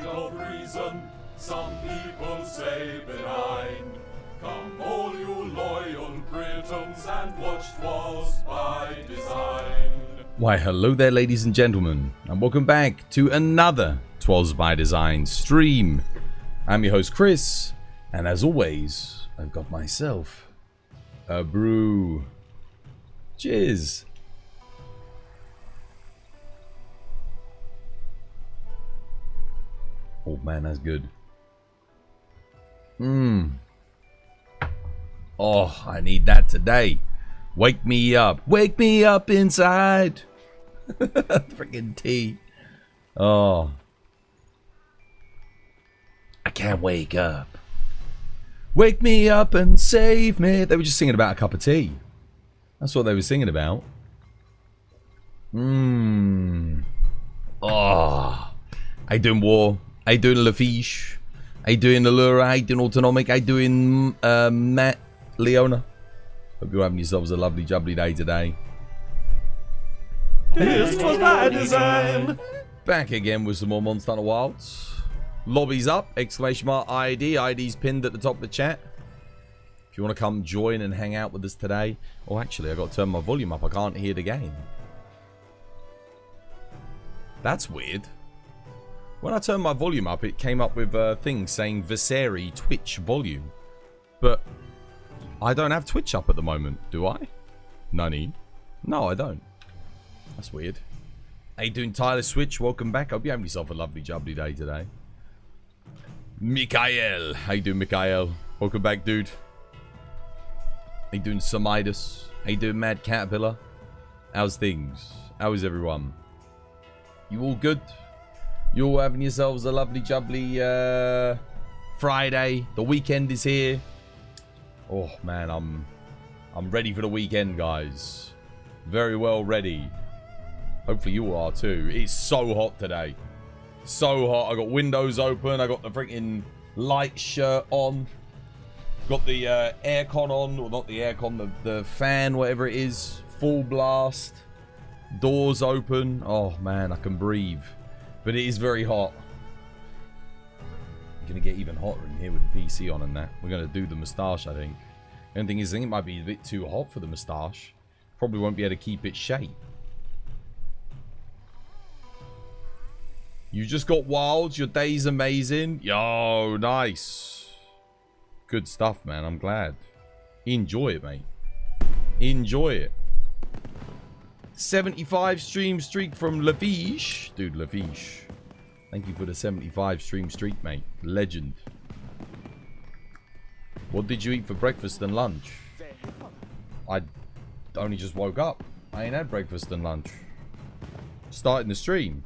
of reason, some people say benign. Come all you loyal Britons and watch 'Twas by Design. Why hello there ladies and gentlemen, and welcome back to another 'Twas by Design stream. I'm your host Chris, and as always, I've got myself a brew. Cheers. Oh man, that's good. Oh, I need that today. Wake me up inside. Freaking tea. Oh, I can't wake up. Wake me up and save me. They were just singing about a cup of tea. That's what they were singing about. Oh, I doing war. I doing Lafiche. I doing Allura. I doing Autonomic. I doing Matt Leona. Hope you're having yourselves a lovely jubbly day today. This was by design. Back again with some more Hunter WIlds. Lobby's up, exclamation mark ID. ID's pinned at the top of the chat. If you want to come join and hang out with us today. Oh, actually, I got to turn my volume up. I can't hear the game. That's weird. When I turned my volume up, it came up with a thing saying Viseri Twitch volume. But I don't have Twitch up at the moment, do I? Nani? No, I don't. That's weird. How you doing, Tyler Switch? Welcome back. Hope you having yourself a lovely jubbly day today. Mikael. How you doing, Mikael? Welcome back, dude. How you doing, Samidas? How you doing, Mad Caterpillar? How's things? How is everyone? You all good? You all having yourselves a lovely jubbly Friday? The weekend is here. Oh man, I'm ready for the weekend, guys. Very well ready. Hopefully you all are too. It's so hot today. So hot. I got windows open. I got the freaking light shirt on. Got the aircon on, or not the aircon, the fan, whatever it is. Full blast. Doors open. Oh man, I can breathe. But it is very hot. Gonna get even hotter in here with the PC on and that. We're gonna do the moustache, I think. The only thing is, I think it might be a bit too hot for the moustache. Probably won't be able to keep its shape. You just got wilds. Your day's amazing. Yo, nice. Good stuff, man. I'm glad. Enjoy it, mate. Enjoy it. 75 stream streak from Lafiche. Dude, Lafiche. Thank you for the 75 stream streak, mate. Legend. What did you eat for breakfast and lunch? I only just woke up. I ain't had breakfast and lunch. Starting the stream.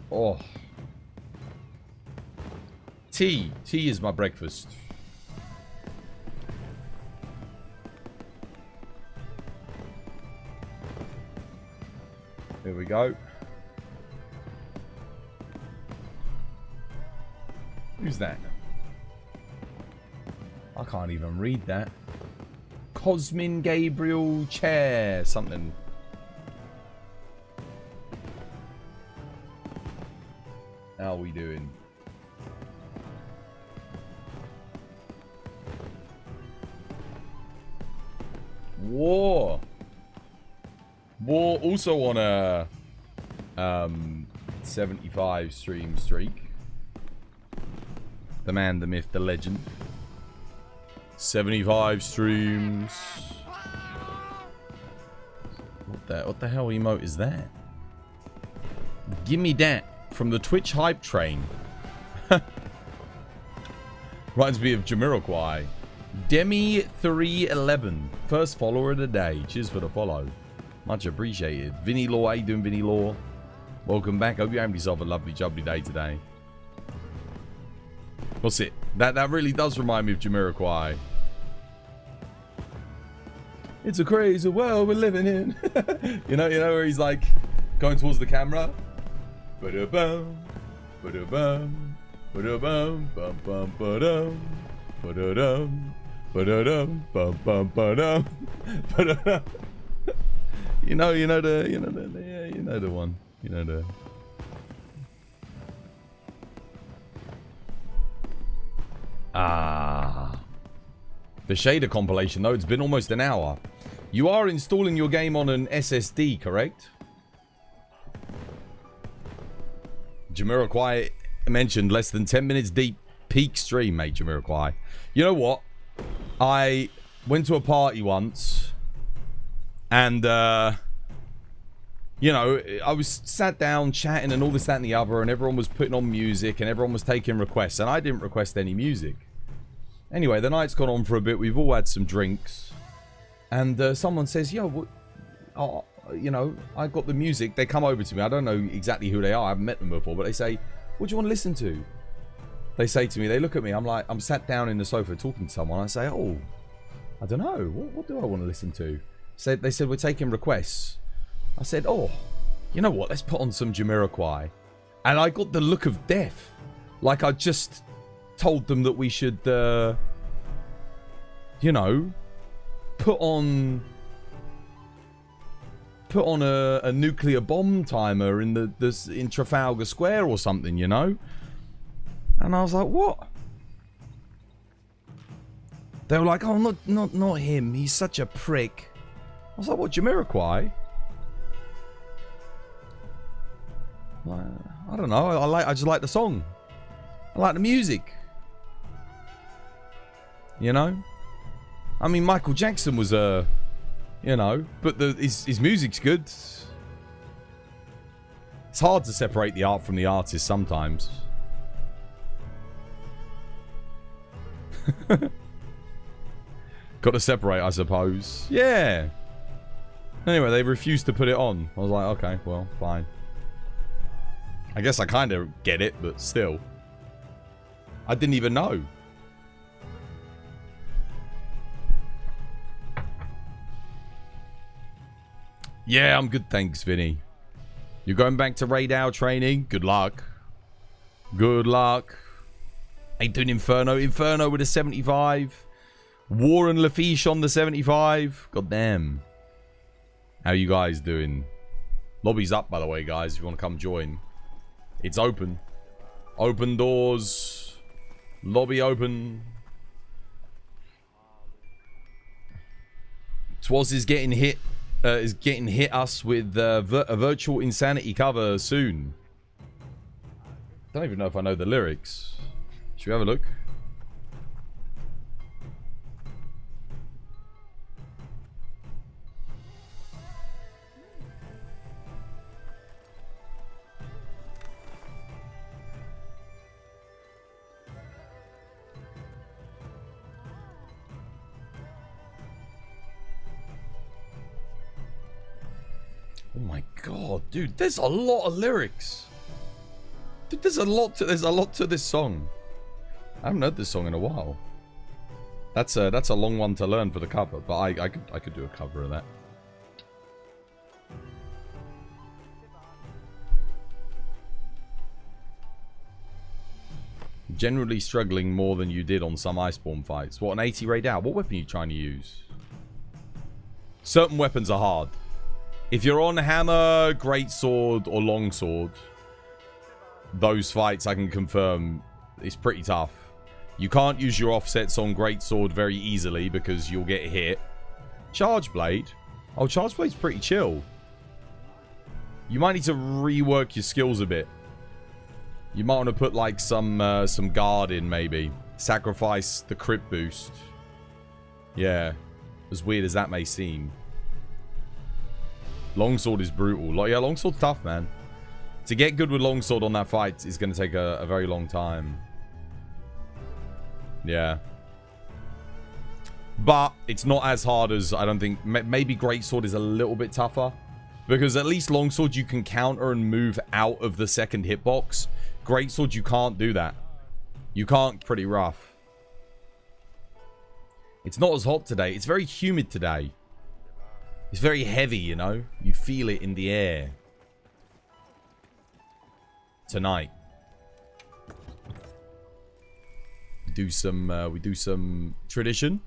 Oh. Tea. Tea is my breakfast. Here we go. Who's that? I can't even read that. Cosmin Gabriel Chair. Something. How are we doing? War. War also on a 75 stream streak. The man, the myth, the legend. 75 streams. What the hell emote is that? Gimme that from the Twitch hype train. Reminds me of Jamiroquai. Demi311. First follower of the day. Cheers for the follow. Much appreciated. Vinny Law, how you doing, Vinny Law? Welcome back. Hope you're having yourself a lovely, jubbly day today. What's it? That really does remind me of Jamiroquai. It's a crazy world we're living in. you know where he's like going towards the camera. Ba-da-bum, ba-da-bum, ba-da-bum, bum bum ba-dum, ba-da-dum, ba-da-dum, bum bum ba-dum, ba-da-dum. You know the one. You know the. Ah. The shader compilation, though, it's been almost an hour. You are installing your game on an SSD, correct? Jamiroquai mentioned less than 10 minutes deep. Peak stream, mate, Jamiroquai. You know what? I went to a party once. And, you know, I was sat down chatting and all this, that, and the other. And everyone was putting on music. And everyone was taking requests. And I didn't request any music. Anyway, the night's gone on for a bit. We've all had some drinks. And someone says, yo, what, oh, you know, I got the music. They come over to me. I don't know exactly who they are. I haven't met them before. But they say, what do you want to listen to? They say to me, they look at me. I'm like, I'm sat down in the sofa talking to someone. I say, oh, I don't know. What do I want to listen to? So they said, we're taking requests. I said, oh, you know what? Let's put on some Jamiroquai. And I got the look of death. Like I just told them that we should, you know, put on a nuclear bomb timer in in Trafalgar Square or something, you know? And I was like, what? They were like, oh, not him. He's such a prick. I was like, what, Jamiroquai? I don't know. I just like the song. I like the music. You know? I mean, Michael Jackson was you know, but his music's good. It's hard to separate the art from the artist sometimes. Got to separate, I suppose. Yeah. Anyway, they refused to put it on. I was like, okay, well, fine. I guess I kind of get it, but still. I didn't even know. Yeah, I'm good, thanks, Vinny. You're going back to Rey Dau training? Good luck. Good luck. Ain't doing Inferno. Inferno with a 75. Warren Lafiche on the 75. God damn. How you guys doing? Lobby's up, by the way, guys, if you want to come join. It's open. Open doors. Lobby open. Twas is getting hit us with a virtual insanity cover soon. Don't even know if I know the lyrics. Should we have a look? Oh my god, dude, there's a lot of lyrics. Dude, there's a lot to this song. I haven't heard this song in a while. That's a long one to learn for the cover, but I could do a cover of that. Generally struggling more than you did on some Iceborne fights. What, an 80 Rey Dau? What weapon are you trying to use? Certain weapons are hard. If you're on hammer, greatsword, or longsword, those fights I can confirm is pretty tough. You can't use your offsets on greatsword very easily because you'll get hit. Charge blade. Oh, charge blade's pretty chill. You might need to rework your skills a bit. You might want to put like some guard in maybe. Sacrifice the crit boost. Yeah. As weird as that may seem. Longsword is brutal. Yeah, longsword's tough, man. To get good with longsword on that fight is going to take a very long time. Yeah. But it's not as hard as, I don't think, maybe greatsword is a little bit tougher. Because at least longsword you can counter and move out of the second hitbox. Greatsword you can't do that. You can't, pretty rough. It's not as hot today. It's very humid today. It's very heavy, you know. You feel it in the air. Tonight. We do some tradition.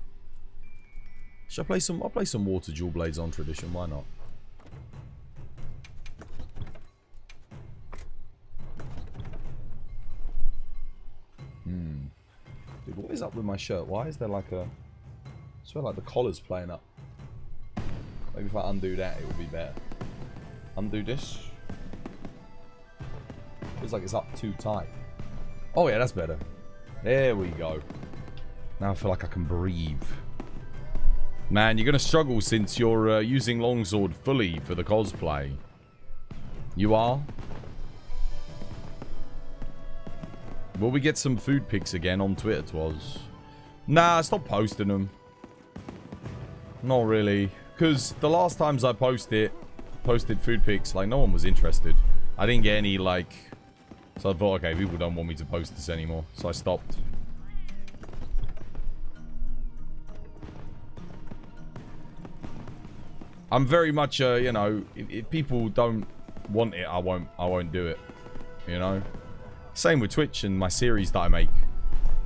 Should I play some? I'll play some water dual blades on tradition. Why not? Dude, what is is up with my shirt? Why is there like a... I swear like the collar's playing up. Maybe if I undo that, it will be better. Undo this. Feels like it's up too tight. Oh yeah, that's better. There we go. Now I feel like I can breathe. Man, you're going to struggle since you're using longsword fully for the cosplay. You are? Will we get some food pics again on Twitter, Twas? Nah, stop posting them. Not really. Because the last times I posted food pics, like, no one was interested. I didn't get any, like... So I thought, okay, people don't want me to post this anymore. So I stopped. I'm very much, you know, if people don't want it, I won't do it. You know? Same with Twitch and my series that I make.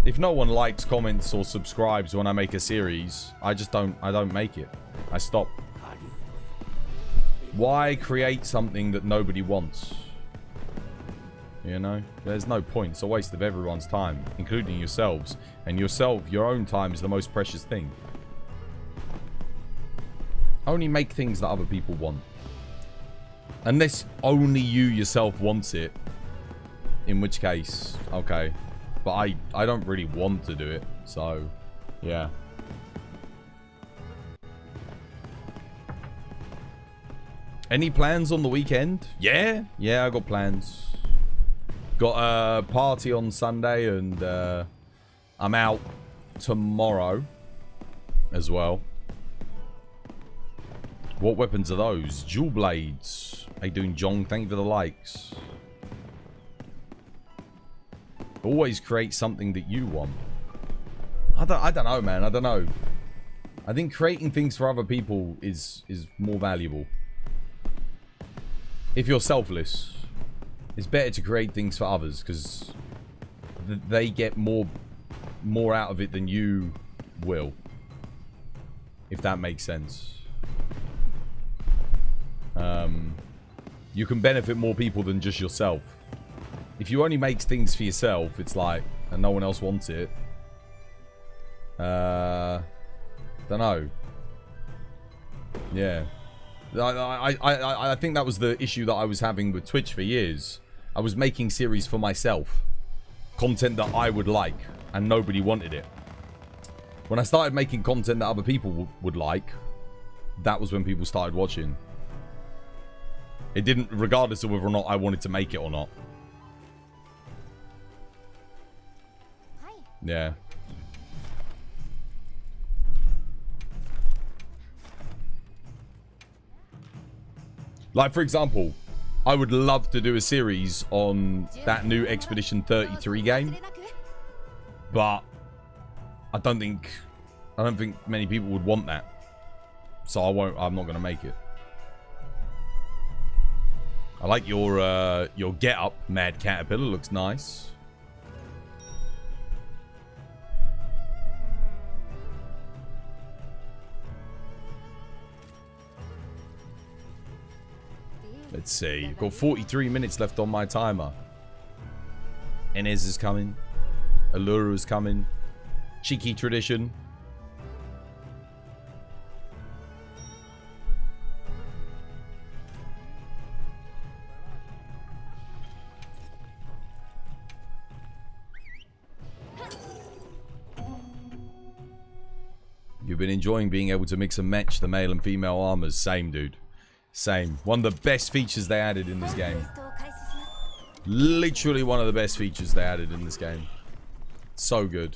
If no one likes, comments, or subscribes when I make a series, I don't make it. I stop. Why create something that nobody wants? You know? There's no point. It's a waste of everyone's time, including yourselves. And your own time is the most precious thing. Only make things that other people want. Unless only you yourself wants it. In which case, okay. But I don't really want to do it. So, yeah. Any plans on the weekend? Yeah. Yeah, I got plans. Got a party on Sunday and I'm out tomorrow as well. What weapons are those? Dual blades. How you doing, Jong? Thank you for the likes. Always create something that you want. I don't know, man. I don't know. I think creating things for other people is more valuable. If you're selfless, it's better to create things for others because they get more out of it than you will. If that makes sense. You can benefit more people than just yourself. If you only make things for yourself, it's like, and no one else wants it. Don't know. Yeah. I think that was the issue that I was having with Twitch for years. I was making series for myself. Content that I would like, and nobody wanted it. When I started making content that other people would like, that was when people started watching. It didn't, regardless of whether or not I wanted to make it or not. Yeah. Like, for example, I would love to do a series on that new Expedition 33 game. But I don't think many people would want that. So I'm not going to make it. I like your get up, Mad Caterpillar. Looks nice. Let's see. I've got 43 minutes left on my timer. Enes is coming. Allura is coming. Cheeky Tradition. You've been enjoying being able to mix and match the male and female armors. Same, dude. Same. One of the best features they added in this game. Literally one of the best features they added in this game. So good.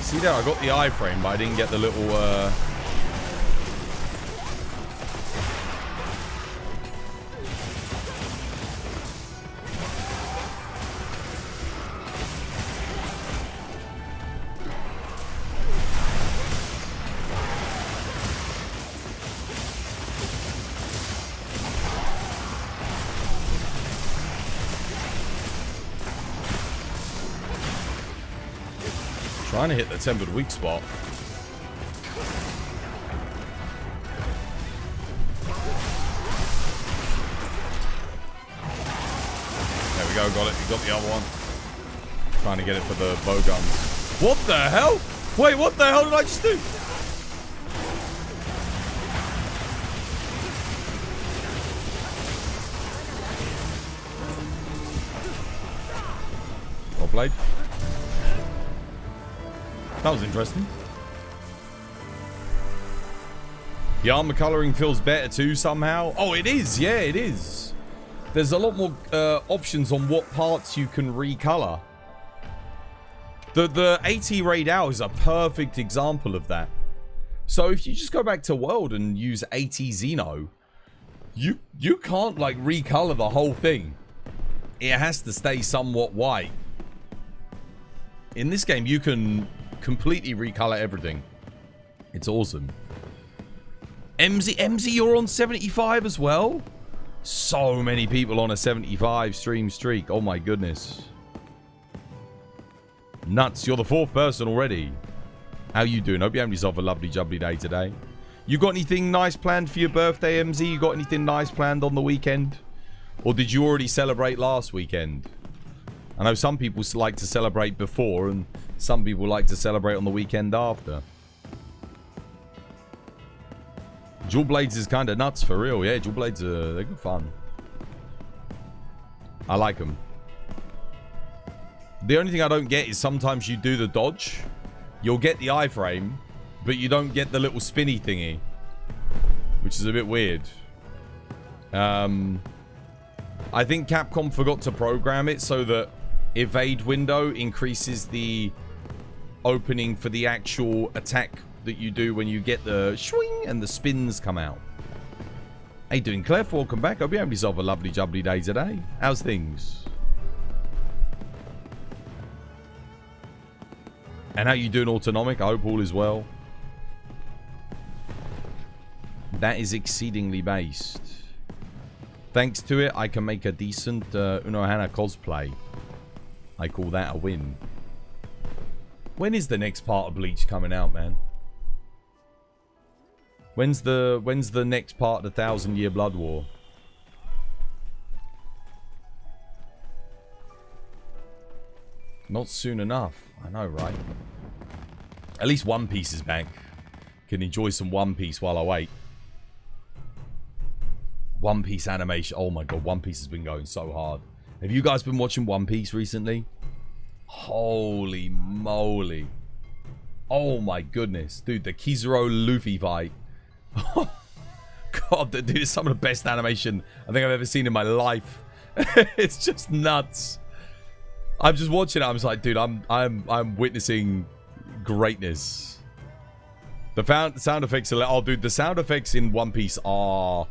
See there, I got the iframe, but I didn't get the little, Trying to hit the tempered weak spot. There we go, got it. We got the other one. Trying to get it for the bow guns. What the hell? Wait, what the hell did I just do? Well played. That was interesting. The armor coloring feels better too somehow. Oh, it is. Yeah, it is. There's a lot more options on what parts you can recolor. The AT Rey Dau is a perfect example of that. So if you just go back to World and use AT Xeno, you can't like recolor the whole thing. It has to stay somewhat white. In this game, you can completely recolor everything. It's awesome. MZ, you're on 75 as well? So many people on a 75 stream streak. Oh my goodness. Nuts, you're the 4th person already. How you doing? Hope you're having yourself a lovely jubbly day today. You got anything nice planned for your birthday, MZ? You got anything nice planned on the weekend? Or did you already celebrate last weekend? I know some people like to celebrate before and some people like to celebrate on the weekend after. Dual Blades is kind of nuts for real. Yeah, Dual Blades are they're good fun. I like them. The only thing I don't get is sometimes you do the dodge. You'll get the iframe, but you don't get the little spinny thingy, which is a bit weird. I think Capcom forgot to program it so that evade window increases the opening for the actual attack that you do when you get the swing and the spins come out. How you doing, Clef? Welcome back. Hope you have yourself a lovely jubbly day today. How's things? And how you doing, Autonomic? I hope all is well. That is exceedingly based. Thanks to it, I can make a decent Unohana cosplay. I call that a win. When is the next part of Bleach coming out, man? When's the next part of the 1,000-Year Blood War? Not soon enough. I know, right? At least One Piece is back. Can enjoy some One Piece while I wait. One Piece animation. Oh my god, One Piece has been going so hard. Have you guys been watching One Piece recently? Holy moly. Oh my goodness. Dude, the Kizaru Luffy fight. God, dude, it's some of the best animation I think I've ever seen in my life. It's just nuts. I'm just watching it. I'm just like, dude, I'm witnessing greatness. The sound effects are... Oh, dude, the sound effects in One Piece are...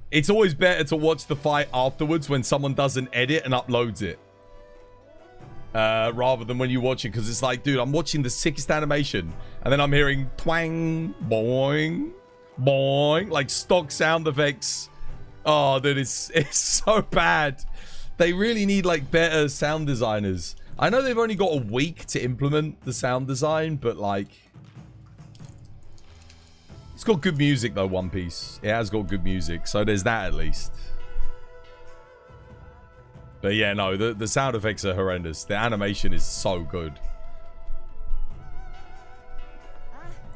It's always better to watch the fight afterwards when someone does an edit and uploads it. Rather than when you watch it. Because it's like, dude, I'm watching the sickest animation. And then I'm hearing twang, boing, boing. Like stock sound effects. Oh, dude, it's so bad. They really need like better sound designers. I know they've only got a week to implement the sound design. But like... It's got good music though, One Piece. It has got good music. So there's that at least. But yeah, no, the sound effects are horrendous. The animation is so good.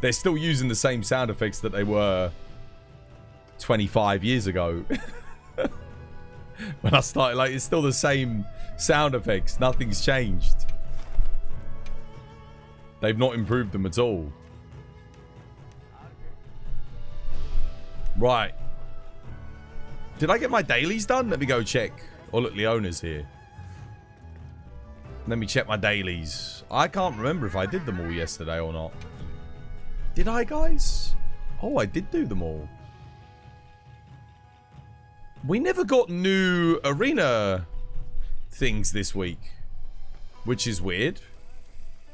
They're still using the same sound effects that they were 25 years ago. When I started, like, it's still the same sound effects. Nothing's changed. They've not improved them at all. Right. Did I get my dailies done? Let me go check. Oh, look, Leona's here. Let me check my dailies. I can't remember if I did them all yesterday or not. Did I, guys? Oh, I did do them all. We never got new arena things this week, which is weird.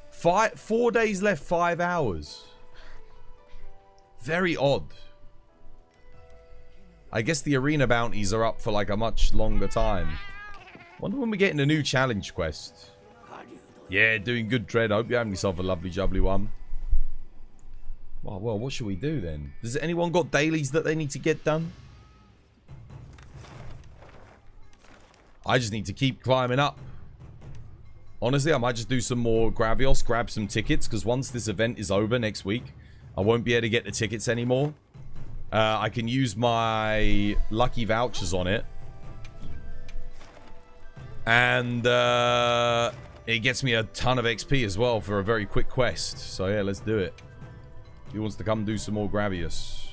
4 days left, 5 hours. Very odd. I guess the arena bounties are up for like a much longer time. Wonder when we're getting a new challenge quest. Yeah, doing good, Dread. Hope you're having yourself a lovely, jubbly one. Well, what should we do then? Does anyone got dailies that they need to get done? I just need to keep climbing up. Honestly, I might just do some more Gravios, grab some tickets, because once this event is over next week, I won't be able to get the tickets anymore. I can use my lucky vouchers on it. And it gets me a ton of XP as well for a very quick quest. So yeah, let's do it. He wants to come do some more Gravios.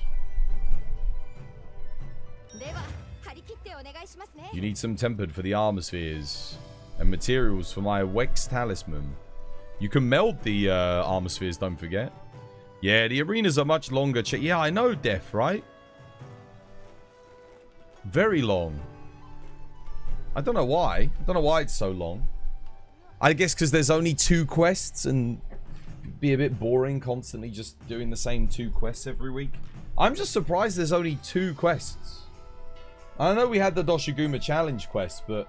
You need some tempered for the armor spheres. And materials for my Wex talisman. You can meld the armor spheres, don't forget. Yeah, the arenas are much longer. Yeah, I know, Def, right? Very long. I don't know why. I don't know why it's so long. I guess because there's only 2 quests and it'd be a bit boring constantly just doing the same 2 quests every week. I'm just surprised there's only 2 quests. I know we had the Doshiguma challenge quest, but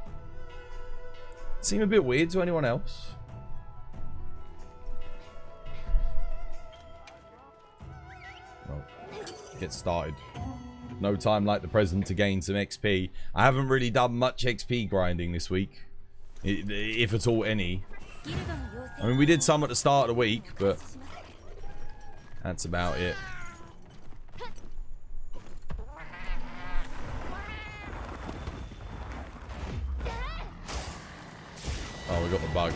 it seemed a bit weird to anyone else. Well, get started. No time like the present to gain some XP. I haven't really done much XP grinding this week. If at all any. I mean, we did some at the start of the week, but that's about it. Oh, we got the bug.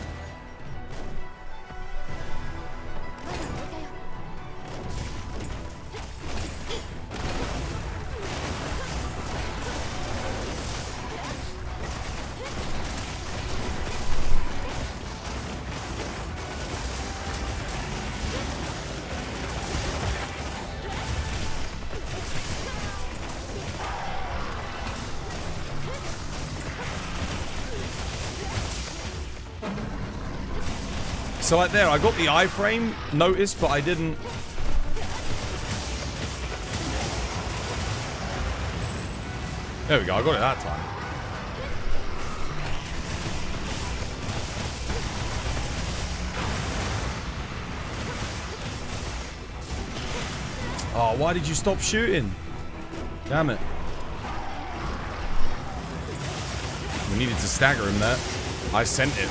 So like there, I got the iframe notice, but I didn't. There we go, I got it that time. Oh, why did you stop shooting? Damn it. We needed to stagger him there. I sent it.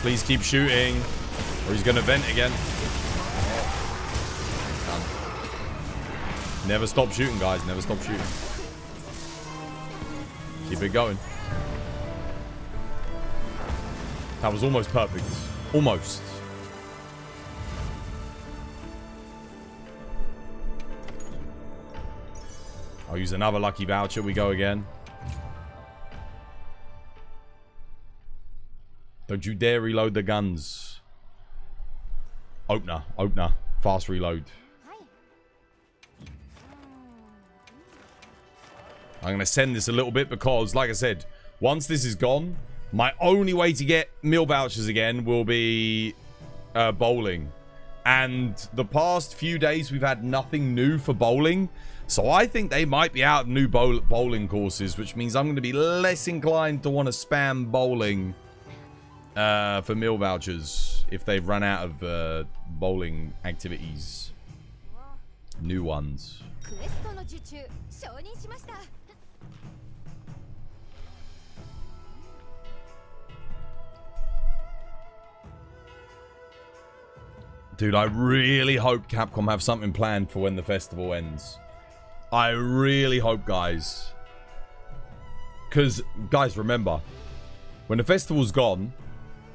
Please keep shooting, or he's going to vent again. Never stop shooting, guys. Never stop shooting. Keep it going. That was almost perfect. Almost. I'll use another lucky voucher. We go again. Don't you dare reload the guns. Opener. Opener. Fast reload. I'm going to send this a little bit because, like I said, once this is gone, my only way to get meal vouchers again will be bowling. And the past few days, we've had nothing new for bowling. So I think they might be out of new bowling courses, which means I'm going to be less inclined to want to spam bowling for meal vouchers if they've run out of bowling activities. New ones. Dude, I really hope Capcom have something planned for when the festival ends. I really hope, guys. Because, guys, remember, when the festival's gone,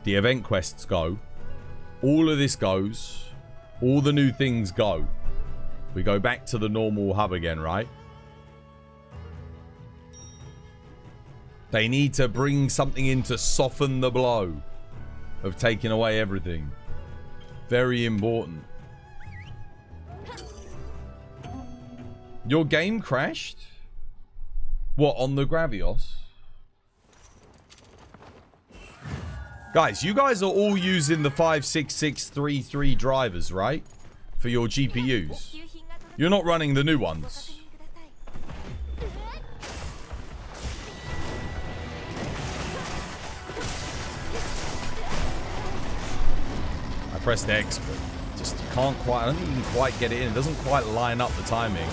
the event quests go, all of this goes, all the new things go. We go back to the normal hub again, right? They need to bring something in to soften the blow of taking away everything. Very important. Your game crashed? What, on the Gravios? Guys, you guys are all using the 56633 drivers, right? For your GPUs. You're not running the new ones. pressed X, but just you can't quite, I don't think you can quite get it in. It doesn't quite line up the timing.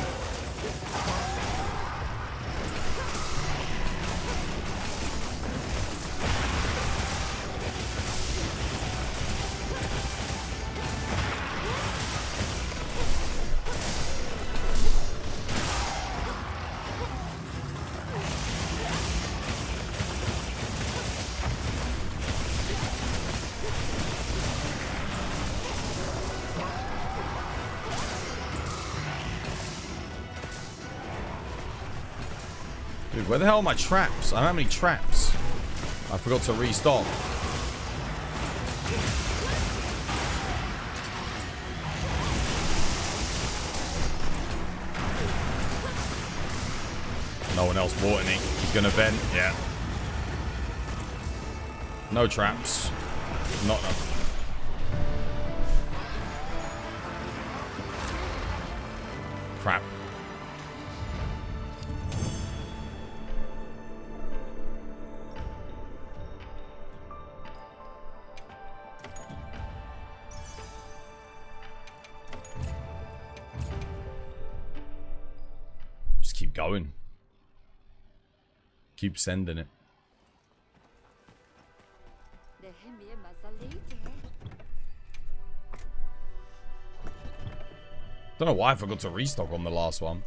Dude, where the hell are my traps? I don't have any traps. I forgot to restock. No one else bought any. He's gonna vent. Yeah. No traps. Not enough. Crap. Just keep going. Keep sending it. Don't know why I forgot to restock on the last one.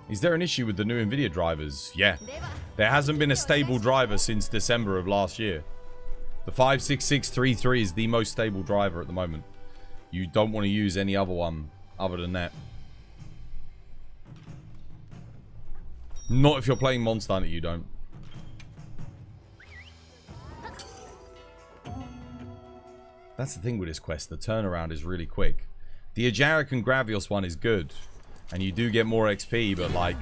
Is there an issue with the new Nvidia drivers? Yeah. There hasn't been a stable driver since December of last year. The 56633 is the most stable driver at the moment. You don't want to use any other one other than that. Not if you're playing Monster Hunter, you don't. That's the thing with this quest. The turnaround is really quick. The Ajaric and Gravios one is good. And you do get more XP, but like...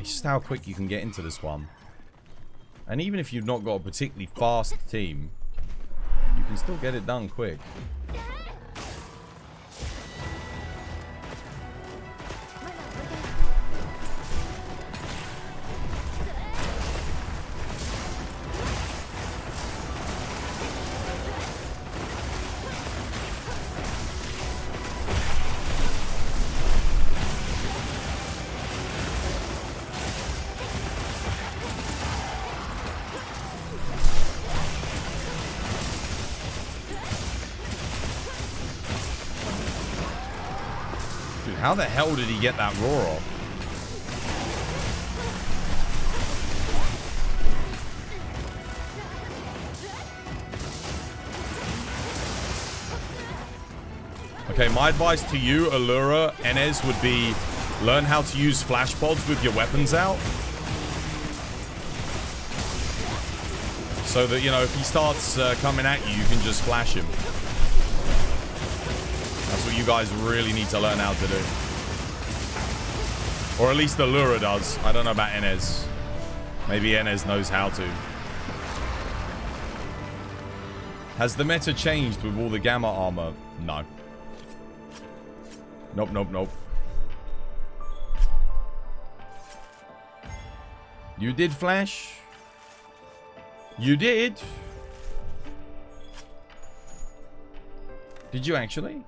it's just how quick you can get into this one. And even if you've not got a particularly fast team, you can still get it done quick. How the hell did he get that roar off? Okay, my advice to you, Allura, Enes, would be learn how to use flash pods with your weapons out. So that, you know, if he starts coming at you, you can just flash him. That's what you guys really need to learn how to do. Or at least Allura does. I don't know about Enes. Maybe Enes knows how to. Has the meta changed with all the gamma armor? No. Nope, nope, nope. You did flash? You did? Did you actually?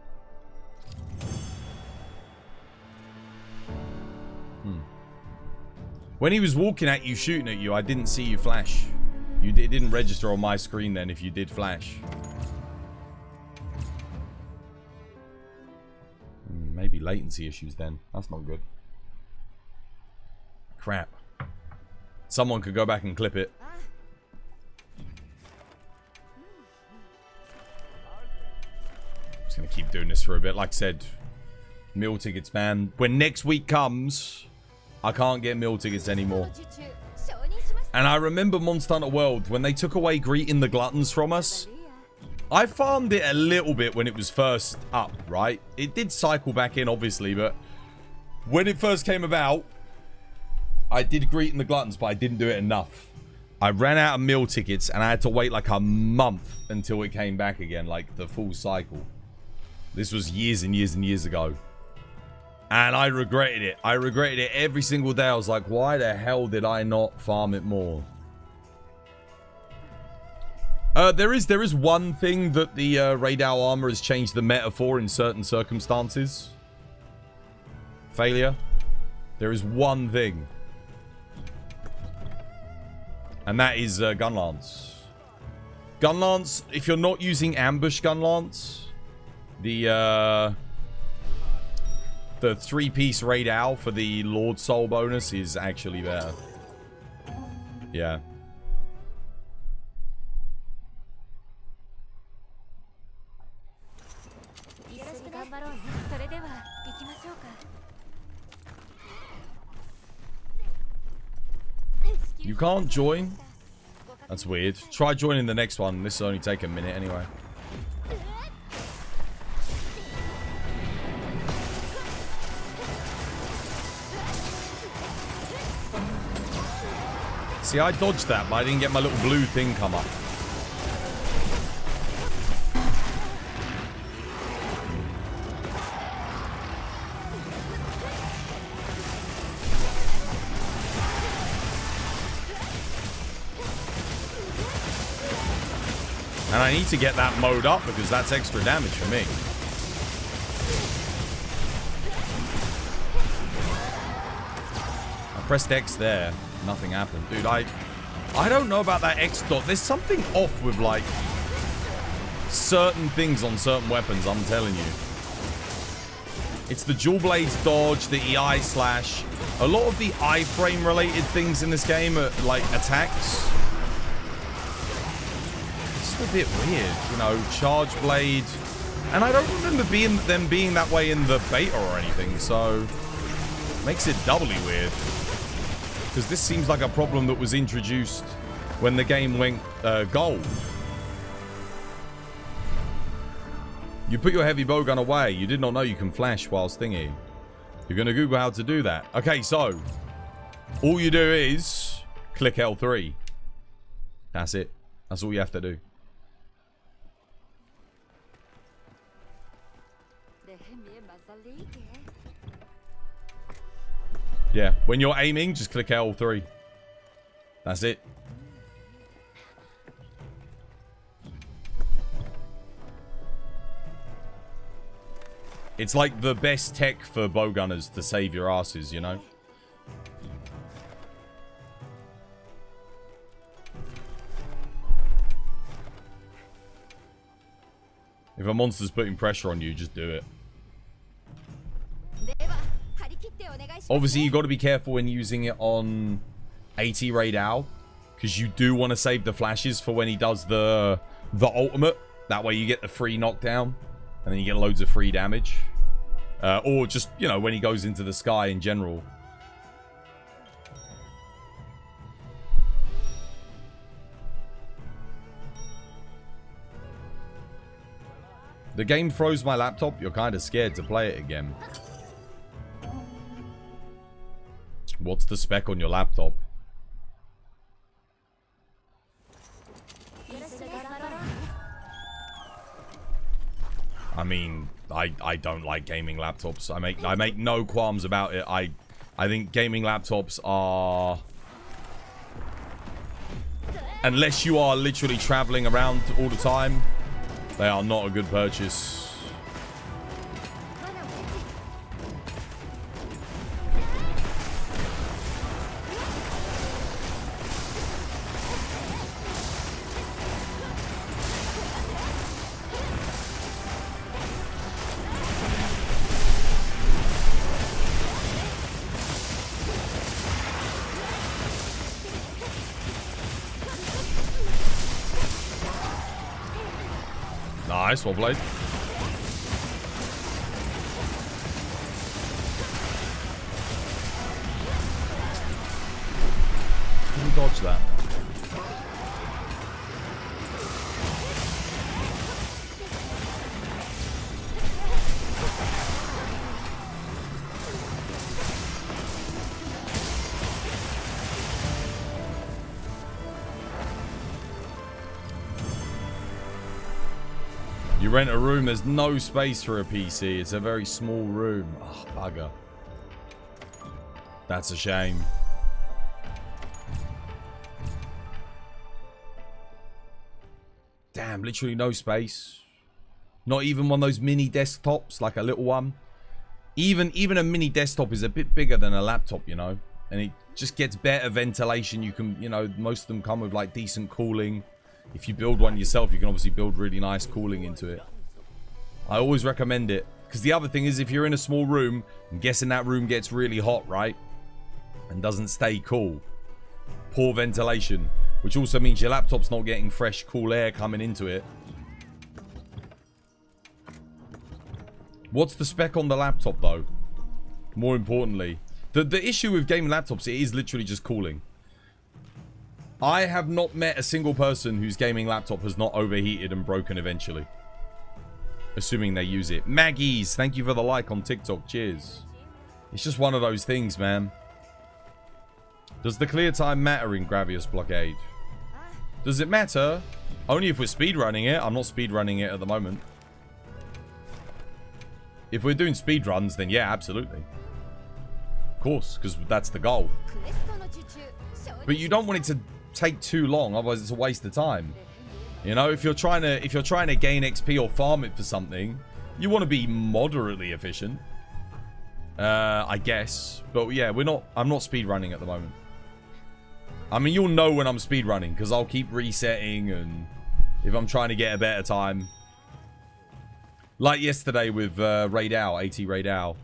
When he was walking at you, shooting at you, I didn't see you flash. It didn't register on my screen then if you did flash. Maybe latency issues then. That's not good. Crap. Someone could go back and clip it. I'm just going to keep doing this for a bit. Like I said, meal tickets, man. When next week comes... I can't get meal tickets anymore. And I remember Monster Hunter World, when they took away greeting the gluttons from us. I farmed it a little bit when it was first up, right? It did cycle back in, obviously, but when it first came about, I did greeting the gluttons, but I didn't do it enough. I ran out of meal tickets, and I had to wait like a month until it came back again, like the full cycle. This was years and years and years ago. And I regretted it. I regretted it every single day. I was like, why the hell did I not farm it more? There is one thing that the Rey Dau armor has changed the meta for in certain circumstances. Failure. There is one thing. And that is gun lance. Gun lance, if you're not using ambush gun lance, the 3-piece Rey Dau for the Lord Soul bonus is actually better. Yeah. You can't join? That's weird. Try joining the next one. This will only take a minute anyway. See, I dodged that, but I didn't get my little blue thing come up. And I need to get that mode up because that's extra damage for me. I pressed X there. Nothing happened. Dude, I don't know about that X dot. There's something off with, like, certain things on certain weapons, I'm telling you. It's the dual blades dodge, the EI slash. A lot of the iframe related things in this game are, like, attacks. A bit weird, you know, charge blade, and I don't remember them being that way in the beta or anything, so makes it doubly weird because this seems like a problem that was introduced when the game went gold. You put your heavy bowgun away. You did not know you can flash whilst thingy. You're gonna Google how to do that. Okay, so all you do is click L3. That's it. That's all you have to do. Yeah, when you're aiming, just click L3. That's it. It's like the best tech for bowgunners to save your asses, you know? If a monster's putting pressure on you, just do it. Obviously, you got to be careful when using it on AT Rey Dau, because you do want to save the flashes for when he does the ultimate. That way you get the free knockdown, and then you get loads of free damage. Or just, you know, when he goes into the sky in general. The game froze my laptop. You're kind of scared to play it again. What's the spec on your laptop? I mean, I don't like gaming laptops. I make no qualms about it. I think gaming laptops are, unless you are literally traveling around all the time, they are not a good purchase. Nice, well played. Can we dodge that? You rent a room, there's no space for a PC. It's a very small room. Oh, bugger. That's a shame. Damn, literally no space. Not even one of those mini desktops, like a little one. Even a mini desktop is a bit bigger than a laptop, you know. And it just gets better ventilation. You can, you know, most of them come with like decent cooling. If you build one yourself, you can obviously build really nice cooling into it. I always recommend it. Because the other thing is, if you're in a small room, I'm guessing that room gets really hot, right? And doesn't stay cool. Poor ventilation. Which also means your laptop's not getting fresh, cool air coming into it. What's the spec on the laptop, though? More importantly. The issue with gaming laptops, it is literally just cooling. I have not met a single person whose gaming laptop has not overheated and broken eventually. Assuming they use it. Maggie's, thank you for the like on TikTok. Cheers. It's just one of those things, man. Does the clear time matter in Gravius Blockade? Does it matter? Only if we're speedrunning it. I'm not speedrunning it at the moment. If we're doing speedruns, then yeah, absolutely. Of course, because that's the goal. But you don't want it to take too long, otherwise it's a waste of time. You know, if you're trying to gain XP or farm it for something, you want to be moderately efficient. I guess. But yeah, I'm not speedrunning at the moment. I mean, you'll know when I'm speedrunning, because I'll keep resetting, and if I'm trying to get a better time. Like yesterday with Rey Dau, AT Rey Dau.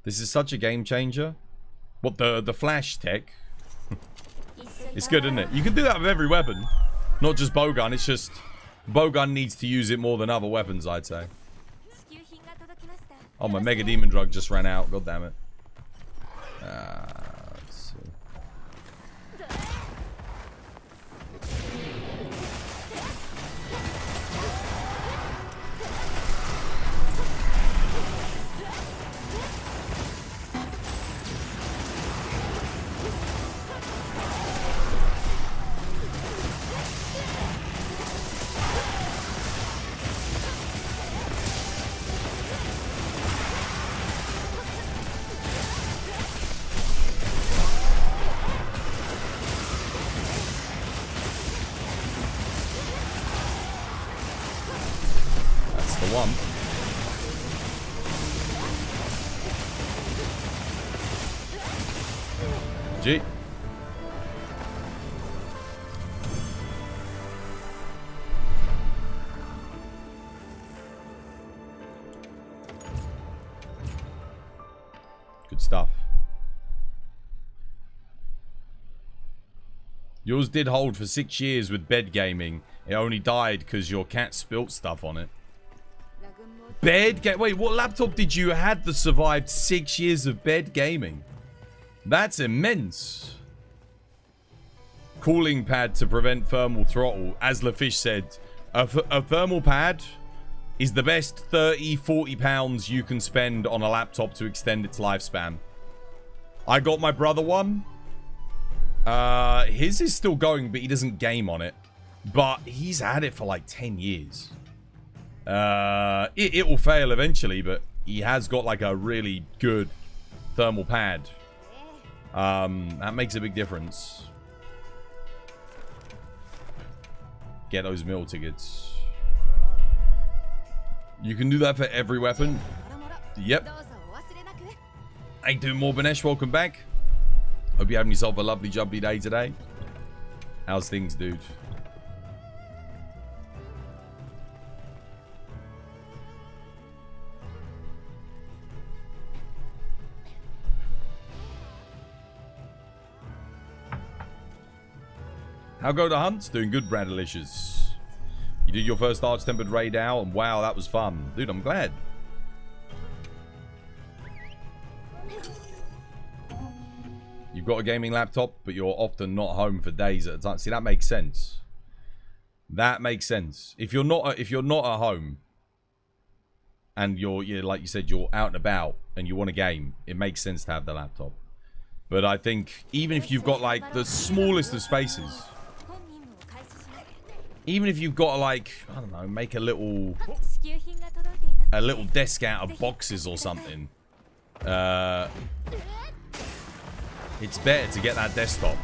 This is such a game changer. What, the flash tech? It's good, isn't it? You can do that with every weapon. Not just bowgun, it's just... bowgun needs to use it more than other weapons, I'd say. Oh, my Mega Demon Drug just ran out. God damn it. Let's see. One. G. Good stuff. Yours did hold for 6 years with bed gaming. It only died because your cat spilt stuff on it. Wait, what laptop did you had that survived 6 years of bed gaming? That's immense. Cooling pad to prevent thermal throttle. As LaFish said, a thermal pad is the best 30-40 pounds you can spend on a laptop to extend its lifespan. I got my brother one. His is still going, but he doesn't game on it. But he's had it for like 10 years. It will fail eventually, but he has got like a really good thermal pad. That makes a big difference. Get those meal tickets. You can do that for every weapon. Yep. Hey, doing more, Banesh. Welcome back. Hope you're having yourself a lovely jubbly day today. How's things, dude? How go the hunts? Doing good, Bradalicious. You did your first Arch Tempered Rey Dau, and wow, that was fun. Dude, I'm glad. You've got a gaming laptop, but you're often not home for days at a time. See, that makes sense. That makes sense. If you're not at home, and you're like you said, you're out and about, and you want a game, it makes sense to have the laptop. But I think even if you've got like the smallest of spaces, Even if you've got to, like, I don't know, make a little desk out of boxes or something. It's better to get that desktop.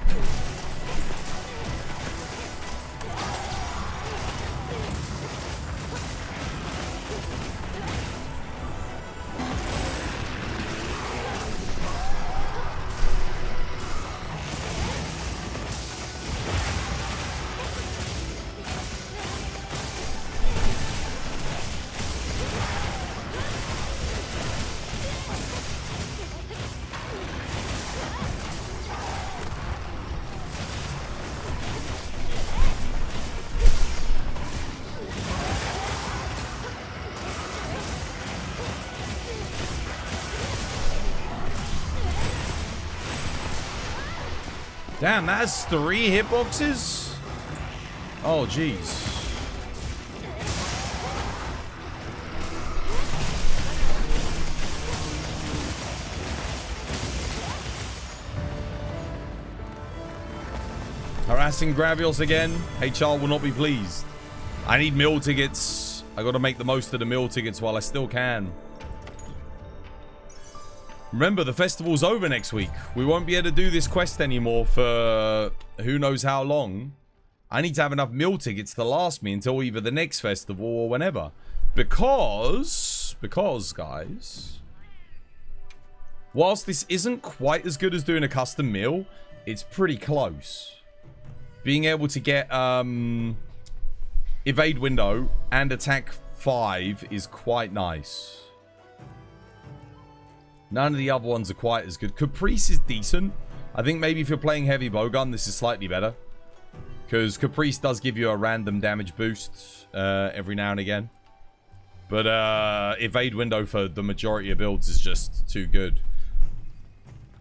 Damn, that's 3 hitboxes? Oh, jeez. Harassing Gravios again. HR will not be pleased. I need meal tickets. I gotta make the most of the meal tickets while I still can. Remember, the festival's over next week. We won't be able to do this quest anymore for who knows how long. I need to have enough meal tickets to last me until either the next festival or whenever. Because, guys, whilst this isn't quite as good as doing a custom meal, it's pretty close. Being able to get evade window and attack 5 is quite nice. None of the other ones are quite as good. Caprice is decent. I think maybe if you're playing heavy bowgun, this is slightly better. Because Caprice does give you a random damage boost every now and again. But evade window for the majority of builds is just too good.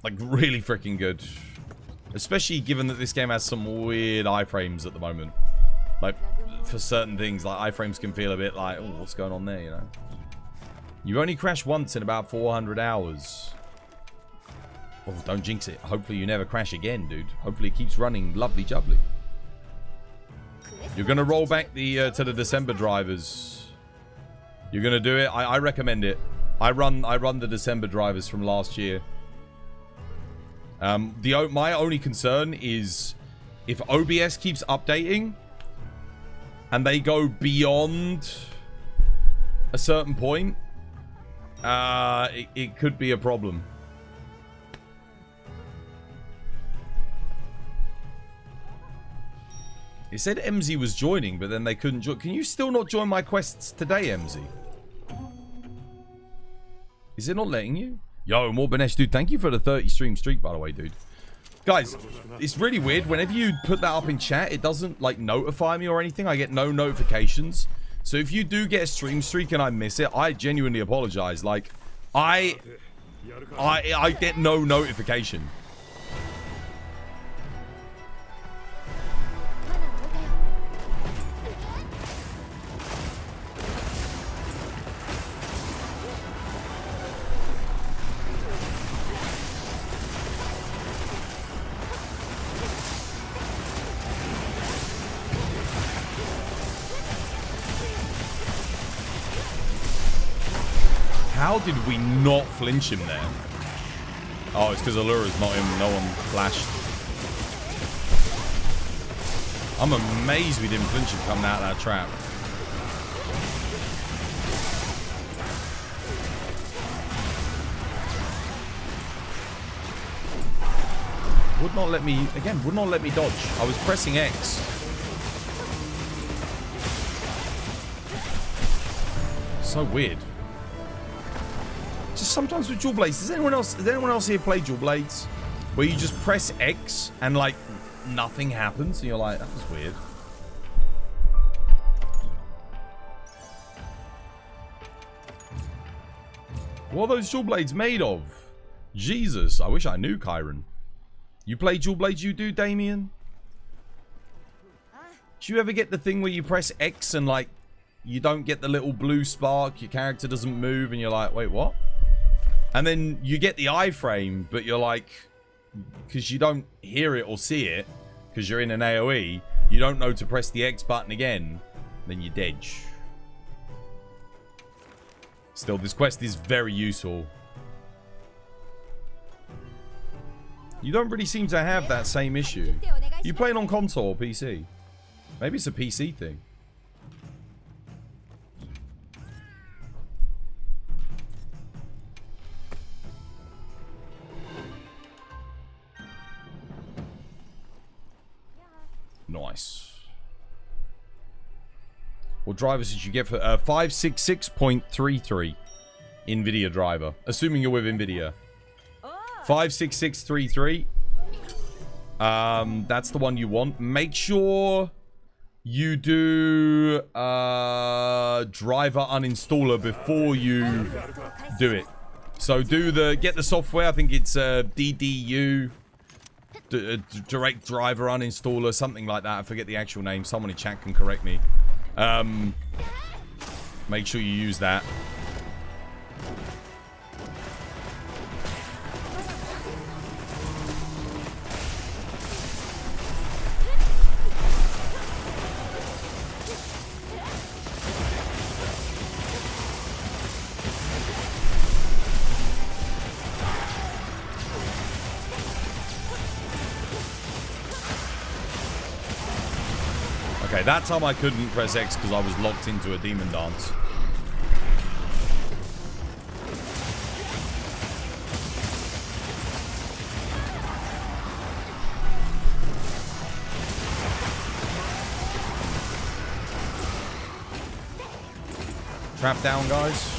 Like, really freaking good. Especially given that this game has some weird iframes at the moment. Like, for certain things, like iframes can feel a bit like, oh, what's going on there, you know? You only crashed once in about 400 hours. Oh, don't jinx it. Hopefully you never crash again, dude. Hopefully it keeps running lovely jubbly. You're going to roll back the to the December drivers. You're going to do it? I recommend it. I run the December drivers from last year. My only concern is if OBS keeps updating and they go beyond a certain point, it could be a problem. It said MZ was joining, but then they couldn't join. Can you still not join my quests today, MZ? Is it not letting you? Yo, more Banesh, dude. Thank you for the 30 stream streak, by the way, dude. Guys, it's really weird. Whenever you put that up in chat, it doesn't, like, notify me or anything. I get no notifications. So if you do get a stream streak and I miss it, I genuinely apologize. Like, I get no notification. How did we not flinch him there? Oh, it's because Allura's not him. No one flashed. I'm amazed we didn't flinch him coming out of that trap. Would not let me, again, would not let me dodge. I was pressing X. So weird. Just sometimes with dual blades. Does anyone else here play dual blades? Where you just press X and like nothing happens and you're like, that was weird. What are those dual blades made of? Jesus, I wish I knew, Kyron. You play dual blades, you do, Damien? Do you ever get the thing where you press X and like you don't get the little blue spark, your character doesn't move and you're like, wait, what? And then you get the iframe, but you're like, because you don't hear it or see it, because you're in an AoE, you don't know to press the X button again, then you're dead. Still, this quest is very useful. You don't really seem to have that same issue. You playing on console or PC? Maybe it's a PC thing. Nice. What drivers did you get for 566.33 NVIDIA driver? Assuming you're with NVIDIA. 56633. That's the one you want. Make sure you do driver uninstaller before you do it. So get the software. I think it's DDU. Direct driver uninstaller, something like that. I forget the actual name. Someone in chat can correct me. Make sure you use that. Okay, that time I couldn't press X because I was locked into a demon dance. Trap down, guys.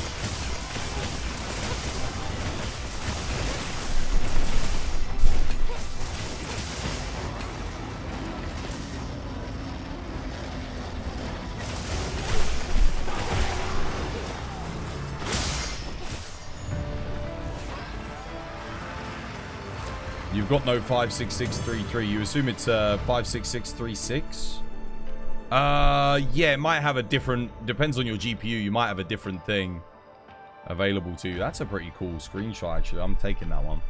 You've got no 56633. You assume it's 56636? Yeah, it might have a different... Depends on your GPU. You might have a different thing available to you. That's a pretty cool screenshot, actually. I'm taking that one.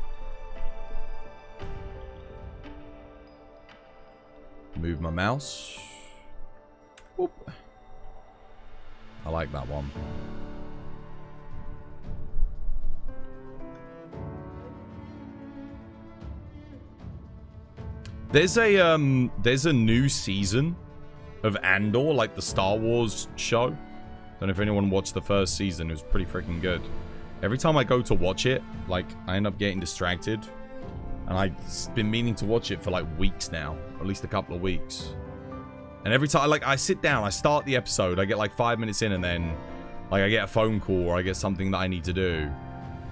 Move my mouse. Whoop. I like that one. There's a new season of Andor, like the Star Wars show. Don't know if anyone watched the first season. It was pretty freaking good. Every time I go to watch it, like, I end up getting distracted. And I've been meaning to watch it for like weeks now, at least a couple of weeks. And every time, like, I sit down, I start the episode, I get like 5 minutes in, and then like I get a phone call or I get something that I need to do.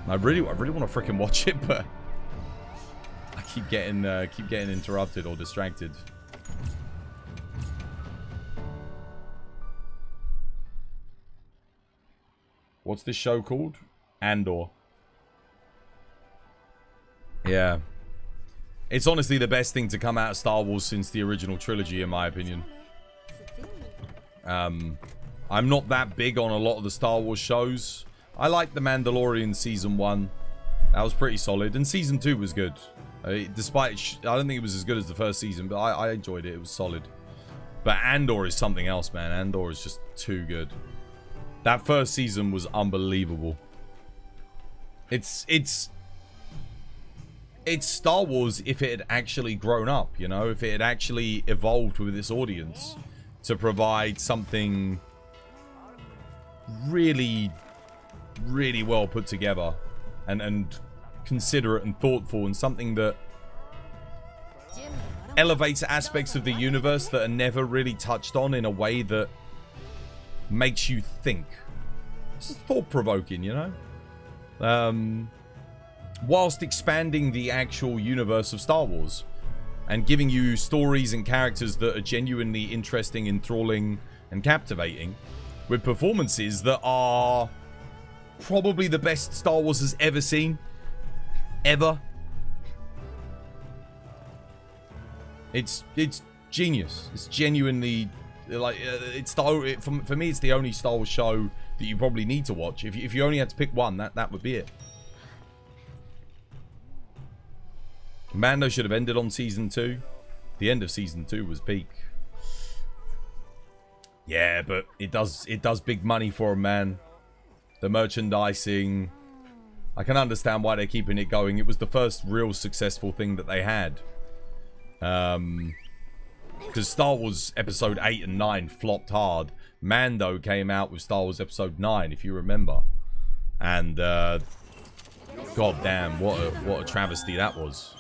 And I really want to freaking watch it, but I keep getting interrupted or distracted. What's this show called? Andor. Yeah. It's honestly the best thing to come out of Star Wars since the original trilogy, in my opinion. I'm not that big on a lot of the Star Wars shows. I liked The Mandalorian Season 1. That was pretty solid. And Season 2 was good. Despite... I don't think it was as good as the first season, but I enjoyed it. It was solid. But Andor is something else, man. Andor is just too good. That first season was unbelievable. It's Star Wars if it had actually grown up, you know? If it had actually evolved with its audience to provide something really, really well put together and considerate and thoughtful, and something that elevates aspects of the universe that are never really touched on in a way that makes you think. It's thought-provoking, you know? Whilst expanding the actual universe of Star Wars and giving you stories and characters that are genuinely interesting, enthralling, and captivating, with performances that are probably the best Star Wars has ever seen. Ever. It's genius. It's genuinely, like, for me, it's the only Star Wars show that you probably need to watch. If you only had to pick one, that would be it. Mando should have ended on Season 2. The end of Season 2 was peak. Yeah, but it does big money for them, man. The merchandising. I can understand why they're keeping it going. It was the first real successful thing that they had. Because Star Wars Episode 8 and 9 flopped hard. Mando came out with Star Wars Episode 9, if you remember. And, god damn, what a travesty that was.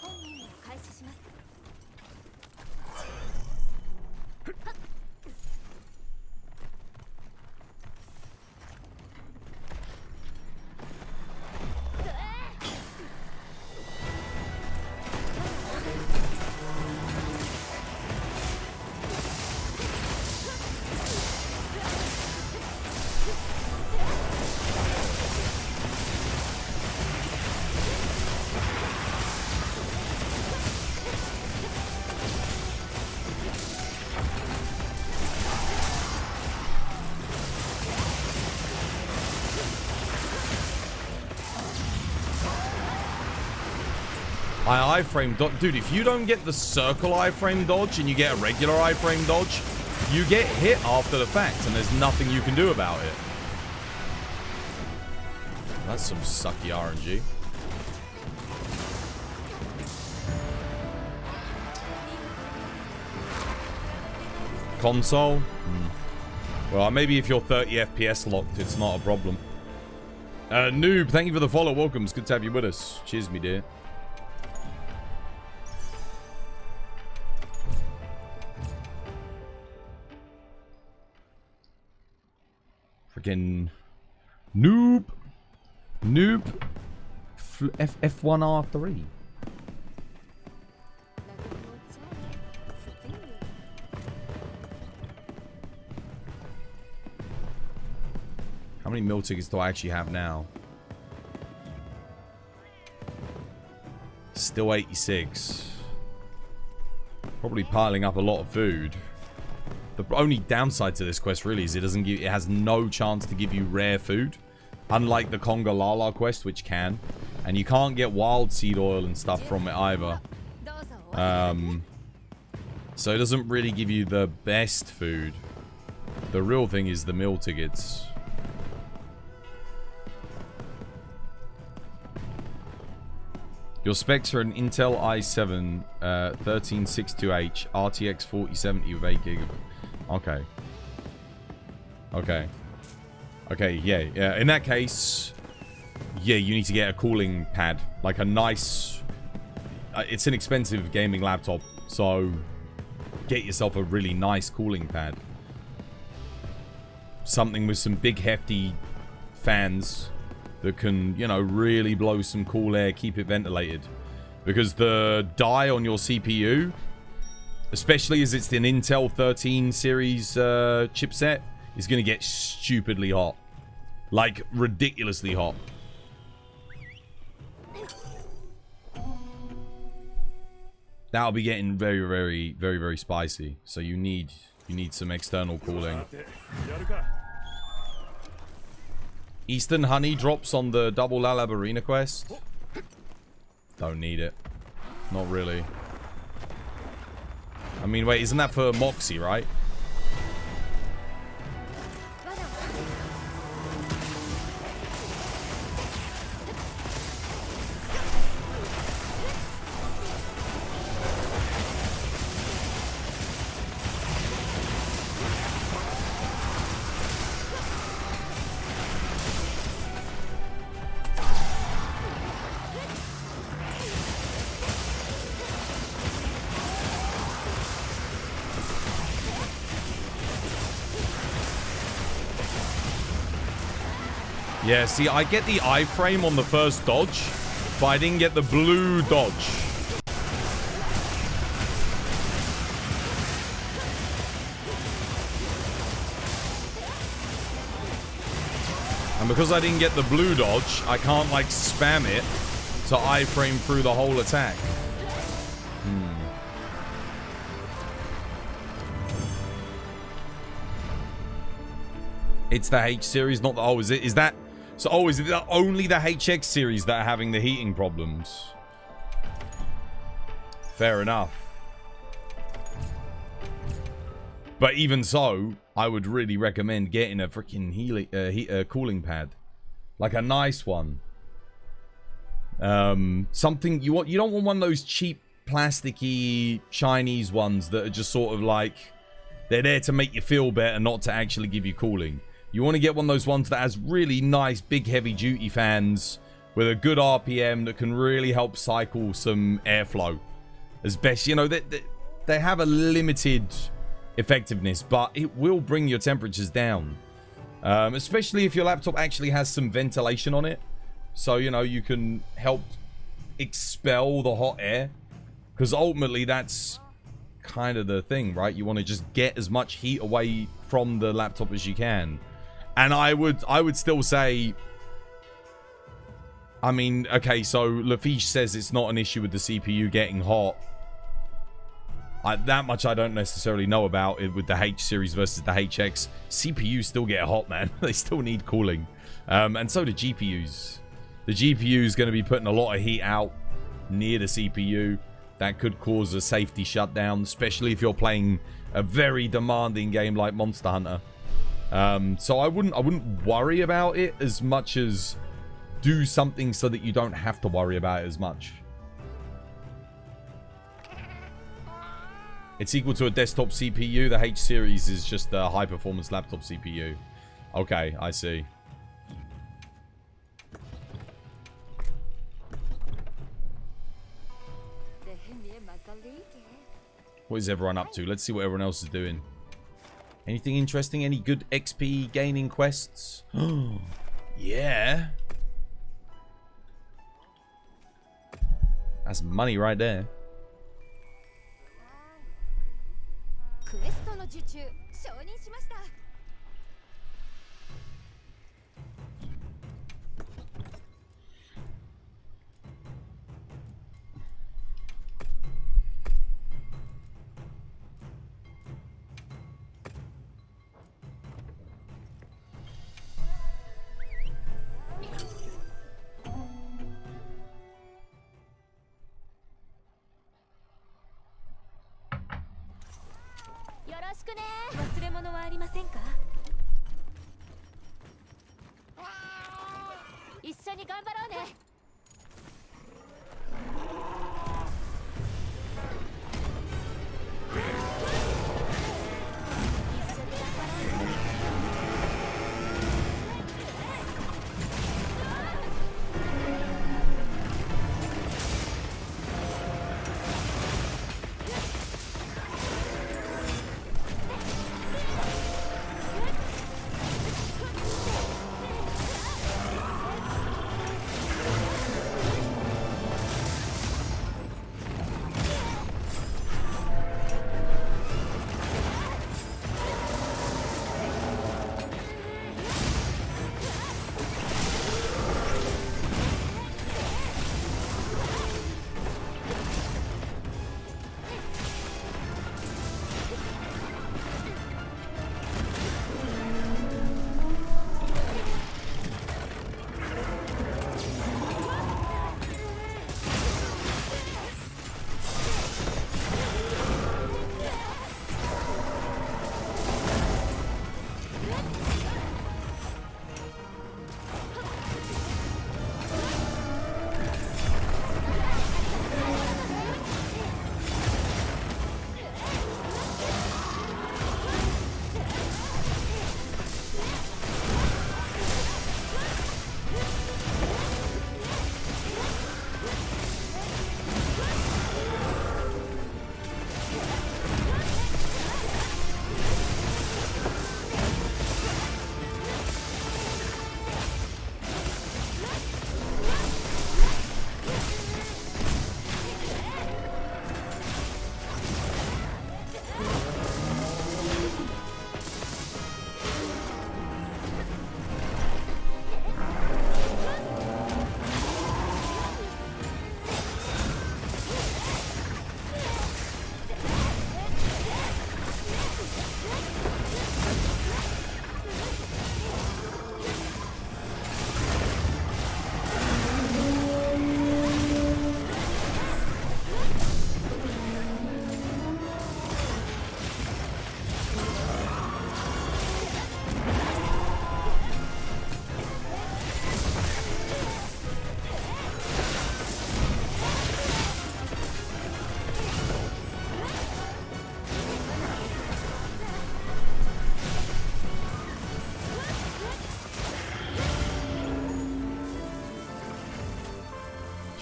Iframe dodge. Dude, if you don't get the circle iframe dodge and you get a regular iframe dodge, you get hit after the fact and there's nothing you can do about it. That's some sucky RNG. Console? Well, maybe if you're 30 FPS locked, it's not a problem. Noob, thank you for the follow. Welcome. It's good to have you with us. Cheers, me dear. Freaking noob. F1R3. How many meal tickets do I actually have now? Still 86. Probably piling up a lot of food. The only downside to this quest really is it has no chance to give you rare food. Unlike the Conga Lala quest, which can. And you can't get wild seed oil and stuff from it either. So it doesn't really give you the best food. The real thing is the meal tickets. Your specs are an Intel i7 13602H RTX 4070 with 8 GB. Okay. Okay, yeah. In that case, yeah, you need to get a cooling pad. Like a nice... it's an expensive gaming laptop, so get yourself a really nice cooling pad. Something with some big hefty fans that can, you know, really blow some cool air, keep it ventilated. Because the die on your CPU, especially as it's an Intel 13 series chipset, is going to get stupidly hot. Like, ridiculously hot. That'll be getting very spicy. So you need some external cooling. Eastern Honey drops on the double Lalab Arena quest. Don't need it. Not really. I mean, wait, isn't that for Moxie, right? Yeah, see, I get the iframe on the first dodge, but I didn't get the blue dodge. And because I didn't get the blue dodge, I can't, like, spam it to iframe through the whole attack. It's the H series, not the... Oh, is it? Is that... So, oh, is it only the HX series that are having the heating problems? Fair enough. But even so, I would really recommend getting a freaking cooling pad. Like a nice one. Something you don't want one of those cheap plasticky Chinese ones that are just sort of like they're there to make you feel better, not to actually give you cooling. You want to get one of those ones that has really nice big heavy duty fans with a good RPM that can really help cycle some airflow as best. You know, they have a limited effectiveness, but it will bring your temperatures down, especially if your laptop actually has some ventilation on it, so you know you can help expel the hot air, because ultimately that's kind of the thing, right? You want to just get as much heat away from the laptop as you can. And I would still say, I mean, okay, so Lafiche says it's not an issue with the CPU getting hot. That much I don't necessarily know about it with the H series versus the HX. CPUs still get hot, man. They still need cooling. And so do GPUs. The GPU is going to be putting a lot of heat out near the CPU. That could cause a safety shutdown, especially if you're playing a very demanding game like Monster Hunter. So I wouldn't worry about it as much as do something so that you don't have to worry about it as much. It's equal to a desktop CPU. The H series is just a high performance laptop CPU. Okay, I see. What is everyone up to? Let's see what everyone else is doing. Anything interesting? Any good XP gaining quests? Yeah. That's money right there.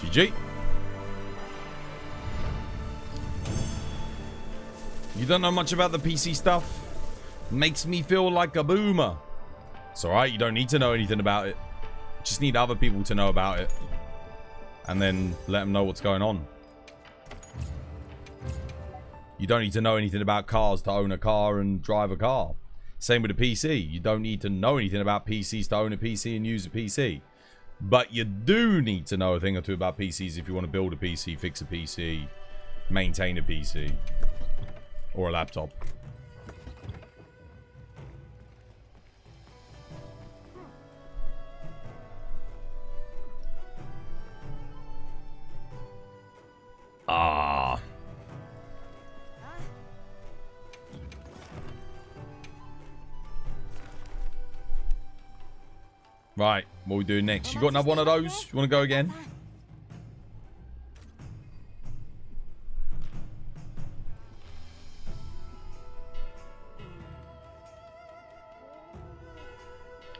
GG. You don't know much about the PC stuff? Makes me feel like a boomer. It's alright, you don't need to know anything about it. Just need other people to know about it. And then let them know what's going on. You don't need to know anything about cars to own a car and drive a car. Same with a PC. You don't need to know anything about PCs to own a PC and use a PC. But you do need to know a thing or two about PCs if you want to build a PC, fix a PC, maintain a PC. Or a laptop. Ah. Right, what are we doing next? You got another one of those? You want to go again?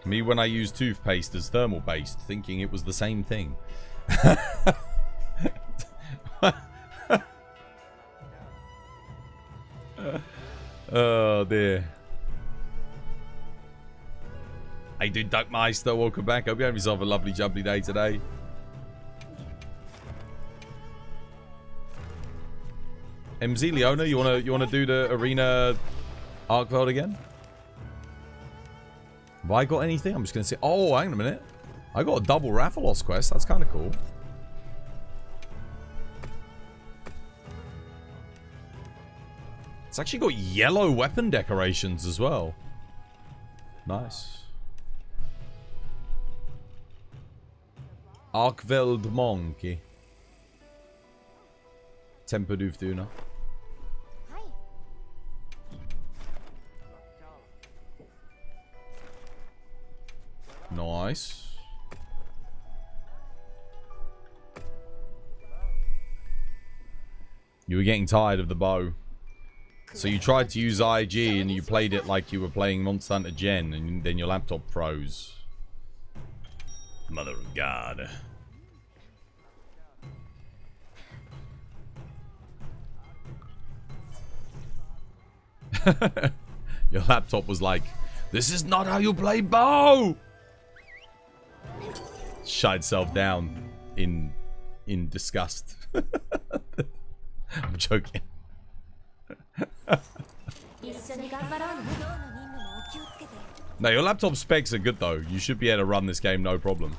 Me when I use toothpaste as thermal based, thinking it was the same thing. Oh dear. Hey dude, Duckmeister, welcome back. Hope you have yourself a lovely jubbly day today. MZ Leona, you wanna do the arena arc world again? Have I got anything? I'm just gonna say, oh, hang on a minute. I got a double Rathalos quest. That's kind of cool. It's actually got yellow weapon decorations as well. Nice. Arkweld Monkey. Tempered Rey Dau. Nice. You were getting tired of the bow. So you tried to use IG and you played it like you were playing Monster Hunter Gen and then your laptop froze. Mother of God. Your laptop was like, this is not how you play bow! Shut itself down in disgust. I'm joking. No, your laptop specs are good though. You should be able to run this game no problem.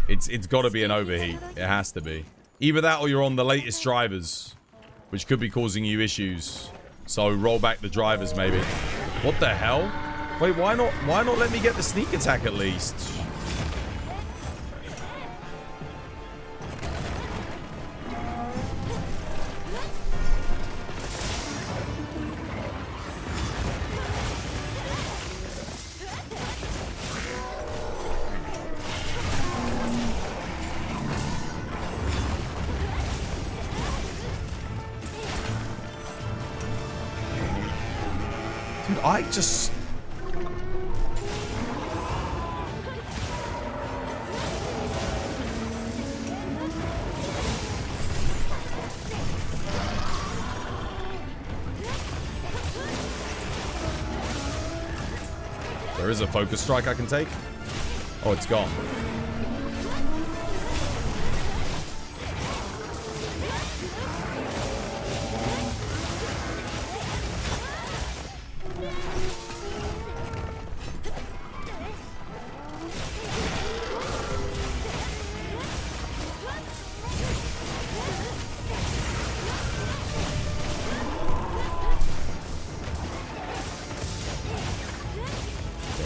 It's got to be an overheat. It has to be. Either that or you're on the latest drivers, which could be causing you issues. So roll back the drivers maybe. What the hell? Wait, why not let me get the sneak attack at least? Dude, I just... There is a focus strike I can take. Oh, it's gone.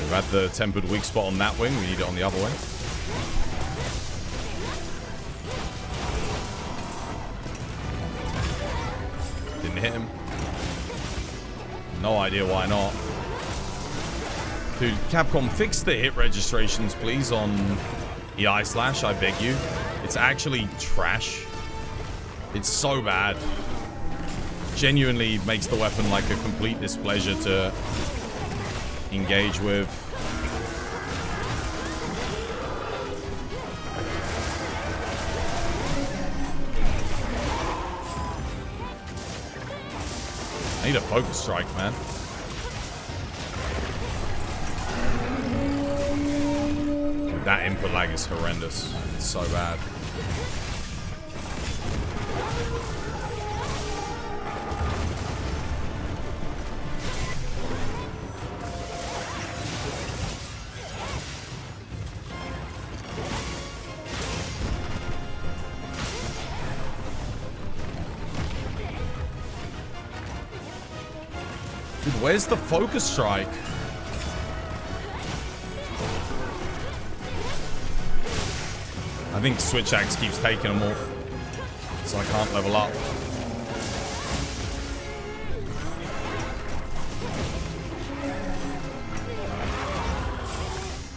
We've had the tempered weak spot on that wing. We need it on the other wing. Didn't hit him. No idea why not. Dude, Capcom, fix the hit registrations, please, on EI Slash. I beg you. It's actually trash. It's so bad. Genuinely makes the weapon like a complete displeasure to engage with. need a focus strike, man. Dude, that input lag is horrendous. It's so bad. Dude, where's the focus strike? I think Switch Axe keeps taking them off, so I can't level up.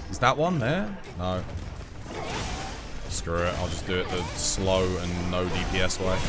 Is that one there? No. Screw it, I'll just do it the slow and no DPS way.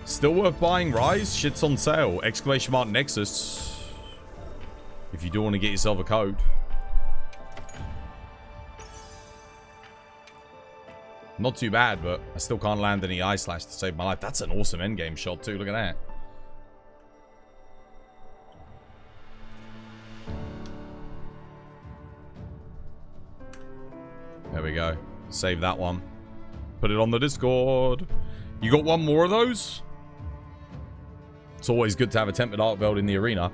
Still worth buying, Rise? Shit's on sale. Exclamation mark Nexus. If you do want to get yourself a code. Not too bad, but I still can't land any eye slash to save my life. That's an awesome endgame shot too. Look at that. There we go. Save that one. Put it on the Discord. You got one more of those? It's always good to have a Tempered Art Belt in the arena.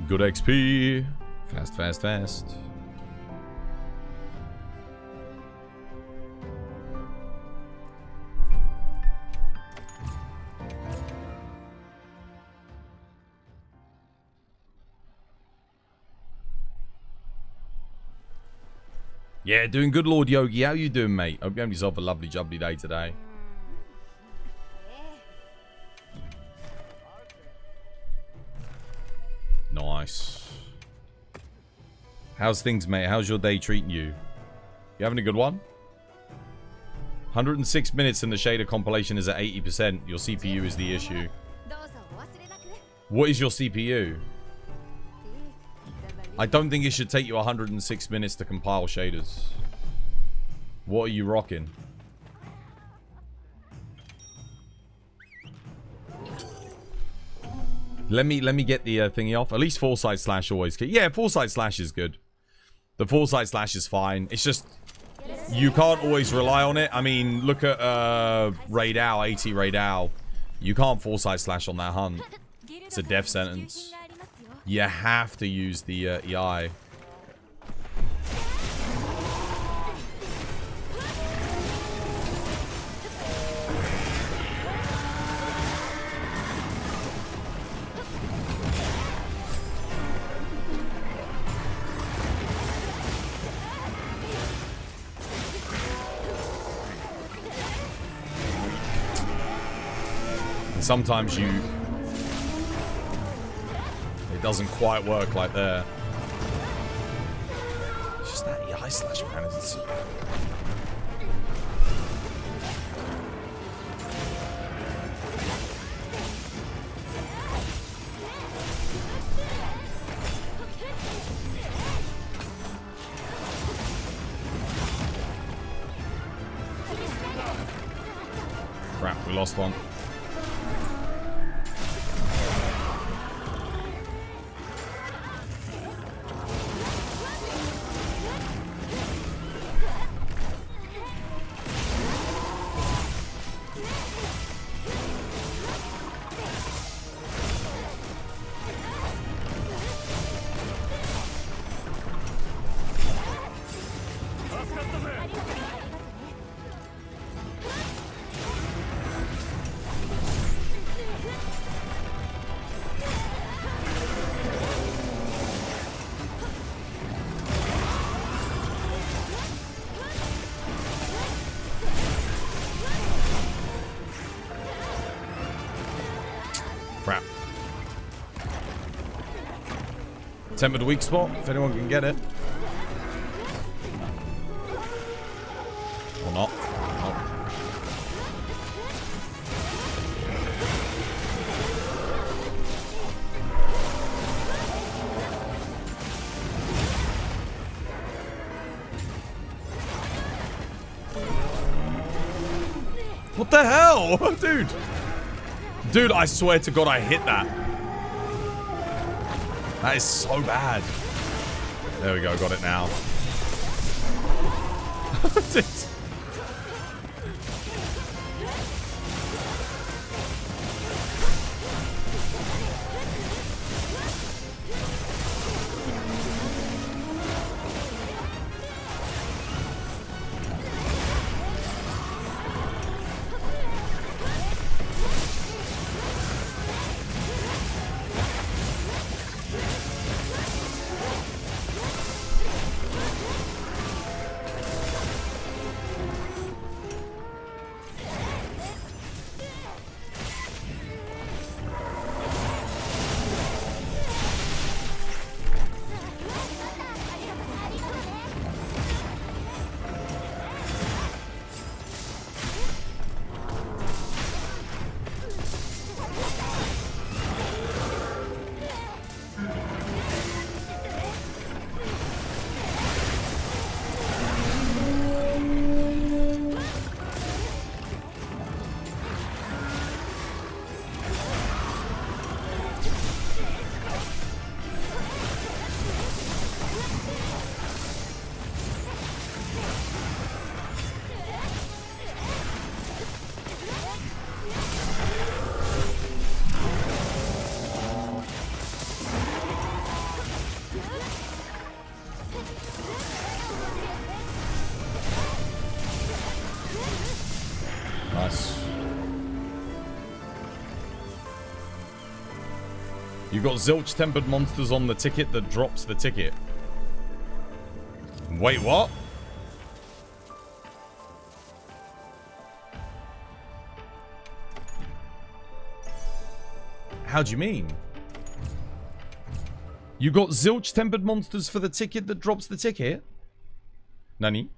Good XP. Fast, fast, fast. Yeah, doing good, Lord Yogi. How you doing, mate? Hope you have yourself a lovely, jubbly day today. Nice. How's things, mate? How's your day treating you? You having a good one? 106 minutes and the shader compilation is at 80%. Your CPU is the issue. What is your CPU? I don't think it should take you 106 minutes to compile shaders. What are you rocking? Let me get the thingy off. At least Foresight Slash always. Yeah, Foresight Slash is good. The Foresight Slash is fine. It's just you can't always rely on it. I mean, look at Rey Dau, AT Rey Dau. You can't Foresight Slash on that hunt. It's a death sentence. You have to use the EI. And sometimes it doesn't quite work like there. It's just that EI slash, man. It's... Crap, we lost one. Crap. Tempered weak spot, if anyone can get it. Or not. Oh. What the hell? Dude. Dude, I swear to God I hit that. That is so bad. There we go, got it now. You got zilch tempered monsters on the ticket that drops the ticket. Wait, what? How do you mean? You got zilch tempered monsters for the ticket that drops the ticket? Nani?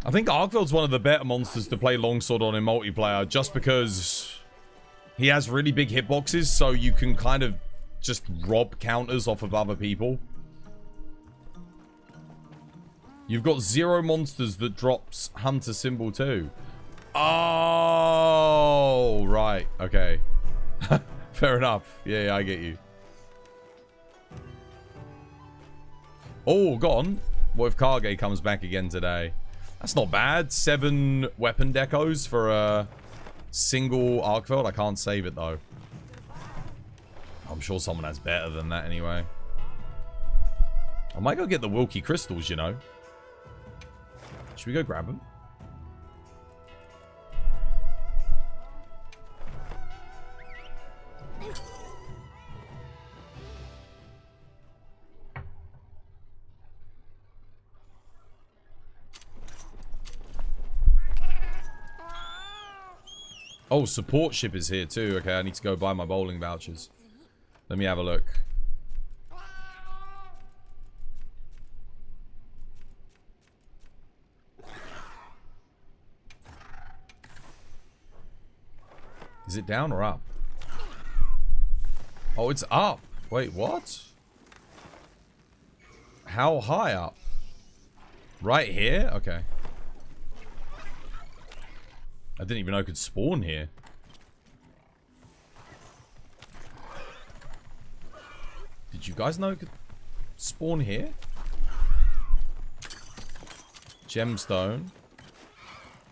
I think WIlds one of the better monsters to play longsword on in multiplayer just because he has really big hitboxes, so you can kind of just rob counters off of other people. You've got 0 monsters that drops Hunter symbol too. Oh, right. Okay. Fair enough. Yeah, I get you. Oh, go on. What if Kage comes back again today? That's not bad. 7 weapon decos for a single WIlds. I can't save it though. I'm sure someone has better than that anyway. I might go get the Wilkie crystals, you know. Should we go grab them? Oh, support ship is here too. Okay, I need to go buy my bowling vouchers. Let me have a look. Is it down or up? Oh, it's up. Wait, what? How high up? Right here? Okay. I didn't even know I could spawn here. Did you guys know it could spawn here? Gemstone.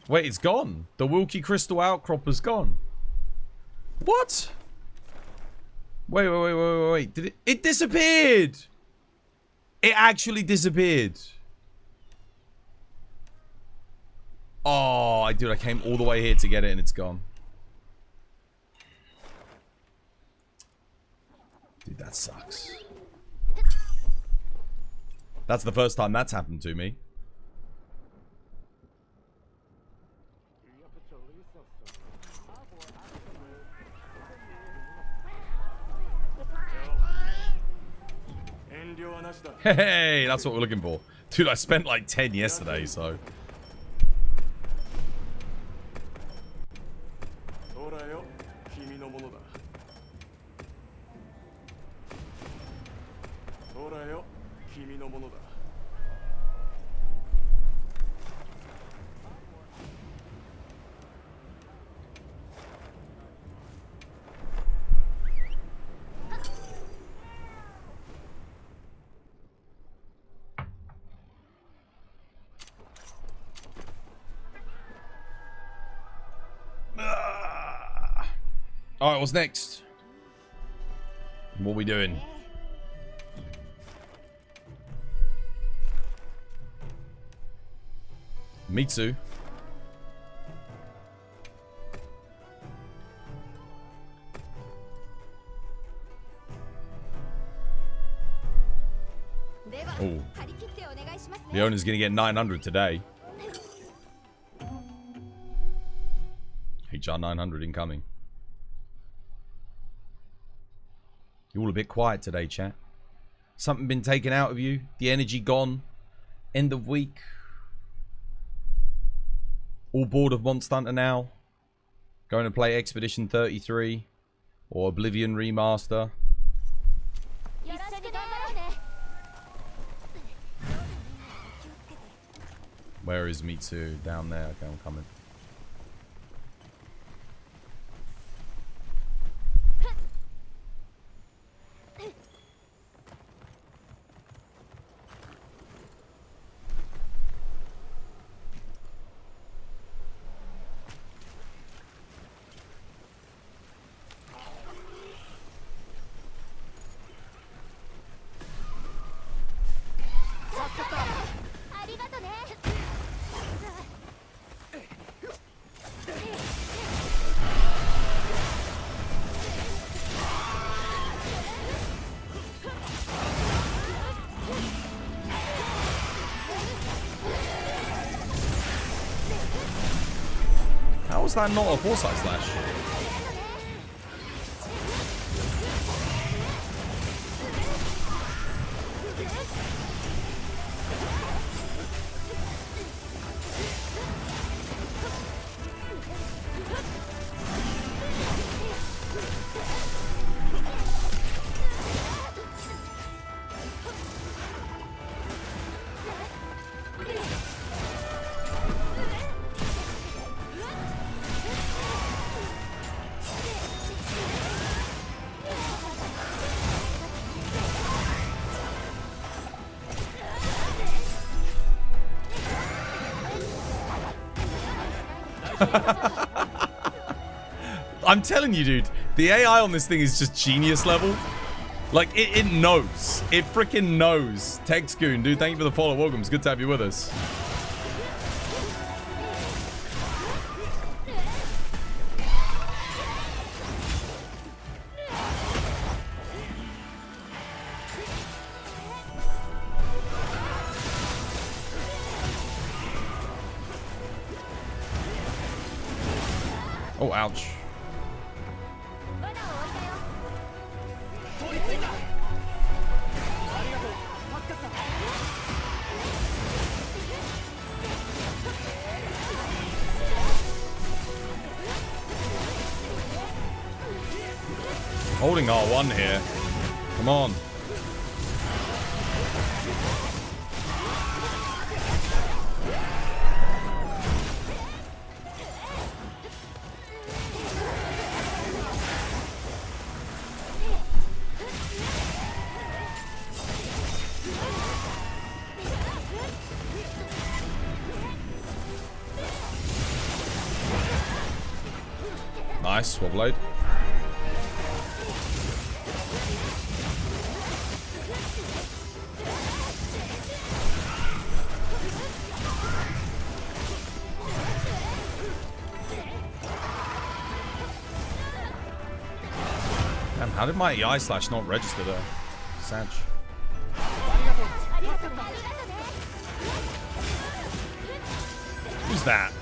Wait, it's gone. The Wilkie crystal outcrop is gone. What? Wait. Did it disappeared. It actually disappeared. Oh, dude, I came all the way here to get it and it's gone. Dude, that sucks. That's the first time that's happened to me. Hey, that's what we're looking for. Dude, I spent like 10 yesterday, so. Alright, what's next? What are we doing? Mitsu. Oh. Leona's gonna get 900 today. HR 900 incoming. You're all a bit quiet today, chat. Something been taken out of you? The energy gone? End of week? All bored of Monster Hunter now? Going to play Expedition 33? Or Oblivion Remaster? Where is Mitsu? Down there. Okay, I'm coming. How is that not a foresight slash? I'm telling you, dude, the AI on this thing is just genius level. Like, it knows. It freaking knows. Texgoon, dude, thank you for the follow. Welcome. It's good to have you with us. Oh, ouch. Holding R1 here. Come on. Nice, well played. Damn, how did my EI slash not register there? Sag. Who's that?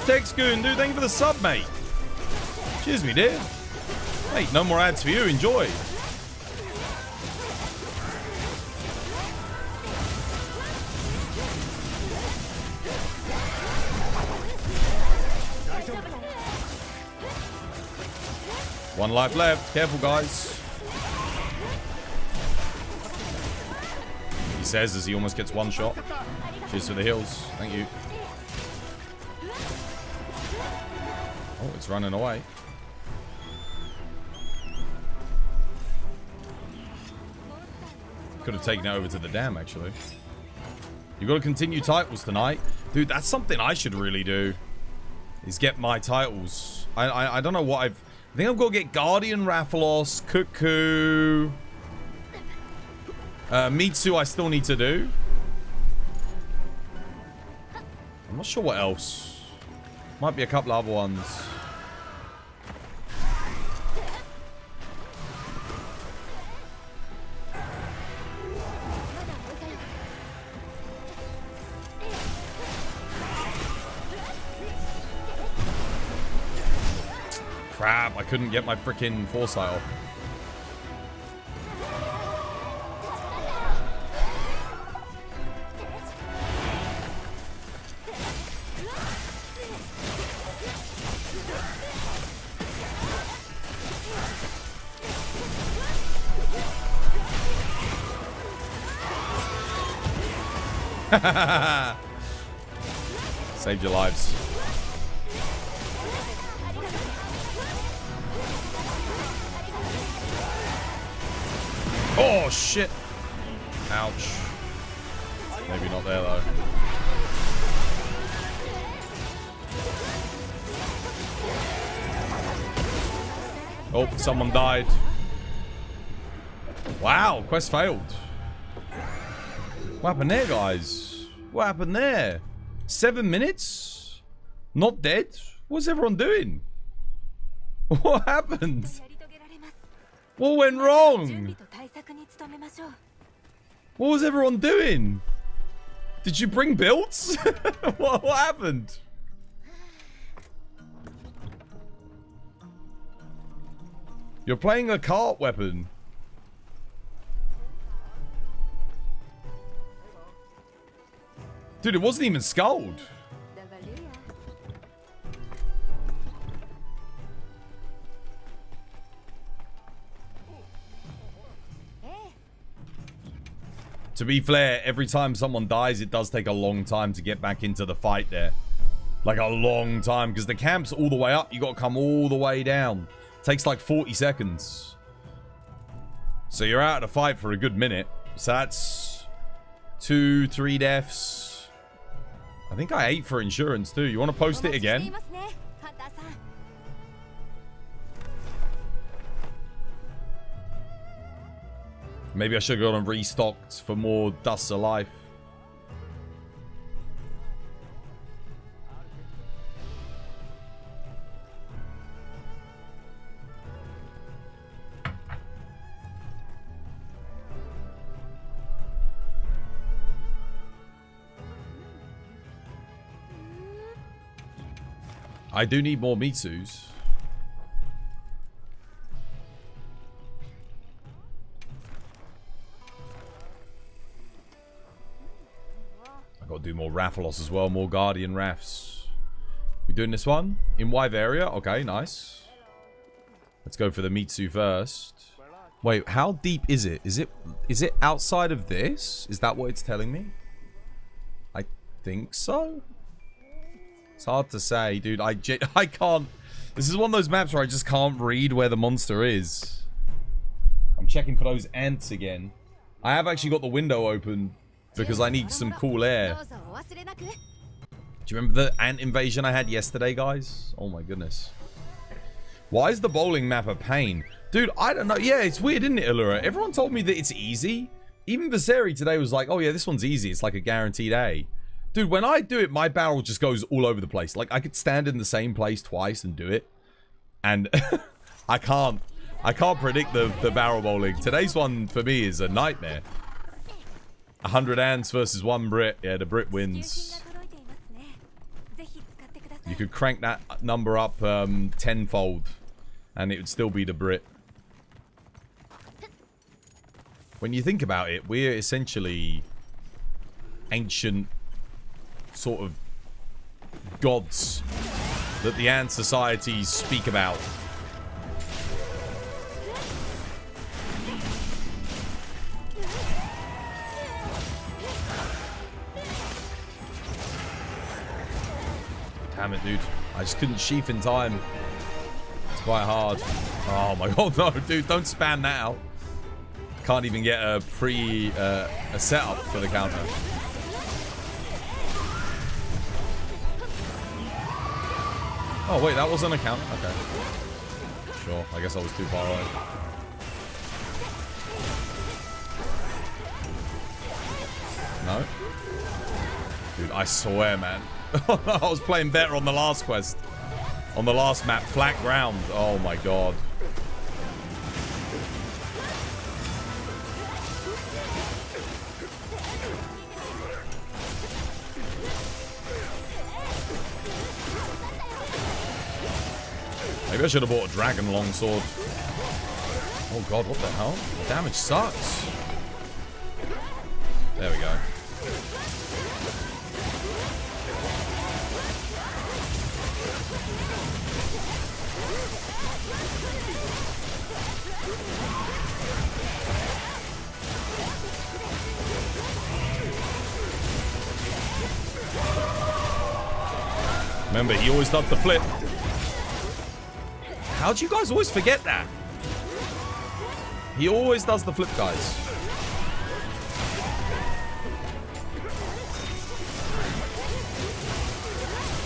Texgoon, dude, thank you for the sub, mate. Cheers, me dear. Mate, no more ads for you. Enjoy. One life left. Careful, guys. He says as he almost gets one shot. Cheers for the heals. Thank you. Oh, it's running away. Could have taken it over to the dam, actually. You got to continue titles tonight. Dude, that's something I should really do. Is get my titles. I don't know what I think I've got to get Guardian, Rathalos, Cuckoo. Mitsu I still need to do. I'm not sure what else. Might be a couple other ones. Crap, I couldn't get my freaking foresight off. Saved your lives. Oh, shit. Ouch. Maybe not there, though. Oh, someone died. Wow, quest failed. What happened there, guys? What happened there? 7 minutes? Not dead? What's everyone doing? What happened? What went wrong? What was everyone doing? Did you bring builds? What happened? You're playing a cart weapon. Dude, it wasn't even skulled. To be fair, every time someone dies, it does take a long time to get back into the fight there. Like a long time, because the camp's all the way up. You got to come all the way down. Takes like 40 seconds. So you're out of the fight for a good minute. So that's 2-3 deaths. I think I ate for insurance too. You want to post it again? Maybe I should have gone and restocked for more Dusts of Life. I do need more Mitsus. I got to do more Rathalos as well, more Guardian Raths. We doing this one in Wive area? Okay, nice. Let's go for the Mitsu first. Wait, how deep is it? Is it outside of this? Is that what it's telling me? I think so. It's hard to say, dude. I can't. This is one of those maps where I just can't read where the monster is. I'm checking for those ants again. I have actually got the window open because I need some cool air. Do you remember the ant invasion I had yesterday, guys? Oh my goodness. Why is the bowling map a pain? Dude, I don't know. Yeah, it's weird, isn't it, Allura? Everyone told me that it's easy. Even Viseri today was like, oh yeah, this one's easy. It's like a guaranteed A. Dude, when I do it, my barrel just goes all over the place. Like, I could stand in the same place twice and do it. And I can't predict the barrel bowling. Today's one, for me, is a nightmare. 100 ants versus 1 Brit. Yeah, the Brit wins. You could crank that number up tenfold, and it would still be the Brit. When you think about it, we're essentially ancient sort of gods that the ant societies speak about. Damn it, dude. I just couldn't sheath in time. It's quite hard. Oh my god, no, dude, don't spam that out. Can't even get a a setup for the counter. Oh wait, that wasn't a counter? Okay. Sure, I guess I was too far away. No? Dude, I swear, man. I was playing better on the last quest. On the last map, flat ground. Oh my god. Maybe I should have bought a dragon longsword. Oh god, what the hell? The damage sucks. There we go. Remember, he always does the flip. How do you guys always forget that? He always does the flip, guys.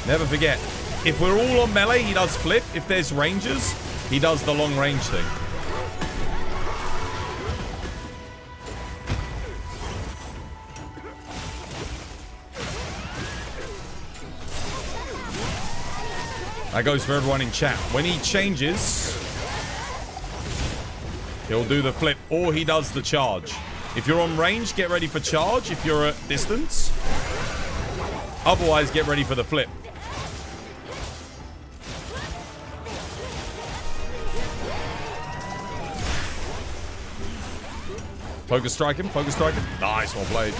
Never forget. If we're all on melee, he does flip. If there's rangers, he does the long range thing. That goes for everyone in chat. When he changes, he'll do the flip or he does the charge. If you're on range, get ready for charge. If you're at distance, otherwise get ready for the flip. Focus strike him, focus strike him. Nice, well played.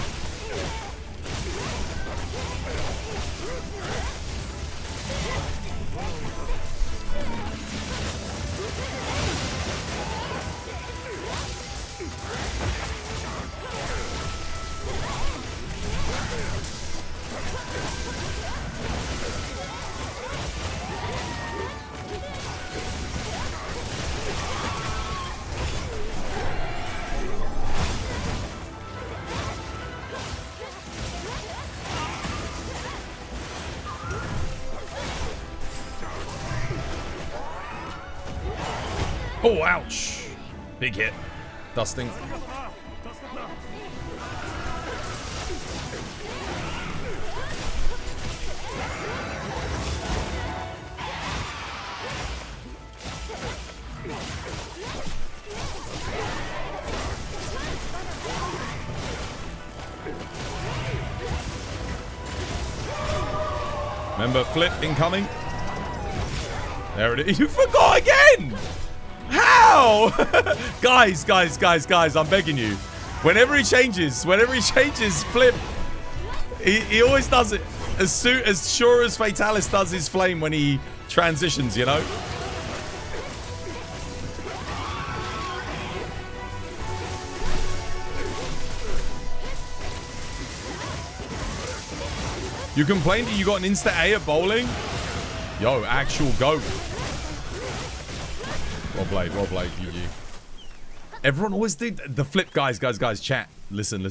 Oh, ouch. Big hit. Dusting. Remember, flip incoming. There it is. You forgot again! How? guys, I'm begging you. Whenever he changes, flip, he always does it as sure as Fatalis does his flame when he transitions, you know? You complained that you got an insta A at bowling? Yo, actual goat. Well played, GG. Everyone always did the flip, guys, chat. Listen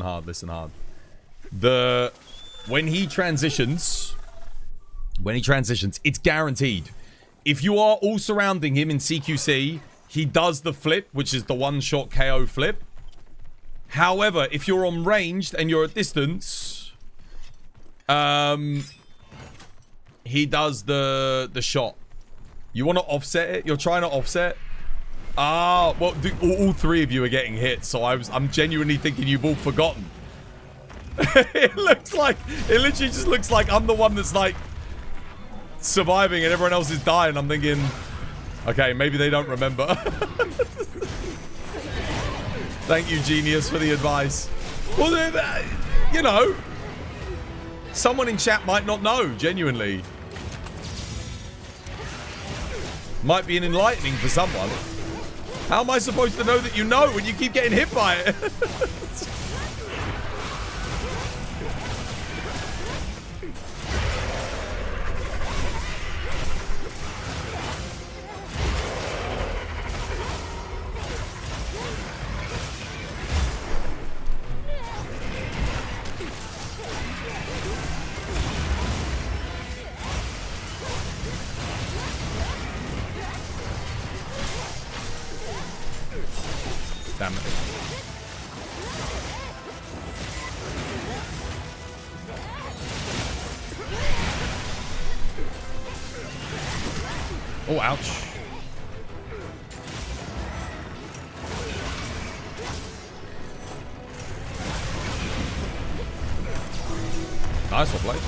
hard. When he transitions, it's guaranteed. If you are all surrounding him in CQC, he does the flip, which is the one-shot KO flip. However, if you're on ranged and you're at distance, he does the shot. You want to offset it? You're trying to offset? Ah, well, all three of you are getting hit, so I'm genuinely thinking you've all forgotten. It literally just looks like I'm the one that's like surviving and everyone else is dying. I'm thinking, okay, maybe they don't remember. Thank you, genius, for the advice. Well, you know, someone in chat might not know, genuinely. Might be an enlightening for someone. How am I supposed to know that you know when you keep getting hit by it? Damn it. Oh, ouch. Nice one, play.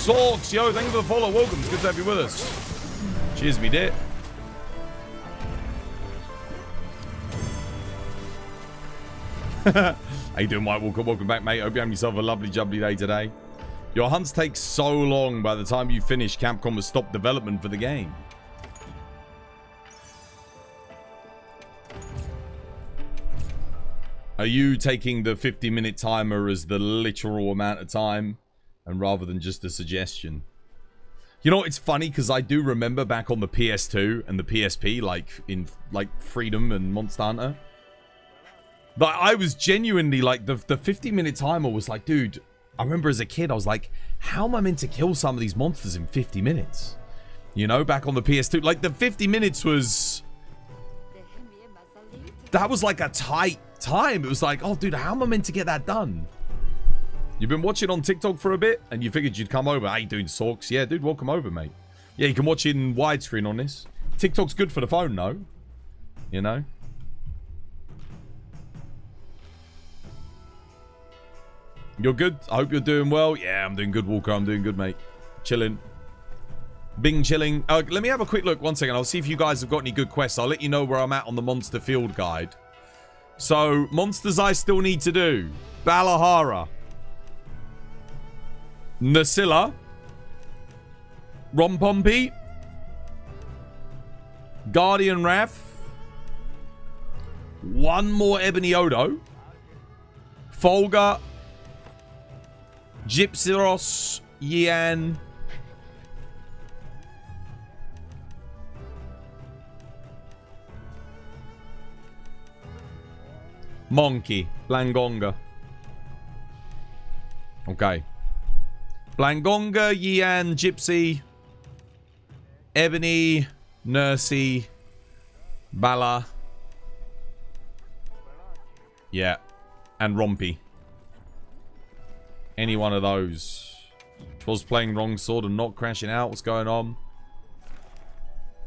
Sorks, yo, thank you for the follow. Welcome. It's good to have you with us. Cheers, me dear. How you doing, White Walker? Welcome back, mate. Hope you have yourself a lovely, jubbly day today. Your hunts take so long. By the time you finish, Capcom has stopped development for the game. Are you taking the 50-minute timer as the literal amount of time? And rather than just a suggestion. You know, it's funny because I do remember back on the PS2 and the PSP, like in Freedom and Monster Hunter. But I was genuinely like, the 50-minute timer was like, dude, I remember as a kid, I was like, how am I meant to kill some of these monsters in 50 minutes? You know, back on the PS2, like the 50 minutes was... That was like a tight time. It was like, oh, dude, how am I meant to get that done? You've been watching on TikTok for a bit, and you figured you'd come over. How you doing, Sorks? Yeah, dude, welcome over, mate. Yeah, you can watch it in widescreen on this. TikTok's good for the phone, though. You know? You're good? I hope you're doing well. Yeah, I'm doing good, Walker. I'm doing good, mate. Chilling. Bing chilling. Let me have a quick look. 1 second. I'll see if you guys have got any good quests. I'll let you know where I'm at on the Monster Field Guide. So, monsters I still need to do. Balahara. Nasilla, Rompompy, Guardian Wrath, one more Ebony Odo, Folga, Gypsyros, Yan, Monkey, Blangonga. Okay. Blangonga, Yian, Gypsy, Ebony, Nursey, Bala. Yeah. And Rompy. Any one of those. Was playing wrong sword and not crashing out. What's going on?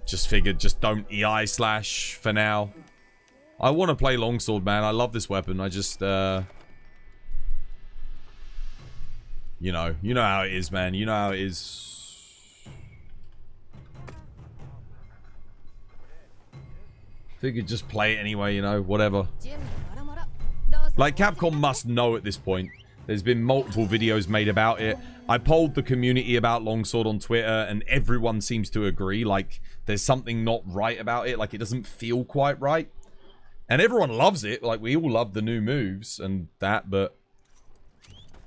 Just figured, just don't EI slash for now. I want to play longsword, man. I love this weapon. I just, you know how it is, man. You know how it is. Figured just play it anyway, you know, whatever. Like, Capcom must know at this point. There's been multiple videos made about it. I polled the community about longsword on Twitter, and everyone seems to agree. Like, there's something not right about it. Like, it doesn't feel quite right. And everyone loves it. Like, we all love the new moves and that, but...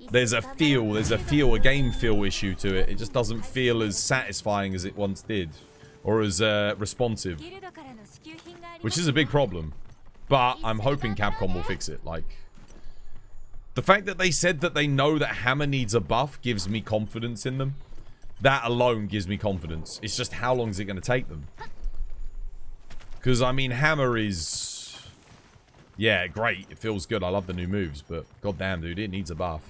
there's a a game feel issue to it. It just doesn't feel as satisfying as it once did. Or as responsive. Which is a big problem. But I'm hoping Capcom will fix it. Like, the fact that they said that they know that Hammer needs a buff gives me confidence in them. That alone gives me confidence. It's just how long is it going to take them? Because, I mean, Hammer is... yeah, great. It feels good. I love the new moves. But, goddamn, dude, it needs a buff.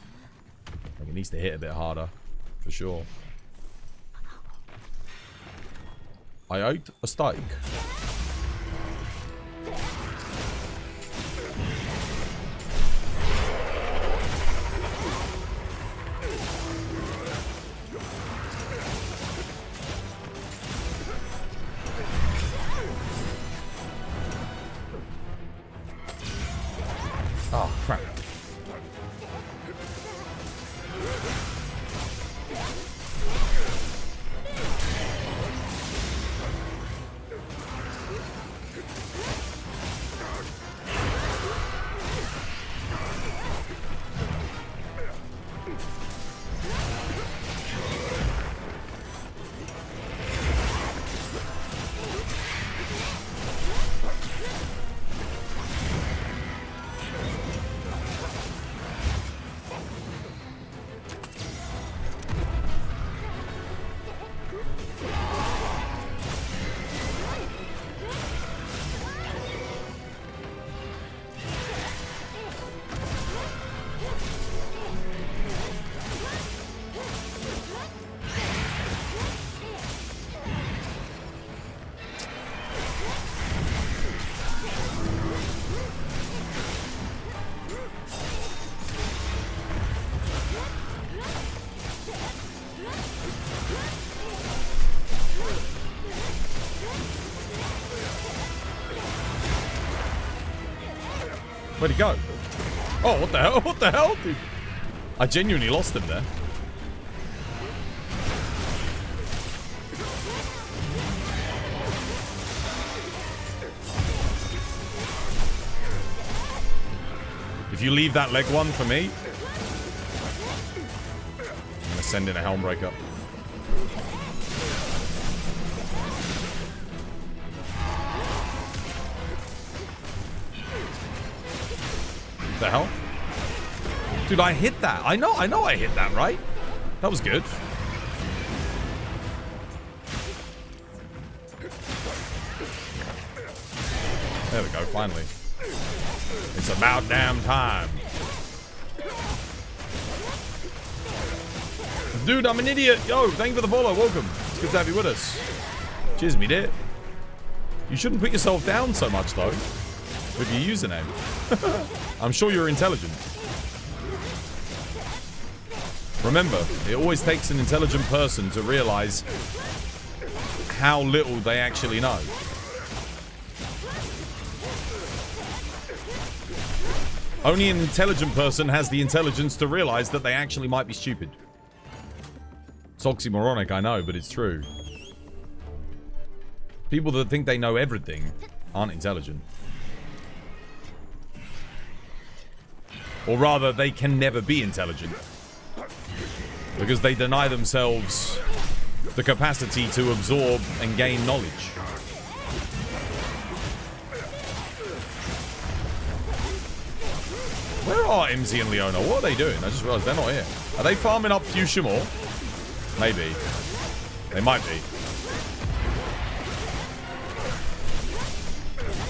Like, it needs to hit a bit harder. For sure. I ate a steak. Oh, crap. Where'd he go? Oh, what the hell? What the hell, dude? I genuinely lost him there. If you leave that leg one for me, I'm gonna send in a helm breaker. The hell? Dude, I hit that. I know I hit that, right? That was good. There we go, finally. It's about damn time. Dude, I'm an idiot. Yo, thank you for the follow. Welcome. It's good to have you with us. Cheers, me dear. You shouldn't put yourself down so much, though, with your username. I'm sure you're intelligent. Remember, it always takes an intelligent person to realize how little they actually know. Only an intelligent person has the intelligence to realize that they actually might be stupid. It's oxymoronic, I know, but it's true. People that think they know everything aren't intelligent. Or rather, they can never be intelligent. Because they deny themselves the capacity to absorb and gain knowledge. Where are MZ and Leona? What are they doing? I just realized they're not here. Are they farming up fuchsia more? Maybe. They might be.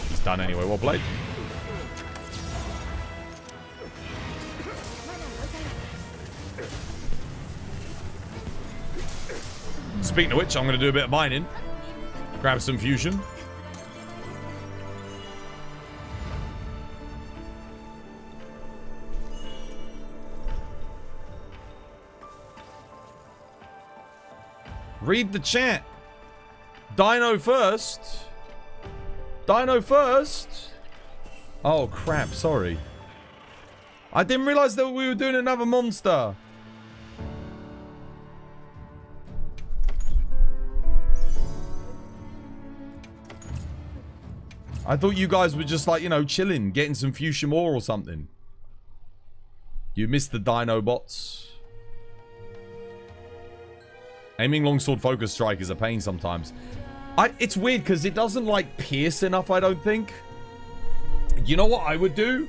He's done anyway. Well played. Speaking of which, I'm going to do a bit of mining. Grab some fusion. Read the chat. Dino first. Dino first. Oh, crap. Sorry. I didn't realize that we were doing another monster. I thought you guys were just like, you know, chilling, getting some fuchsia ore or something. You missed the dino bots. Aiming longsword focus strike is a pain sometimes. It's weird because it doesn't like pierce enough, I don't think. You know what I would do?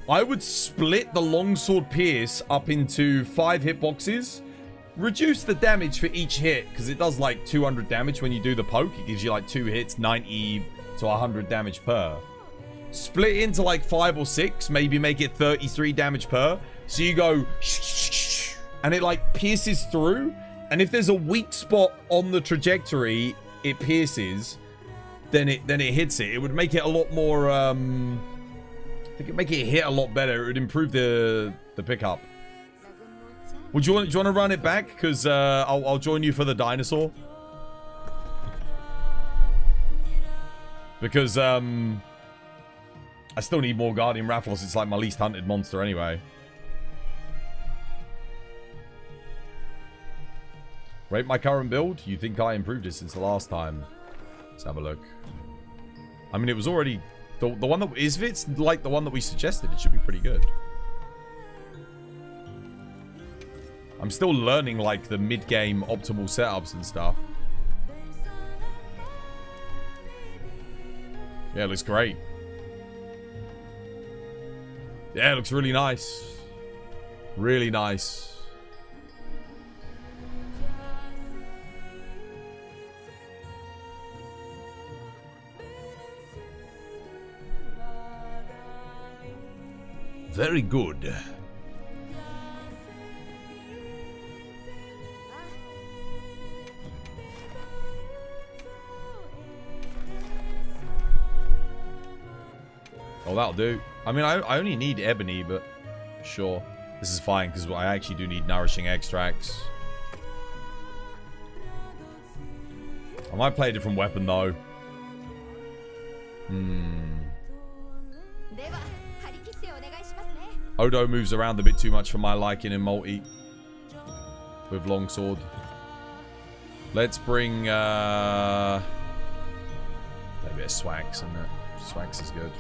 I would split the longsword pierce up into 5 hitboxes. Reduce the damage for each hit because it does like 200 damage when you do the poke. It gives you like 2 hits, 90 to 100 damage per. Split it into like 5 or 6, maybe make it 33 damage per. So you go and it like pierces through. And if there's a weak spot on the trajectory, it pierces, then it hits it. It would make it a lot more I think it'd make it hit a lot better. It would improve the pickup. Do you want to run it back? Because I'll join you for the dinosaur. Because I still need more Guardian Raffles. It's like my least hunted monster anyway. Rate my current build. You think I improved it since the last time? Let's have a look. I mean, it was already the one that is. If it's like the one that we suggested, it should be pretty good. I'm still learning like the mid-game optimal setups and stuff. Yeah, it looks great. Yeah, it looks really nice. Really nice. Very good. Oh, that'll do. I mean, I only need ebony, but sure. This is fine, because I actually do need nourishing extracts. I might play a different weapon, though. Odo moves around a bit too much for my liking in multi. With longsword. Let's bring, maybe a Swax in there. Swax is good.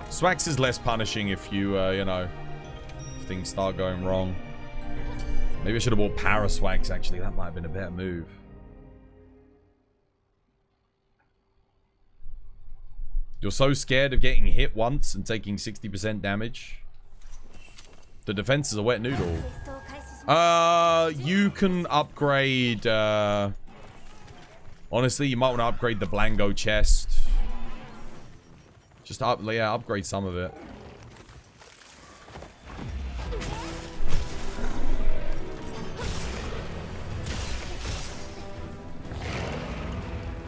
Swax is less punishing if you, you know, if things start going wrong. Maybe I should have bought Para Swax, actually. That might have been a better move. You're so scared of getting hit once and taking 60% damage. The defense is a wet noodle. You can upgrade, honestly, you might want to upgrade the Blango chest. Just upgrade some of it.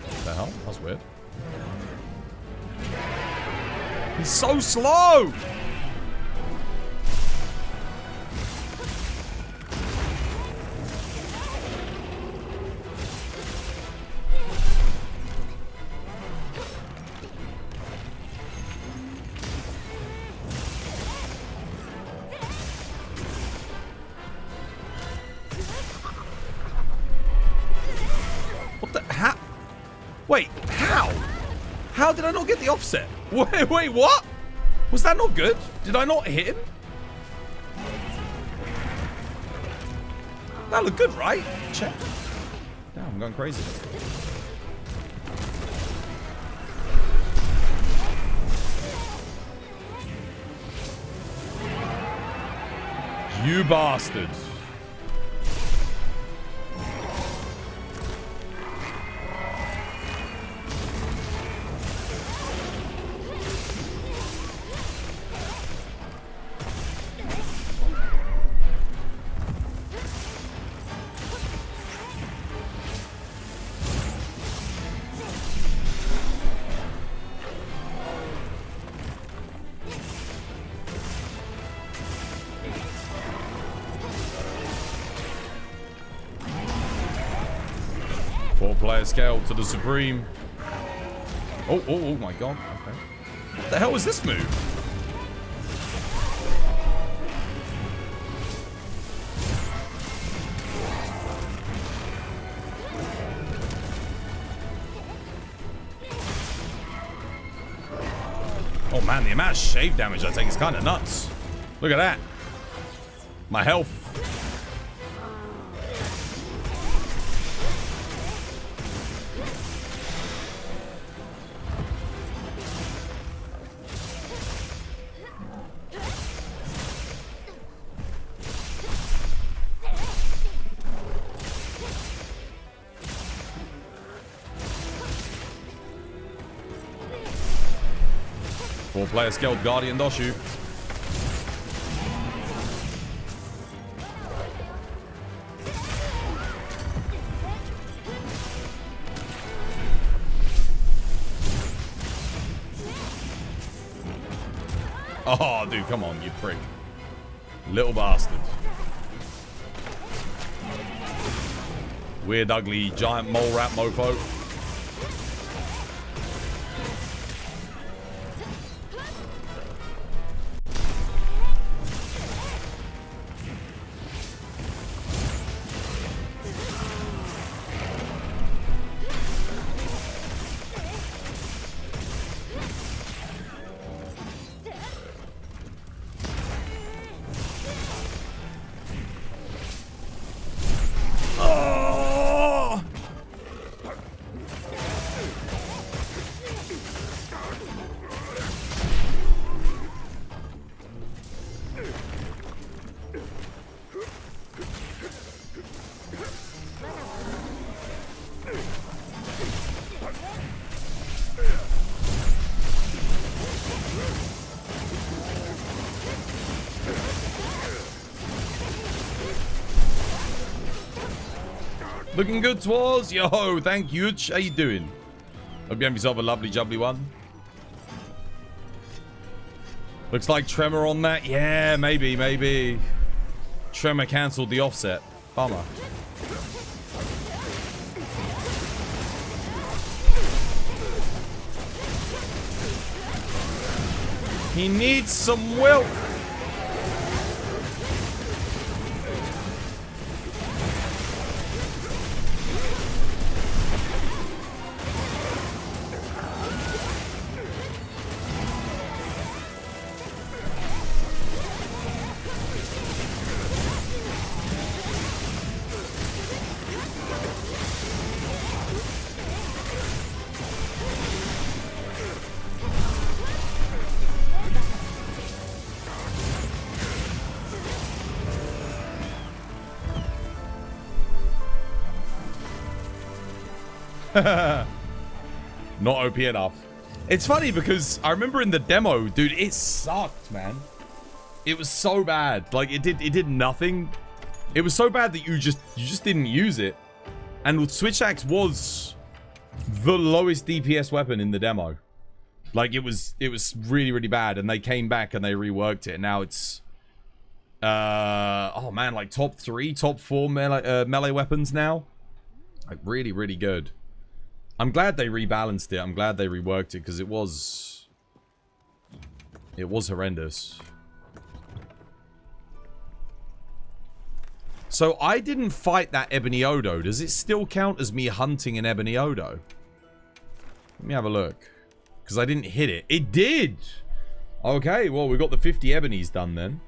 What the hell? That's weird. He's so slow! What the? How? Wait, how? How did I not get the offset? Wait, what? Was that not good? Did I not hit him? That looked good, right? Check. Damn, I'm going crazy. You bastards. Player scale to the supreme. Oh my god. Okay. What the hell was this move? Oh man, the amount of shave damage I take is kind of nuts. Look at that. My health. Four-player skilled Guardian Doshu. Oh, dude, come on, you prick. Little bastard. Weird, ugly, giant mole rat mofo. Looking good, Twaz. Yo, thank you. How you doing? Hope you have yourself a lovely, jubbly one. Looks like Tremor on that. Yeah, maybe. Tremor cancelled the offset. Bummer. He needs some will. Not OP enough. It's funny because I remember in the demo, dude, it sucked, man. It was so bad. Like it did nothing. It was so bad that you just didn't use it. And Switch Axe was the lowest DPS weapon in the demo. Like it was really, really bad, and they came back and they reworked it, and now it's oh man, like top 3, top 4 melee weapons now. Like really, really good. I'm glad they rebalanced it. I'm glad they reworked it because it was horrendous. So I didn't fight that Ebony Odo. Does it still count as me hunting an Ebony Odo? Let me have a look. Because I didn't hit it. It did! Okay, well, we got the 50 Ebonies done then.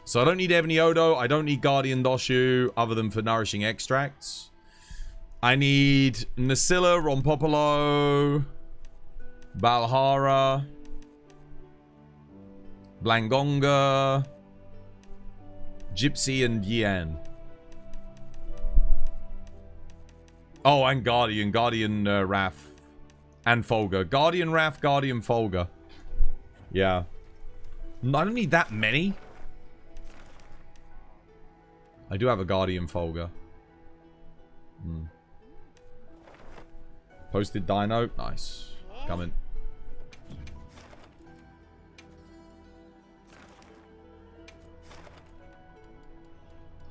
So I don't need Ebony Odo. I don't need Guardian Doshu other than for nourishing extracts. I need Nasilla, Rompopolo, Balhara, Blangonga, Gypsy, and Yan. Oh, and Guardian Wrath, and Folga. Guardian Wrath, Guardian Folga. Yeah. I don't need that many. I do have a Guardian Folga. Posted Dino. Nice. Coming.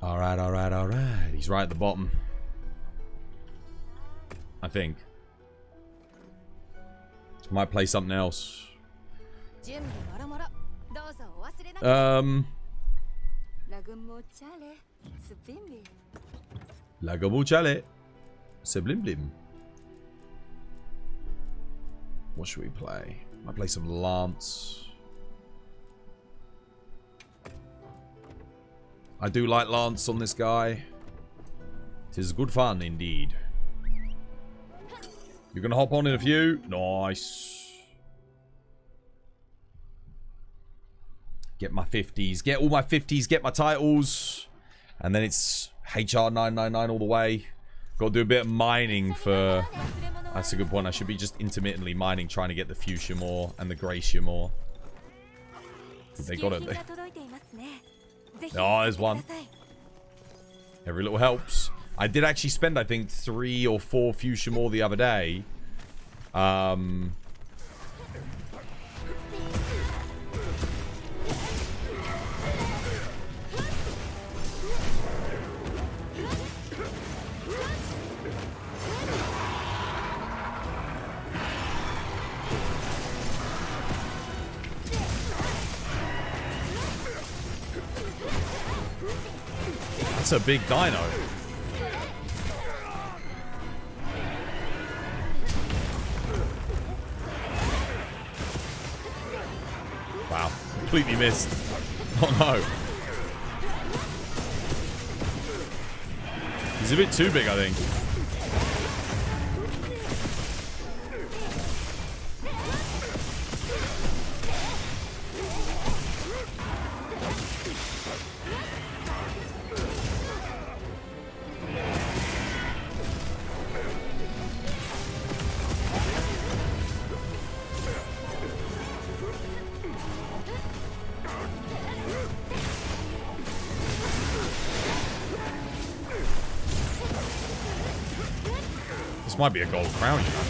Alright. He's right at the bottom. I think. Might play something else. Lagabuchale. Seblim blim. What should we play? Might play some Lance. I do like Lance on this guy. It is good fun indeed. You're gonna hop on in a few? Nice. Get my 50s. Get all my 50s. Get my titles. And then it's HR 999 all the way. Got to do a bit of mining for... That's a good point. I should be just intermittently mining, trying to get the fuchsia more and the gracia more. They got it. Oh, there's one. Every little helps. I did actually spend, I think, 3 or 4 fuchsia more the other day. That's a big dino. Wow, completely missed. Oh no. He's a bit too big, I think. This might be a gold crown, you know.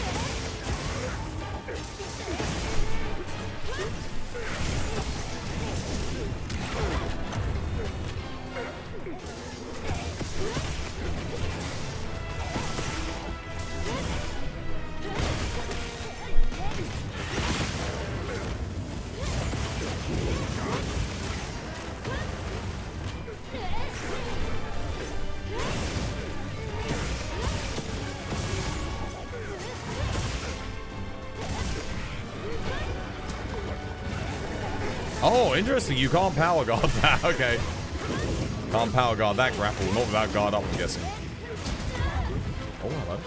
Oh, interesting. You can't power guard that. Okay. Can't power guard that grapple. Not without guard up, I'm guessing. Oh, hello.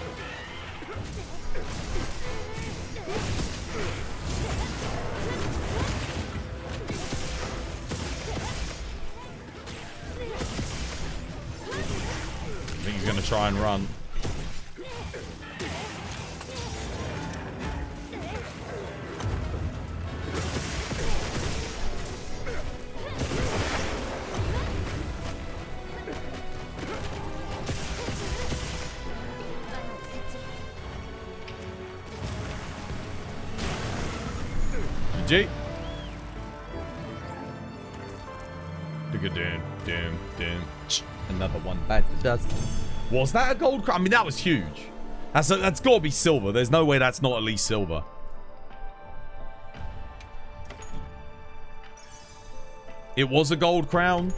I think he's going to try and run. GG. Another one bites the dust. Was that a gold crown? I mean, that was huge. That's got to be silver. There's no way that's not at least silver. It was a gold crown.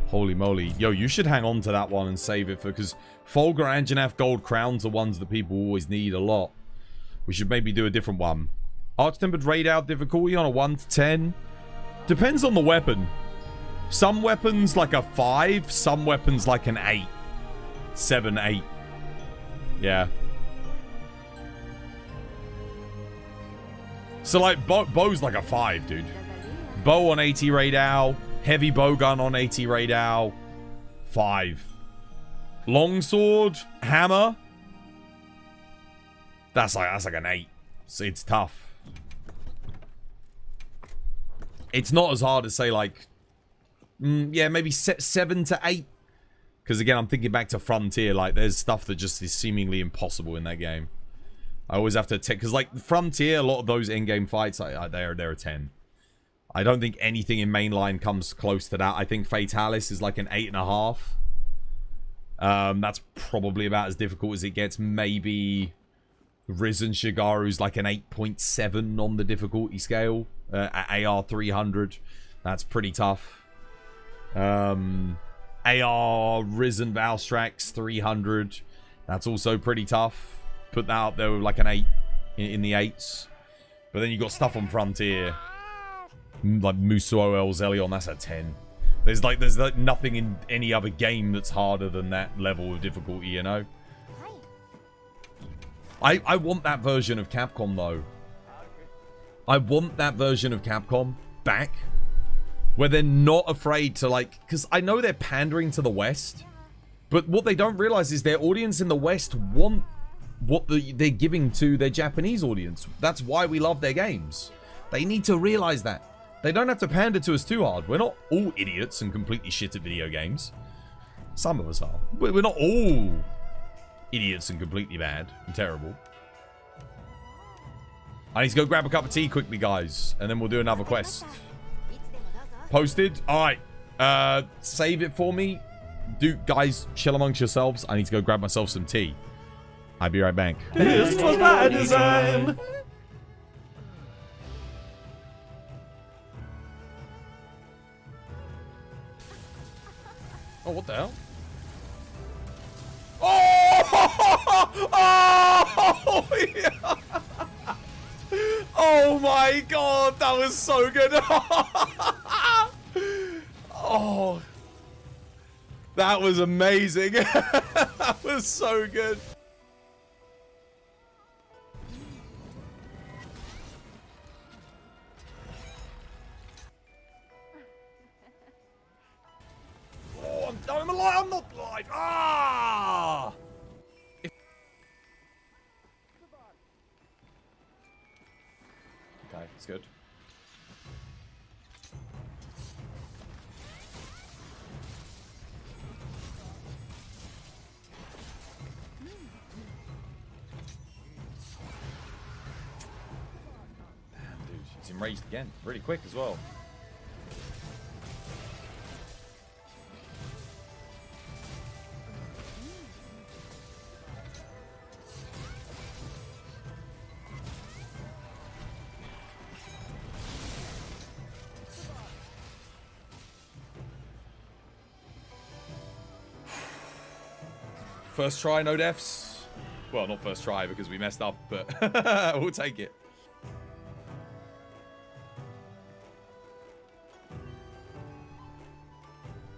Holy moly. Yo, you should hang on to that one and save it for... Because Folger and Janef gold crowns are ones that people always need a lot. We should maybe do a different one. Tempered Rey Dau difficulty on a 1 to 10. Depends on the weapon. Some weapons like a 5. Some weapons like an 8. 7, 8. Yeah. So like bow's like a 5, dude. Bow on 80 Rey Dau. Heavy bow gun on 80 Rey Dau. 5. Longsword, hammer. That's like an 8. So it's tough. It's not as hard as say like, yeah, maybe 7 to 8. Because again, I'm thinking back to Frontier. Like, there's stuff that just is seemingly impossible in that game. I always have to take, because like Frontier, a lot of those in-game fights, they're a 10. I don't think anything in mainline comes close to that. I think Fatalis is like an 8.5. That's probably about as difficult as it gets. Maybe Risen Shigaru's like an 8.7 on the difficulty scale. At AR 300. That's pretty tough. AR Risen Valstrax 300. That's also pretty tough. Put that up there with like an 8 in the 8s. But then you got stuff on Frontier. Like Musuo Zelion, that's a 10. There's like nothing in any other game that's harder than that level of difficulty, you know? I want that version of Capcom, though. I want that version of Capcom back. Where they're not afraid to, like... Because I know they're pandering to the West. But what they don't realize is their audience in the West want what they're giving to their Japanese audience. That's why we love their games. They need to realize that. They don't have to pander to us too hard. We're not all idiots and completely shit at video games. Some of us are. We're not all idiots and completely bad and terrible. I need to go grab a cup of tea quickly, guys. And then we'll do another quest. Posted? Alright. Save it for me. Guys, chill amongst yourselves. I need to go grab myself some tea. I'll be right back. This was by design. Oh, what the hell? Oh! Oh! Yeah. Oh my god, that was so good. Oh. That was amazing. That was so good. Oh, I'm alive. I'm not alive. Ah! Okay, it's good. Damn, dude, she's enraged again. Really quick as well. First try, no deaths. Well, not first try because we messed up, but we'll take it.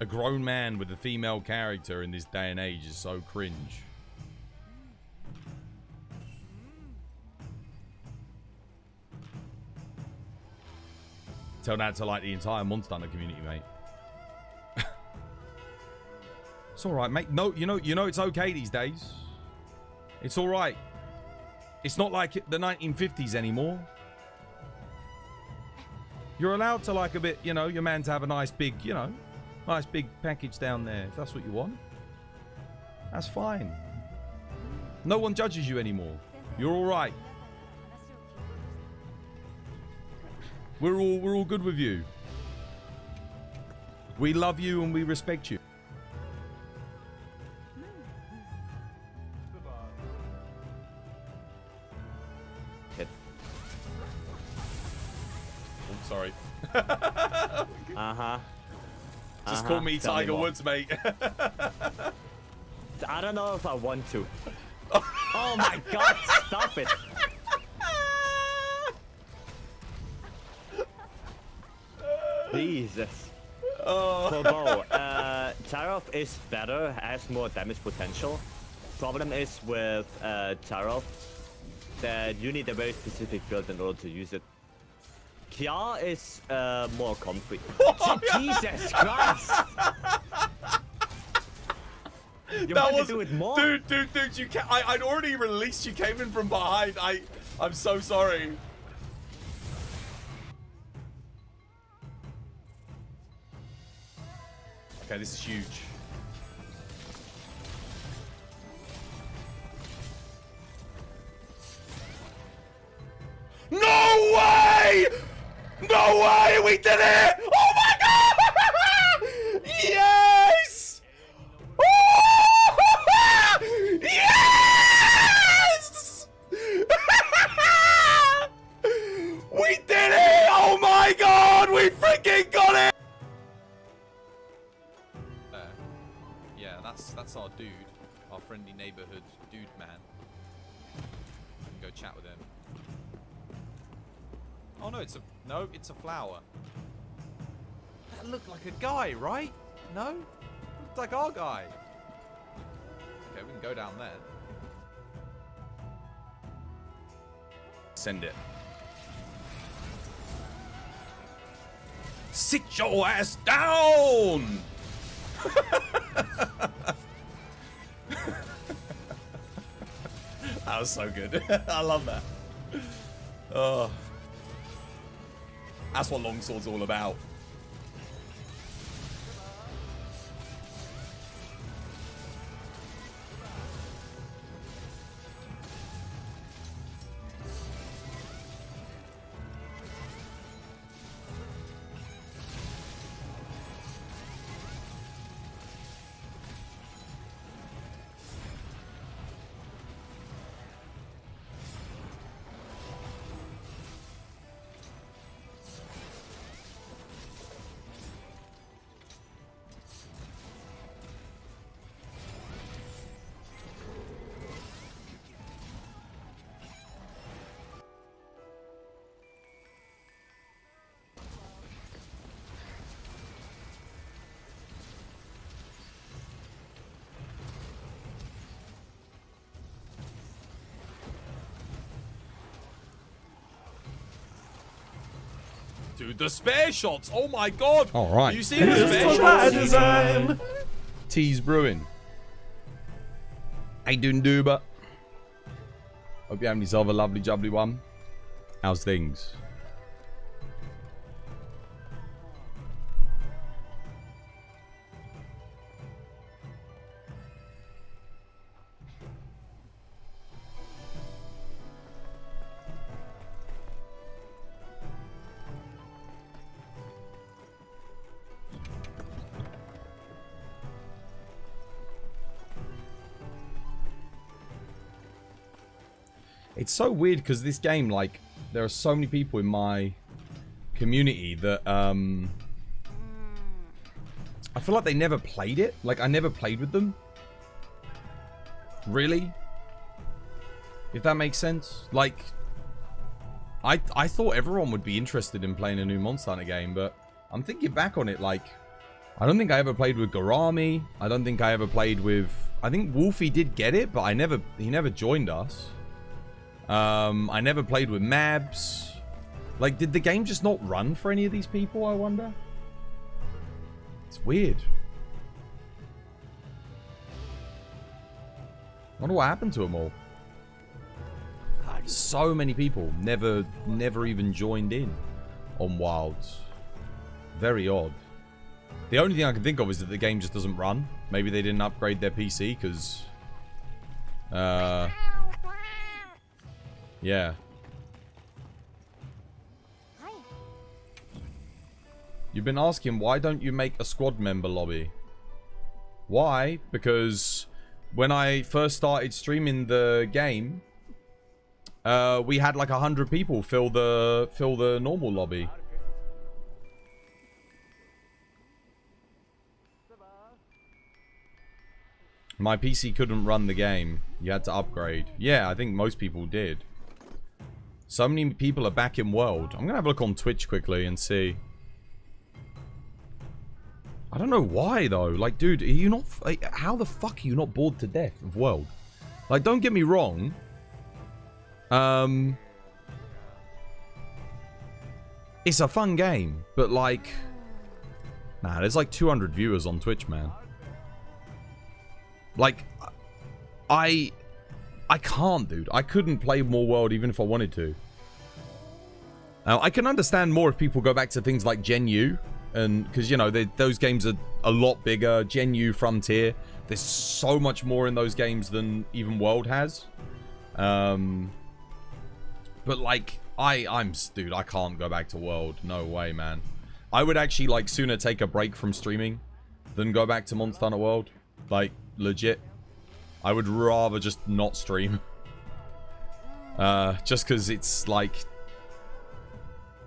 A grown man with a female character in this day and age is so cringe. Tell that to like the entire Monster Hunter community, mate. It's all right, mate. No, you know it's okay these days. It's all right. It's not like the 1950s anymore. You're allowed to like a bit, you know, your man to have a nice big, you know, nice big package down there. If that's what you want, that's fine. No one judges you anymore. You're all right. We're all good with you. We love you and we respect you. Sorry. Just call me Tiger Woods, mate. I don't know if I want to. Oh my god, stop it. Jesus. Oh. For Bo, Tarov is better, has more damage potential. Problem is with Tarov that you need a very specific build in order to use it. Kia is more comfy. Jesus Christ! You want to do it more? Dude, you can't. I'd already released. You came in from behind. I'm so sorry. Okay, this is huge. No way! No way! We did it! Oh my god! Yes! Oh! Yes! We did it! Oh my god! We freaking got it! Yeah, that's our dude, our friendly neighborhood dude man. I can go chat with him. Oh no, it's a flower. That looked like a guy, right? No? Looked like our guy. Okay, we can go down there. Send it. Sit your ass down! That was so good. I love that. Oh. That's what longsword's all about. Dude, the spare shots! Oh my god! All right. You see the spare shots? design. Tease brewing. How you doing, Duba? Hope you're having yourself a lovely jubbly one. How's things? It's so weird because this game, like, there are so many people in my community that, I feel like they never played it. Like, I never played with them. Really? If that makes sense. Like, I thought everyone would be interested in playing a new Monster Hunter game, but I'm thinking back on it, like, I don't think I ever played with Garami. I don't think I ever played with... I think Wolfie did get it, but he never joined us. I never played with Mabs. Like, did the game just not run for any of these people, I wonder? It's weird. I wonder what happened to them all. So many people never even joined in on Wilds. Very odd. The only thing I can think of is that the game just doesn't run. Maybe they didn't upgrade their PC because... yeah. You've been asking, why don't you make a squad member lobby? Why? Because when I first started streaming the game, we had like 100 people fill the normal lobby. My PC couldn't run the game. You had to upgrade. Yeah, I think most people did. So many people are back in World. I'm going to have a look on Twitch quickly and see. I don't know why, though. Like, dude, are you not... Like, how the fuck are you not bored to death of World? Like, don't get me wrong. It's a fun game. But, like... Nah, there's like 200 viewers on Twitch, man. Like... I can't, dude. I couldn't play more World even if I wanted to. I can understand more if people go back to things like Gen U. And because, you know, those games are a lot bigger. Gen U, Frontier. There's so much more in those games than even World has. But, like, dude, I can't go back to World. No way, man. I would actually, like, sooner take a break from streaming than go back to Monster Hunter World. Like, legit. I would rather just not stream. Just because it's like...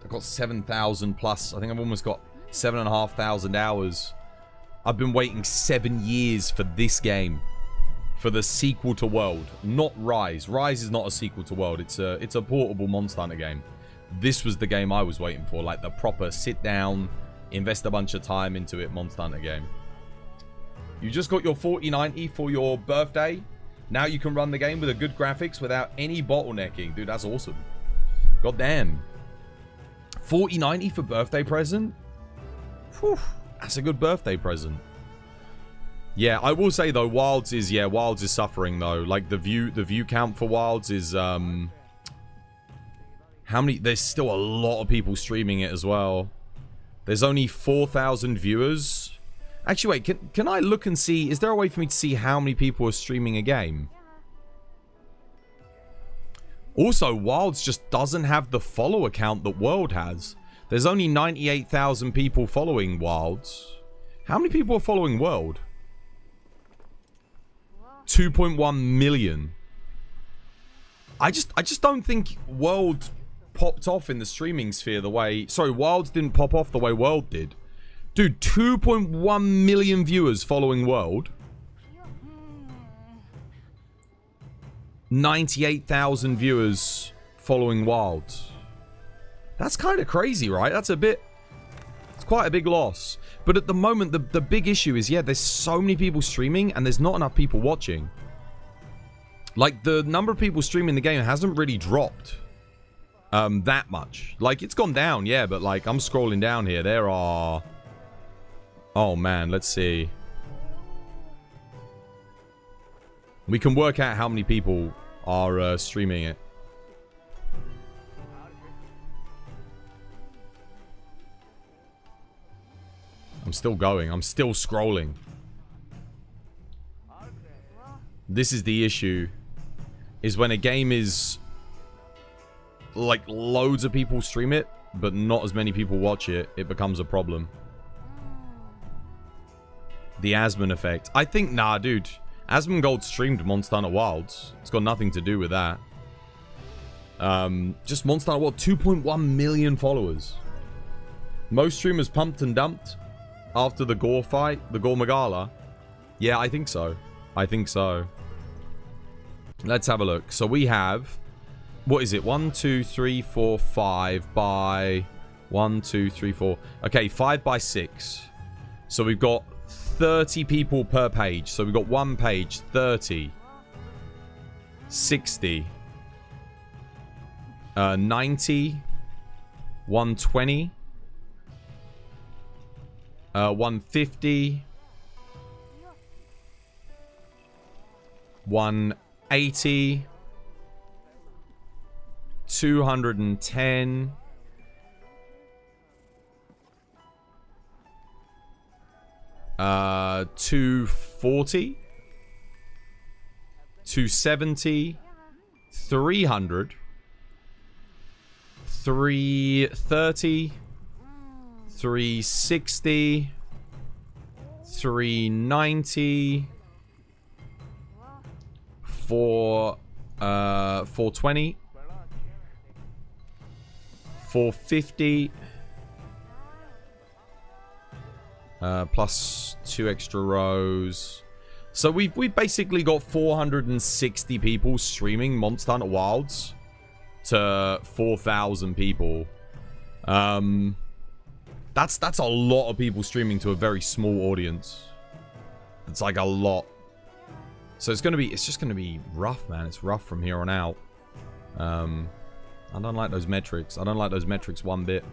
I've got 7,000 plus. I think I've almost got 7,500 hours. I've been waiting 7 years for this game. For the sequel to World. Not Rise. Rise is not a sequel to World. It's a portable Monster Hunter game. this was the game I was waiting for. Like the proper sit down, invest a bunch of time into it Monster Hunter game. You just got your 4090 for your birthday. Now you can run the game with a good graphics without any bottlenecking. Dude, that's awesome. God damn. 4090 for birthday present? Whew, that's a good birthday present. Yeah, I will say though, Wilds is suffering though. Like the view count for Wilds is how many? There's still a lot of people streaming it as well. There's only 4,000 viewers. Actually, wait, can I look and see, is there a way for me to see how many people are streaming a game? Also, Wilds just doesn't have the follower count that World has. There's only 98,000 people following Wilds. How many people are following World? 2.1 million. I just don't think World popped off in the streaming sphere the way... Sorry, Wilds didn't pop off the way World did. Dude, 2.1 million viewers following World. 98,000 viewers following Wilds. That's kind of crazy, right? That's a bit... It's quite a big loss. But at the moment, the big issue is, yeah, there's so many people streaming and there's not enough people watching. Like, the number of people streaming the game hasn't really dropped that much. Like, it's gone down, yeah, but, like, I'm scrolling down here. There are... Oh, man, let's see. We can work out how many people are streaming it. I'm still going. I'm still scrolling. This is the issue. Is when a game is... Like, loads of people stream it, but not as many people watch it, it becomes a problem. The Asmon effect. I think, nah, dude. Asmongold streamed Monster Hunter Wilds. It's got nothing to do with that. Just Monster Hunter World, 2.1 million followers. Most streamers pumped and dumped after the Gore fight, the Gore Magala. Yeah, I think so. I think so. Let's have a look. So we have... What is it? 1, 2, 3, 4, 5 by... 1, 2, 3, 4... Okay, 5 by 6. So we've got 30 people per page. So we've got one page, 30, 60, 90, 120, 150, 180, 210, 240, 270, 300, 330, 360, 390, 420, 450, plus 2 extra rows. So we've basically got 460 people streaming Monster Hunter Wilds to 4,000 people. That's a lot of people streaming to a very small audience. It's like a lot. So it's just gonna be rough, man. It's rough from here on out. I don't like those metrics. I don't like those metrics one bit.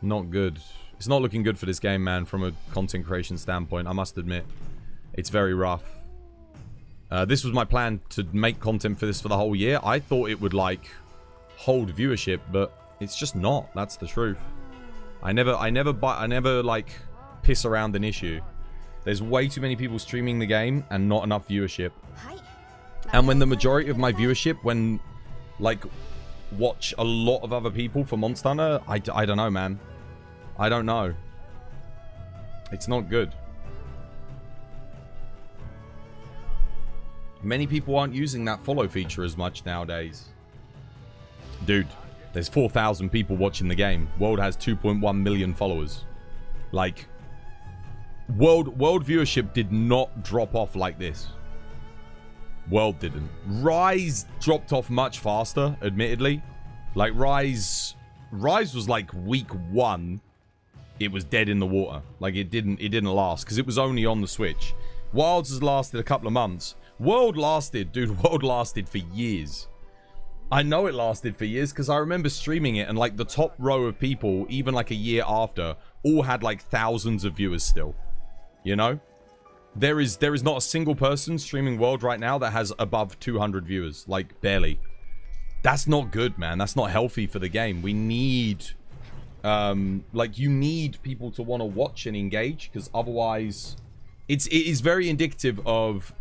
Not good. It's not looking good for this game, man, from a content creation standpoint, I must admit. It's very rough. This was my plan to make content for this for the whole year. I thought it would, like, hold viewership, but it's just not. That's the truth. I never, like, piss around an issue. There's way too many people streaming the game and not enough viewership. And when the majority of my viewership, when, like, watch a lot of other people for Monster Hunter, I don't know, man. I don't know. It's not good. Many people aren't using that follow feature as much nowadays. Dude, there's 4,000 people watching the game. World has 2.1 million followers. Like, world viewership did not drop off like this. World didn't. Rise dropped off much faster, admittedly. Like, Rise was like week 1. It was dead in the water. Like, it didn't last, because it was only on the Switch. Wilds has lasted a couple of months. World lasted, dude, World lasted for years. I know it lasted for years, because I remember streaming it, and like the top row of people, even like a year after, all had like thousands of viewers still. You know? There is not a single person streaming World right now that has above 200 viewers. Like, barely. That's not good, man. That's not healthy for the game. We need... like, you need people to want to watch and engage, because otherwise... It is very indicative of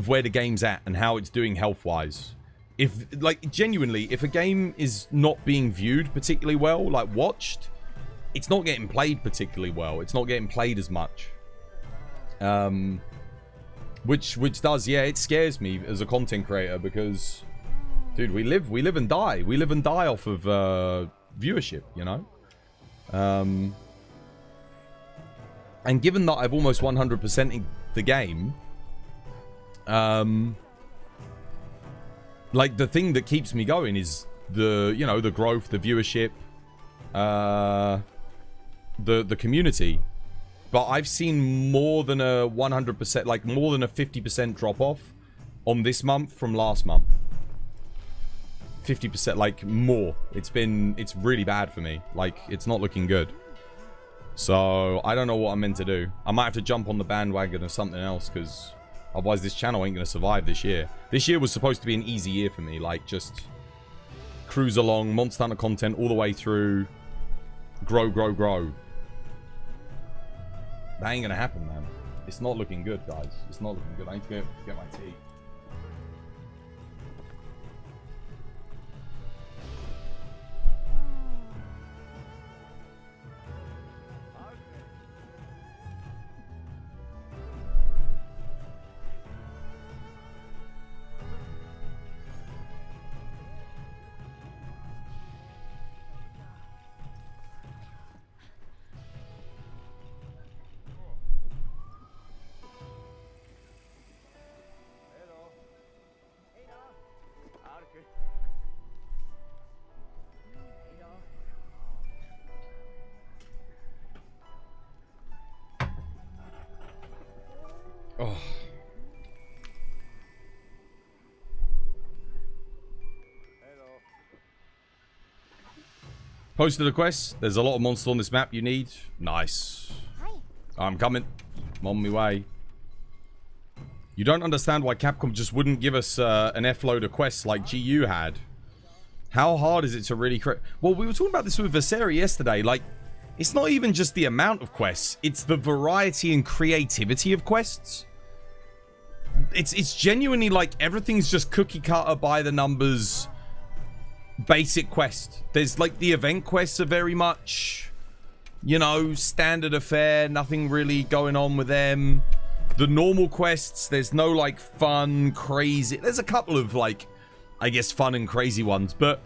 where the game's at and how it's doing health-wise. If, like, genuinely, if a game is not being viewed particularly well, like, watched... It's not getting played particularly well. It's not getting played as much. Which does, yeah, it scares me as a content creator because, dude, we live and die. We live and die off of viewership, you know? And given that I've almost 100%ed the game, like, the thing that keeps me going is the, you know, the growth, the viewership, the community. But I've seen more than a 100%, like more than a 50% drop off on this month from last month. 50%, like more. It's really bad for me. Like, it's not looking good. So I don't know what I'm meant to do. I might have to jump on the bandwagon of something else, because otherwise this channel ain't gonna survive this year. This year was supposed to be an easy year for me. Like, just cruise along, Monster Hunter content all the way through, grow. That ain't gonna happen, man. It's not looking good, guys. It's not looking good. I need to get my tea. Oh. Posted a quest. There's a lot of monsters on this map you need. Nice. I'm coming. I'm on my way. You don't understand why Capcom just wouldn't give us an F-load of quests like GU had. How hard is it to really create? Well, we were talking about this with Viseri yesterday. Like, it's not even just the amount of quests. It's the variety and creativity of quests. It's genuinely like everything's just cookie cutter by the numbers basic quest. There's like the event quests are very much, you know, standard affair, nothing really going on with them. The normal quests, there's no like fun, crazy. There's a couple of like, I guess, fun and crazy ones, but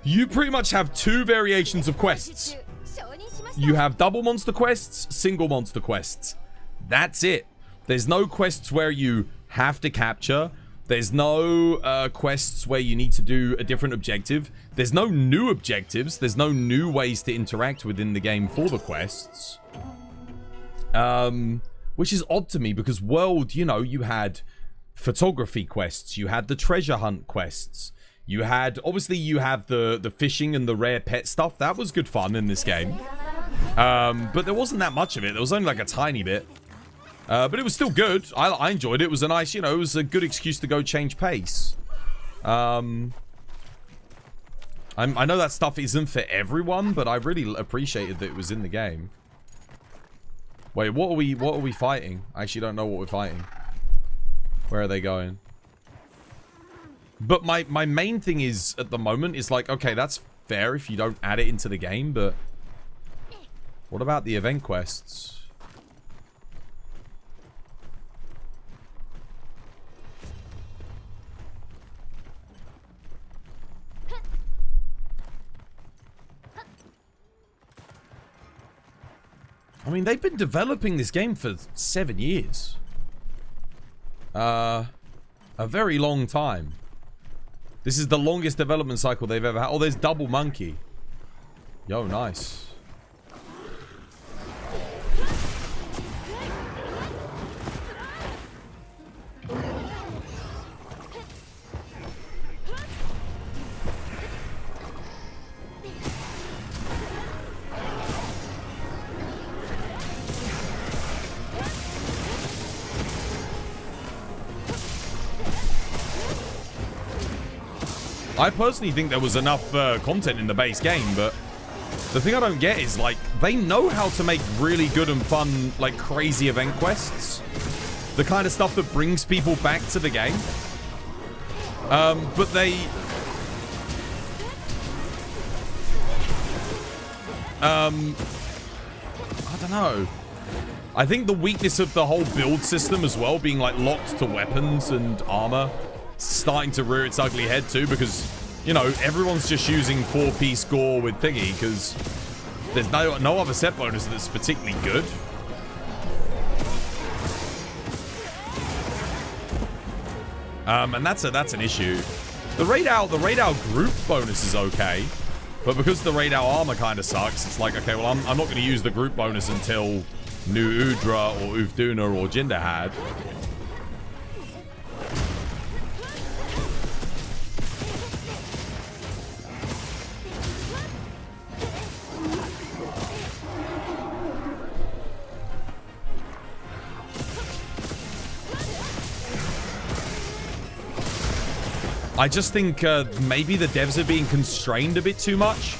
you pretty much have two variations of quests. You have double monster quests, single monster quests. That's it. There's no quests where you have to capture. There's no quests where you need to do a different objective. There's no new objectives. There's no new ways to interact within the game for the quests. Which is odd to me because World, you know, you had photography quests. You had the treasure hunt quests. You had, obviously you have the fishing and the rare pet stuff. That was good fun in this game. But there wasn't that much of it. There was only like a tiny bit. But it was still good. I enjoyed it. It was a nice, you know, it was a good excuse to go change pace. I know that stuff isn't for everyone, but I really appreciated that it was in the game. Wait, what are we fighting? I actually don't know what we're fighting. Where are they going? But my main thing is, at the moment, is like, okay, that's fair if you don't add it into the game, but what about the event quests? I mean, they've been developing this game for 7 years. A very long time. This is the longest development cycle they've ever had. Oh, there's double monkey. Yo, nice. I personally think there was enough content in the base game, but the thing I don't get is, like, they know how to make really good and fun, like, crazy event quests. The kind of stuff that brings people back to the game. But they... I don't know. I think the weakness of the whole build system as well, being, like, locked to weapons and armor, starting to rear its ugly head too, because, you know, everyone's just using 4-piece gore with thingy because there's no other set bonus that's particularly good. And that's an issue. The Rey Dau group bonus is okay, but because the Rey Dau armor kind of sucks, it's like, okay, well, I'm not going to use the group bonus until New Udra or Ufduna or Jinderhad. I just think maybe the devs are being constrained a bit too much.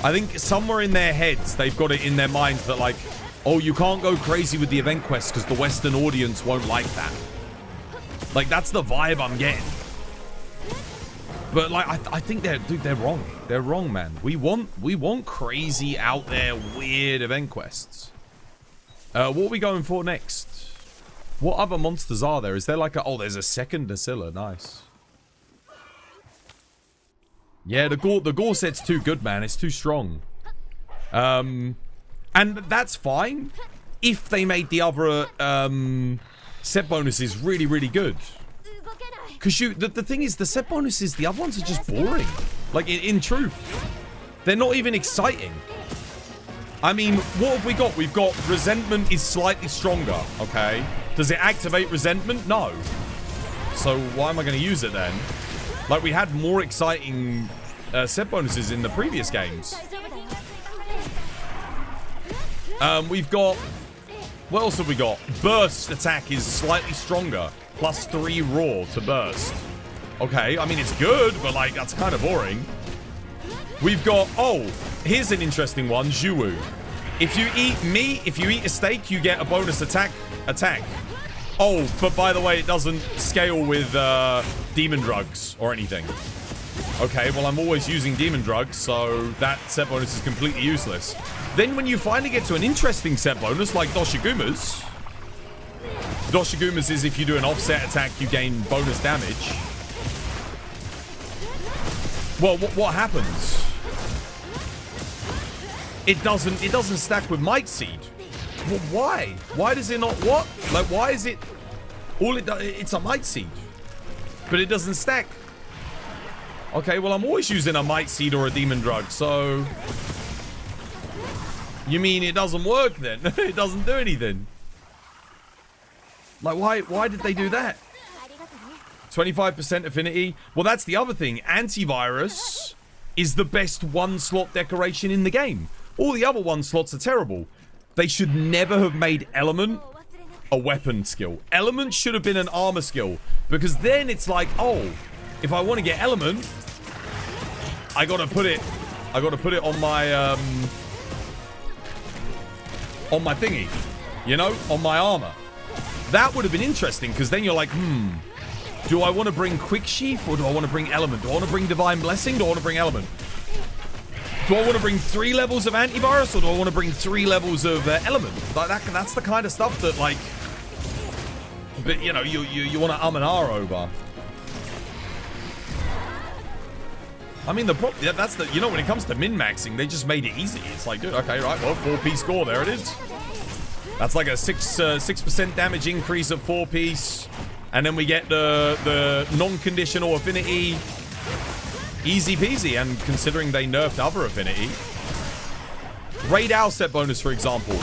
I think somewhere in their heads, they've got it in their minds that, like, oh, you can't go crazy with the event quest because the Western audience won't like that. Like, that's the vibe I'm getting. But, like, I think they're wrong. They're wrong, man. We want crazy, out there, weird event quests. What are we going for next? What other monsters are there? Is there like a... Oh, there's a second Asilla. Nice. Yeah, the gore set's too good, man. It's too strong. And that's fine if they made the other set bonuses really, really good. Because the thing is, the set bonuses, the other ones are just boring. Like, in truth. They're not even exciting. I mean, what have we got? We've got resentment is slightly stronger, okay? Does it activate resentment? No. So why am I going to use it then? Like, we had more exciting set bonuses in the previous games. We've got... What else have we got? Burst attack is slightly stronger. +3 raw to burst. Okay, I mean, it's good, but, like, that's kind of boring. We've got... Oh, here's an interesting one. Zhuwu. If you eat meat, if you eat a steak, you get a bonus attack. Oh, but by the way, it doesn't scale with demon drugs or anything. Okay, well, I'm always using demon drugs, so that set bonus is completely useless. Then when you finally get to an interesting set bonus, like Doshigumas... Doshigumas is if you do an offset attack, you gain bonus damage. Well, what happens? It doesn't stack with Might Seed. Well, why? Why does it not... What? Like, why is it... All it does... It's a Might Seed. But it doesn't stack. Okay, well, I'm always using a Might Seed or a Demon Drug, so... You mean it doesn't work, then? It doesn't do anything. Like, why did they do that? 25% affinity. Well, that's the other thing. Antivirus is the best one-slot decoration in the game. All the other one-slots are terrible. They should never have made Element a weapon skill. Element should have been an armor skill. Because then it's like, oh, if I want to get Element, I gotta put it on my thingy. You know? On my armor. That would have been interesting, because then you're like, do I want to bring Quick Sheath, or do I want to bring Element? Do I want to bring Divine Blessing, do I want to bring Element? Do I want to bring 3 levels of Antivirus, or do I want to bring 3 levels of Element? Like, that's the kind of stuff that, like, but, you know, you want to and ah over. I mean, the problem, that's the, you know, when it comes to min-maxing, they just made it easy. It's like, dude, okay, right, well, 4-piece score, there it is. That's like a 6% damage increase of 4-piece. And then we get the non-conditional affinity. Easy peasy. And considering they nerfed other affinity. Rey Dau set bonus, for example.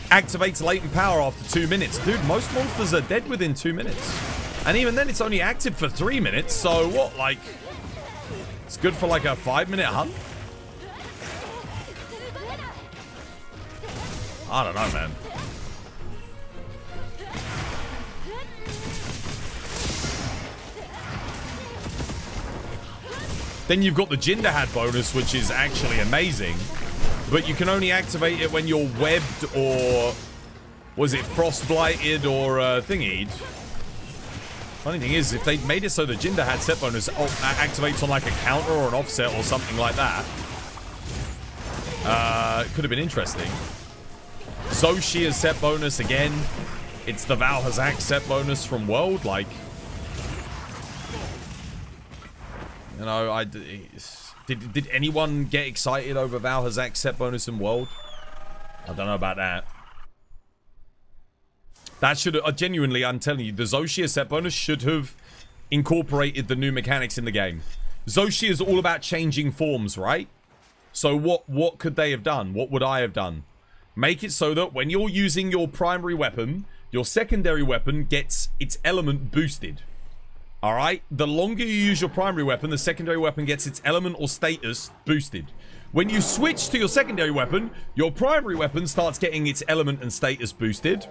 Activates latent power after 2 minutes. Dude, most monsters are dead within 2 minutes. And even then, it's only active for 3 minutes. So what, like... It's good for like a 5-minute hunt? I don't know, man. Then you've got the Jinderhad bonus, which is actually amazing. But you can only activate it when you're webbed or... Was it frostblighted or thingied? Funny thing is, if they made it so the Jinderhad set bonus activates on like a counter or an offset or something like that, it could have been interesting. Zoshia's set bonus again. It's the Valhazak set bonus from World. Like, you know, did anyone get excited over Valhazak's set bonus in World? I don't know about that. That should genuinely, I'm telling you, the Zoshia set bonus should have incorporated the new mechanics in the game. Zoshia is all about changing forms, right? So what could they have done? What would I have done? Make it so that when you're using your primary weapon, your secondary weapon gets its element boosted. Alright? The longer you use your primary weapon, the secondary weapon gets its element or status boosted. When you switch to your secondary weapon, your primary weapon starts getting its element and status boosted.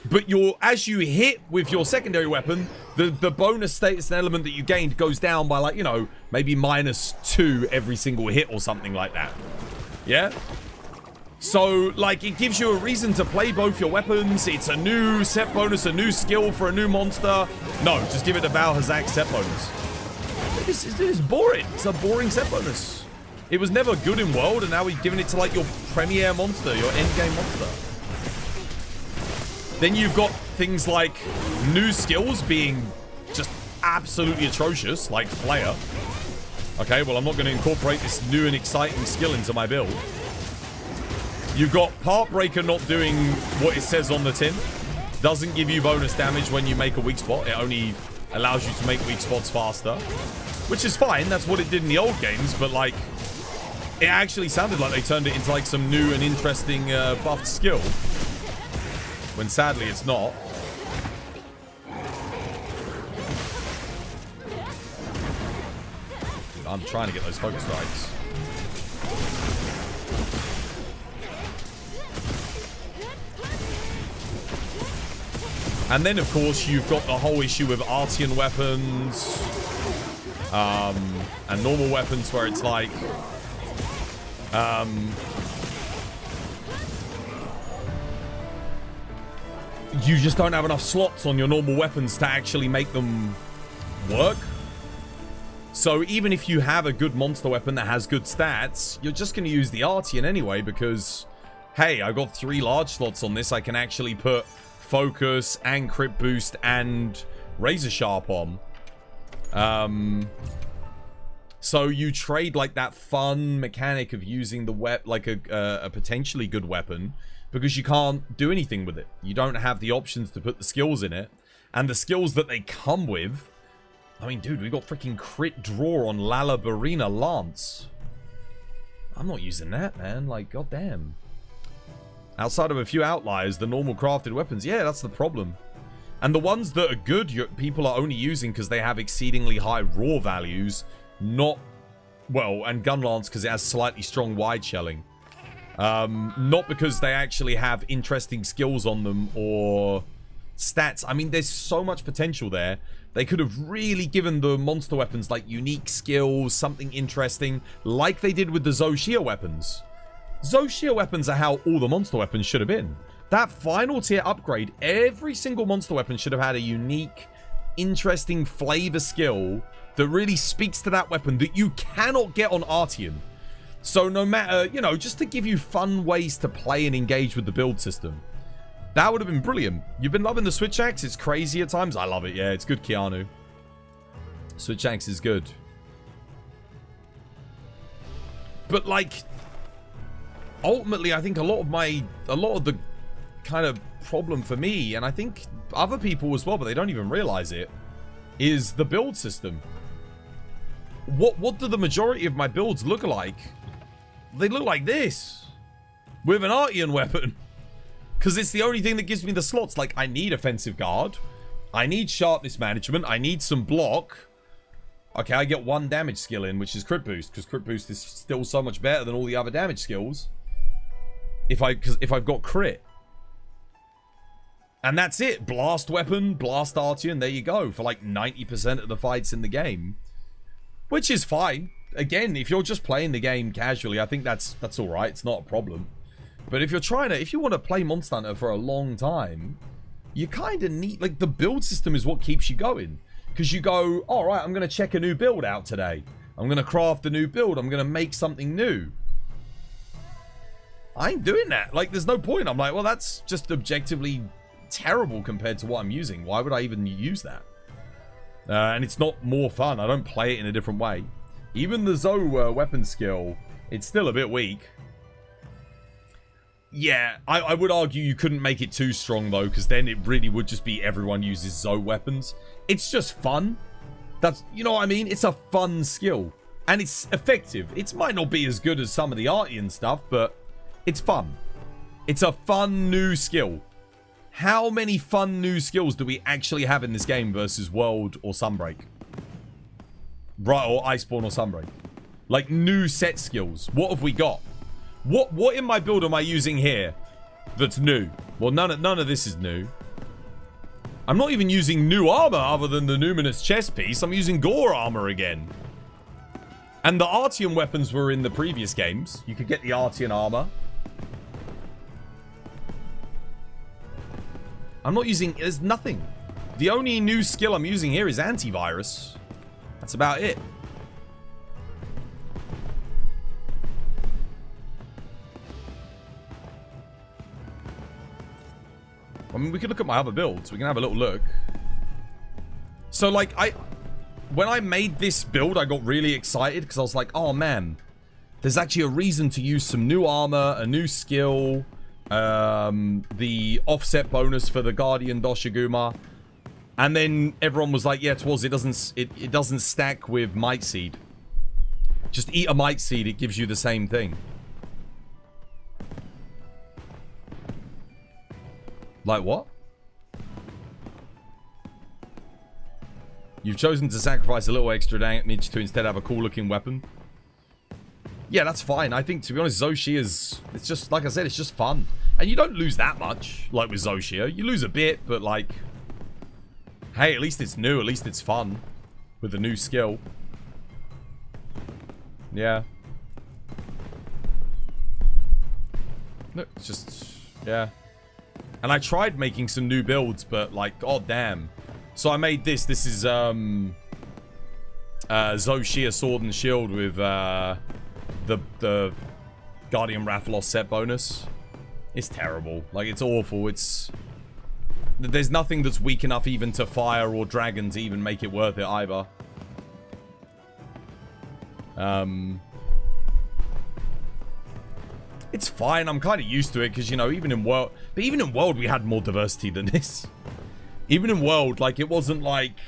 But as you hit with your secondary weapon, the bonus status and element that you gained goes down by, like, you know, maybe -2 every single hit or something like that. Yeah? So, like, it gives you a reason to play both your weapons. It's a new set bonus, a new skill for a new monster. No, just give it a Valhazak set bonus. This is boring. It's a boring set bonus. It was never good in World, and now we've given it to, like, your premier monster, your endgame monster. Then you've got things like new skills being just absolutely atrocious, like Flare. Okay, well, I'm not going to incorporate this new and exciting skill into my build. You've got Heartbreaker not doing what it says on the tin. Doesn't give you bonus damage when you make a weak spot. It only allows you to make weak spots faster. Which is fine. That's what it did in the old games. But, like, it actually sounded like they turned it into, like, some new and interesting buffed skill. When sadly it's not. I'm trying to get those focus strikes. And then, of course, you've got the whole issue with Artian weapons. And normal weapons where it's like... you just don't have enough slots on your normal weapons to actually make them work. So even if you have a good monster weapon that has good stats, you're just going to use the Artian anyway because, hey, I've got 3 large slots on this. I can actually put Focus and Crit Boost and Razor Sharp on. So you trade like that fun mechanic of using the like a potentially good weapon because you can't do anything with it. You don't have the options to put the skills in it. And the skills that they come with... I mean, dude, we got freaking crit draw on Lala Barina Lance. I'm not using that, man. Like, goddamn. Outside of a few outliers, the normal crafted weapons, yeah, that's the problem. And the ones that are good, people are only using because they have exceedingly high raw values. Not... Well, and Gun Lance because it has slightly strong wide shelling. Not because they actually have interesting skills on them or stats. I mean, there's so much potential there. They could have really given the monster weapons like unique skills, something interesting, like they did with the Zoshia weapons. Zoshia weapons are how all the monster weapons should have been. That final tier upgrade, every single monster weapon should have had a unique, interesting flavor skill that really speaks to that weapon that you cannot get on Artian. So no matter, you know, just to give you fun ways to play and engage with the build system. That would have been brilliant. You've been loving the Switch Axe. It's crazy at times. I love it. Yeah, it's good, Keanu. Switch Axe is good. But, like, ultimately, I think a lot of the kind of problem for me, and I think other people as well, but they don't even realize it, is the build system. What do the majority of my builds look like? They look like this. With an Artian weapon. Because it's the only thing that gives me the slots. Like, I need offensive guard. I need sharpness management. I need some block. Okay, I get 1 damage skill in, which is crit boost. Because crit boost is still so much better than all the other damage skills. If I've got crit. And that's it. Blast weapon, blast Artian. There you go. For like 90% of the fights in the game. Which is fine. Again, if you're just playing the game casually, I think that's alright. It's not a problem. But if you want to play Monster Hunter for a long time, you kind of need, like, the build system is what keeps you going. Because you go, alright, I'm going to check a new build out today. I'm going to craft a new build. I'm going to make something new. I ain't doing that. Like, there's no point. I'm like, well, that's just objectively terrible compared to what I'm using. Why would I even use that? And it's not more fun. I don't play it in a different way. Even the Zoe weapon skill, it's still a bit weak. Yeah, I would argue you couldn't make it too strong, though, because then it really would just be everyone uses Zoe weapons. It's just fun. That's, you know what I mean? It's a fun skill. And it's effective. It might not be as good as some of the Artian stuff, but it's fun. It's a fun new skill. How many fun new skills do we actually have in this game versus World or Sunbreak? Right, or Iceborne or Sunbreak? Like, new set skills. What have we got? What in my build am I using here that's new? Well, none of this is new. I'm not even using new armor other than the numinous chest piece. I'm using gore armor again. And the Artian weapons were in the previous games. You could get the Artian armor. I'm not using... There's nothing. The only new skill I'm using here is antivirus. That's about it. I mean, we could look at my other builds. We can have a little look. So, like, when I made this build, I got really excited because I was like, oh, man. There's actually a reason to use some new armor, a new skill, the offset bonus for the Guardian Doshiguma. And then everyone was like, yeah, it doesn't stack with Might Seed. Just eat a Might Seed, it gives you the same thing. Like what? You've chosen to sacrifice a little extra damage to instead have a cool looking weapon. Yeah, that's fine. I think, to be honest, Zoshia it's just, like I said, it's just fun. And you don't lose that much, like with Zoshia. You lose a bit, but like, hey, at least it's new. At least it's fun with a new skill. Yeah. No, it's just, yeah. And I tried making some new builds, but like, god damn. So I made this. This is Zoshia Sword and Shield with the Guardian Rathalos set bonus. It's terrible. Like, it's awful. There's nothing that's weak enough even to fire or dragon to even make it worth it either. It's fine. I'm kind of used to it because, you know, even in World we had more diversity than this. Even in World, like, it wasn't like,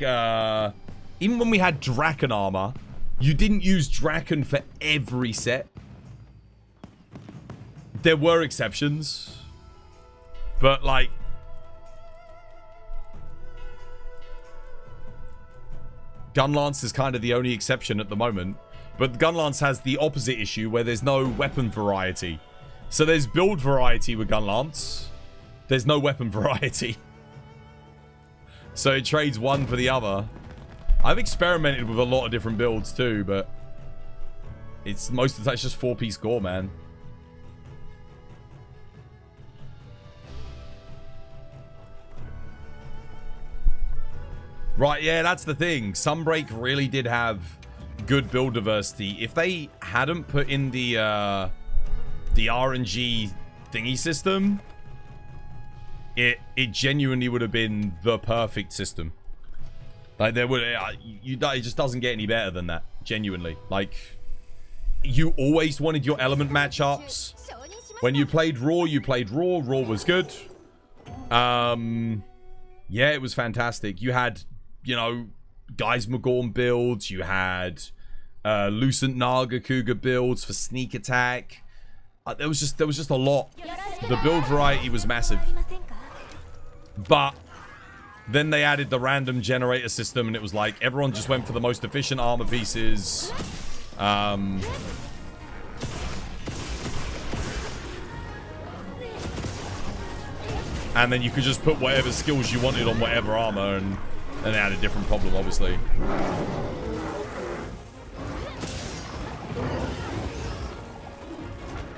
even when we had Draken armor, you didn't use Draken for every set. There were exceptions. But, like, Gunlance is kind of the only exception at the moment. But Gunlance has the opposite issue where there's no weapon variety. So there's build variety with Gunlance. There's no weapon variety. So it trades one for the other. I've experimented with a lot of different builds too, but it's most of the time it's just 4-piece gore, man. Right, yeah, that's the thing. Sunbreak really did have good build diversity. If they hadn't put in the RNG thingy system, it genuinely would have been the perfect system. Like, there would, it just doesn't get any better than that. Genuinely, like, you always wanted your element matchups. When you played Raw, Raw was good. Yeah, it was fantastic. You had, you know, Guys McGorn builds. You had Lucent Naga Cougar builds for sneak attack. There was just a lot. The build variety was massive. But then they added the random generator system, and it was like everyone just went for the most efficient armor pieces. And then you could just put whatever skills you wanted on whatever armor, and they had a different problem, obviously.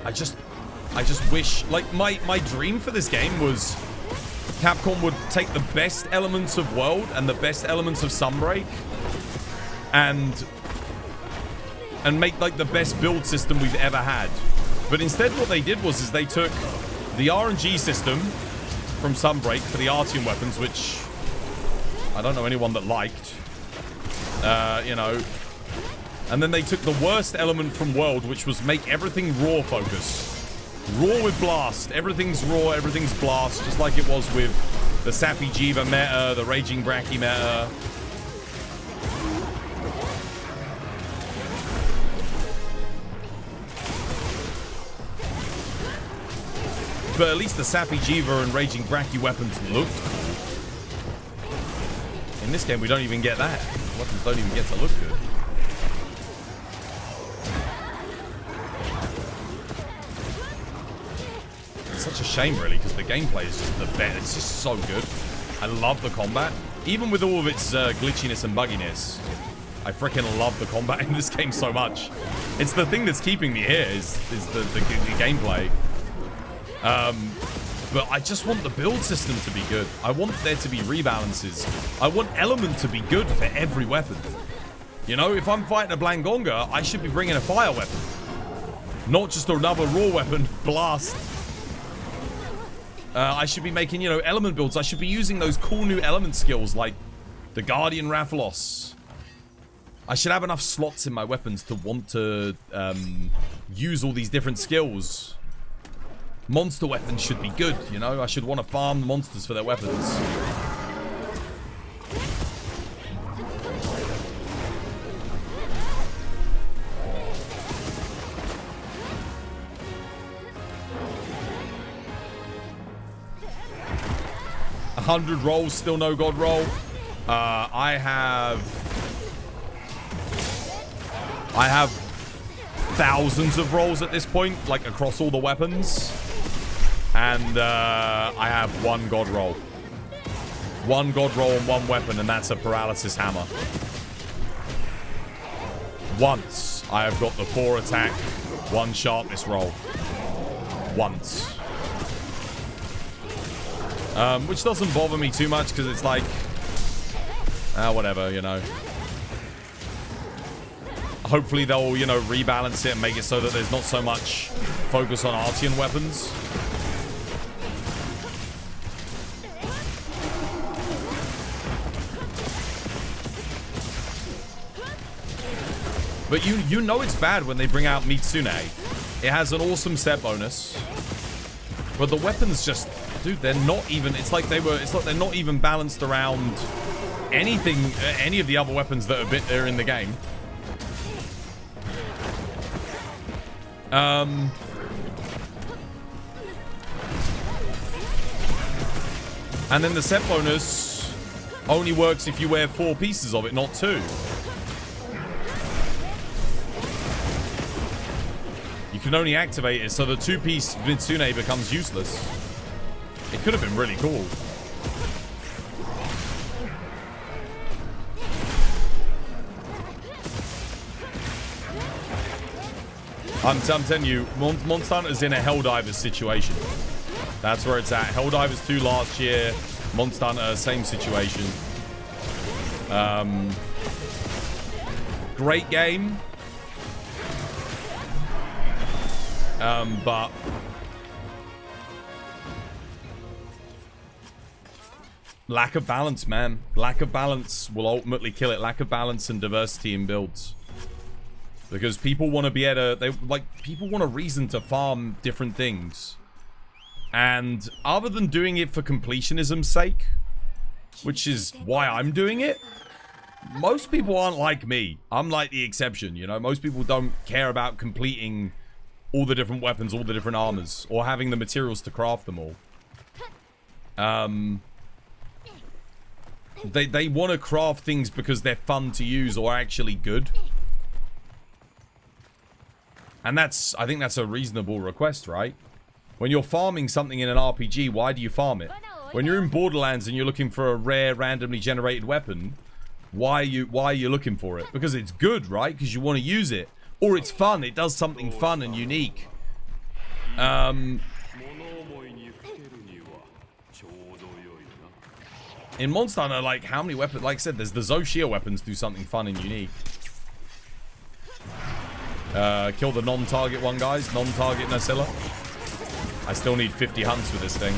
I just wish, like, my dream for this game was Capcom would take the best elements of World and the best elements of Sunbreak and make, like, the best build system we've ever had. But instead what they did was they took the RNG system from Sunbreak for the Artium weapons, which I don't know anyone that liked, you know, and then they took the worst element from World, which was make everything raw focus. Raw with blast. Everything's raw, everything's blast, just like it was with the Sappy Jiva meta, the Raging Bracky meta. But at least the Sappy Jiva and Raging Bracky weapons looked cool. In this game, we don't even get that. The weapons don't even get to look good. It's such a shame, really, because the gameplay is just the best. It's just so good. I love the combat. Even with all of its glitchiness and bugginess, I freaking love the combat in this game so much. It's the thing that's keeping me here, is the gameplay. But I just want the build system to be good. I want there to be rebalances. I want element to be good for every weapon. You know, if I'm fighting a Blangonga, I should be bringing a fire weapon. Not just another raw weapon, blast. I should be making, you know, element builds. I should be using those cool new element skills like the Guardian Rathalos. I should have enough slots in my weapons to want to use all these different skills. Monster weapons should be good, you know? I should want to farm the monsters for their weapons. A 100 rolls, still no god roll. I have thousands of rolls at this point, like across all the weapons. And I have one god roll. One god roll on one weapon, and that's a paralysis hammer. Once I have got the 4 attack, 1 sharpness roll. Once. Which doesn't bother me too much, because it's like, whatever, you know. Hopefully they'll, you know, rebalance it and make it so that there's not so much focus on Artian weapons. But you know it's bad when they bring out Mitsune. It has an awesome set bonus. But the weapons just, dude, they're not even, it's like they're not even balanced around anything, any of the other weapons that are in the game. And then the set bonus only works if you wear 4 pieces of it, not 2. You can only activate it, so the 2-piece Mitsune becomes useless. It could have been really cool. I'm telling you, Monster Hunter's in a Helldivers situation. That's where it's at. Helldivers 2 last year. Monster Hunter, same situation. Great game. But lack of balance, man. Lack of balance will ultimately kill it. Lack of balance and diversity in builds. Because people want to be able to, people want a reason to farm different things. And other than doing it for completionism's sake, which is why I'm doing it, most people aren't like me. I'm like the exception, you know? Most people don't care about completing all the different weapons, all the different armors, or having the materials to craft them all. They want to craft things because they're fun to use or actually good. And I think that's a reasonable request, right? When you're farming something in an RPG, why do you farm it? When you're in Borderlands and you're looking for a rare, randomly generated weapon, why are you looking for it? Because it's good, right? Because you want to use it. Or it's fun. It does something fun and unique. In Monster Hunter, like, how many weapons? Like I said, there's the Zoshia weapons do something fun and unique. Kill the non-target one, guys. Non-target Nacilla. I still need 50 hunts with this thing.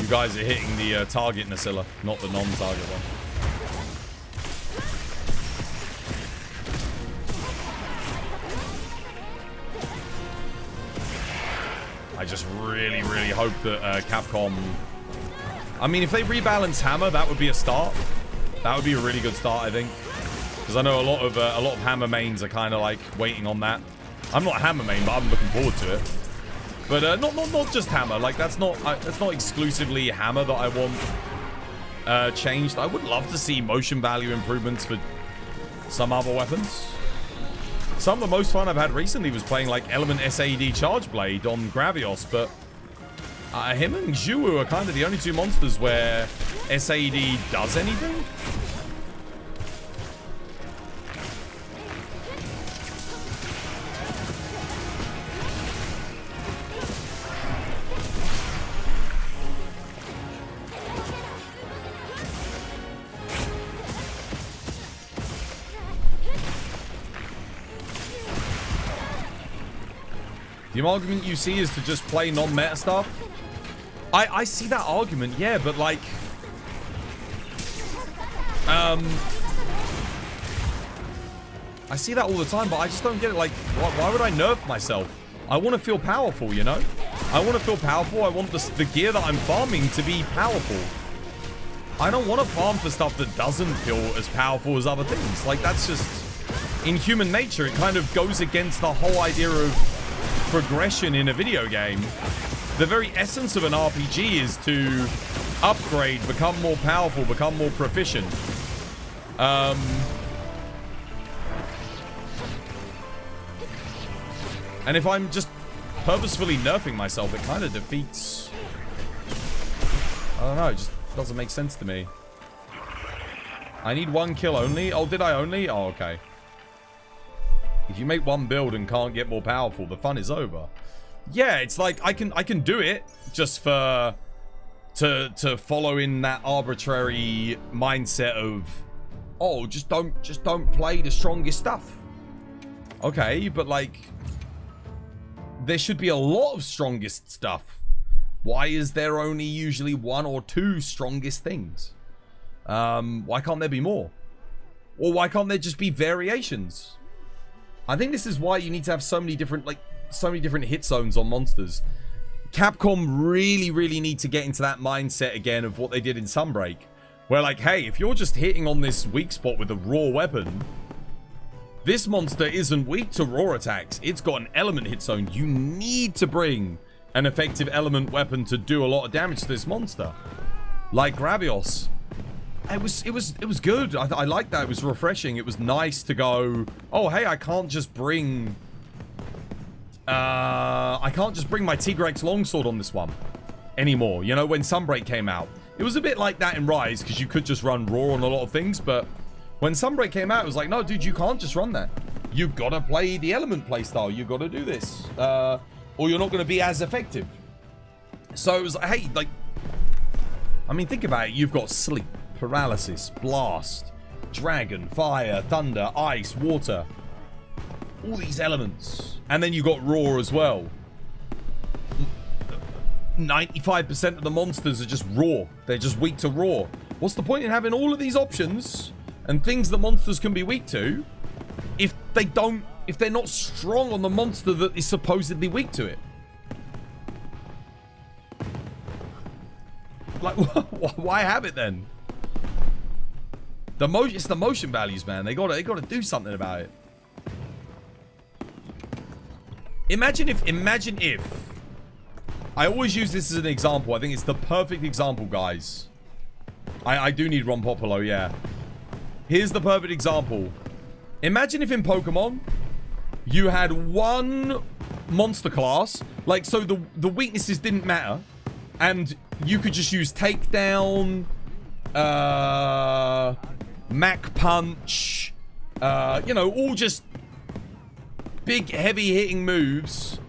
You guys are hitting the target Nacilla, not the non-target one. I just really, really hope that Capcom... I mean, if they rebalance Hammer, that would be a start. That would be a really good start, I think. Because I know a lot of Hammer mains are kind of like waiting on that. I'm not a Hammer main, but I'm looking forward to it. But not just Hammer. Like that's not exclusively Hammer that I want changed. I would love to see motion value improvements for some other weapons. Some of the most fun I've had recently was playing like Element SAD Charge Blade on Gravios, but him and Zhuwu are kind of the only two monsters where SAD does anything. The argument you see is to just play non-meta stuff. I see that argument, yeah, but like... I see that all the time, but I just don't get it. Like, why would I nerf myself? I want to feel powerful, you know? I want to feel powerful. I want the gear that I'm farming to be powerful. I don't want to farm for stuff that doesn't feel as powerful as other things. Like, that's just... in human nature, it kind of goes against the whole idea of progression in a video game. The very essence of an RPG is to upgrade, become more powerful, become more proficient. And if I'm just purposefully nerfing myself, it kind of defeats... I don't know, it just doesn't make sense to me. I need one kill only? Oh, did I only? Oh, okay. If you make one build and can't get more powerful, the fun is over. Yeah, it's like I can do it just for to follow in that arbitrary mindset of, oh, just don't play the strongest stuff. Okay, but like there should be a lot of strongest stuff. Why is there only usually one or two strongest things? Why can't there be more? Or why can't there just be variations? I think this is why you need to have so many different hit zones on monsters. Capcom really need to get into that mindset again of what they did in Sunbreak. Where like, hey, if you're just hitting on this weak spot with a raw weapon, this monster isn't weak to raw attacks. It's got an element hit zone. You need to bring an effective element weapon to do a lot of damage to this monster. Like Gravios. It was good. I liked that. It was refreshing. It was nice to go, oh, hey, I can't just bring my Tigrex longsword on this one anymore. You know, when Sunbreak came out, it was a bit like that in Rise because you could just run raw on a lot of things. But when Sunbreak came out, it was like, no, dude, you can't just run that. You gotta play the element playstyle. You gotta do this, or you're not gonna be as effective. So it was like, hey, like, I mean, think about it. You've got sleep, paralysis, blast, dragon, fire, thunder, ice, water. All these elements. And then you got raw as well. 95% of the monsters are just raw. They're just weak to raw. What's the point in having all of these options and things that monsters can be weak to if they don't if they're not strong on the monster that is supposedly weak to it? Like, why have it then? It's the motion values, man. They gotta do something about it. Imagine if I always use this as an example. I think it's the perfect example, guys. I do need Ron Popolo, yeah. Here's the perfect example. Imagine if in Pokemon you had one monster class, like, so the weaknesses didn't matter, and you could just use Takedown, Mach Punch, you know, all just big, heavy-hitting moves,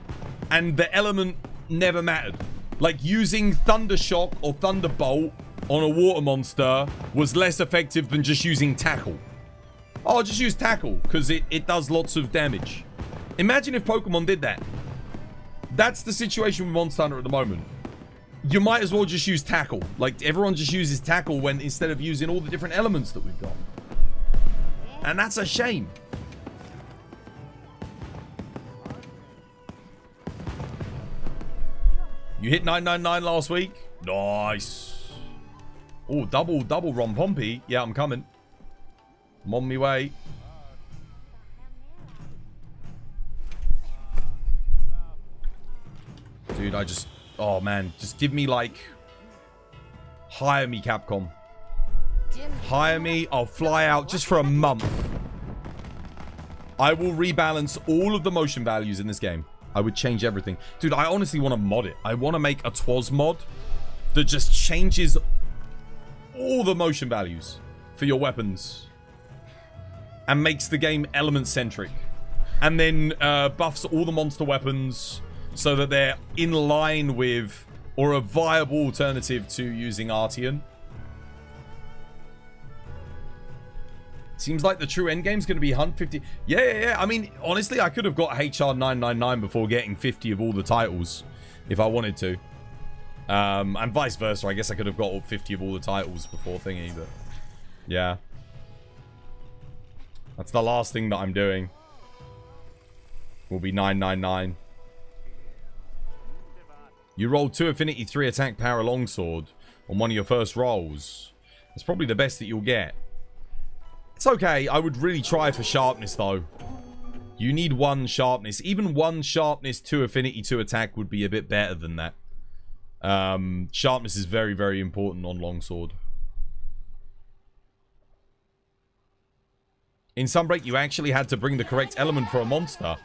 and the element never mattered. Like, using Thunder Shock or Thunderbolt on a water monster was less effective than just using Tackle. Oh, just use Tackle, because it does lots of damage. Imagine if Pokemon did that. That's the situation with Monster Hunter at the moment. You might as well just use Tackle. Like, everyone just uses Tackle when instead of using all the different elements that we've got. And that's a shame. You hit 999 last week? Nice. Oh, double Ron Pompey. Yeah, I'm coming. I'm on my way. Dude, oh man, just give me like, hire me, Capcom. Hire me, I'll fly out just for a month. I will rebalance all of the motion values in this game. I would change everything. Dude, I honestly want to mod it. I want to make a TWAS mod that just changes all the motion values for your weapons and makes the game element-centric. And then buffs all the monster weapons so that they're in line with or a viable alternative to using Arteon. Seems like the true endgame's going to be Hunt 50. Yeah. I mean, honestly, I could have got HR 999 before getting 50 of all the titles if I wanted to. And vice versa. I guess I could have got 50 of all the titles before thingy, but yeah. That's the last thing that I'm doing. Will be 999. You rolled 2 Affinity 3 attack power longsword on one of your first rolls. That's probably the best that you'll get. It's okay. I would really try for sharpness, though. You need 1 sharpness. Even 1 sharpness, 2 affinity, 2 attack would be a bit better than that. Sharpness is very, very important on longsword. In Sunbreak, you actually had to bring the correct element for a monster.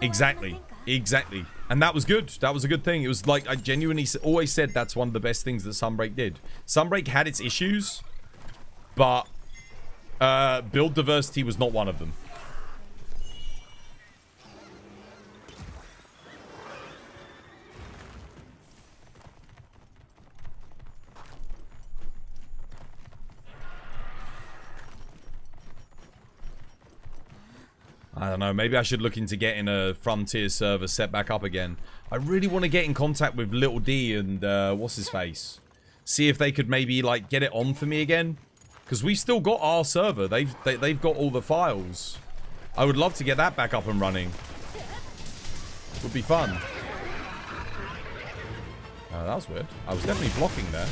Exactly. And that was good. That was a good thing. It was like, I genuinely always said that's one of the best things that Sunbreak did. Sunbreak had its issues, but build diversity was not one of them. I don't know, maybe I should look into getting a Frontier server set back up again. I really want to get in contact with Little D and, what's his face? See if they could maybe, like, get it on for me again. Because we've still got our server. They've got all the files. I would love to get that back up and running. Would be fun. Oh, that was weird. I was definitely blocking there.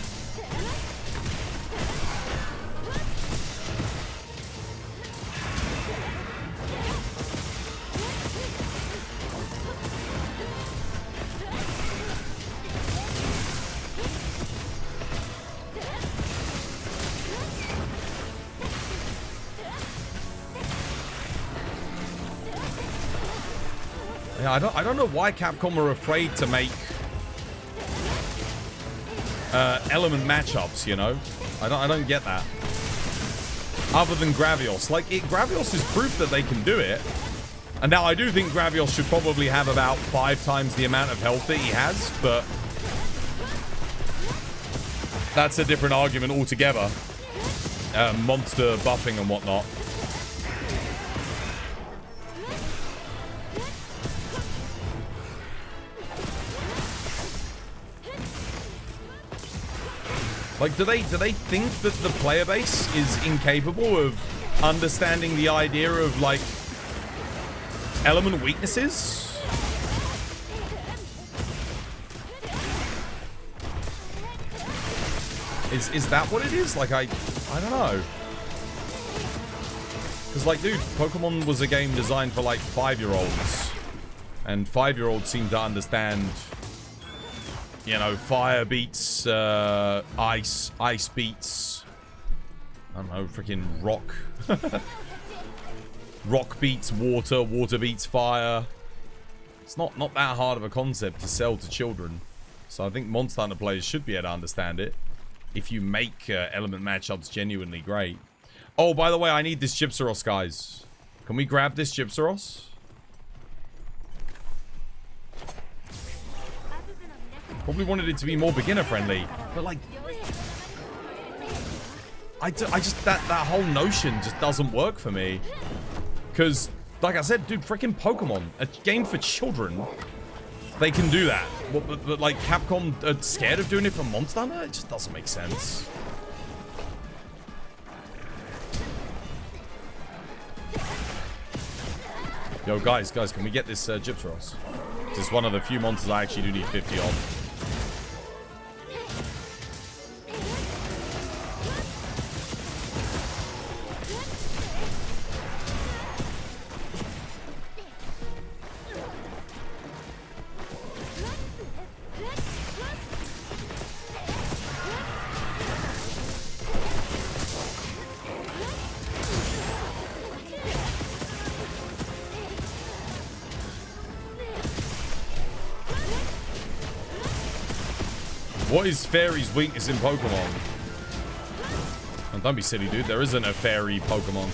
Yeah, I don't know why Capcom are afraid to make element matchups, you know? I don't get that. Other than Gravios. Like, Gravios is proof that they can do it. And now I do think Gravios should probably have about 5 times the amount of health that he has, but that's a different argument altogether. Monster buffing and whatnot. Like, do they think that the player base is incapable of understanding the idea of, like, Element weaknesses? Is that what it is? Like, I don't know. Because, like, dude, Pokemon was a game designed for, like, 5-year-olds. And 5-year-olds seem to understand, you know, fire beats, ice beats, I don't know, freaking rock. Rock beats water, water beats fire. It's not that hard of a concept to sell to children. So I think Monster Hunter players should be able to understand it. If you make element matchups genuinely great. Oh, by the way, I need this Gypsaros, guys. Can we grab this Gypsaros? Probably wanted it to be more beginner friendly, but like, I just that whole notion just doesn't work for me. Because, like I said, dude, freaking Pokemon, a game for children, they can do that. But like, Capcom are scared of doing it for Monster Hunter? It just doesn't make sense. Yo, guys, can we get this Gypsaros? This is one of the few monsters I actually do need 50 of. What is Fairy's weakness in Pokemon? And don't be silly, dude. There isn't a Fairy Pokemon.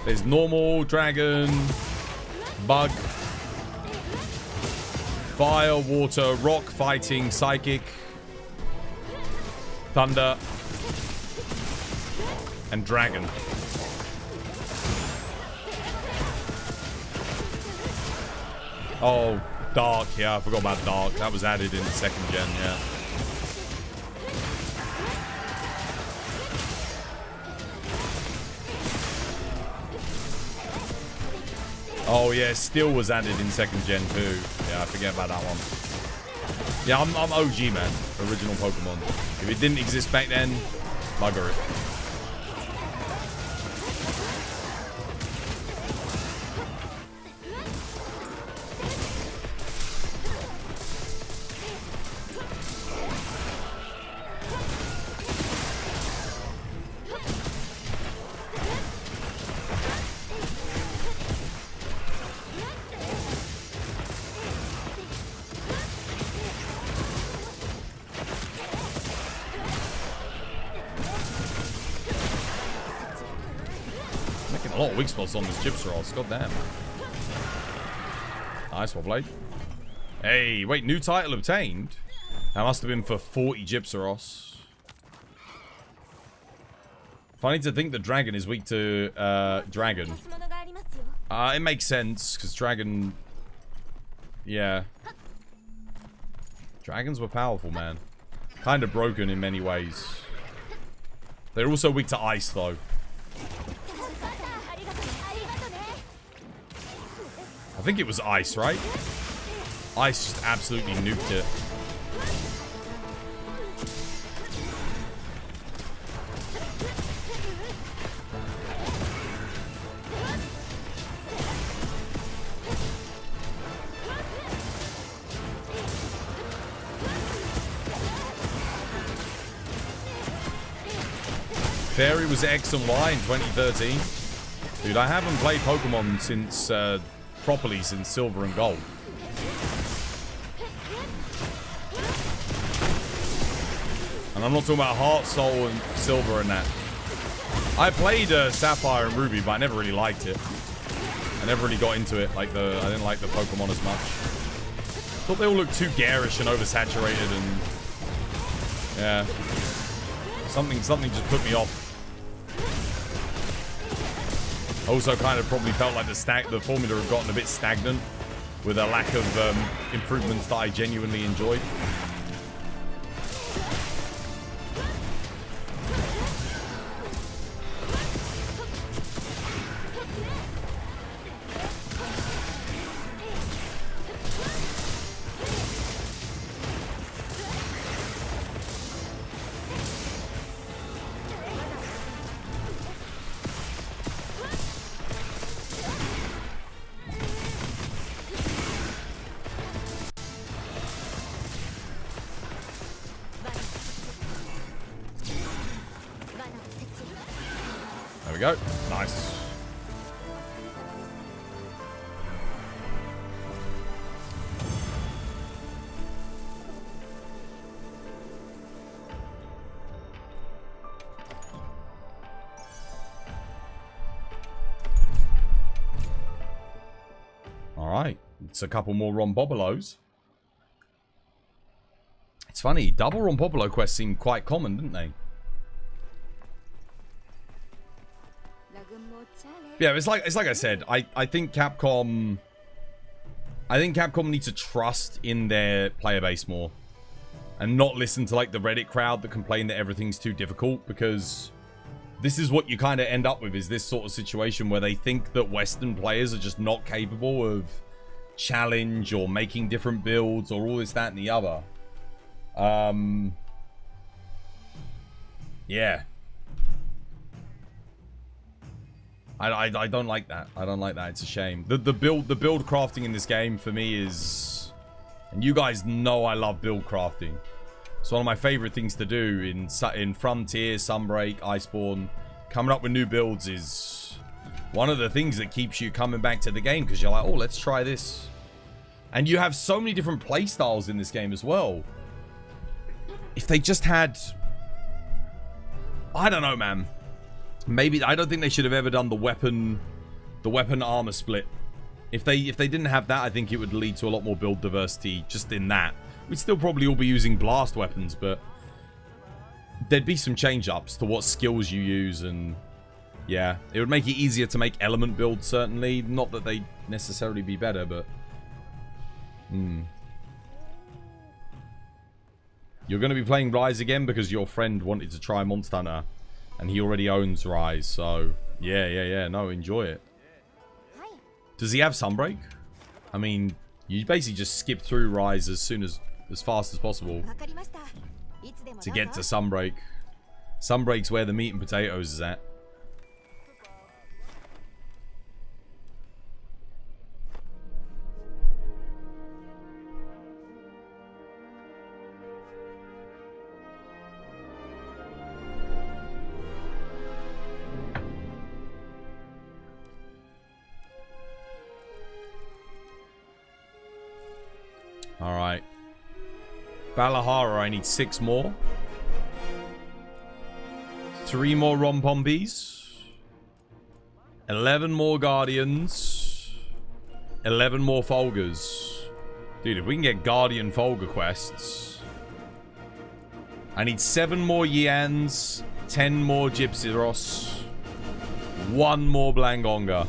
There's normal, dragon, bug, fire, water, rock, fighting, psychic, thunder, and dragon. Oh, Dark, yeah, I forgot about Dark. That was added in the 2nd gen, yeah. Oh yeah, Steel was added in 2nd gen too. Yeah, I forget about that one. Yeah, I'm OG, man. Original Pokemon. If it didn't exist back then, bugger it. A lot of weak spots on this Gypsaros. God damn. Nice one, Blade. Hey, wait, new title obtained? That must have been for 40 Gypsaros. Funny to think that Dragon is weak to Dragon. It makes sense, because Dragon... Yeah. Dragons were powerful, man. Kind of broken in many ways. They're also weak to Ice, though. I think it was Ice, right? Ice just absolutely nuked it. Fairy was X and Y in 2013. Dude, I haven't played Pokemon since... properly since Silver and Gold. And I'm not talking about Heart, Soul, and Silver and that. I played Sapphire and Ruby, but I never really liked it. I never really got into it. I didn't like the Pokemon as much. Thought they all looked too garish and oversaturated, and yeah, something just put me off. Also kind of probably felt like the formula had gotten a bit stagnant with a lack of improvements that I genuinely enjoyed. we go. Nice. Alright, it's a couple more Rombobolos. It's funny, double Rombobolo quests seemed quite common, didn't they? Yeah, it's like I said, I think Capcom needs to trust in their player base more. And not listen to like the Reddit crowd that complain that everything's too difficult, because this is what you kind of end up with, is this sort of situation where they think that Western players are just not capable of challenge or making different builds or all this, that, and the other. Yeah. I don't like that. I don't like that. It's a shame. The build crafting in this game for me is, and you guys know I love build crafting. It's one of my favorite things to do in Frontier, Sunbreak, Iceborne. Coming up with new builds is one of the things that keeps you coming back to the game, because you're like, oh, let's try this. And you have so many different play styles in this game as well. If they just had, I don't know, man. Maybe, I don't think they should have ever done the weapon armor split. If they didn't have that, I think it would lead to a lot more build diversity just in that. We'd still probably all be using blast weapons, but there'd be some change-ups to what skills you use, and yeah, it would make it easier to make element builds, certainly. Not that they'd necessarily be better, but You're going to be playing Rise again because your friend wanted to try Monster Hunter, and he already owns Rise, so yeah, no, enjoy it. Does he have Sunbreak? I mean, you basically just skip through Rise as fast as possible to get to Sunbreak. Sunbreak's where the meat and potatoes is at. Alright. Balahara, I need 6 more. 3 more Rompombis. 11 more Guardians. 11 more Folgers. Dude, if we can get Guardian Folger quests. I need 7 more Yians. 10 more Gypsyros. 1 more Blangonga.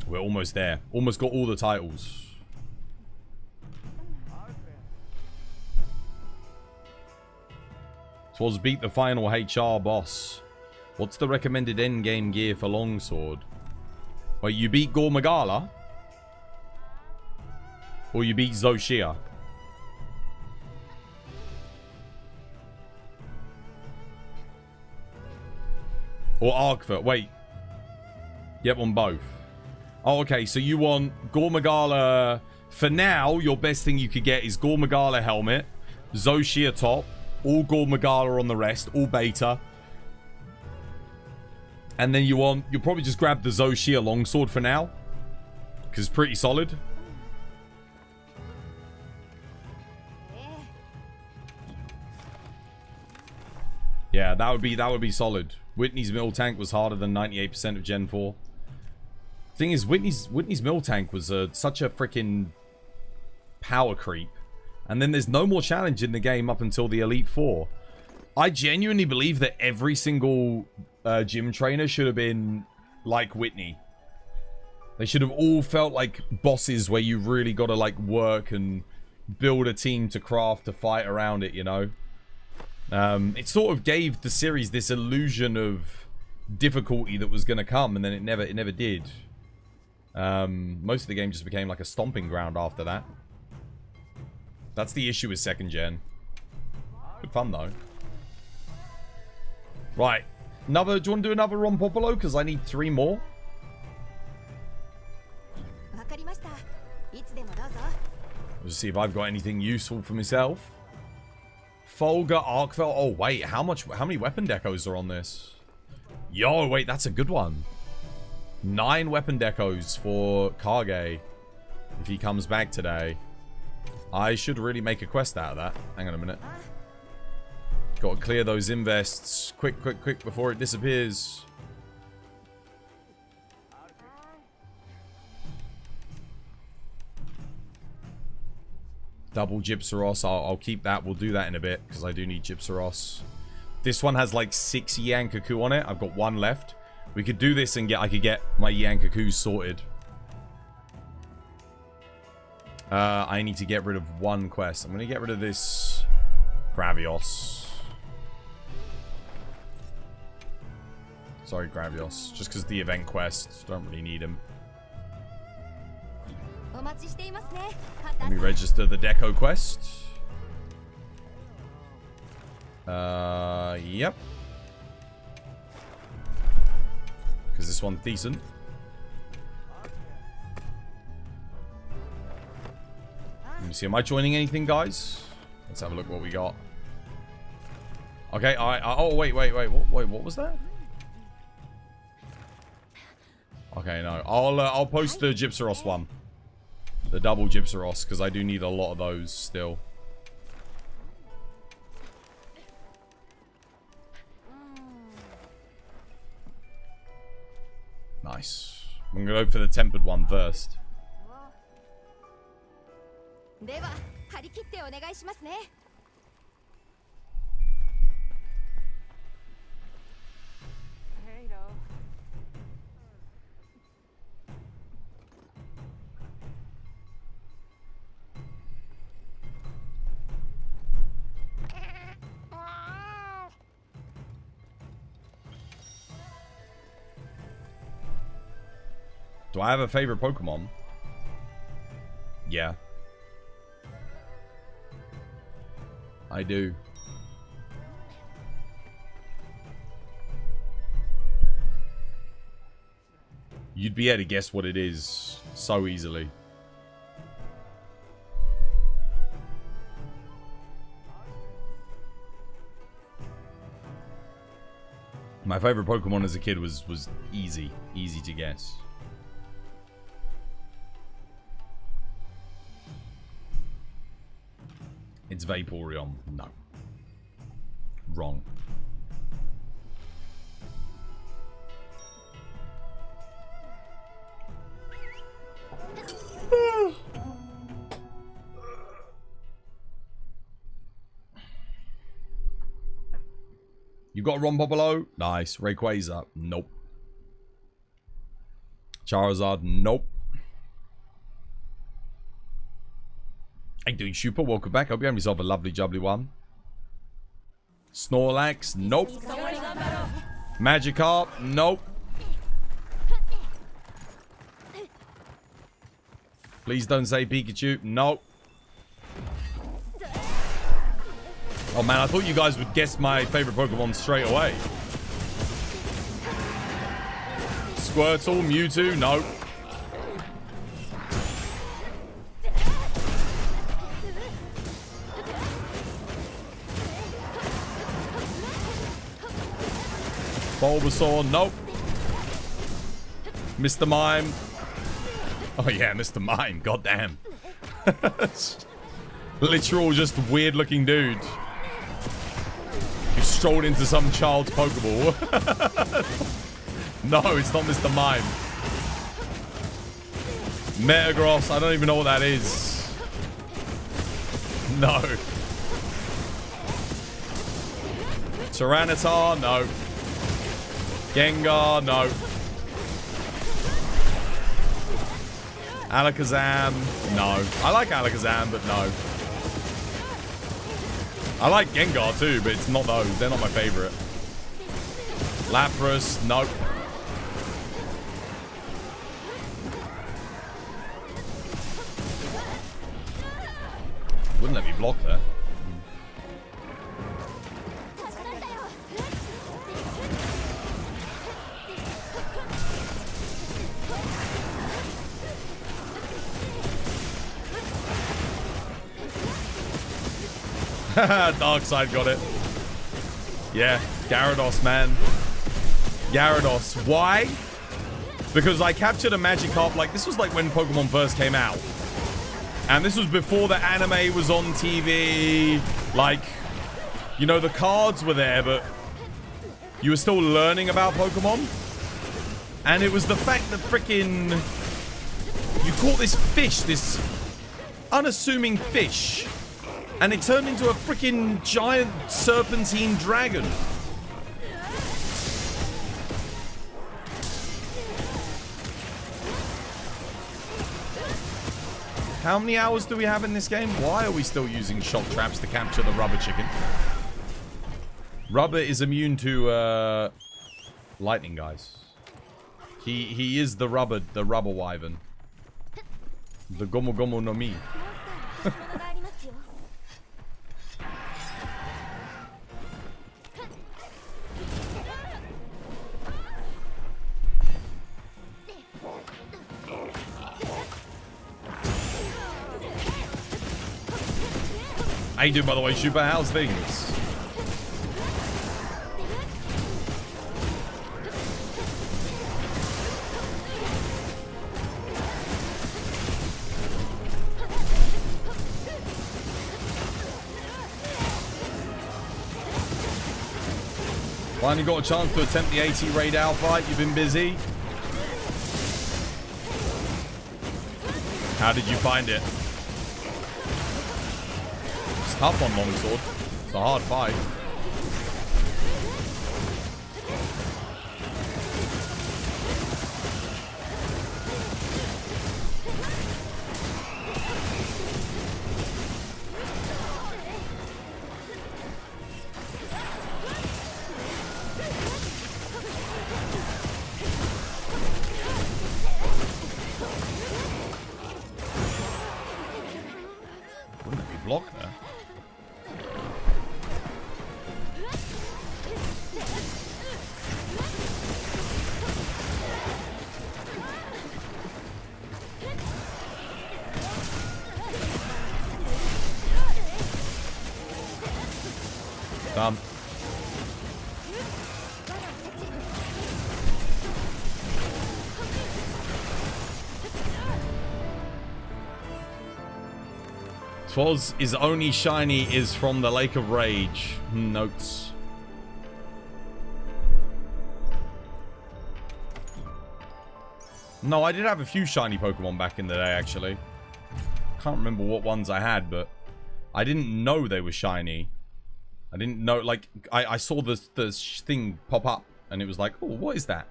We're almost there. Almost got all the titles. Twas beat the final HR boss. What's the recommended endgame gear for longsword? Wait, you beat Gormagala? Or you beat Zoshia? Or Arkfurt? Wait. Yep, on both. Oh, okay, so you want Gormagala. For now, your best thing you could get is Gormagala helmet, Zoshia top, all Gormagala on the rest, all beta. And then you'll probably just grab the Zoshia longsword for now, because it's pretty solid. Yeah, that would be solid. Whitney's mill tank was harder than 98% of Gen 4. Thing is, Whitney's mill tank was such a freaking power creep, and then there's no more challenge in the game up until the Elite Four. I genuinely believe that every single gym trainer should have been like Whitney. They should have all felt like bosses where you really got to like work and build a team to craft to fight around it, you know. It sort of gave the series this illusion of difficulty that was going to come, and then it never did. Most of the game just became like a stomping ground after that. That's the issue with 2nd gen. Good fun though. Right. Do you want to do another Rompopolo? Because I need 3 more. Let's see if I've got anything useful for myself. Folga, Arkfell. Oh, wait. How many weapon decos are on this? Yo, wait. That's a good one. 9 weapon decos for Kage. If he comes back today. I should really make a quest out of that. Hang on a minute. Got to clear those invests. Quick, quick, quick before it disappears. Double Gypsaros. I'll keep that. We'll do that in a bit because I do need Gypsaros. This one has like 6 Yankaku on it. I've got 1 left. We could do this and I could get my Yankaku sorted. I need to get rid of 1 quest. I'm going to get rid of this Gravios. Sorry, Gravios. Just because the event quest. Don't really need him. Let me register the Deco quest. Yep. Because this one's decent. Let me see. Am I joining anything, guys? Let's have a look what we got. Okay. Oh, wait. What was that? Okay, no. I'll post the Gypsaros one. The double Gypsaros, because I do need a lot of those still. Nice. I'm going to go for the tempered one first. Do I have a favorite Pokemon? Yeah. I do. You'd be able to guess what it is so easily. My favorite Pokemon as a kid was easy to guess. It's Vaporeon. No. Wrong. You got Ron Popolo? Nice. Rayquaza? Nope. Charizard? Nope. How you doing, Super? Welcome back. Hope you have yourself a lovely, jubbly one. Snorlax? Nope. Magikarp? Nope. Please don't say Pikachu. Nope. Oh man, I thought you guys would guess my favorite Pokemon straight away. Squirtle? Mewtwo? Nope. Bulbasaur, nope. Mr. Mime. Oh yeah, Mr. Mime, goddamn. Literal just weird looking dude. You strolled into some child's Pokeball. No, it's not Mr. Mime. Metagross, I don't even know what that is. No. Tyranitar, no. Gengar, no. Alakazam, no. I like Alakazam, but no. I like Gengar too, but it's not those. They're not my favorite. Lapras, nope. Wouldn't let me block there. Darkseid got it. Yeah, Gyarados, man. Gyarados. Why? Because I captured a Magikarp, like, this was like when Pokemon first came out. And this was before the anime was on TV. Like, you know, the cards were there, but you were still learning about Pokemon. And it was the fact that freaking... You caught this fish, this unassuming fish. And it turned into a freaking giant serpentine dragon. How many hours do we have in this game? Why are we still using shock traps to capture the rubber chicken? Rubber is immune to lightning, guys. He is the rubber wyvern. The Gomu Gomu no Mi. How you doing, by the way, Shuba? How's things? Finally got a chance to attempt the 80 Rey Dau fight. You've been busy. How did you find it? It's tough on longsword. It's a hard fight. Block there. Done. Twas is only shiny is from the Lake of Rage. Notes. No, I did have a few shiny Pokemon back in the day, actually. Can't remember what ones I had, but I didn't know they were shiny. I didn't know, like, I saw the thing pop up, and it was like, oh, what is that?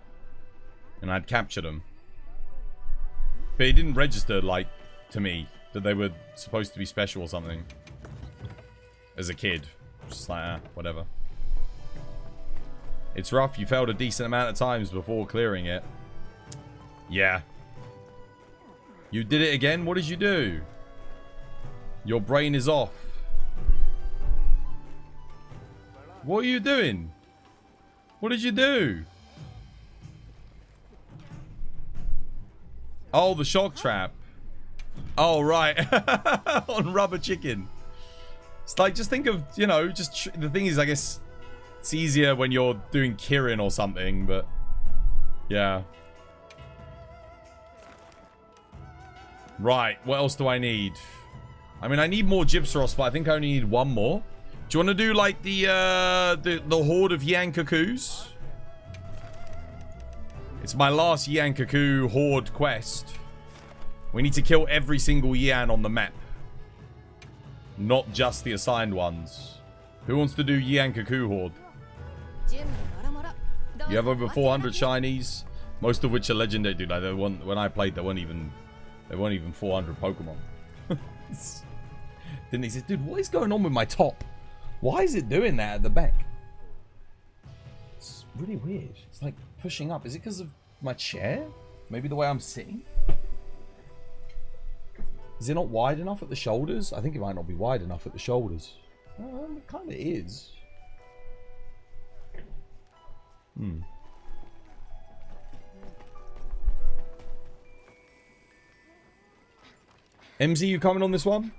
And I'd captured them. But it didn't register, like, to me. That they were supposed to be special or something. As a kid. Just like, whatever. It's rough. You failed a decent amount of times before clearing it. Yeah. You did it again? What did you do? Your brain is off. What are you doing? What did you do? Oh, the shock trap. Oh, right. On rubber chicken. It's like, just think of, you know, just the thing is, I guess it's easier when you're doing Kirin or something, but yeah. Right, what else do I need? I mean, I need more Gypsaros, but I think I only need one more. Do you want to do, like, the Horde of Yankakus? It's my last Yankaku Horde quest. We need to kill every single Yan on the map. Not just the assigned ones. Who wants to do Yankaku Horde? You have over 400 shinies, most of which are legendary. Dude, like when I played, there weren't even 400 Pokemon. Then he said, dude, what is going on with my top? Why is it doing that at the back? It's really weird. It's like pushing up. Is it because of my chair? Maybe the way I'm sitting? Is it not wide enough at the shoulders? I think it might not be wide enough at the shoulders. It kind of is. MZ, you coming on this one?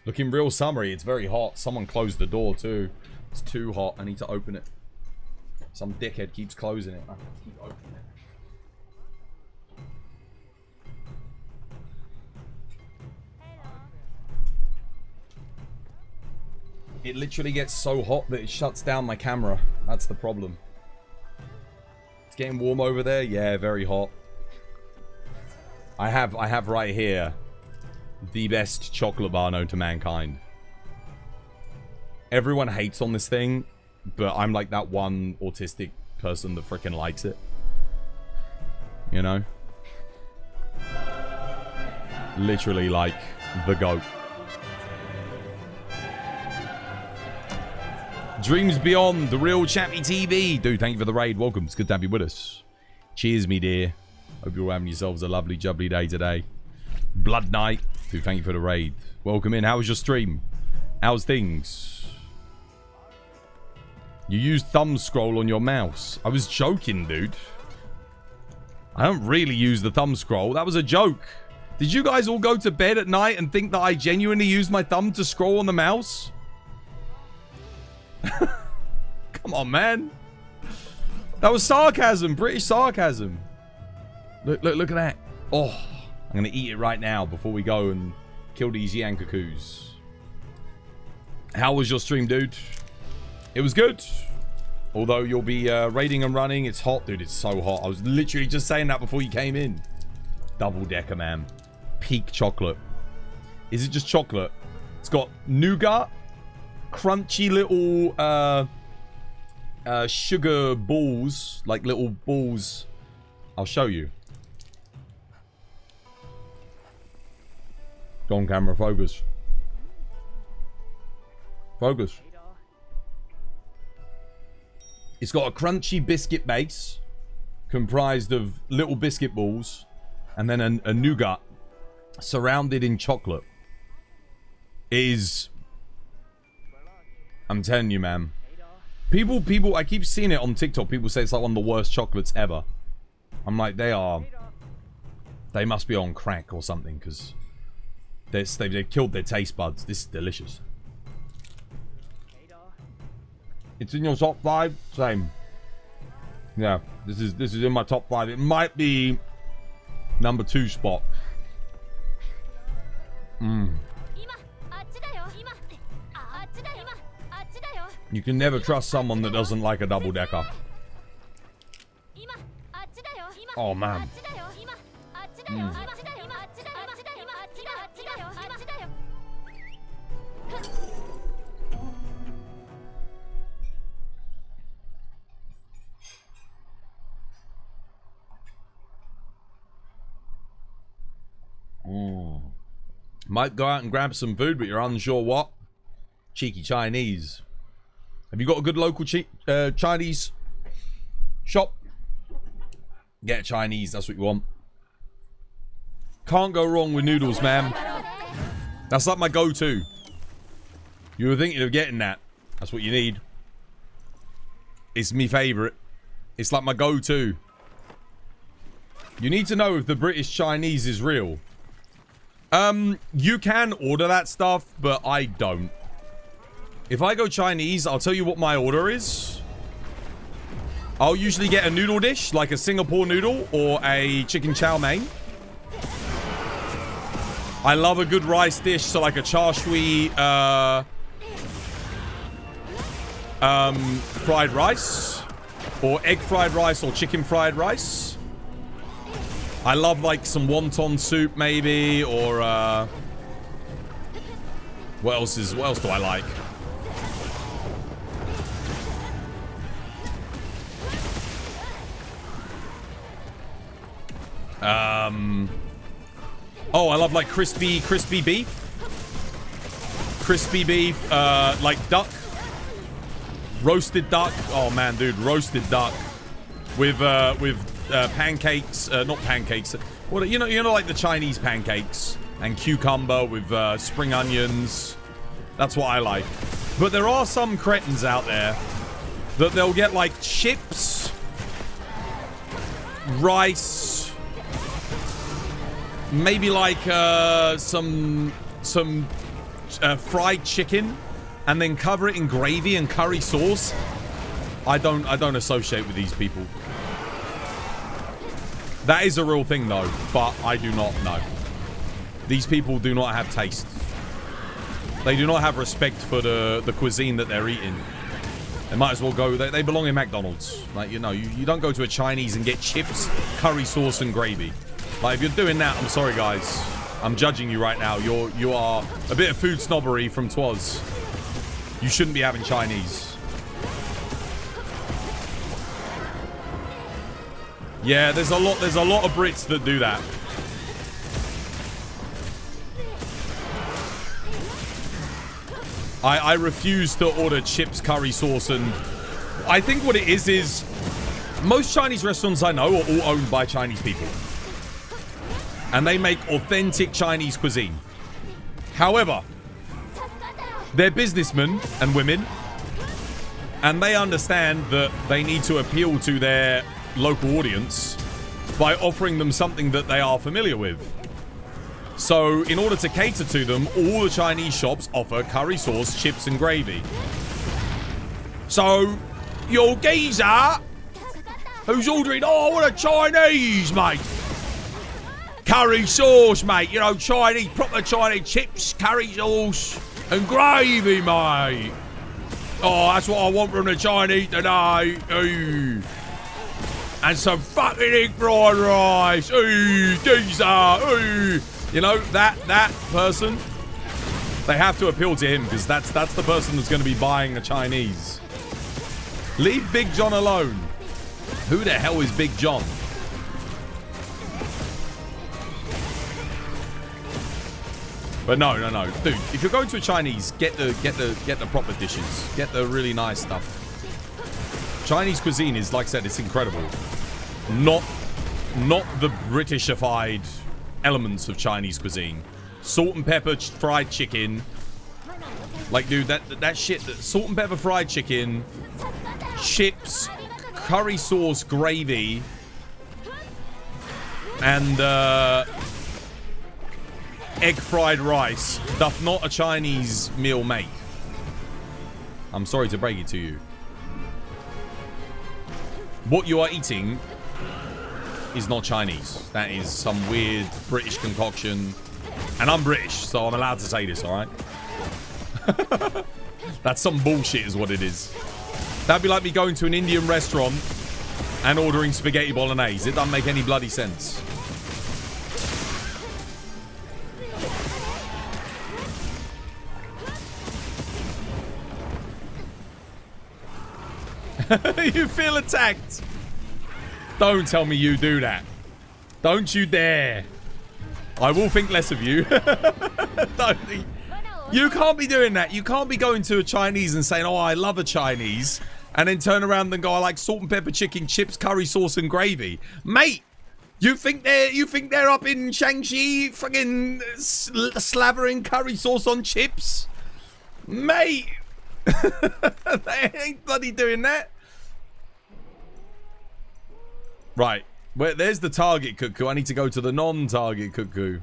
Looking real summery. It's very hot. Someone closed the door too. It's too hot. I need to open it. Some dickhead keeps closing it. I keep opening it. It literally gets so hot that it shuts down my camera. That's the problem. It's getting warm over there. Yeah, very hot. I have right here the best chocolate bar known to mankind. Everyone hates on this thing, but I'm like that one autistic person that freaking likes it. You know? Literally like the GOAT. Dreams Beyond, the real Chappy TV. Dude, thank you for the raid. Welcome. It's good to have you with us. Cheers, me dear. Hope you're having yourselves a lovely, jubbly day today. Blood Knight. Dude, thank you for the raid. Welcome in. How was your stream? How's things? You used thumb scroll on your mouse. I was joking, dude. I don't really use the thumb scroll. That was a joke. Did you guys all go to bed at night and think that I genuinely used my thumb to scroll on the mouse? Come on, man. That was sarcasm. British sarcasm. Look at that. Oh, I'm going to eat it right now before we go and kill these Yankakus. How was your stream, dude? It was good. Although you'll be raiding and running. It's hot, dude. It's so hot. I was literally just saying that before you came in. Double decker, man. Peak chocolate. Is it just chocolate? It's got nougat. Crunchy little sugar balls. Like little balls. I'll show you. Go on, camera. Focus. Focus. It's got a crunchy biscuit base comprised of little biscuit balls and then a nougat surrounded in chocolate. It is... I'm telling you, man. People, I keep seeing it on TikTok. People say it's like one of the worst chocolates ever. I'm like, they must be on crack or something because they've killed their taste buds. This is delicious. It's in your top 5? Same. Yeah, this is in my top 5. It might be number 2 spot. You can never trust someone that doesn't like a double decker. Oh man. Might go out and grab some food, but you're unsure what. Cheeky Chinese. Have you got a good local Chinese shop? Get Chinese, that's what you want. Can't go wrong with noodles, man. That's like my go-to. You were thinking of getting that. That's what you need. It's me favourite. It's like my go-to. You need to know if the British Chinese is real. You can order that stuff, but I don't. If I go Chinese, I'll tell you what my order is. I'll usually get a noodle dish, like a Singapore noodle or a chicken chow mein. I love a good rice dish, so like a char shui, fried rice, or egg fried rice, or chicken fried rice. I love like some wonton soup, maybe, or what else do I like? Oh, I love like crispy beef. Crispy beef, like duck. Roasted duck. Oh man, dude, roasted duck with pancakes, not pancakes. What, you know like the Chinese pancakes and cucumber with spring onions. That's what I like. But there are some cretins out there that they'll get like chips, rice, maybe like some fried chicken and then cover it in gravy and curry sauce. I don't associate with these people. That is a real thing though, but I do not know. These people do not have taste. They do not have respect for the cuisine that they're eating. They might as well go, they belong in McDonald's. Like, you know, you don't go to a Chinese and get chips, curry sauce and gravy. Like, if you're doing that, I'm sorry guys. I'm judging you right now. You are a bit of food snobbery from Twas. You shouldn't be having Chinese. Yeah, there's a lot of Brits that do that. I refuse to order chips, curry sauce, and I think what it is most Chinese restaurants I know are all owned by Chinese people. And they make authentic Chinese cuisine. However, they're businessmen and women, and they understand that they need to appeal to their local audience by offering them something that they are familiar with. So, in order to cater to them, all the Chinese shops offer curry sauce, chips, and gravy. So, your geezer who's ordering, oh, I want a Chinese, mate. Curry sauce, mate. You know, Chinese, proper Chinese chips, curry sauce, and gravy, mate. Oh, that's what I want from the Chinese today. Ooh. And some fucking egg fried rice. Ooh, geezer. Ooh. You know, that person, they have to appeal to him because that's the person that's going to be buying the Chinese. Leave Big John alone. Who the hell is Big John? But no. Dude, if you're going to a Chinese, get the proper dishes. Get the really nice stuff. Chinese cuisine is, like I said, it's incredible. Not the Britishified elements of Chinese cuisine. Salt and pepper fried chicken. Like, dude, that shit, salt and pepper fried chicken, chips, curry sauce, gravy, and egg fried rice doth not a Chinese meal make. I'm sorry to break it to you. What you are eating is not Chinese. That is some weird British concoction. And I'm British, so I'm allowed to say this, alright? That's some bullshit is what it is. That'd be like me going to an Indian restaurant and ordering spaghetti bolognese. It doesn't make any bloody sense. You feel attacked. Don't tell me you do that. Don't you dare. I will think less of you. You can't be doing that. You can't be going to a Chinese and saying, oh, I love a Chinese, and then turn around and go, I like salt and pepper chicken, chips, curry sauce, and gravy. Mate, you think they're up in Shaanxi fucking slavering curry sauce on chips? Mate. They ain't bloody doing that. Right. Well, there's the target cuckoo. I need to go to the non-target cuckoo.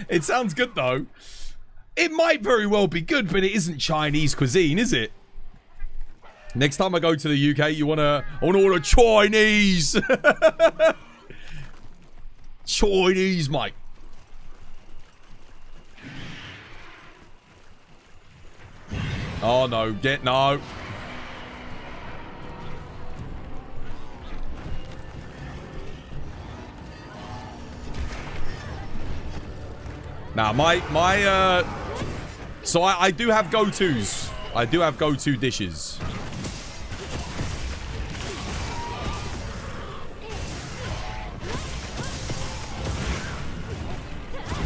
It sounds good, though. It might very well be good, but it isn't Chinese cuisine, is it? Next time I go to the UK, I want all the Chinese. Chinese, mate. Oh, no. No. Now, so I do have go-tos. I do have go-to dishes.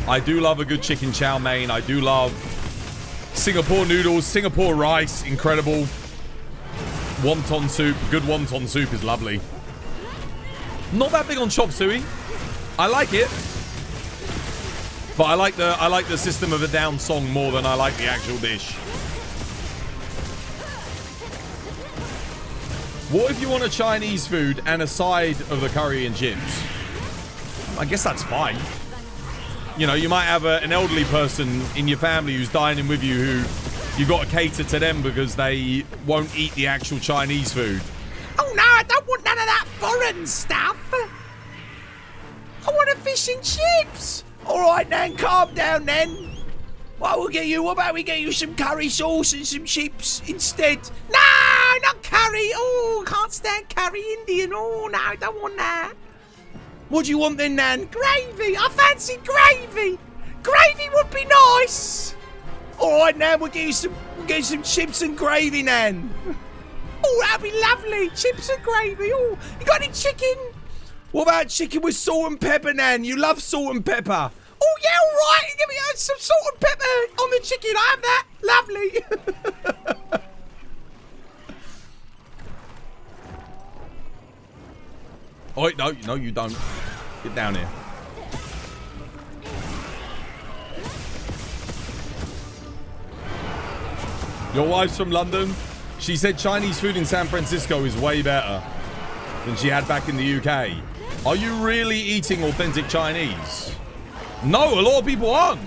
I do love a good chicken chow mein. I do love Singapore noodles, Singapore rice, incredible. Wonton soup, good wonton soup is lovely. Not that big on chop suey. I like it. But I like the System of a Down song more than I like the actual dish. What if you want a Chinese food and a side of the curry and chips? I guess that's fine. you know, you might have an elderly person in your family who's dining with you who you got to cater to them because they won't eat the actual Chinese food. Oh no, I don't want none of that foreign stuff. I want a fish and chips. All right, then, calm down, then. What about we get you some curry sauce and some chips instead? No, not curry. Oh, can't stand curry Indian. Oh, no, I don't want that. What do you want then, Nan? Gravy. I fancy gravy. Gravy would be nice. All right, Nan, we'll get you some chips and gravy, Nan. Oh, that'd be lovely. Chips and gravy. Oh, you got any chicken? What about chicken with salt and pepper, Nan? You love salt and pepper. Oh, yeah, all right. Give me some salt and pepper on the chicken. I have that. Lovely. Oh, no, you don't. Get down here. Your wife's from London. She said Chinese food in San Francisco is way better than she had back in the UK. Are you really eating authentic Chinese? No, a lot of people aren't.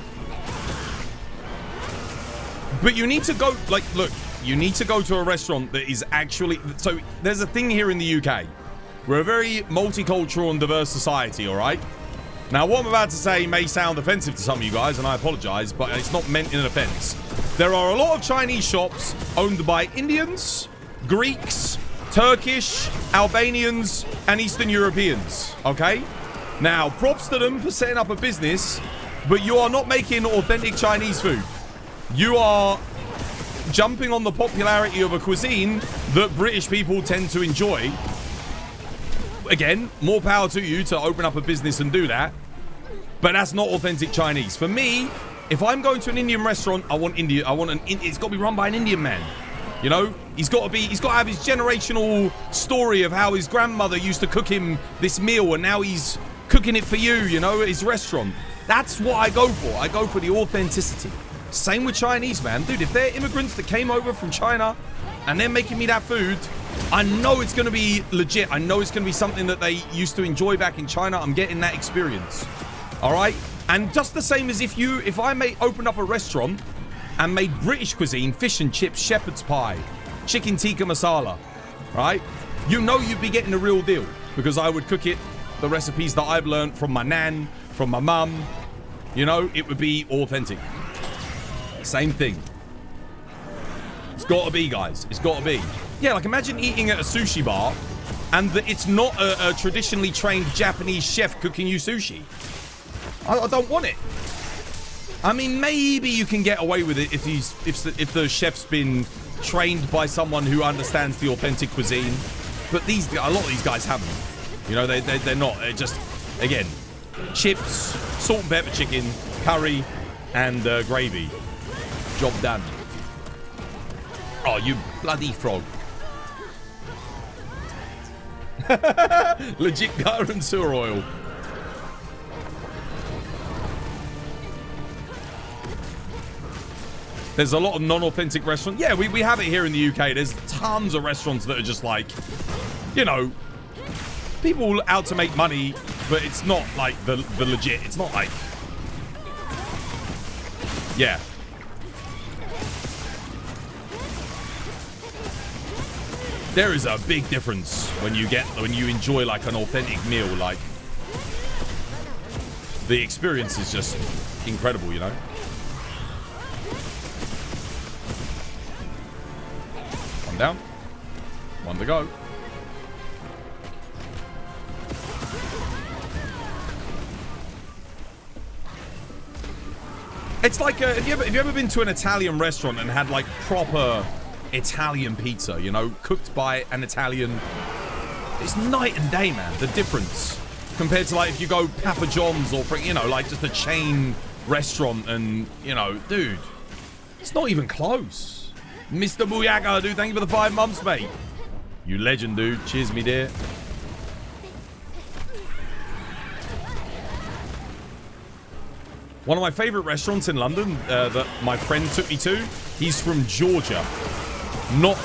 But you need to go, like, look, you need to go to a restaurant that is actually... So, there's a thing here in the UK. We're a very multicultural and diverse society, all right? Now, what I'm about to say may sound offensive to some of you guys, and I apologize, but it's not meant in an offense. There are a lot of Chinese shops owned by Indians, Greeks, Turkish, Albanians, and Eastern Europeans, okay? Now, props to them for setting up a business, but you are not making authentic Chinese food. You are jumping on the popularity of a cuisine that British people tend to enjoy. Again, more power to you to open up a business and do that, but that's not authentic Chinese. For me, if I'm going to an Indian restaurant, I want India. It's got to be run by an Indian man. You know, he's got to have his generational story of how his grandmother used to cook him this meal and now he's cooking it for you, you know, at his restaurant. That's what I go for. I go for the authenticity. Same with Chinese, man. Dude, if they're immigrants that came over from China and they're making me that food, I know it's going to be legit. I know it's going to be something that they used to enjoy back in China. I'm getting that experience. All right? And just the same as if I may open up a restaurant and made British cuisine, fish and chips, shepherd's pie, chicken tikka masala, right? You know you'd be getting the real deal because I would cook it, the recipes that I've learned from my nan, from my mum. You know, it would be authentic. Same thing. It's got to be, guys. It's got to be. Yeah, like imagine eating at a sushi bar and it's not a traditionally trained Japanese chef cooking you sushi. I don't want it. I mean, maybe you can get away with it if the chef's been trained by someone who understands the authentic cuisine. But a lot of these guys haven't. You know, they're not. They're just, again, chips, salt and pepper chicken, curry, and gravy. Job done. Oh, you bloody frog. Legit gutter and sewer oil. There's a lot of non-authentic restaurants. Yeah, we have it here in the UK. There's tons of restaurants that are just like, you know, people out to make money, but it's not like the legit. It's not like, yeah. There is a big difference when you enjoy like an authentic meal. Like the experience is just incredible, you know. One down, one to go. It's like have you ever been to an Italian restaurant and had like proper Italian pizza, you know, cooked by an Italian? It's night and day, man, the difference compared to like if you go Papa John's or, you know, like just a chain restaurant and, you know, dude, it's not even close. Mr. Booyaka, dude, thank you for the 5 months, mate. You legend, dude. Cheers, me dear. One of my favorite restaurants in London that my friend took me to, he's from Georgia. Not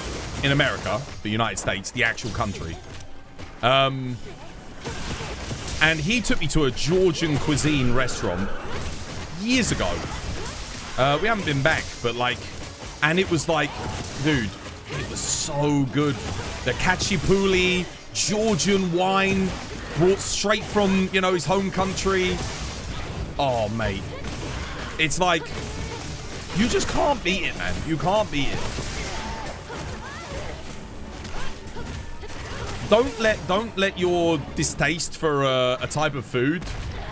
in America, the United States, the actual country. And he took me to a Georgian cuisine restaurant years ago. We haven't been back, but like, and it was like, dude, it was so good. The Khachapuri Georgian wine brought straight from, you know, his home country. Oh, mate. It's like, you just can't beat it, man. You can't beat it. Don't let your distaste for a type of food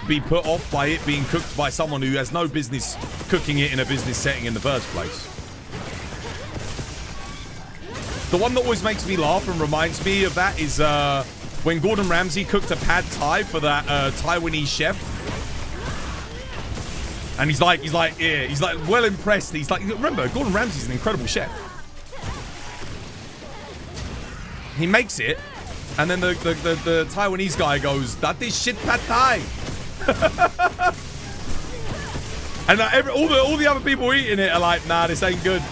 be put off by it being cooked by someone who has no business cooking it in a business setting in the first place. The one that always makes me laugh and reminds me of that is when Gordon Ramsay cooked a pad thai for that Taiwanese chef. And he's like, well impressed. He's like, remember, Gordon Ramsay's an incredible chef. He makes it, and then the Taiwanese guy goes, "That is shit pad thai." And all the other people eating it are like, "Nah, this ain't good."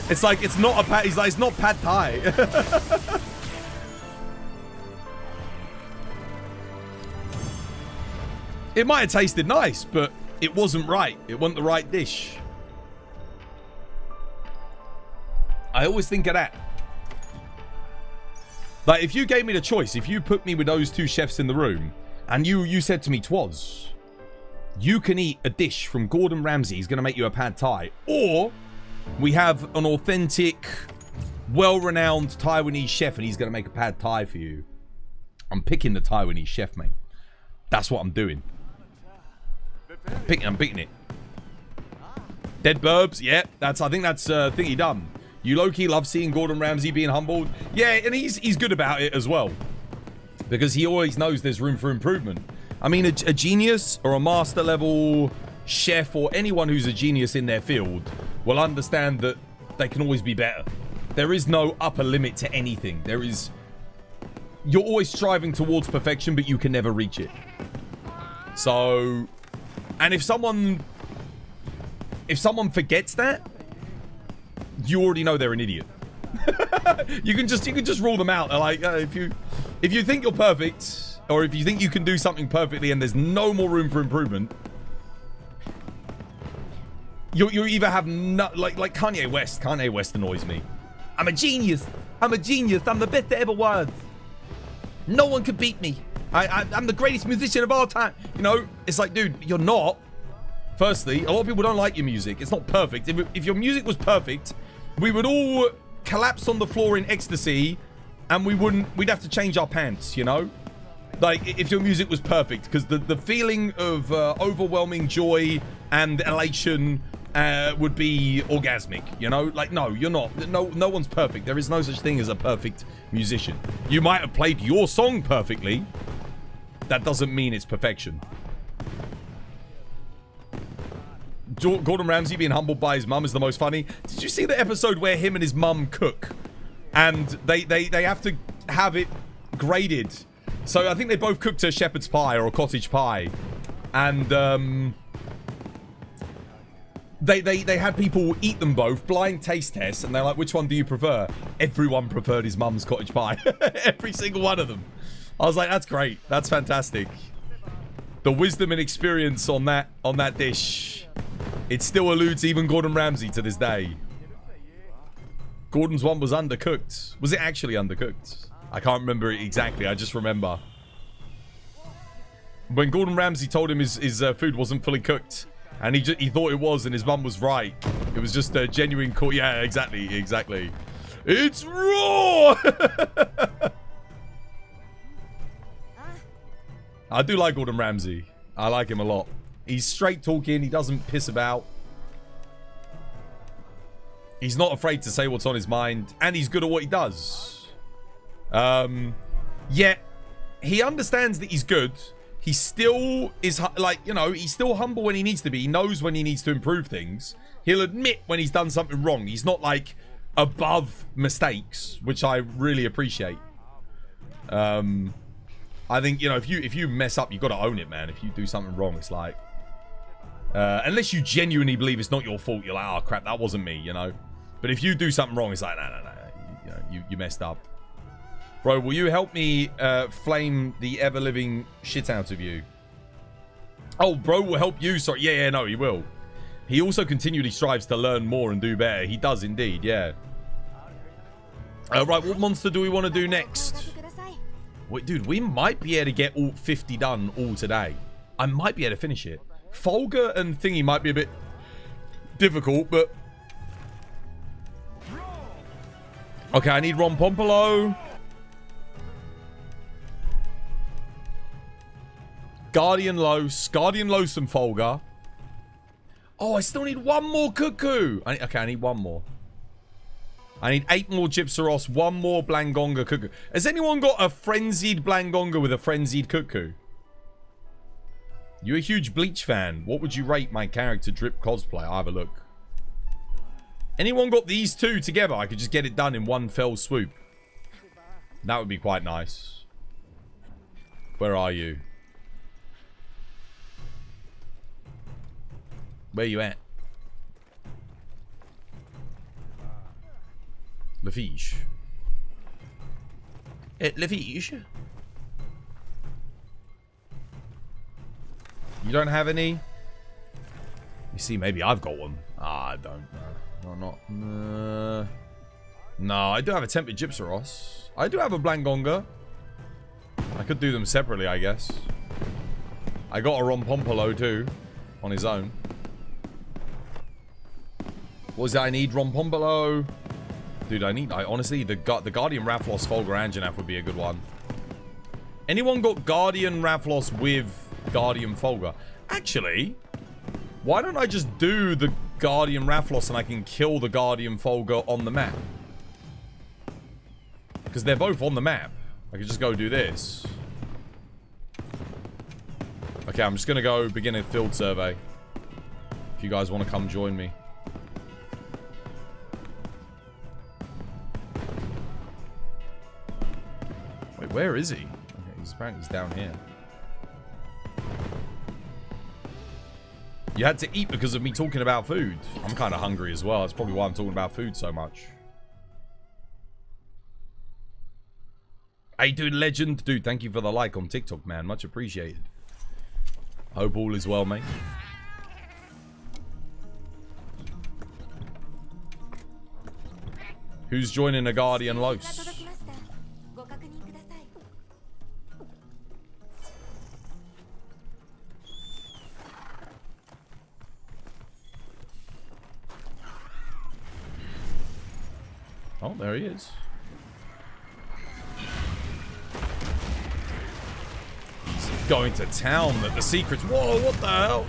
It's like, it's not a pad. He's like, it's not pad thai. It might have tasted nice, but it wasn't right. It wasn't the right dish. I always think of that. Like, if you gave me the choice, if you put me with those two chefs in the room, and you said to me, Twas, you can eat a dish from Gordon Ramsay, he's going to make you a pad thai, or we have an authentic, well-renowned Taiwanese chef, and he's going to make a pad thai for you. I'm picking the Taiwanese chef, mate. That's what I'm doing. I'm picking it. Dead Burbs, yeah. I think that's thing he done. You low-key love seeing Gordon Ramsay being humbled. Yeah, and he's good about it as well. Because he always knows there's room for improvement. I mean, a genius or a master level chef or anyone who's a genius in their field will understand that they can always be better. There is no upper limit to anything. You're always striving towards perfection, but you can never reach it. So, and if someone forgets that, you already know they're an idiot. you can just rule them out. Like, if you think you're perfect, or if you think you can do something perfectly and there's no more room for improvement, you either have no, like Kanye West. Kanye West annoys me. I'm a genius. I'm the best that ever was. No one could beat me. I'm the greatest musician of all time. You know, it's like, dude, you're not. Firstly, a lot of people don't like your music. It's not perfect. If your music was perfect, we would all collapse on the floor in ecstasy, and we'd have to change our pants, you know? Like, if your music was perfect, because the feeling of overwhelming joy and elation would be orgasmic, you know? Like, no, you're not. No one's perfect. There is no such thing as a perfect musician. You might have played your song perfectly. That doesn't mean it's perfection. Gordon Ramsay being humbled by his mum is the most funny. Did you see the episode where him and his mum cook? And they have to have it graded. So I think they both cooked a shepherd's pie or a cottage pie. And they had people eat them both, blind taste tests, and they're like, which one do you prefer? Everyone preferred his mum's cottage pie. Every single one of them. I was like, that's great. That's fantastic. The wisdom and experience on that dish. It still eludes even Gordon Ramsay to this day. Gordon's one was undercooked. Was it actually undercooked? I can't remember it exactly. I just remember when Gordon Ramsay told him his food wasn't fully cooked, and he thought it was, and his mum was right. It was just a genuine call. Yeah, exactly. It's raw. I do like Gordon Ramsay. I like him a lot. He's straight talking. He doesn't piss about. He's not afraid to say what's on his mind. And he's good at what he does. Yet, he understands that he's good. He still is, like, you know, he's still humble when he needs to be. He knows when he needs to improve things. He'll admit when he's done something wrong. He's not, like, above mistakes, which I really appreciate. I think, you know, if you mess up, you've got to own it, man. If you do something wrong, it's like... unless you genuinely believe it's not your fault, you're like, oh crap, that wasn't me, you know. But if you do something wrong, it's like, no, you messed up. Bro, will you help me flame the ever-living shit out of you? Oh, bro will help you. Sorry. Yeah, no, he will. He also continually strives to learn more and do better. He does indeed, yeah. Right, what monster do we want to do next? Wait, dude, we might be able to get all 50 done all today. I might be able to finish it. Folger and Thingy might be a bit difficult, but... Okay, I need Rompompolo. Guardian Los, and Folger. Oh, I still need one more Cuckoo. Okay, I need one more. I need 8 more Gypsaros, 1 more Blangonga Cuckoo. Has anyone got a frenzied Blangonga with a frenzied Cuckoo? You're a huge Bleach fan. What would you rate my character drip cosplay? I'll have a look. Anyone got these two together? I could just get it done in one fell swoop. That would be quite nice. Where are you? Where you at? Lafiche. Lafiche? You don't have any? You see, maybe I've got one. Ah, I don't. No, not. No, I do have a Tempered Gypsaros. I do have a Blangonga. I could do them separately, I guess. I got a Rompompolo too, on his own. What was that? I need Rompompolo. Dude, I honestly, the Guardian Rafflos Folger Anjanath would be a good one. Anyone got Guardian Rafflos with Guardian Folger? Actually, why don't I just do the Guardian Rafflos and I can kill the Guardian Folger on the map? Because they're both on the map. I could just go do this. Okay, I'm just going to go begin a field survey. If you guys want to come join me. Wait, where is he? Okay, he's apparently down here. You had to eat because of me talking about food. I'm kind of hungry as well. That's probably why I'm talking about food so much. Hey, dude, legend. Dude, thank you for the like on TikTok, man. Much appreciated. Hope all is well, mate. Who's joining a Guardian Los? Oh, there he is. He's going to town at the secrets. Whoa, what the hell?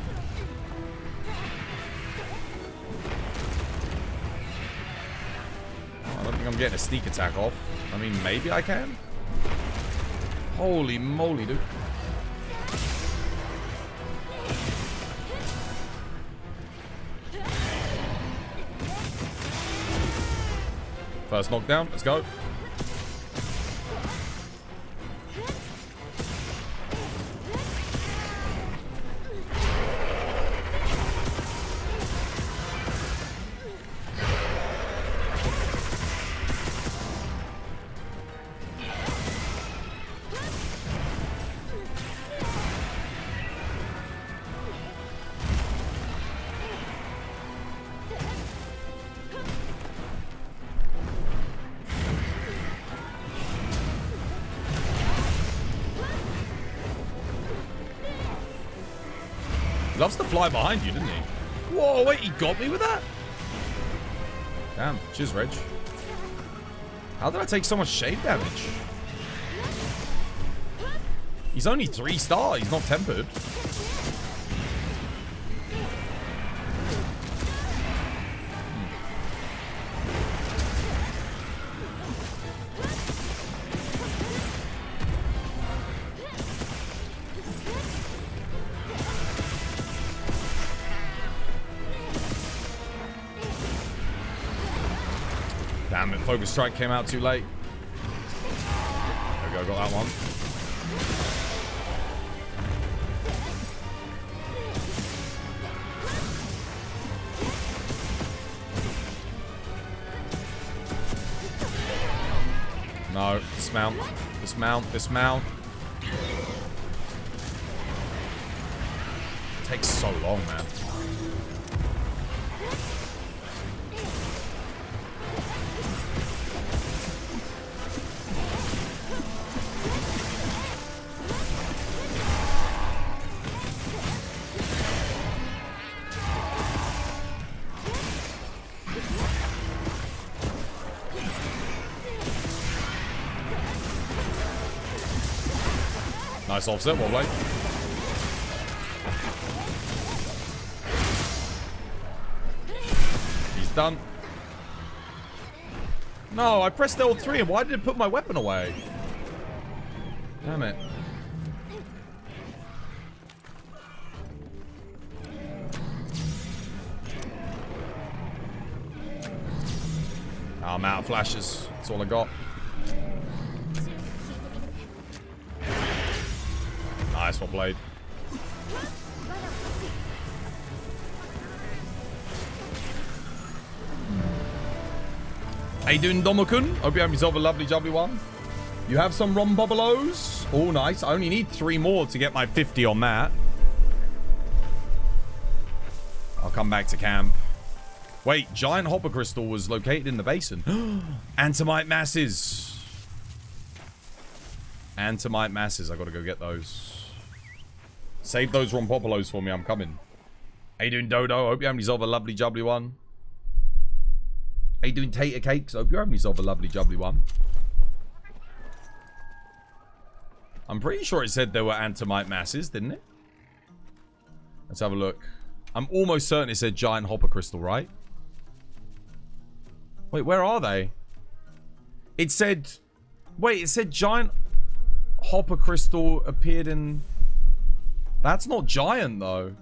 I don't think I'm getting a sneak attack off. I mean, maybe I can. Holy moly, dude. First knockdown, let's go. Loves to fly behind you, didn't he? Whoa, wait, he got me with that? Damn, cheers, Reg. How did I take so much shade damage? He's only 3-star, he's not tempered. Damn it, Focus Strike came out too late. There we go, got that one. No, dismount, dismount, dismount. takes so long, man. Nice offset, well played. He's done. No, I pressed L3 and why did it put my weapon away? Damn it. I'm out of flashes. That's all I got. Nice one played. How you doing, Domokun? Hope you have yourself a lovely jubbly one. You have some rom bobolos? Oh, nice. I only need 3 more to get my 50 on that. I'll come back to camp. Wait, giant hopper crystal was located in the basin. Antimite masses. Antimite masses. I gotta go get those. Save those rompopolos for me. I'm coming. How you doing, Dodo? Hope you're having yourself a lovely jubbly one. How you doing, Tater Cakes? Hope you're having yourself a lovely jubbly one. I'm pretty sure it said there were antimite masses, didn't it? Let's have a look. I'm almost certain it said giant hopper crystal, right? Wait, where are they? It said... Wait, it said giant hopper crystal appeared in... That's not giant, though.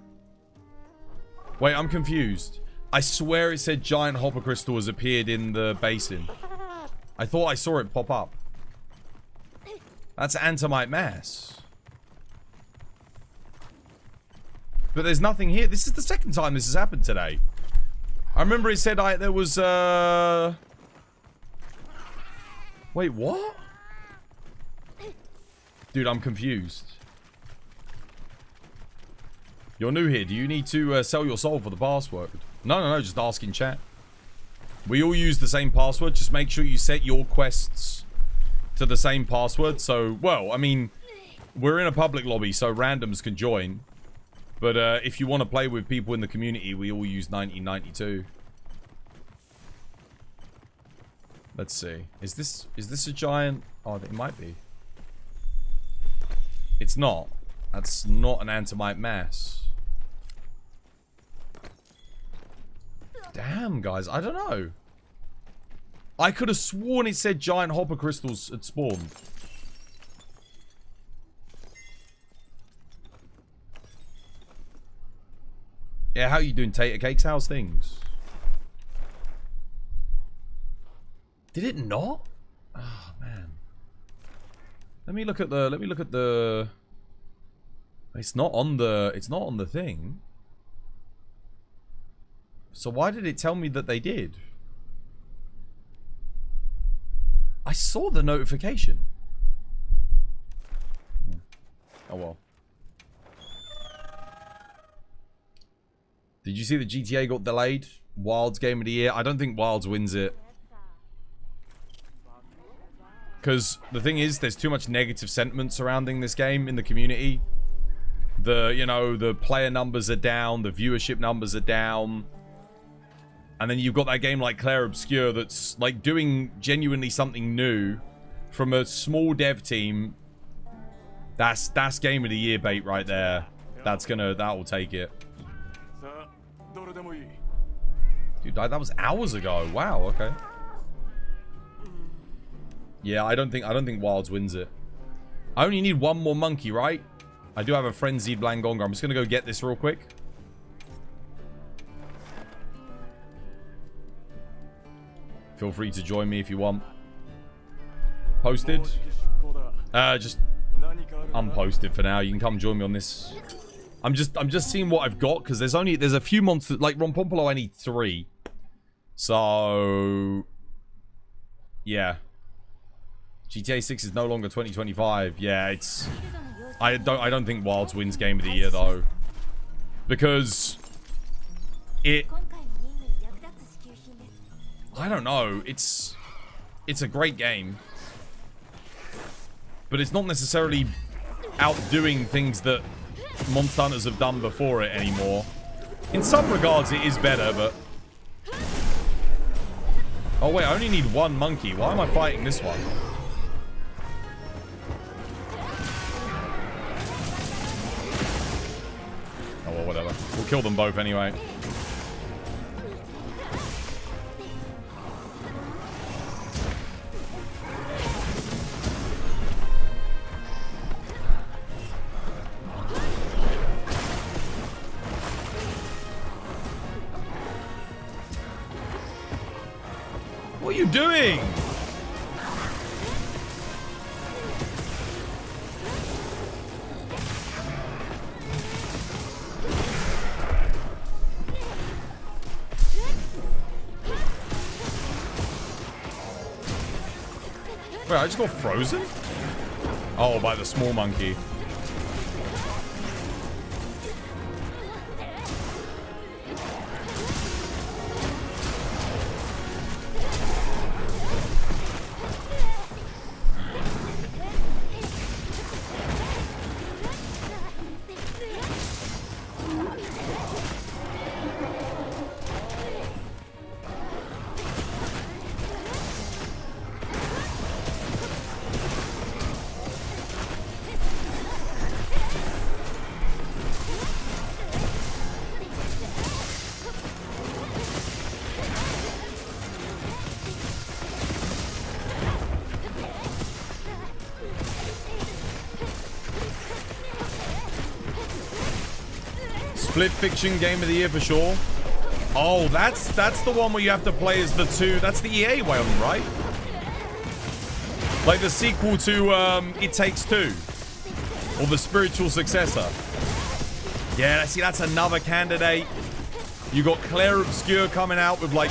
Wait, I'm confused. I swear it said giant hopper crystal has appeared in the basin. I thought I saw it pop up. That's antimite mass. But there's nothing here. This is the second time this has happened today. I remember it said there was, Wait, what? Dude, I'm confused. You're new here. Do you need to sell your soul for the password? No, just ask in chat. We all use the same password. Just make sure you set your quests to the same password. So, well, I mean, we're in a public lobby, so randoms can join. But if you want to play with people in the community, we all use 1992. Let's see. Is this a giant? Oh, it might be. It's not. That's not an antimite mass. Damn, guys. I don't know. I could have sworn it said giant hopper crystals had spawned. Yeah, how you doing, Tater Cakes? How's things? Did it not? Oh, man. Let me look at the... It's not on the thing. So why did it tell me that they did? I saw the notification. Oh well. Did you see the GTA got delayed? Wilds Game of the Year? I don't think Wilds wins it. Because the thing is, there's too much negative sentiment surrounding this game in the community. The player numbers are down, the viewership numbers are down. And then you've got that game like Claire Obscure that's like doing genuinely something new from a small dev team. That's Game of the Year bait right there. That will take it. Dude, that was hours ago. Wow, okay. Yeah, I don't think Wilds wins it. I only need one more monkey, right? I do have a frenzied Blangonga. I'm just gonna go get this real quick. Feel free to join me if you want. Posted? Just unposted for now. You can come join me on this. I'm just seeing what I've got because there's a few monsters like Rompompolo. I need 3. So yeah. GTA 6 is no longer 2025. Yeah, it's I don't think Wilds wins Game of the Year though. because I don't know, it's a great game, but it's not necessarily outdoing things that Monster Hunters have done before it anymore. In some regards it is better, but oh wait, I only need one monkey. Why am I fighting this one? Oh well, whatever. We'll kill them both anyway. What are you doing? Wait, I just got frozen? Oh, by the small monkey. Split Fiction Game of the Year for sure. Oh, that's the one where you have to play as the two. That's the EA one, right? Like the sequel to It Takes Two, or the spiritual successor. Yeah, see, that's another candidate. You got Claire Obscure coming out with like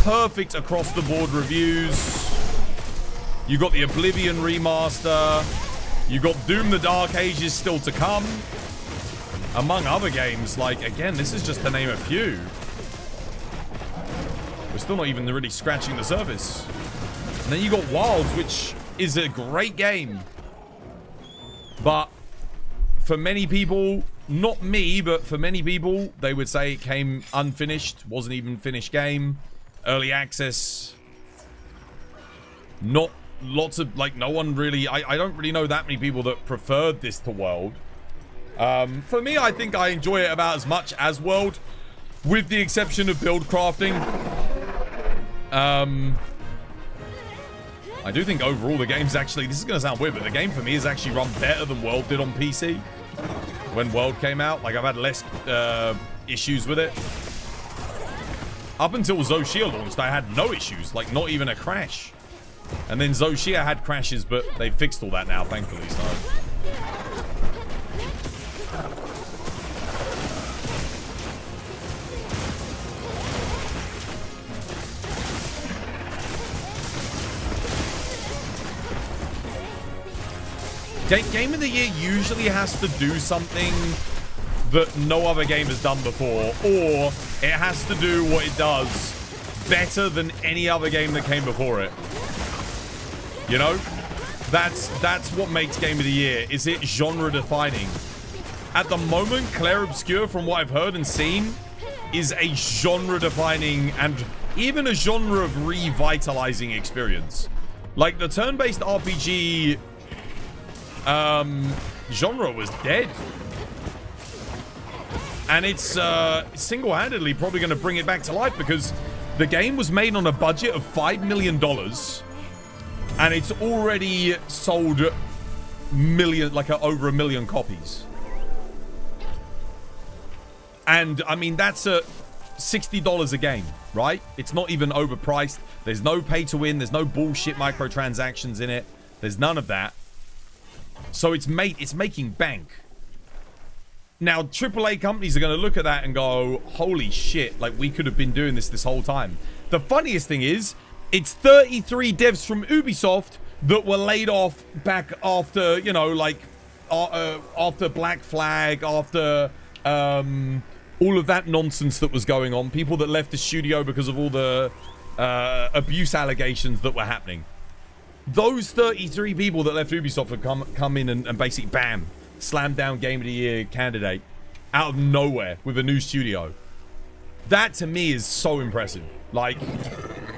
perfect across the board reviews. You got the Oblivion remaster. You got Doom: The Dark Ages still to come. Among other games, like, again, this is just to name a few. We're still not even really scratching the surface. And then you got Wilds, which is a great game. But for many people, not me, but for many people, they would say it came unfinished, wasn't even finished game, early access. Not lots of, like, no one really, I don't really know that many people that preferred this to World. For me, I think I enjoy it about as much as World, with the exception of build crafting. I do think overall the game's actually, this is going to sound weird, but the game for me has actually run better than World did on PC when World came out. Like, I've had less issues with it. Up until Zoshia launched, I had no issues, like not even a crash. And then Zoshia had crashes, but they fixed all that now, thankfully, so... Game of the Year usually has to do something that no other game has done before, or it has to do what it does better than any other game that came before it. You know? That's what makes Game of the Year. Is it genre defining? At the moment, Claire Obscure, from what I've heard and seen, is a genre defining and even a genre of revitalizing experience. Like, the turn-based RPG genre was dead, and it's single-handedly probably going to bring it back to life, because the game was made on a budget of $5 million and it's already sold over 1 million copies. And I mean, that's at $60 a game, right? It's not even overpriced. There's no pay to win, there's no bullshit microtransactions in it, there's none of that. So it's making bank. Now, AAA companies are going to look at that and go, holy shit, like, we could have been doing this whole time. The funniest thing is, it's 33 devs from Ubisoft that were laid off back after, you know, like, after Black Flag, after all of that nonsense that was going on, people that left the studio because of all the abuse allegations that were happening. Those 33 people that left Ubisoft have come in and basically, bam, slammed down Game of the Year candidate out of nowhere with a new studio. That, to me, is so impressive. Like,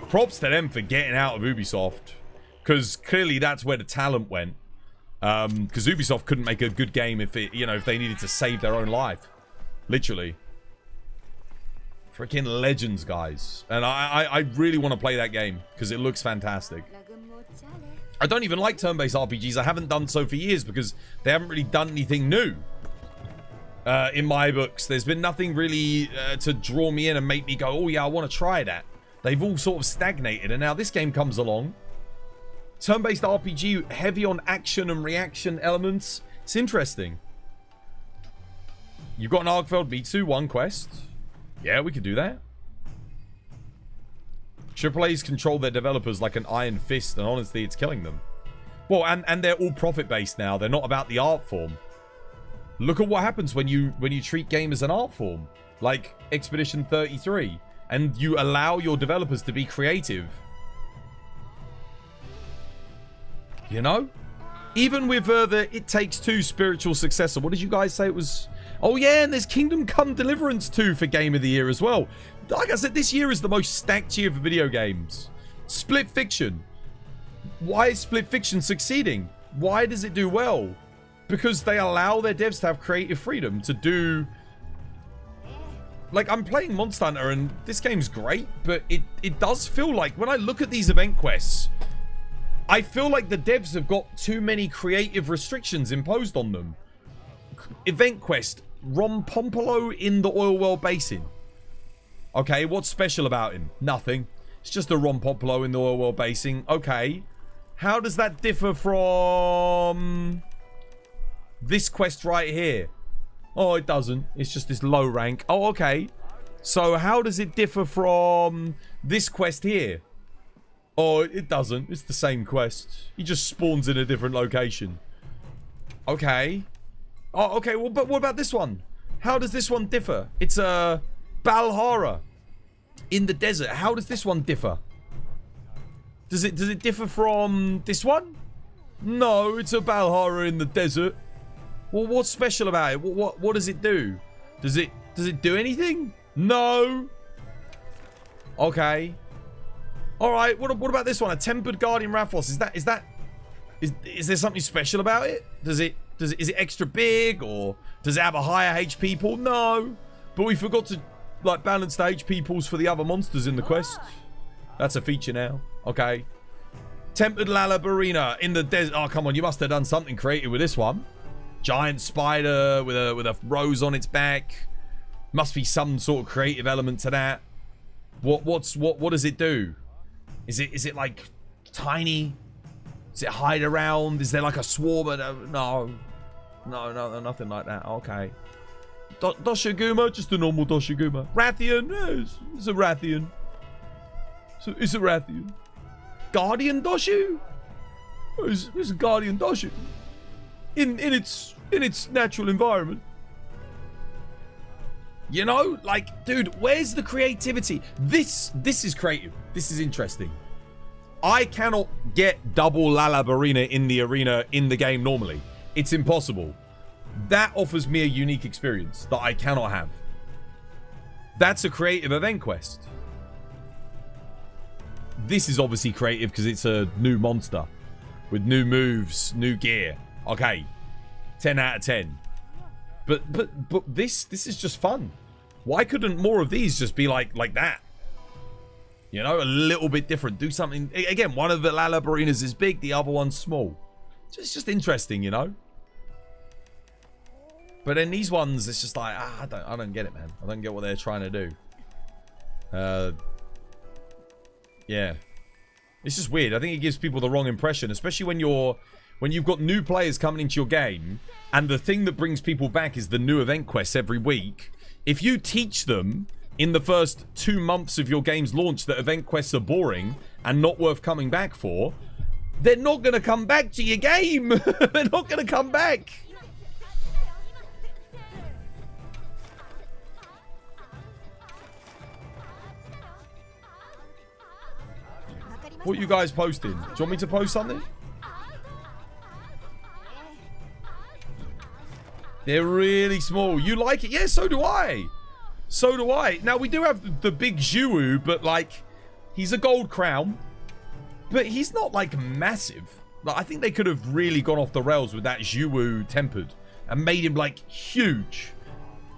props to them for getting out of Ubisoft. Because clearly that's where the talent went. Because Ubisoft couldn't make a good game if they needed to save their own life. Literally. Freaking legends, guys. And I really want to play that game because it looks fantastic. I don't even like turn-based RPGs. I haven't done so for years because they haven't really done anything new. In my books, there's been nothing really to draw me in and make me go, oh yeah, I want to try that. They've all sort of stagnated, and now this game comes along. Turn-based RPG, heavy on action and reaction elements. It's interesting. You've got an Argfeld Me Too 1 quest. Yeah, we could do that. AAA's control their developers like an iron fist, and honestly, it's killing them. Well, and they're all profit-based now. They're not about the art form. Look at what happens when you treat game as an art form, like Expedition 33, and you allow your developers to be creative. You know? Even with the It Takes Two spiritual successor. What did you guys say it was? Oh yeah, and there's Kingdom Come Deliverance 2 for Game of the Year as well. Like I said, this year is the most stacked year for video games. Split Fiction. Why is Split Fiction succeeding? Why does it do well? Because they allow their devs to have creative freedom to do... Like, I'm playing Monster Hunter and this game's great, but it does feel like, when I look at these event quests, I feel like the devs have got too many creative restrictions imposed on them. Event quest, Rompompolo in the Oil Well Basin. Okay, what's special about him? Nothing. It's just a Rompompolo in the Oil Well Basin. Okay. How does that differ from this quest right here? Oh, it doesn't. It's just this low rank. Oh, okay. So how does it differ from this quest here? Oh, it doesn't. It's the same quest. He just spawns in a different location. Okay. Oh, okay. Well, but what about this one? How does this one differ? It's a Balhara in the desert. How does this one differ? Does it differ from this one? No, it's a Balhara in the desert. Well, what's special about it? What does it do? Does it do anything? No. Okay. All right. What about this one? A Tempered Guardian Rathlos. Is there something special about it? Is it extra big, or does it have a higher HP pool? No. But we forgot to like balance the HP pools for the other monsters in the quest. That's a feature now. Okay. Tempered Lalabarina in the desert. Oh, come on. You must have done something creative with this one. Giant spider with a rose on its back. Must be some sort of creative element to that. What does it do? Is it like tiny? Does it hide around? Is there like a swarm? No, nothing like that. Okay. Doshiguma, just a normal Doshiguma. Rathian, it's a Rathian. It's a Rathian. Guardian Doshu? It's a Guardian Doshu. In its natural environment. You know, like, dude, where's the creativity? This is creative. This is interesting. I cannot get double Lalabarina in the arena in the game normally. It's impossible. That offers me a unique experience that I cannot have. That's a creative event quest. This is obviously creative because it's a new monster with new moves, new gear. Okay, 10 out of 10. But this is just fun. Why couldn't more of these just be like that? You know, a little bit different. Do something. Again, one of the Lalabarinas is big, the other one's small. It's just interesting, you know. But then these ones, it's just like, I don't get it, man. I don't get what they're trying to do. Yeah. It's just weird. I think it gives people the wrong impression, especially when you've got new players coming into your game, and the thing that brings people back is the new event quests every week. If you teach them in the first 2 months of your game's launch that event quests are boring and not worth coming back for, they're not going to come back to your game. They're not going to come back. What you guys posting? Do you want me to post something? They're really small. You like it? Yeah, so do I. So do I. Now, we do have the big Zhu, but, like, he's a gold crown. But he's not, like, massive. Like, I think they could have really gone off the rails with that Zhu tempered and made him, like, huge.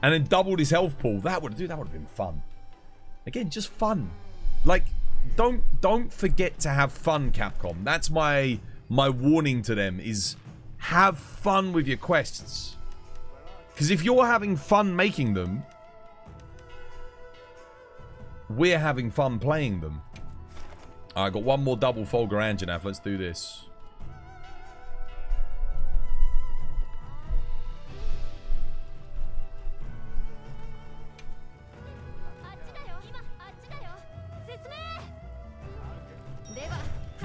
And then doubled his health pool. That would have been fun. Again, just fun. Like, don't forget to have fun, Capcom. That's my warning to them, is have fun with your quests. Because if you're having fun making them, we're having fun playing them. I got one more double Folger Anjanath. Let's do this.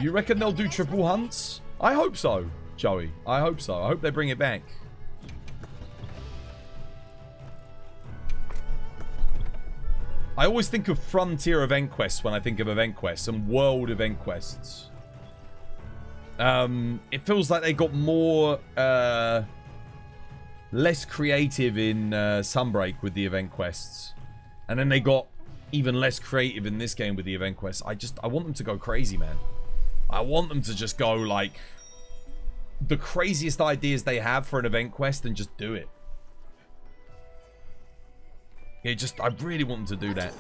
You reckon they'll do triple hunts? I hope so, Joey. I hope so. I hope they bring it back. I always think of Frontier event quests when I think of event quests and World event quests. It feels like they got more, less creative in Sunbreak with the event quests. And then they got even less creative in this game with the event quests. I want them to go crazy, man. I want them to just go, like, the craziest ideas they have for an event quest and just do it. I really want them to do that.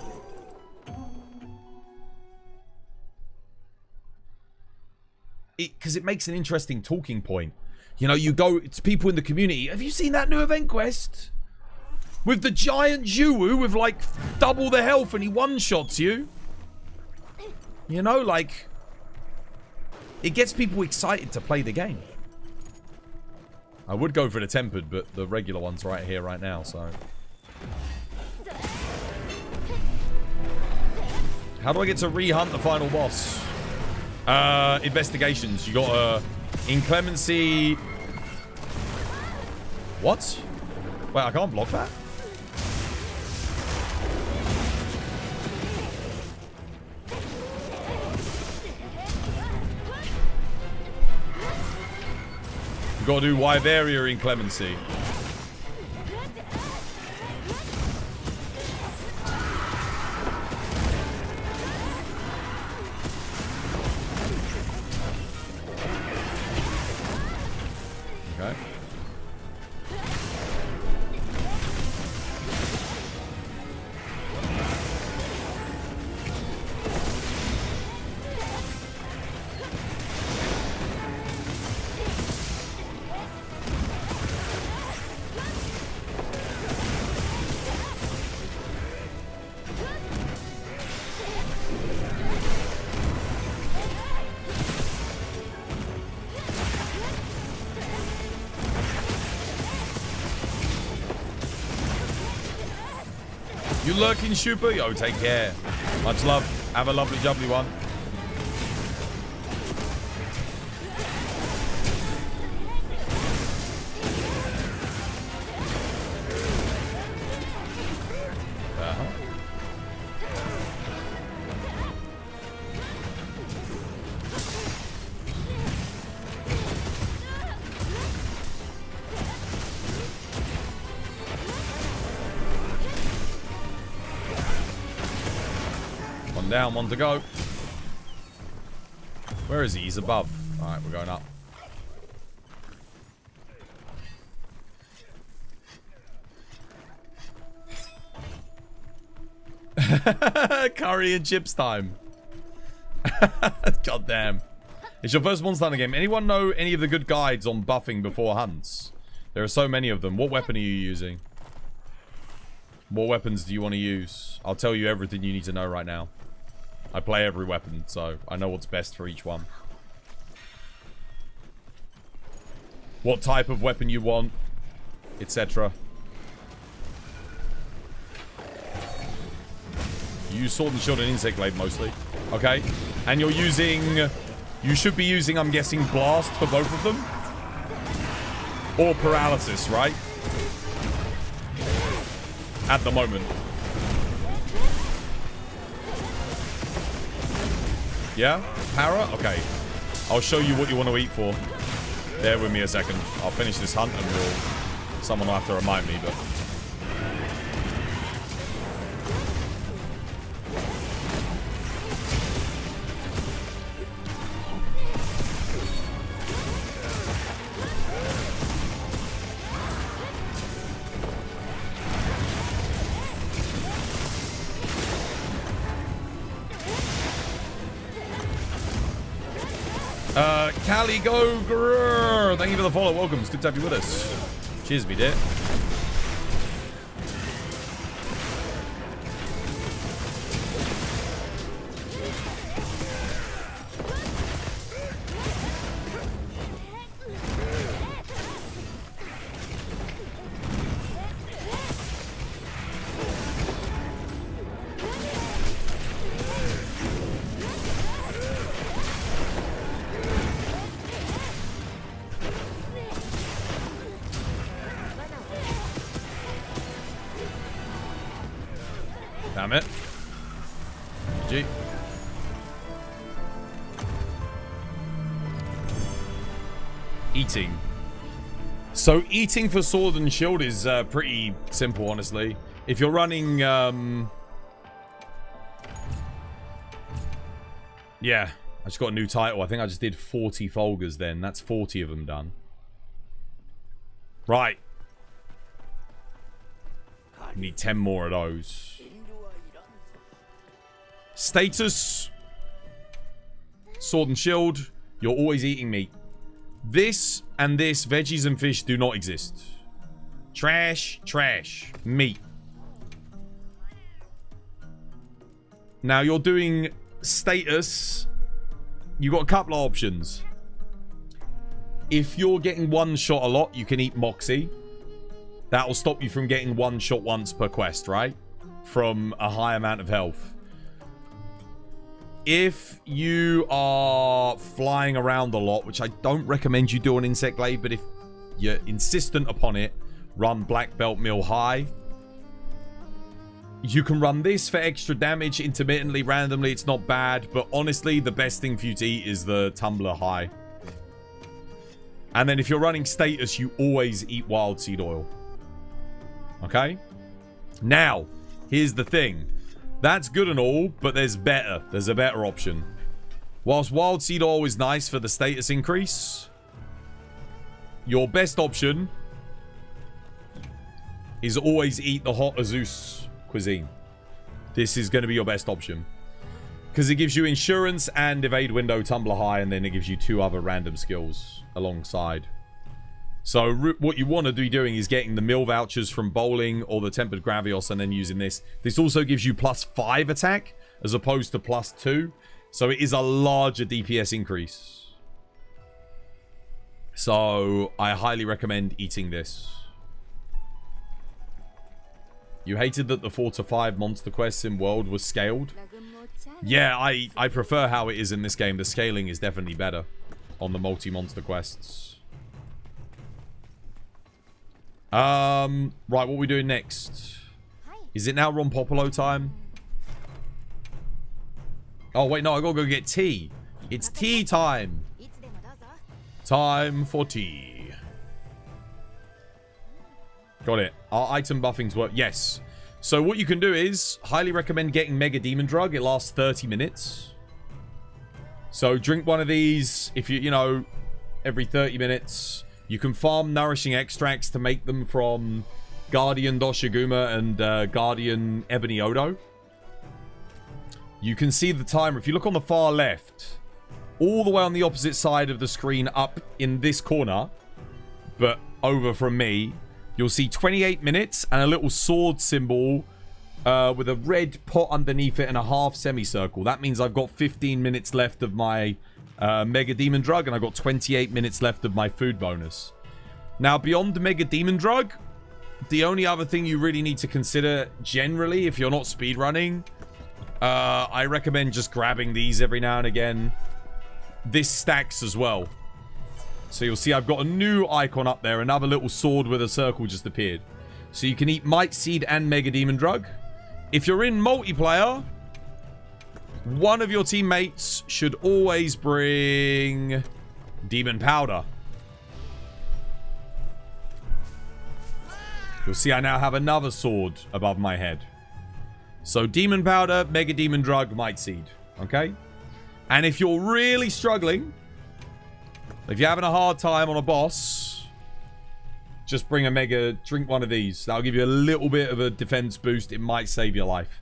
Because it makes an interesting talking point. You know, you go to people in the community. Have you seen that new event quest? With the giant Zhu with, like, double the health and he one-shots you. You know, like, it gets people excited to play the game. I would go for the tempered, but the regular one's right here, right now, so. How do I get to re-hunt the final boss? Investigations. You got inclemency. What? Wait, I can't block that? You gotta do Wyveria inclemency. Okay. You lurking, Super? Yo, take care. Much love. Have a lovely, jubbly one. Down, one to go. Where is he? He's above. Alright, we're going up. Curry and chips time. God damn. It's your first Monster Hunter game. Anyone know any of the good guides on buffing before hunts? There are so many of them. What weapon are you using? What weapons do you want to use? I'll tell you everything you need to know right now. I play every weapon, so I know what's best for each one. What type of weapon you want, etc. You use Sword and Shield and Insect Blade mostly. Okay. And you're using... You should be using, I'm guessing, Blast for both of them. Or Paralysis, right? At the moment. Yeah? Para? Okay. I'll show you what you want to eat for. Bear with me a second. I'll finish this hunt and someone will have to remind me, but... Cali Go Grrr. Thank you for the follow. Welcome. It's good to have you with us. Cheers, me dear. Damn it. G. Eating. So eating for sword and shield is pretty simple, honestly. If you're running, yeah, I just got a new title. I think I just did 40 Folgers then. That's 40 of them done. Right. Need 10 more of those. Status. Sword and shield. You're always eating meat. This and this, veggies and fish, do not exist. Trash, trash. Meat. Now you're doing status. You got a couple of options. If you're getting one shot a lot, you can eat Moxie. That'll stop you from getting one shot once per quest, right? From a high amount of health. If you are flying around a lot, which I don't recommend you do on Insect Glade, but if you're insistent upon it, run Black Belt Mill High. You can run this for extra damage intermittently, randomly. It's not bad, but honestly, the best thing for you to eat is the Tumbler High. And then if you're running status, you always eat wild seed oil. Okay? Now, here's the thing. That's good and all, but there's better. There's a better option. Whilst wild seed oil is nice for the status increase, your best option is always eat the hot Azus cuisine. This is going to be your best option. Because it gives you insurance and evade window tumbler high, and then it gives you 2 other random skills alongside. So what you want to be doing is getting the meal vouchers from bowling or the tempered gravios and then using this. This also gives you +5 attack as opposed to +2. So it is a larger DPS increase. So I highly recommend eating this. You hated that the 4 to 5 monster quests in World was scaled? Yeah, I prefer how it is in this game. The scaling is definitely better on the multi-monster quests. Right, what are we doing next? Is it now Ron Popolo time? Oh, wait, no, I gotta go get tea. It's tea time. Time for tea. Got it. Our item buffings work. Yes. So what you can do is, highly recommend getting Mega Demon Drug. It lasts 30 minutes. So drink one of these if you know, every 30 minutes. You can farm nourishing extracts to make them from Guardian Doshiguma and Guardian Ebony Odo. You can see the timer. If you look on the far left, all the way on the opposite side of the screen up in this corner, but over from me, you'll see 28 minutes and a little sword symbol with a red pot underneath it and a half semicircle. That means I've got 15 minutes left of my Mega Demon Drug, and I've got 28 minutes left of my food bonus. Now, beyond the Mega Demon Drug, the only other thing you really need to consider generally, if you're not speedrunning, I recommend just grabbing these every now and again. This stacks as well. So you'll see I've got a new icon up there. Another little sword with a circle just appeared. So you can eat Might Seed and Mega Demon Drug. If you're in multiplayer, one of your teammates should always bring demon powder. You'll see I now have another sword above my head. So demon powder, mega demon drug, might seed. Okay? And if you're really struggling, if you're having a hard time on a boss, just bring a mega, drink one of these. That'll give you a little bit of a defense boost. It might save your life.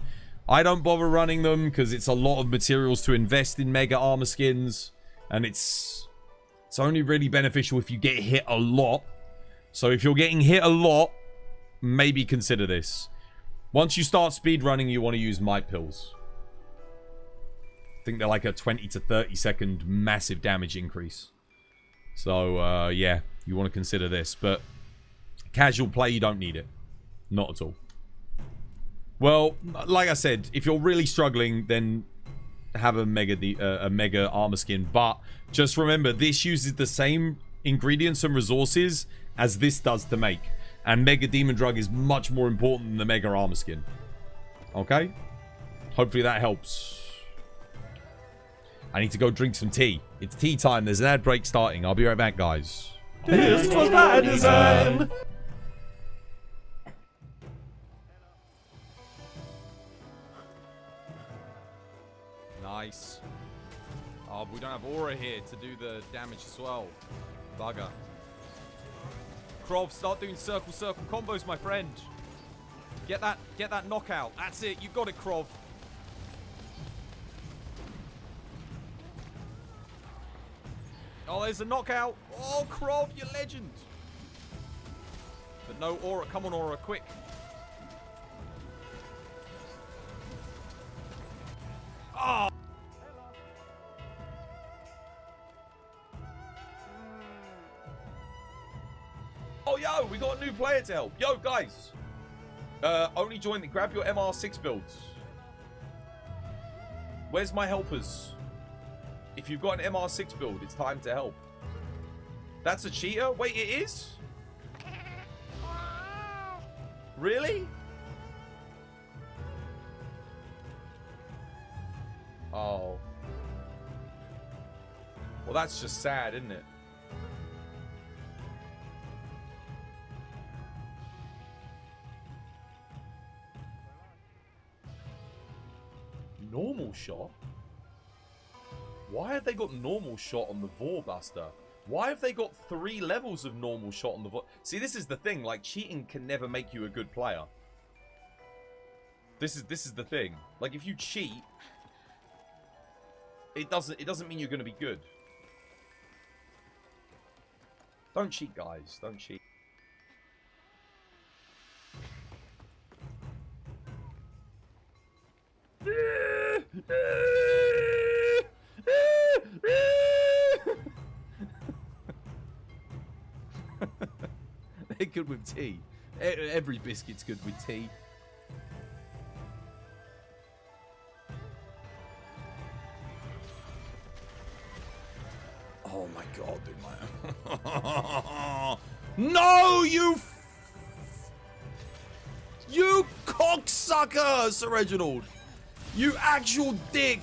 I don't bother running them because it's a lot of materials to invest in mega armor skins. And it's only really beneficial if you get hit a lot. So if you're getting hit a lot, maybe consider this. Once you start speed running, you want to use might pills. I think they're like a 20 to 30 second massive damage increase. So, yeah, you want to consider this. But casual play, you don't need it. Not at all. Well, like I said, if you're really struggling, then have a mega armor skin. But just remember, this uses the same ingredients and resources as this does to make. And mega demon drug is much more important than the mega armor skin. Okay? Hopefully that helps. I need to go drink some tea. It's tea time. There's an ad break starting. I'll be right back, guys. This was my design. Nice. Oh, but we don't have aura here to do the damage as well. Bugger. Krov, start doing circle combos, my friend. Get that knockout. That's it. You got it, Krov. Oh, there's a knockout. Oh, Krov, you legend. But no aura. Come on, aura, quick. Oh. Oh, yo, we got a new player to help. Yo, guys. Only join. Grab your MR6 builds. Where's my helpers? If you've got an MR6 build, it's time to help. That's a cheater? Wait, it is? Really? Oh. Well, that's just sad, isn't it? Normal shot? Why have they got normal shot on the Vorbuster? Why have they got 3 levels of normal shot on the Vor? See, this is the thing. Like, cheating can never make you a good player. This is the thing. Like, if you cheat, it doesn't mean you're going to be good. Don't cheat, guys. Don't cheat. They're good with tea. Every biscuit's good with tea. Oh my god, dude, my... No, you cocksucker, Sir Reginald! You actual dick!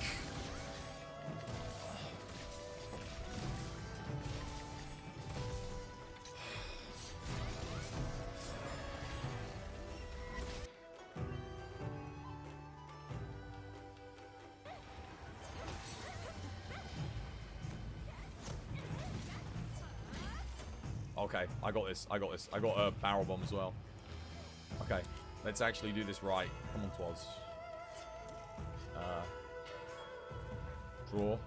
Okay, I got this. I got a barrel bomb as well. Okay, let's actually do this right. Come on, Twas. Draw.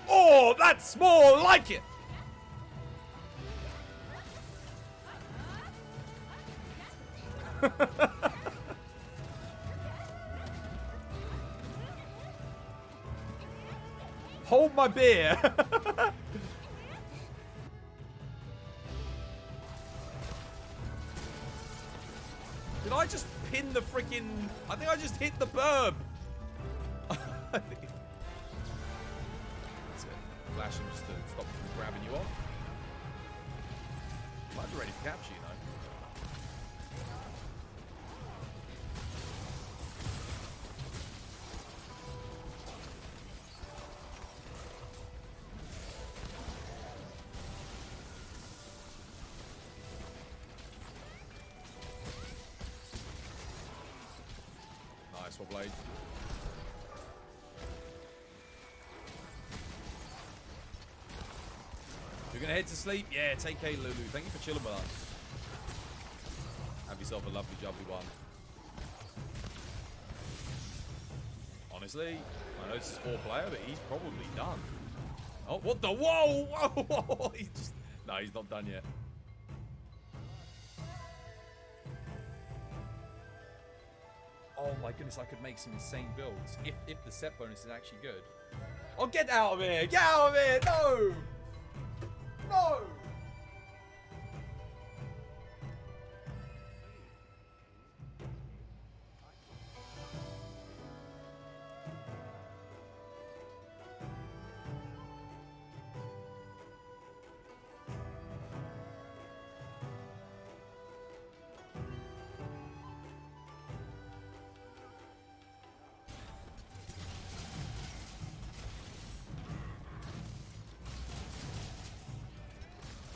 Oh, that's more like it! Hold my beer. Did I just pin the freaking... I think I just hit the burb. That's it. Flash him just to stop him from grabbing you off. Might be ready to capture, you know. swap blade. You're gonna head to sleep? Yeah, take care, Lulu. Thank you for chilling with us. Have yourself a lovely, jubbly one. Honestly, I know this is 4-player, but he's probably done. Oh, what the? Whoa! Whoa! Whoa. He's just... No, he's not done yet. Oh my goodness, I could make some insane builds if the set bonus is actually good. Oh, get out of here! Get out of here! No! No!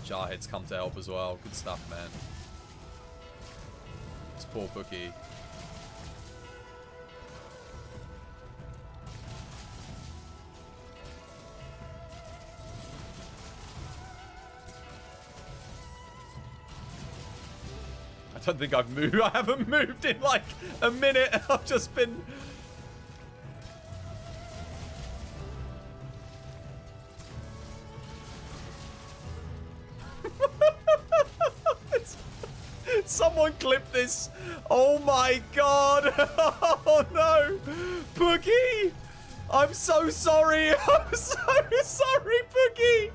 Jarhead's come to help as well. Good stuff, man. This poor bookie. I don't think I've moved. I haven't moved in like a minute. I've just been... Someone clip this. Oh my god. Oh no. Boogie. I'm so sorry. I'm so sorry, Boogie.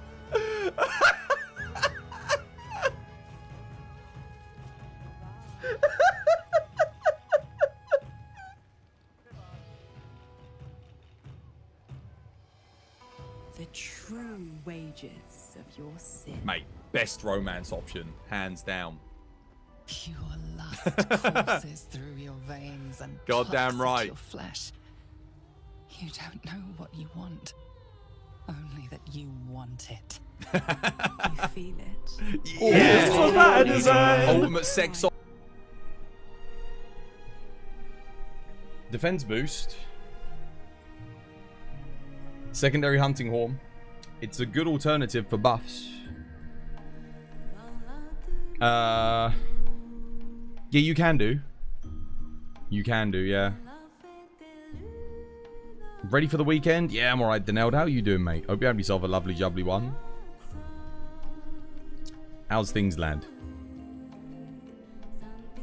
The true wages of your sin. Mate, best romance option, hands down. Pure lust courses through your veins and Goddamn plucks at right. your flesh. You don't know what you want, only that you want it. You feel it. Yes! That's what I deserve. Ultimate sex. Defense boost. Secondary hunting horn. It's a good alternative for buffs. Yeah, you can do. You can do, yeah. Ready for the weekend? Yeah, I'm alright, Deneld. How you doing, mate? Hope you have yourself a lovely, jubbly one. How's things, lad?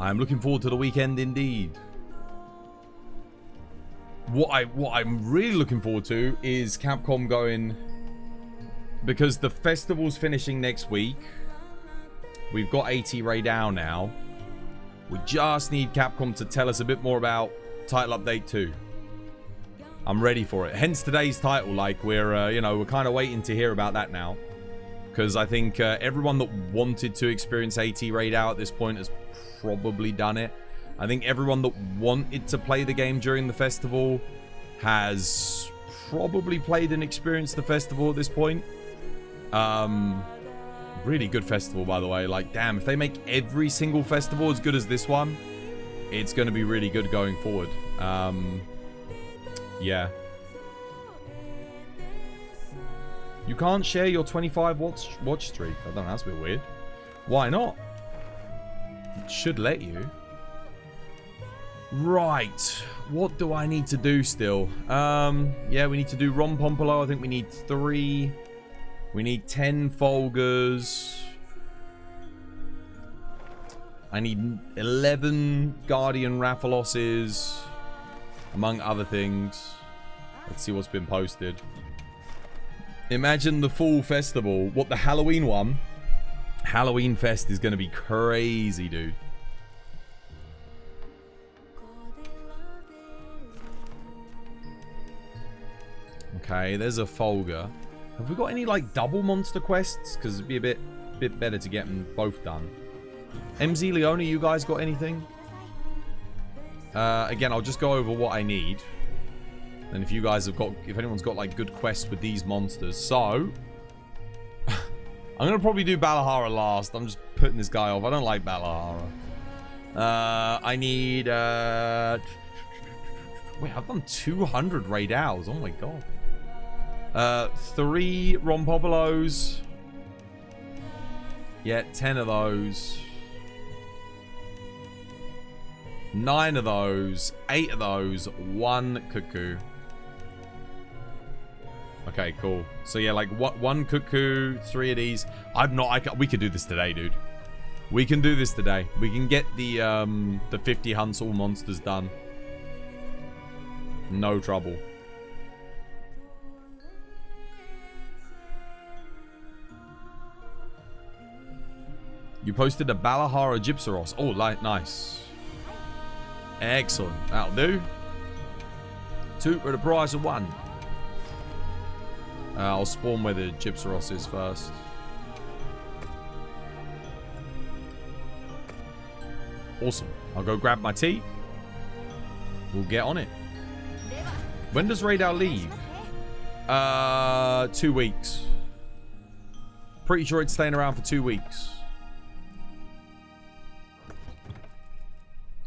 I'm looking forward to the weekend indeed. What I'm really looking forward to is Capcom going, because the festival's finishing next week. We've got AT Rey Dau now. We just need Capcom to tell us a bit more about Title Update 2. I'm ready for it. Hence today's title. Like, we're, you know, we're kind of waiting to hear about that now. Because I think everyone that wanted to experience AT Rey Dau at this point has probably done it. I think everyone that wanted to play the game during the festival has probably played and experienced the festival at this point. Really good festival, by the way. Like, damn, if they make every single festival as good as this one, it's going to be really good going forward. Yeah. You can't share your 25 watch streak. I don't know, that's a bit weird. Why not? It should let you. Right. What do I need to do still? Yeah, we need to do Ron Pompolo. I think we need 3. We need 10 Folgers. I need 11 Guardian Rathaloses, among other things. Let's see what's been posted. Imagine the full festival. What, the Halloween one? Halloween Fest is going to be crazy, dude. Okay, there's a Folger. Have we got any, like, double monster quests? Because it'd be a bit better to get them both done. MZ Leone, you guys got anything? Again, I'll just go over what I need. And if you guys have got... If anyone's got, like, good quests with these monsters. So... I'm going to probably do Balahara last. I'm just putting this guy off. I don't like Balahara. I need... Wait, I've done 200 Rey Daus. Oh my god. 3 Rompopolos. Yeah, 10 of those. 9 of those. 8 of those. 1 cuckoo. Okay, cool. So yeah, like one cuckoo, 3 of these. We could do this today, dude. We can do this today. We can get the 50 hunts all monsters done. No trouble. You posted a Balahara Gypsaros. Oh, nice. Excellent. That'll do. 2 for the price of 1. I'll spawn where the Gypsaros is first. Awesome. I'll go grab my tea. We'll get on it. When does Rey Dau leave? 2 weeks. Pretty sure it's staying around for 2 weeks.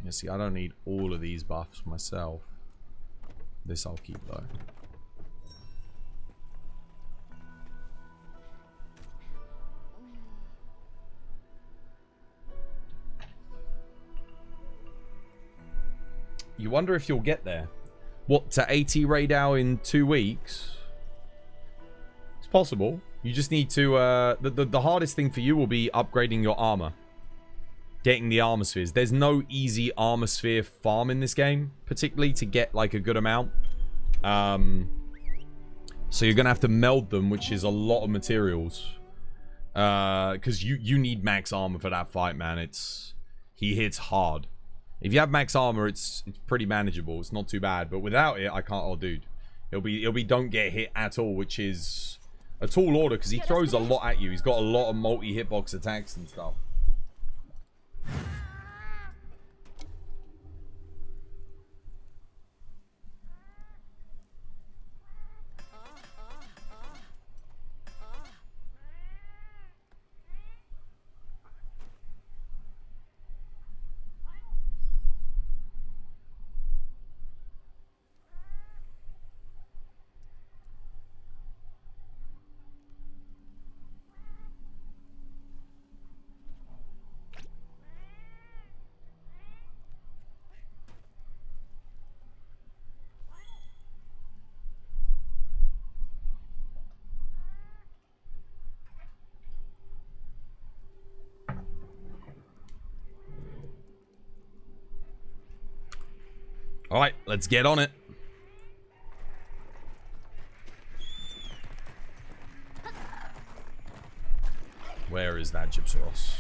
Yeah, see, I don't need all of these buffs myself. This I'll keep though. You wonder if you'll get there. What, to 80 Rey Dau in 2 weeks? It's possible. You just need to... the hardest thing for you will be upgrading your armor. Getting the armor spheres. There's no easy armor sphere farm in this game. Particularly to get like a good amount. So you're going to have to meld them, which is a lot of materials. Because you need max armor for that fight, man. He hits hard. If you have max armor, it's pretty manageable. It's not too bad. But without it, I can't... Oh, dude. It'll be don't get hit at all, which is a tall order because he throws a lot at you. He's got a lot of multi-hitbox attacks and stuff. Alright, let's get on it. Where is that Gypsaros?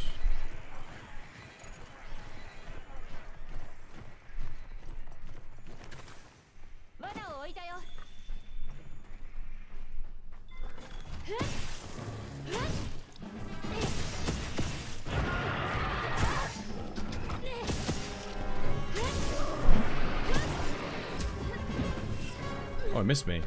Oh, it missed me.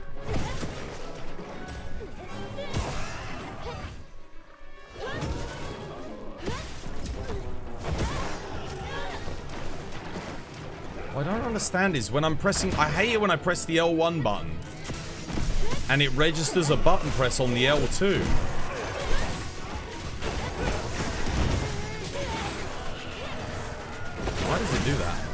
What I don't understand is when I'm pressing... I hate it when I press the L1 button. And it registers a button press on the L2. Why does it do that?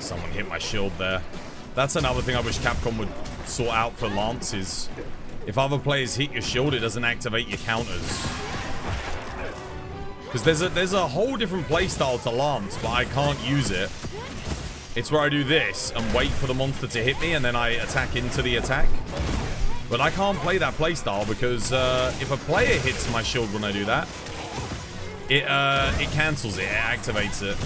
Someone hit my shield there. That's another thing I wish Capcom would sort out for Lance is if other players hit your shield, it doesn't activate your counters. Because there's a whole different playstyle to Lance, but I can't use it. It's where I do this and wait for the monster to hit me and then I attack into the attack. But I can't play that playstyle because if a player hits my shield when I do that, it cancels it, it activates it.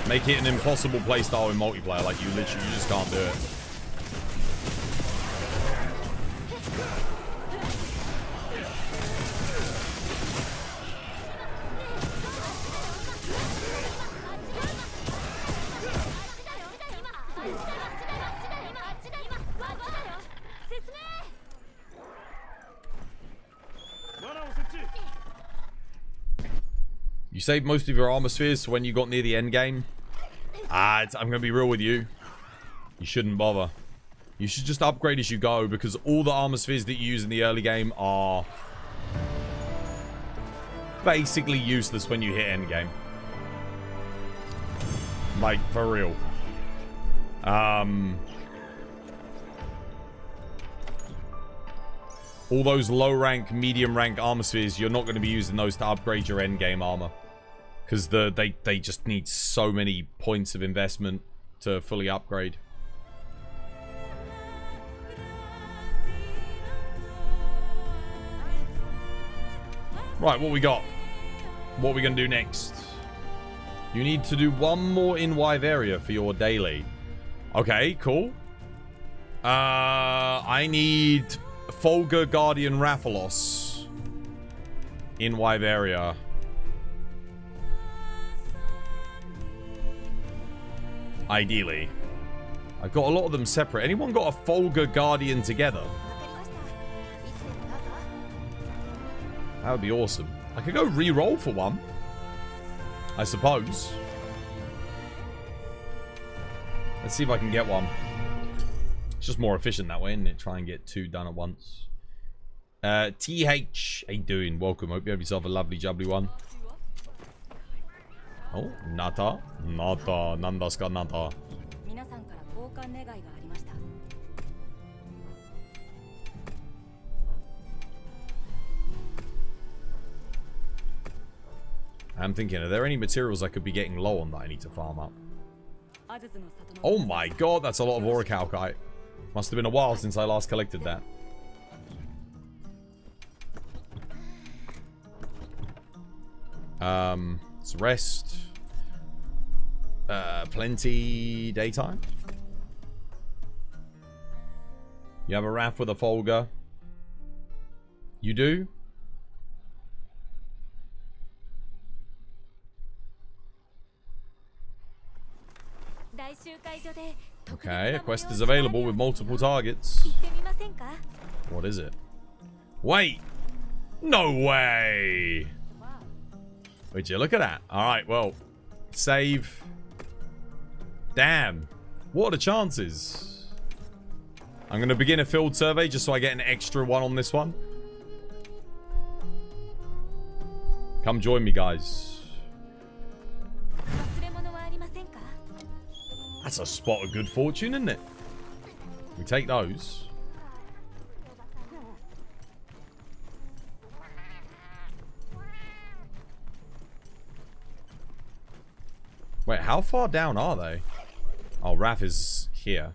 Make it an impossible playstyle in multiplayer, like you just can't do it. You saved most of your armor spheres so when you got near the end game. I'm gonna be real with you. You shouldn't bother. You should just upgrade as you go, because all the armor spheres that you use in the early game are basically useless when you hit end game. Like, for real. All those low rank, medium rank armor spheres, you're not going to be using those to upgrade your end game armor. Because they just need so many points of investment to fully upgrade. Right, what we got? What are we going to do next? You need to do one more in Wyveria for your daily. Okay, cool. I need Folga Guardian Rathalos in Wyveria. Ideally. I've got a lot of them separate. Anyone got a Folga Guardian together? That would be awesome. I could go re-roll for one, I suppose. Let's see if I can get one. It's just more efficient that way, isn't it? Try and get two done at once. TH, how you doing? Welcome. Hope you have yourself a lovely jubbly one. Oh, Nata. Nata. Nandaska Nata. I'm thinking, are there any materials I could be getting low on that I need to farm up? Oh my god, that's a lot of orichalcite. Must have been a while since I last collected that. Let's rest. Plenty daytime. You have a raft with a Folga. You do? Okay, a quest is available with multiple targets. What is it? Wait! No way! Would you look at that? Alright, well, save. Damn. What are the chances? I'm going to begin a field survey just so I get an extra one on this one. Come join me, guys. That's a spot of good fortune, isn't it? We take those. Wait, how far down are they? Oh, Raph is here.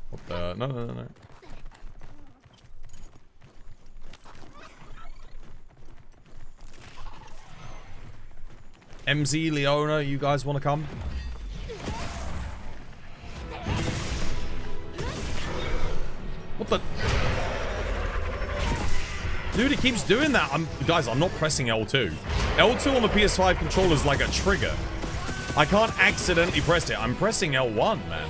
What the? No, no, no, no. MZ, Leona, you guys want to come? What the? Dude, it keeps doing that. Guys, I'm not pressing L2. L2 on the PS5 controller is like a trigger. I can't accidentally press it. I'm pressing L1, man.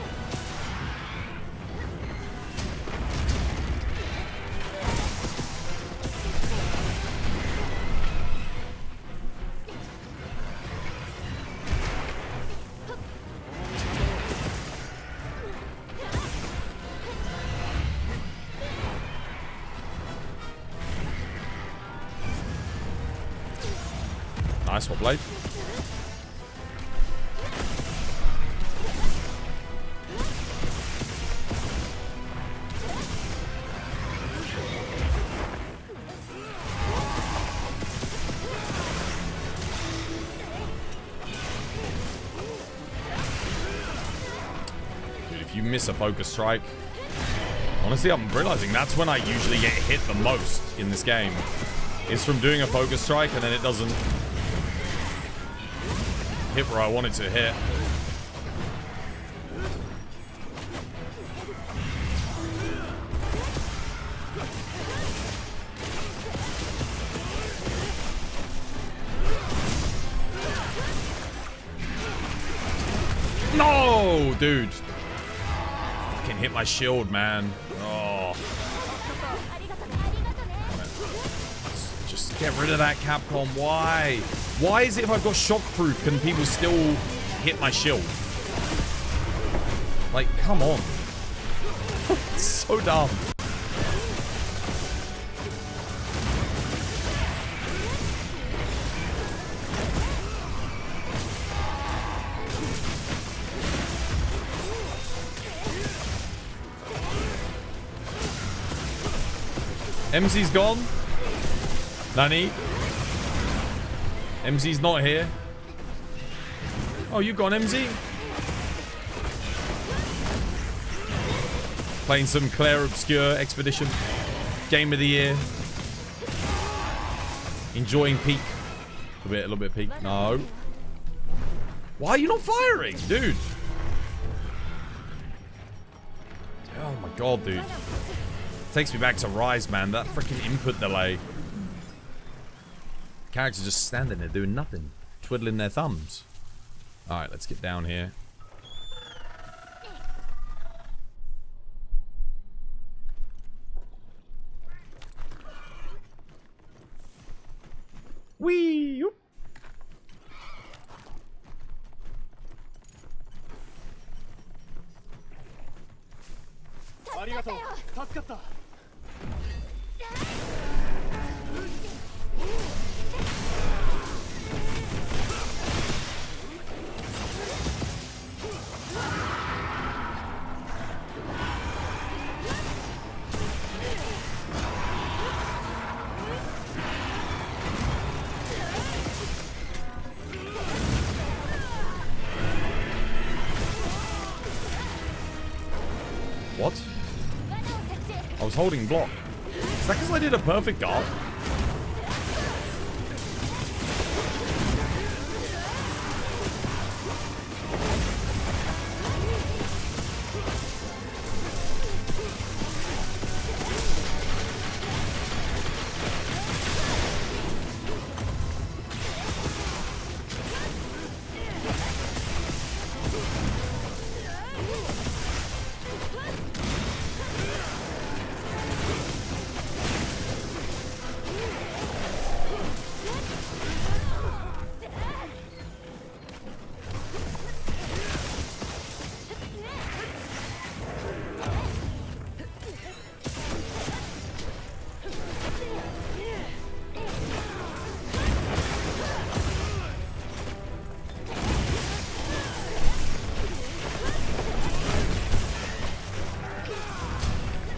Nice one, Blade. Dude, if you miss a focus strike, honestly, I'm realizing that's when I usually get hit the most in this game. It's from doing a focus strike and then it doesn't hit where I want it to hit. No, dude. Fucking hit my shield, man. Oh. Just get rid of that, Capcom. Why? Why is it if I've got shockproof, can people still hit my shield? Like, come on. It's so dumb. MC's gone. Nani? MC's not here. Oh, you gone, MZ? Playing some Claire Obscure Expedition. Game of the year. Enjoying peak. A little bit of peak. No. Why are you not firing, dude? Oh my god, dude. Takes me back to Rise, man. That freaking input delay. Characters just standing there doing nothing. Twiddling their thumbs. Alright, let's get down here. Whee! Whoop. What? I was holding block. Is that because I did a perfect guard?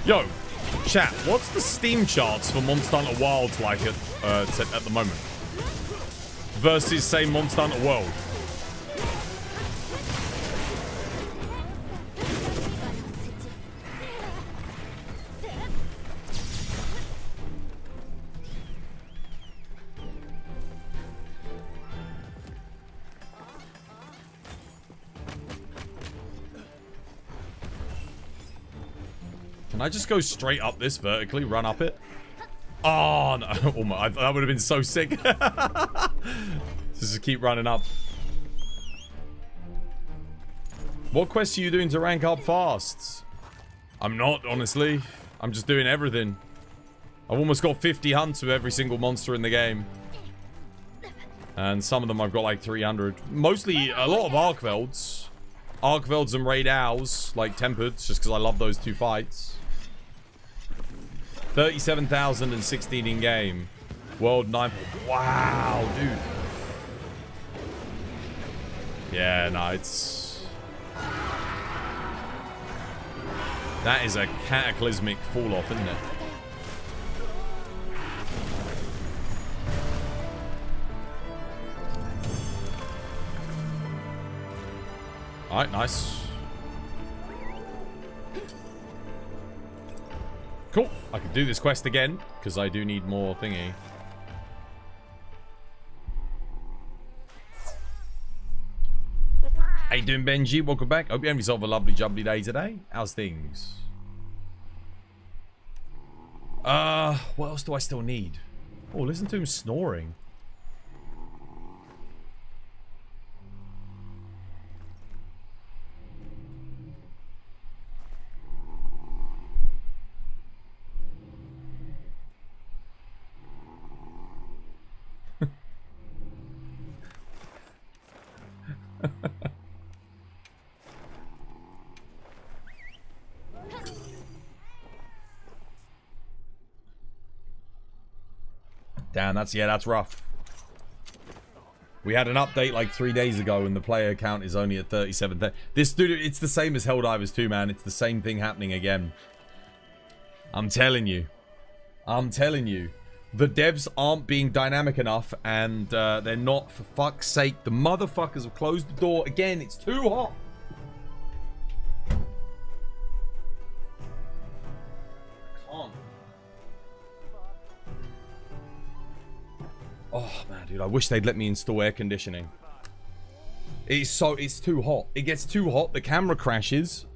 Yo, chat, what's the Steam charts for Monster Hunter Wilds like at the moment? Versus, say, Monster Hunter World. Can I just go straight up this vertically, run up it? Oh, no. Oh my, that would have been so sick. Just keep running up. What quests are you doing to rank up fast? I'm not, honestly. I'm just doing everything. I've almost got 50 hunts with every single monster in the game. And some of them I've got like 300. Mostly a lot of MHWilds. MHWilds and Rey Daus, like Tempered, just because I love those two fights. 37,016 in game. World 9. Wow, dude. Yeah, no, it's... That is a cataclysmic fall off, isn't it? Alright, nice. Cool. I can do this quest again, because I do need more thingy. How you doing, Benji? Welcome back. Hope you have yourself a lovely, jubbly day today. How's things? What else do I still need? Oh, listen to him snoring. Damn, that's rough. We had an update like 3 days ago and the player count is only at 37. This dude, it's the same as Helldivers 2, man. It's the same thing happening again. I'm telling you. I'm telling you. The devs aren't being dynamic enough and they're not, for fuck's sake. The motherfuckers have closed the door. Again, it's too hot. Oh man, dude, I wish they'd let me install air conditioning. It's too hot. It gets too hot, the camera crashes,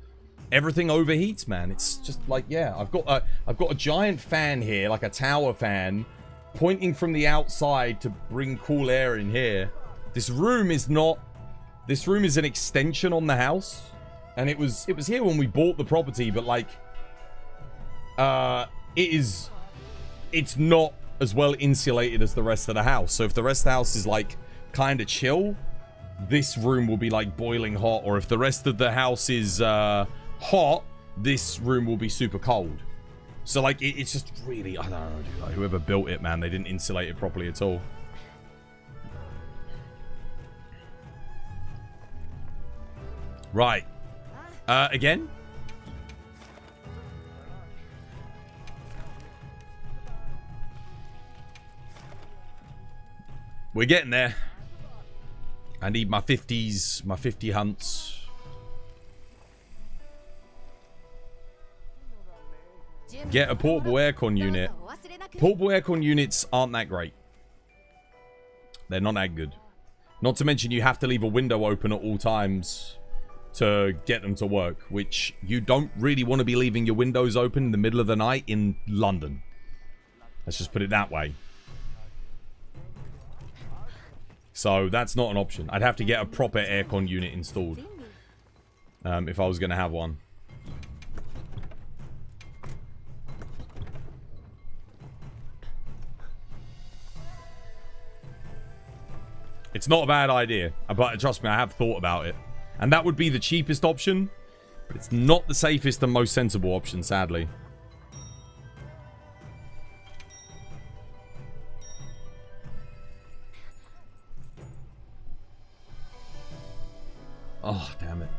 everything overheats, man. It's just like, yeah, I've got a giant fan here, like a tower fan, pointing from the outside to bring cool air in here. This room is an extension on the house, and it was here when we bought the property, but like it's not as well insulated as the rest of the house. So if the rest of the house is like kind of chill, this room will be like boiling hot. Or if the rest of the house is hot, this room will be super cold. So like it's just really, I don't know, dude, like, whoever built it, man, they didn't insulate it properly at all. Right. Again? We're getting there. I need my 50s, my 50 hunts. Get a portable aircon unit. Portable aircon units aren't that great. They're not that good. Not to mention you have to leave a window open at all times to get them to work, which you don't really want to be leaving your windows open in the middle of the night in London. Let's just put it that way. So that's not an option. I'd have to get a proper aircon unit installed if I was going to have one. It's not a bad idea, but trust me, I have thought about it. And that would be the cheapest option, but it's not the safest and most sensible option, sadly. Oh, damn it.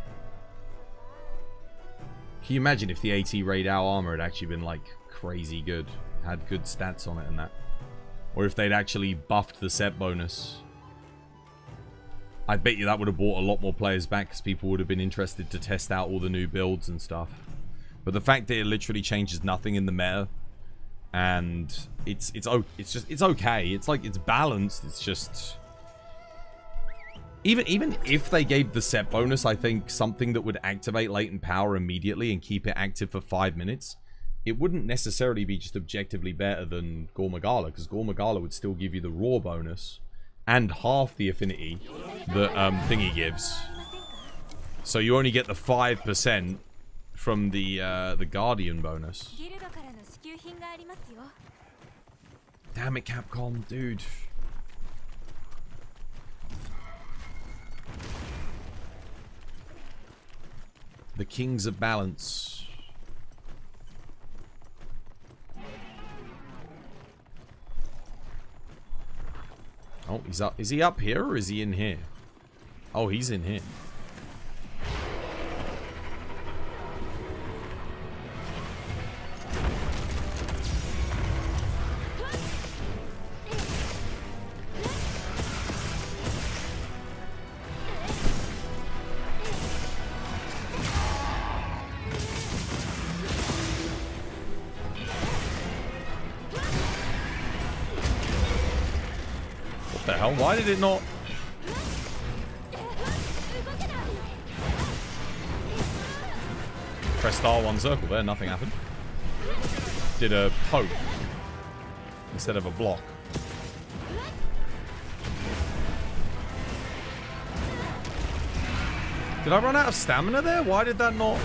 Can you imagine if the AT Rey Dau armor had actually been, like, crazy good? Had good stats on it and that. Or if they'd actually buffed the set bonus. I bet you that would have brought a lot more players back because people would have been interested to test out all the new builds and stuff. But the fact that it literally changes nothing in the meta, and it's okay. It's like, it's balanced. It's just... Even if they gave the set bonus, I think something that would activate latent power immediately and keep it active for 5 minutes, it wouldn't necessarily be just objectively better than Gormagala, because Gormagala would still give you the raw bonus and half the affinity that thingy gives. So you only get the 5% from the Guardian bonus. Damn it, Capcom, dude. The Kings of Balance. Oh, he's up. Is he up here or is he in here? Oh, he's in here. Why did it not? Pressed R1 circle there, nothing happened. Did a poke instead of a block. Did I run out of stamina there? Why did that not?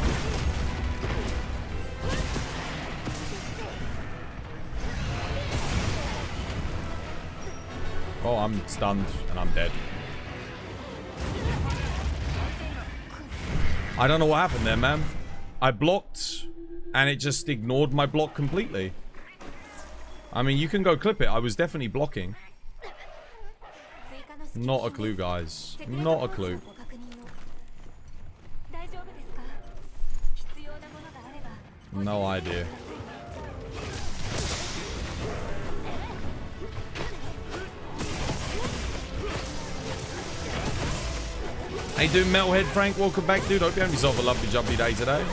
Oh, I'm stunned and I'm dead. I don't know what happened there, man. I blocked, and it just ignored my block completely. I mean, you can go clip it. I was definitely blocking. Not a clue, guys. Not a clue. No idea. How you doing, Metalhead Frank? Welcome back, dude. Hope you have yourself a lovely, jubbly day today.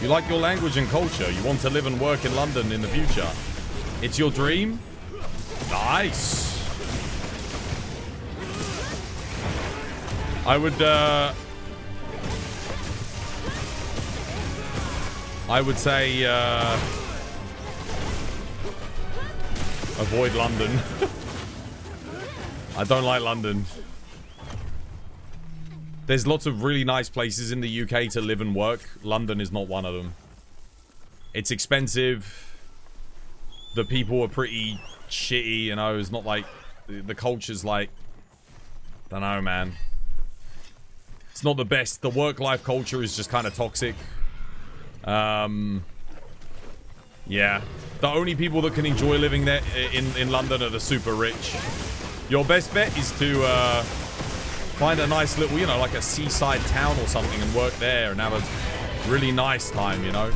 You like your language and culture. You want to live and work in London in the future. It's your dream? Nice. I would say avoid London. I don't like London. There's lots of really nice places in the UK to live and work. London is not one of them. It's expensive. The people are pretty shitty, you know. It's not like... The culture's like... Don't know, man. It's not the best. The work-life culture is just kind of toxic. Yeah. The only people that can enjoy living there in London are the super rich. Your best bet is to... find a nice little, you know, like a seaside town or something and work there and have a really nice time, you know.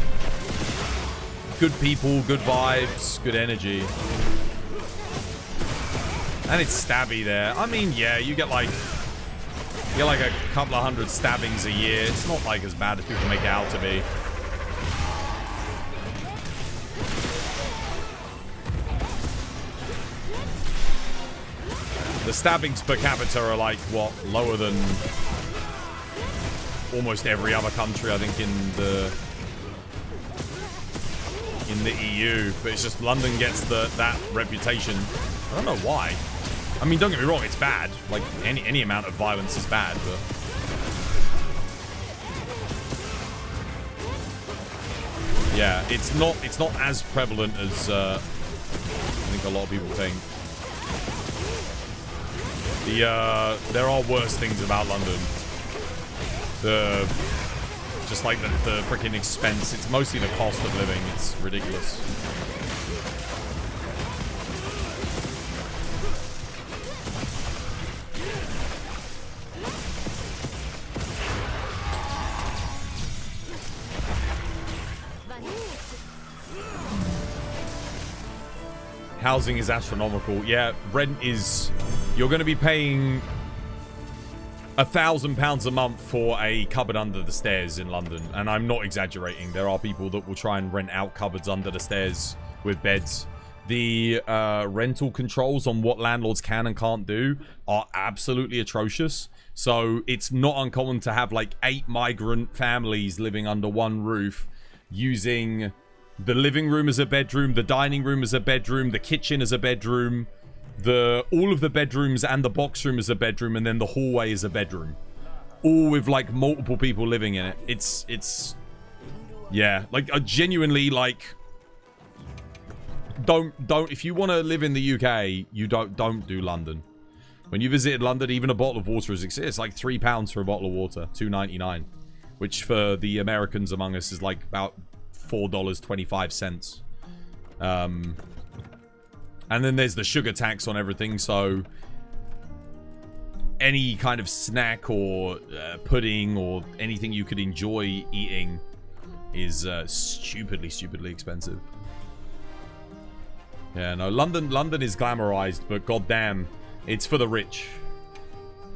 Good people, good vibes, good energy. And it's stabby there. I mean, yeah, you get like a couple of hundred stabbings a year. It's not like as bad as people make it out to be. The stabbings per capita are like, what, lower than almost every other country, I think, in the EU. But it's just London gets that reputation. I don't know why. I mean, don't get me wrong, it's bad. Like, any amount of violence is bad, but... Yeah, it's not as prevalent as I think a lot of people think. There are worse things about London. Just like the freaking expense. It's mostly the cost of living. It's ridiculous. Housing is astronomical. Yeah, rent is... You're going to be paying £1,000 a month for a cupboard under the stairs in London. And I'm not exaggerating. There are people that will try and rent out cupboards under the stairs with beds. The rental controls on what landlords can and can't do are absolutely atrocious. So it's not uncommon to have like 8 migrant families living under one roof using the living room as a bedroom, the dining room as a bedroom, the kitchen as a bedroom, all of the bedrooms and the box room as a bedroom, and then the hallway as a bedroom, all with like multiple people living in it. It's yeah, like genuinely, like, don't if you want to live in the UK, you don't do London. When you visited London, even a bottle of water it's like £3 for a bottle of water, $2.99, which for the Americans among us is like about $4.25. And then there's the sugar tax on everything, so any kind of snack or pudding or anything you could enjoy eating is stupidly expensive. Yeah, no, London is glamorized, but goddamn, it's for the rich.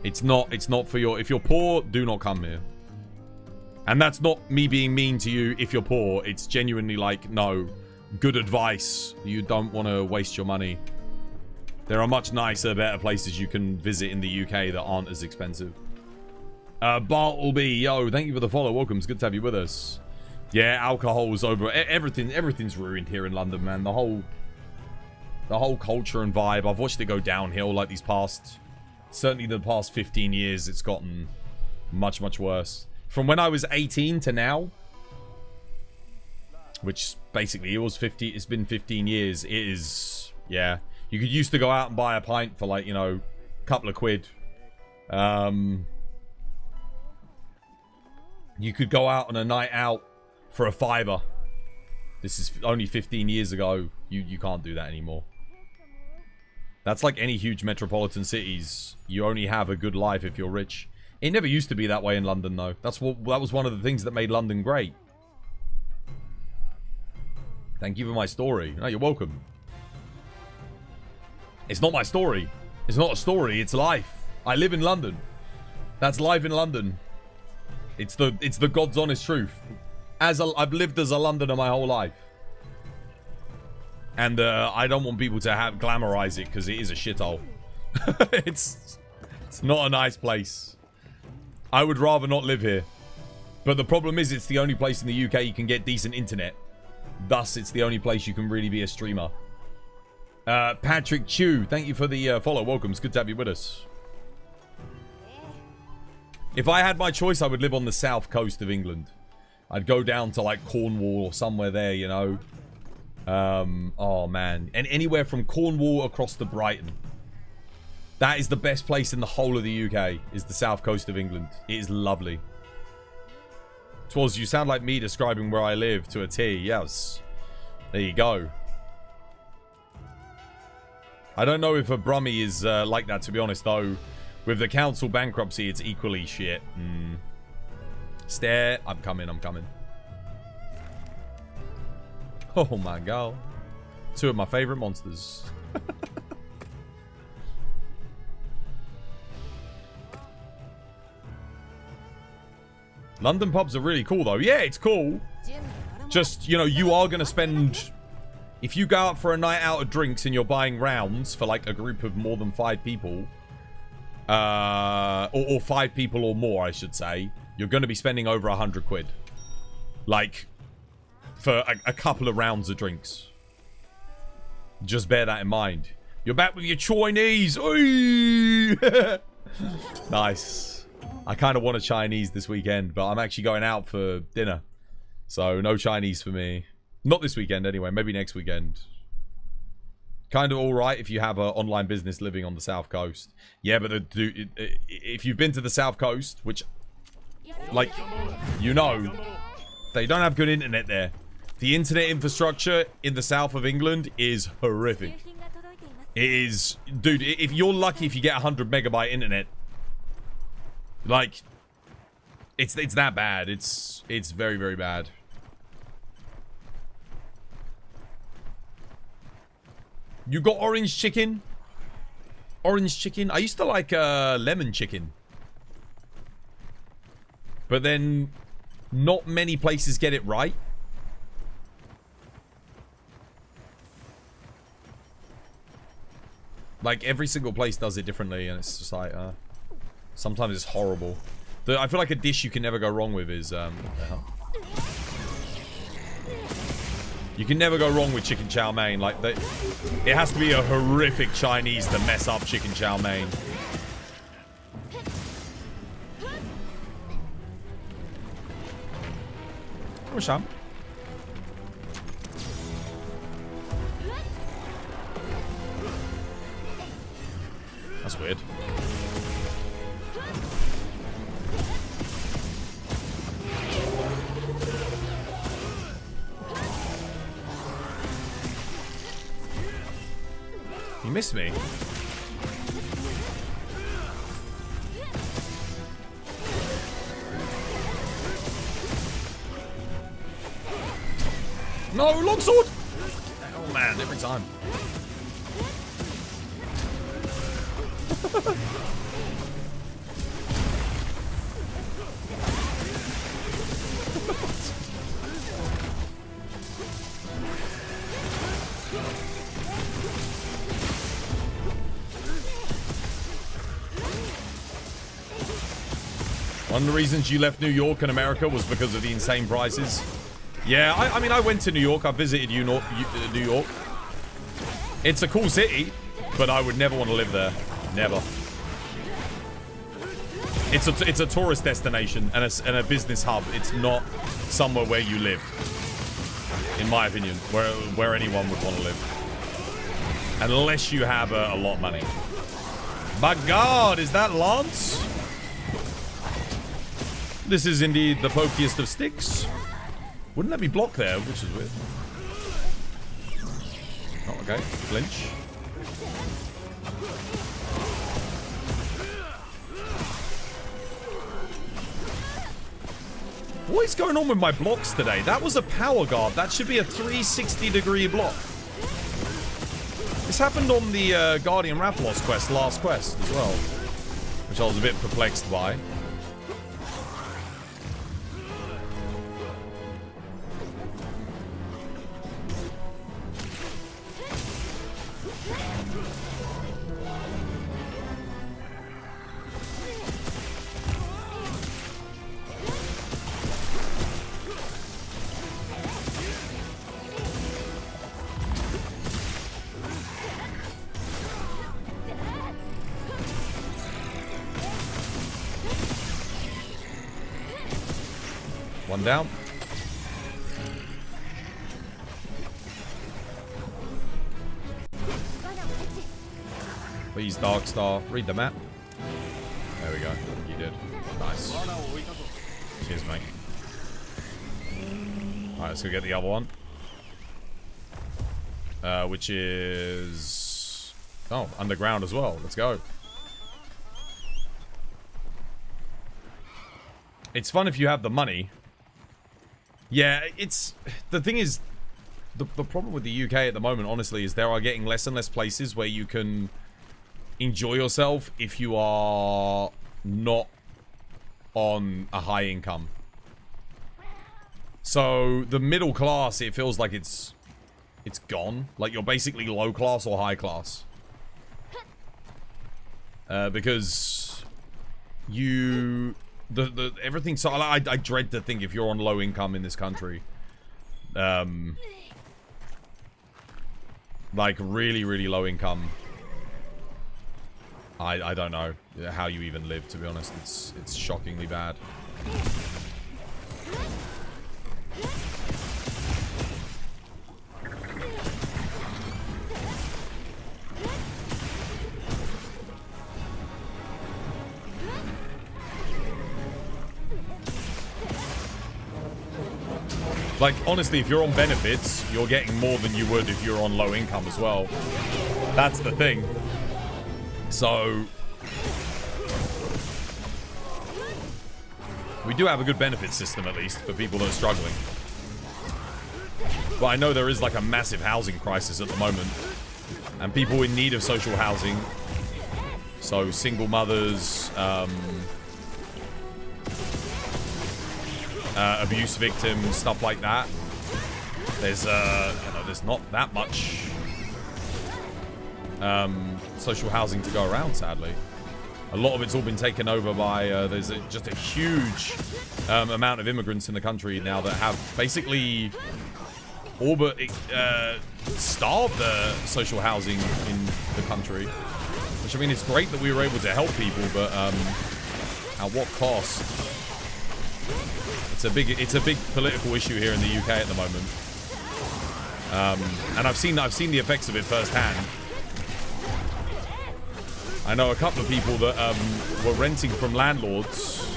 It's not for your... If you're poor, do not come here. And that's not me being mean to you if you're poor. It's genuinely like, no... Good advice. You don't want to waste your money. There are much nicer, better places you can visit in the UK that aren't as expensive. Bartleby, yo, thank you for the follow. Welcome. It's good to have you with us. Yeah, alcohol's over. Everything's ruined here in London, man. The whole culture and vibe. I've watched it go downhill like certainly the past 15 years, it's gotten much, much worse. From when I was 18 to now, which basically it's been 15 years. It is, yeah. You could used to go out and buy a pint for like, you know, a couple of quid. You could go out on a night out for a £5. This is only 15 years ago. You can't do that anymore. That's like any huge metropolitan cities. You only have a good life if you're rich. It never used to be that way in London, though. That was one of the things that made London great. Thank you for my story. No, you're welcome. It's not my story. It's not a story. It's life. I live in London. That's life in London. It's the God's honest truth. I've lived as a Londoner my whole life. And I don't want people to glamorize it because it is a shithole. It's not a nice place. I would rather not live here. But the problem is it's the only place in the UK you can get decent internet. Thus, it's the only place you can really be a streamer. Patrick Chu, thank you for the follow. Welcome. It's good to have you with us. If I had my choice, I would live on the south coast of England. I'd go down to like Cornwall or somewhere there, you know. Oh man. And anywhere from Cornwall across to Brighton. That is the best place in the whole of the UK, is the south coast of England. It is lovely. Twas, you sound like me describing where I live to a T. Yes. There you go. I don't know if a Brummie is like that, to be honest, though. With the council bankruptcy, it's equally shit. Stare. I'm coming. Oh my god. Two of my favorite monsters. London pubs are really cool, though. Yeah, it's cool. Just, you know, you are going to spend... If you go out for a night out of drinks and you're buying rounds for, like, a group of more than 5 people... or 5 people or more, I should say, you're going to be spending over 100 quid. Like, for a couple of rounds of drinks. Just bear that in mind. You're back with your Chinese. Nice. I kind of want a Chinese this weekend, but I'm actually going out for dinner. So, no Chinese for me. Not this weekend, anyway. Maybe next weekend. Kind of alright if you have an online business living on the south coast. Yeah, but if you've been to the south coast, which, like, you know, they don't have good internet there. The internet infrastructure in the south of England is horrific. It is, dude, if you're lucky if you get 100 megabyte internet, like, it's that bad. It's very, very bad. You got orange chicken? Orange chicken? I used to like lemon chicken. But then not many places get it right. Like every single place does it differently and it's just like sometimes it's horrible. I feel like a dish you can never go wrong with is you can never go wrong with chicken chow mein. Like, it has to be a horrific Chinese to mess up chicken chow mein. Oh, Sham. That's weird. You missed me. No, longsword! Oh man, every time. One of the reasons you left New York and America was because of the insane prices. Yeah, I mean, I went to New York. I visited New York. It's a cool city, but I would never want to live there. Never. It's a tourist destination and a business hub. It's not somewhere where you live, in my opinion, where anyone would want to live, unless you have a lot of money. My God, is that Lance? This is indeed the pokiest of sticks. Wouldn't let me block there, which is weird. Oh, okay. Flinch. What is going on with my blocks today? That was a power guard. That should be a 360-degree block. This happened on the Guardian Rathalos quest, last quest as well, which I was a bit perplexed by. One down. Please, Darkstar, read the map. There we go. You did. Nice. Cheers, mate. Alright, let's go get the other one. Which is... oh, underground as well. Let's go. It's fun if you have the money. Yeah, it's... the thing is... The problem with the UK at the moment, honestly, is there are getting less and less places where you can enjoy yourself if you are not on a high income. So, the middle class, it feels like it's gone. Like, you're basically low class or high class. Because you... everything, so I dread to think if you're on low income in this country, like really, really low income, I don't know how you even live, to be honest. It's shockingly bad. Like, honestly, if you're on benefits, you're getting more than you would if you're on low income as well. That's the thing. So... we do have a good benefit system, at least, for people that are struggling. But I know there is, like, a massive housing crisis at the moment. And people in need of social housing. So, single mothers, abuse victims, stuff like that. There's, you know, there's not that much social housing to go around, sadly. A lot of it's all been taken over by, there's just a huge amount of immigrants in the country now that have basically all but starved the social housing in the country. Which, I mean, it's great that we were able to help people, but at what cost? It's a big political issue here in the UK at the moment, and I've seen the effects of it firsthand. I know a couple of people that were renting from landlords,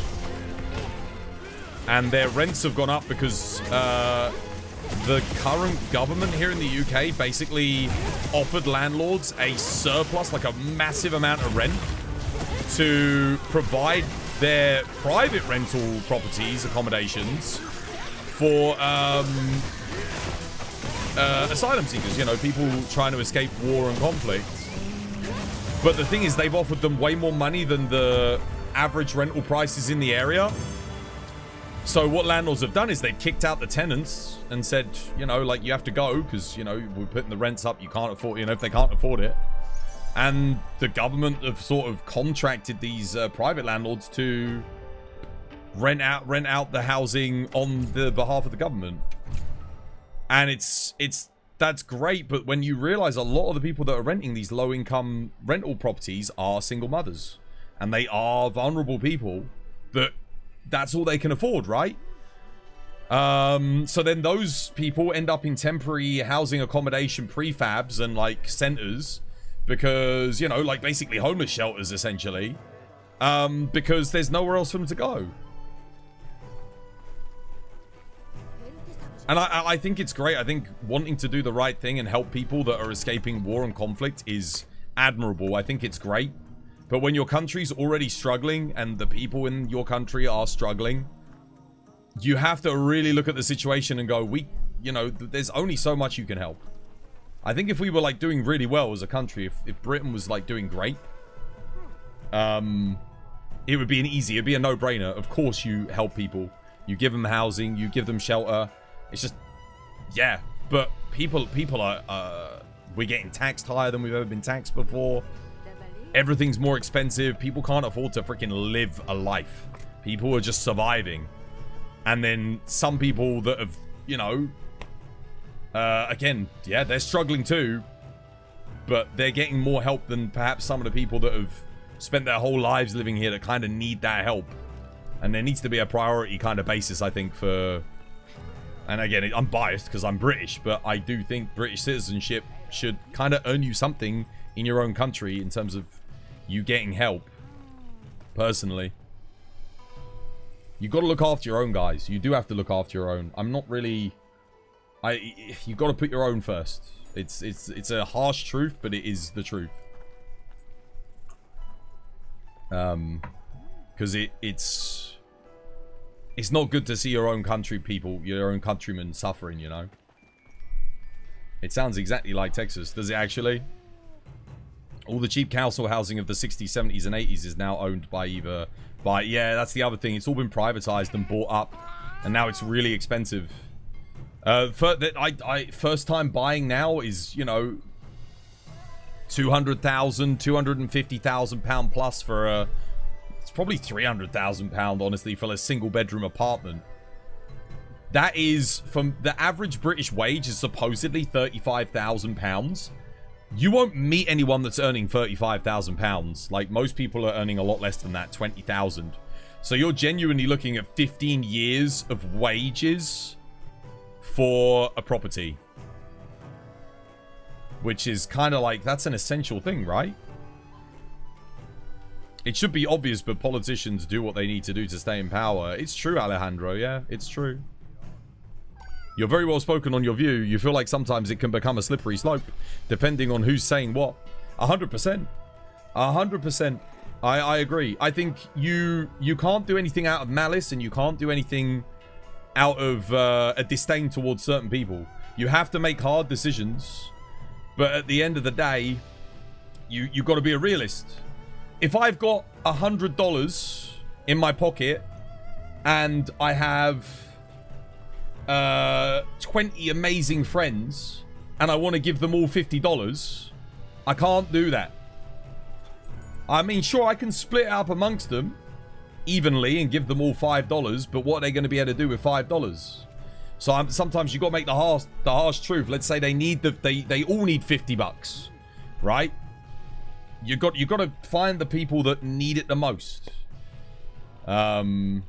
and their rents have gone up because the current government here in the UK basically offered landlords a surplus, like a massive amount of rent, to provide their private rental properties, accommodations, for asylum seekers, you know, people trying to escape war and conflict. But the thing is, they've offered them way more money than the average rental prices in the area. So what landlords have done is they've kicked out the tenants and said, you know, like, you have to go because, you know, we're putting the rents up, you can't afford, you know, if they can't afford it. And the government have sort of contracted these private landlords to rent out the housing on the behalf of the government. And that's great, but when you realize a lot of the people that are renting these low-income rental properties are single mothers, and they are vulnerable people that's all they can afford, right? So then those people end up in temporary housing accommodation prefabs and like centers because, you know, like basically homeless shelters essentially, because there's nowhere else for them to go. And I think it's great. I think wanting to do the right thing and help people that are escaping war and conflict is admirable. I think it's great. But when your country's already struggling and the people in your country are struggling, you have to really look at the situation and go, you know, there's only so much you can help. I think if we were like doing really well as a country, if Britain was like doing great, it would be it'd be a no-brainer. Of course you help people. You give them housing, you give them shelter. It's just, yeah, but people are, we're getting taxed higher than we've ever been taxed before. Everything's more expensive. People can't afford to freaking live a life. People are just surviving. And then some people that have, you know, again, yeah, they're struggling too, but they're getting more help than perhaps some of the people that have spent their whole lives living here that kind of need that help. And there needs to be a priority kind of basis, I think, for... And again, I'm biased because I'm British, but I do think British citizenship should kind of earn you something in your own country in terms of you getting help. Personally. You got to look after your own, guys. You do have to look after your own. I'm not really... You got to put your own first. It's a harsh truth, but it is the truth. Because it's not good to see your own country people, your own countrymen suffering, you know. It sounds exactly like Texas. Does it actually? All the cheap council housing of the 60s, 70s, and 80s is now owned by yeah, that's the other thing. It's all been privatized and bought up, and now it's really expensive. First time buying now is, you know, 200,000, 250,000 pound plus for a... It's probably 300,000 pound, honestly, for a single bedroom apartment. That is, from the average British wage is supposedly 35,000 pounds. You won't meet anyone that's earning 35,000 pounds. Like, most people are earning a lot less than that, 20,000. So you're genuinely looking at 15 years of wages for a property. Which is kind of like, that's an essential thing, right? It should be obvious, but politicians do what they need to do to stay in power. It's true, Alejandro, yeah, it's true. You're very well spoken on your view. You feel like sometimes it can become a slippery slope, depending on who's saying what. 100%. 100%. I agree. I think you can't do anything out of malice, and you can't do anything out of a disdain towards certain people. You have to make hard decisions, but at the end of the day, you've got to be a realist. If I've got $100 in my pocket and I have 20 amazing friends and I want to give them all $50, I can't do that. I mean, sure, I can split it up amongst them evenly and give them all $5, but what are they going to be able to do with $5? So sometimes you got to make the harsh truth. Let's say they all need $50, right? You got to find the people that need it the most, and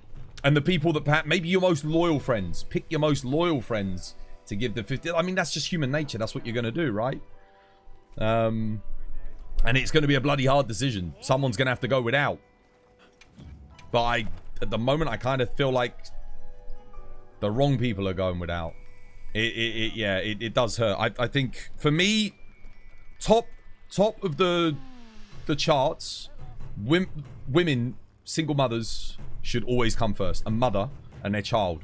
the people that perhaps maybe your most loyal friends. Pick your most loyal friends to give the 50. I mean, that's just human nature. That's what you're going to do, right? And it's going to be a bloody hard decision. Someone's going to have to go without. But at the moment, I kind of feel like the wrong people are going without. It does hurt. I think for me, top of the charts, women, single mothers should always come first. A mother and their child.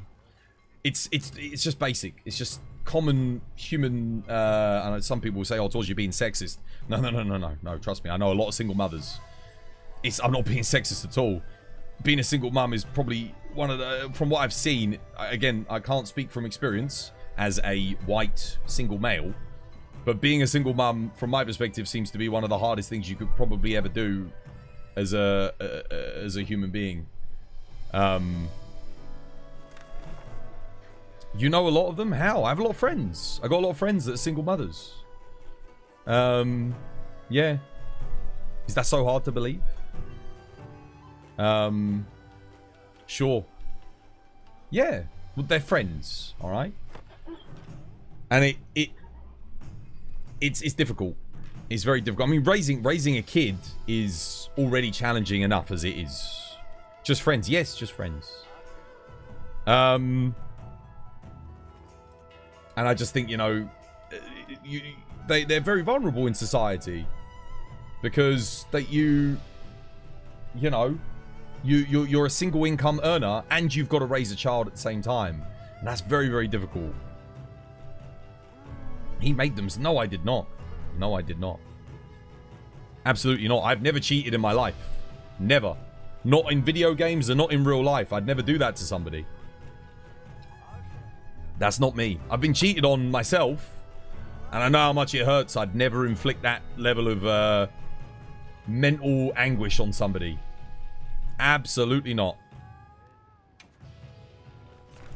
It's just basic. It's just common human. And some people will say, "Oh, towards you being sexist." No. Trust me, I know a lot of single mothers. I'm not being sexist at all. Being a single mum is probably one of the, from what I've seen. Again, I can't speak from experience as a white single male. But being a single mum, from my perspective, seems to be one of the hardest things you could probably ever do as a human being. You know a lot of them? How? I have a lot of friends. I got a lot of friends that are single mothers. Yeah. Is that so hard to believe? Sure. Yeah. Well, they're friends, all right? And it's difficult. It's very difficult. I mean, raising a kid is already challenging enough as it is. Just friends. Yes, just friends. And I just think, you know, they're very vulnerable in society because you're a single income earner and you've got to raise a child at the same time, and that's very, very difficult. He made them. No, I did not. No, I did not. Absolutely not. I've never cheated in my life. Never. Not in video games and not in real life. I'd never do that to somebody. That's not me. I've been cheated on myself, and I know how much it hurts. I'd never inflict that level of mental anguish on somebody. Absolutely not.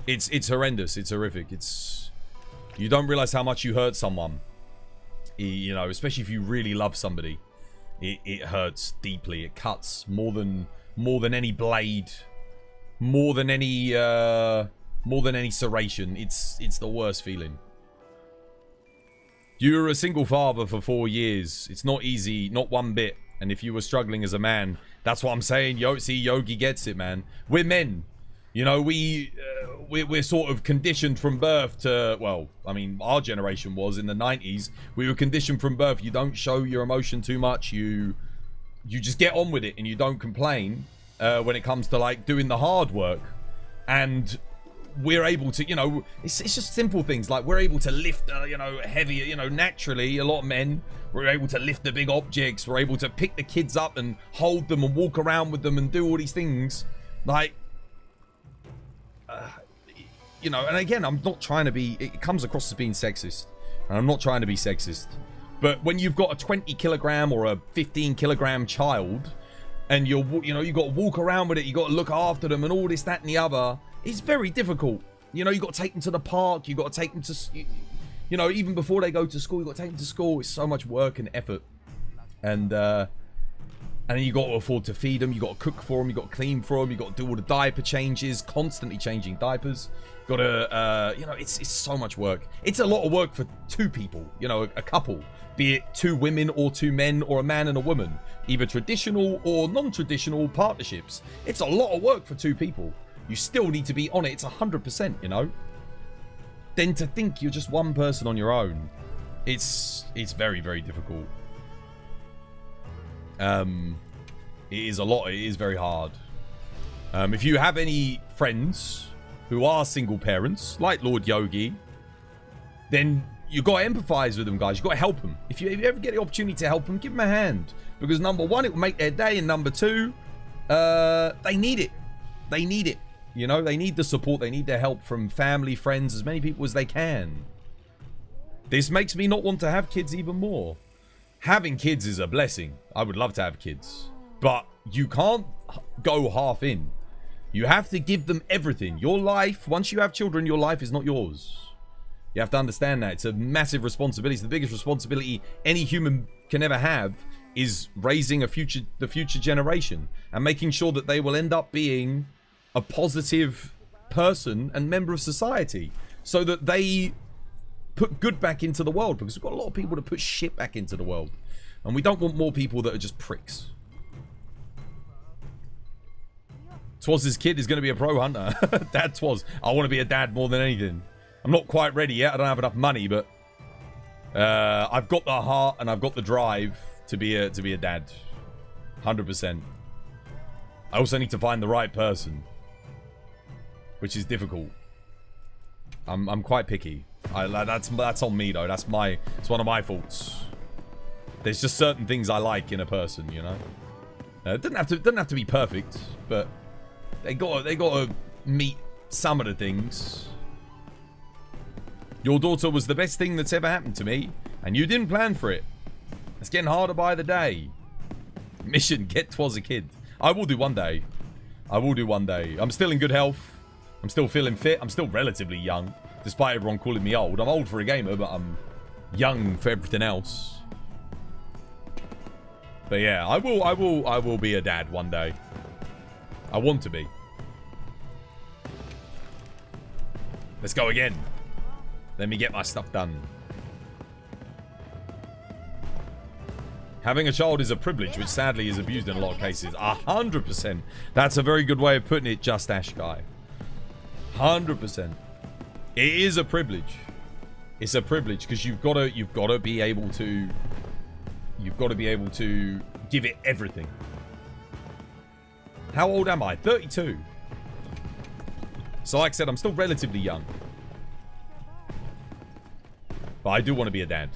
It's horrendous. It's horrific. You don't realize how much you hurt someone. You know, especially if you really love somebody. It hurts deeply. It cuts more than any blade, more than any serration. It's the worst feeling. You were a single father for 4 years. It's not easy, not one bit. And if you were struggling as a man, that's what I'm saying. See, Yogi gets it, man. We're men. You know, we're sort of conditioned from birth to, well, I mean, our generation was in the 90s. We were conditioned from birth. You don't show your emotion too much. You just get on with it and you don't complain when it comes to, like, doing the hard work. And we're able to, you know, it's just simple things like we're able to lift, you know, heavier, you know, naturally, a lot of men, we're able to lift the big objects. We're able to pick the kids up and hold them and walk around with them and do all these things. Like, you know, and again, I'm not trying to be, it comes across as being sexist. And I'm not trying to be sexist. But when you've got a 20 kilogram or a 15 kilogram child, and you know, you got to walk around with it, you got to look after them and all this, that, and the other, it's very difficult. You know, you got to take them to the park, you got to take them to, you know, even before they go to school, you got to take them to school. It's so much work and effort. And then you got to afford to feed them, you got to cook for them, you got to clean for them, you got to do all the diaper changes, constantly changing diapers. Got to, you know, it's so much work. It's a lot of work for two people, you know, a couple, be it two women or two men or a man and a woman, either traditional or non-traditional partnerships. It's a lot of work for two people. You still need to be on it. It's 100%, you know. Then to think you're just one person on your own, it's very, very difficult. It is a lot. It is very hard. If you have any friends who are single parents, like Lord Yogi, then you got to empathize with them, guys. You got to help them. If you ever get the opportunity to help them, give them a hand, because number one, it will make their day, and number two, they need it. They need it. You know, they need the support. They need their help from family, friends, as many people as they can. This makes me not want to have kids even more. Having kids is a blessing. I would love to have kids, but you can't go half in. You have to give them everything. Your life, once you have children, your life is not yours. You have to understand that. It's a massive responsibility. It's the biggest responsibility any human can ever have, is raising the future generation and making sure that they will end up being a positive person and member of society, so that they put good back into the world, because we've got a lot of people that put shit back into the world, and we don't want more people that are just pricks. Twaz's kid is going to be a pro hunter. Dad Twaz. I want to be a dad more than anything. I'm not quite ready yet. I don't have enough money, but I've got the heart and I've got the drive to be a dad. 100%. I also need to find the right person, which is difficult. I'm quite picky. That's on me though. It's one of my faults. There's just certain things I like in a person, you know. It doesn't have to be perfect, but they gotta meet some of the things. Your daughter was the best thing that's ever happened to me, and you didn't plan for it. It's getting harder by the day. Mission: get Twaz a kid. I will do one day. I will do one day. I'm still in good health. I'm still feeling fit. I'm still relatively young, despite everyone calling me old. I'm old for a gamer, but I'm young for everything else. But yeah, I will be a dad one day. I want to be. Let's go again. Let me get my stuff done. Having a child is a privilege, which sadly is abused in a lot of cases. 100%. That's a very good way of putting it, Just Ash Guy. 100%. It is a privilege. It's a privilege because you've got to be able to give it everything. How old am I? 32. So like I said, I'm still relatively young. But I do want to be a dad.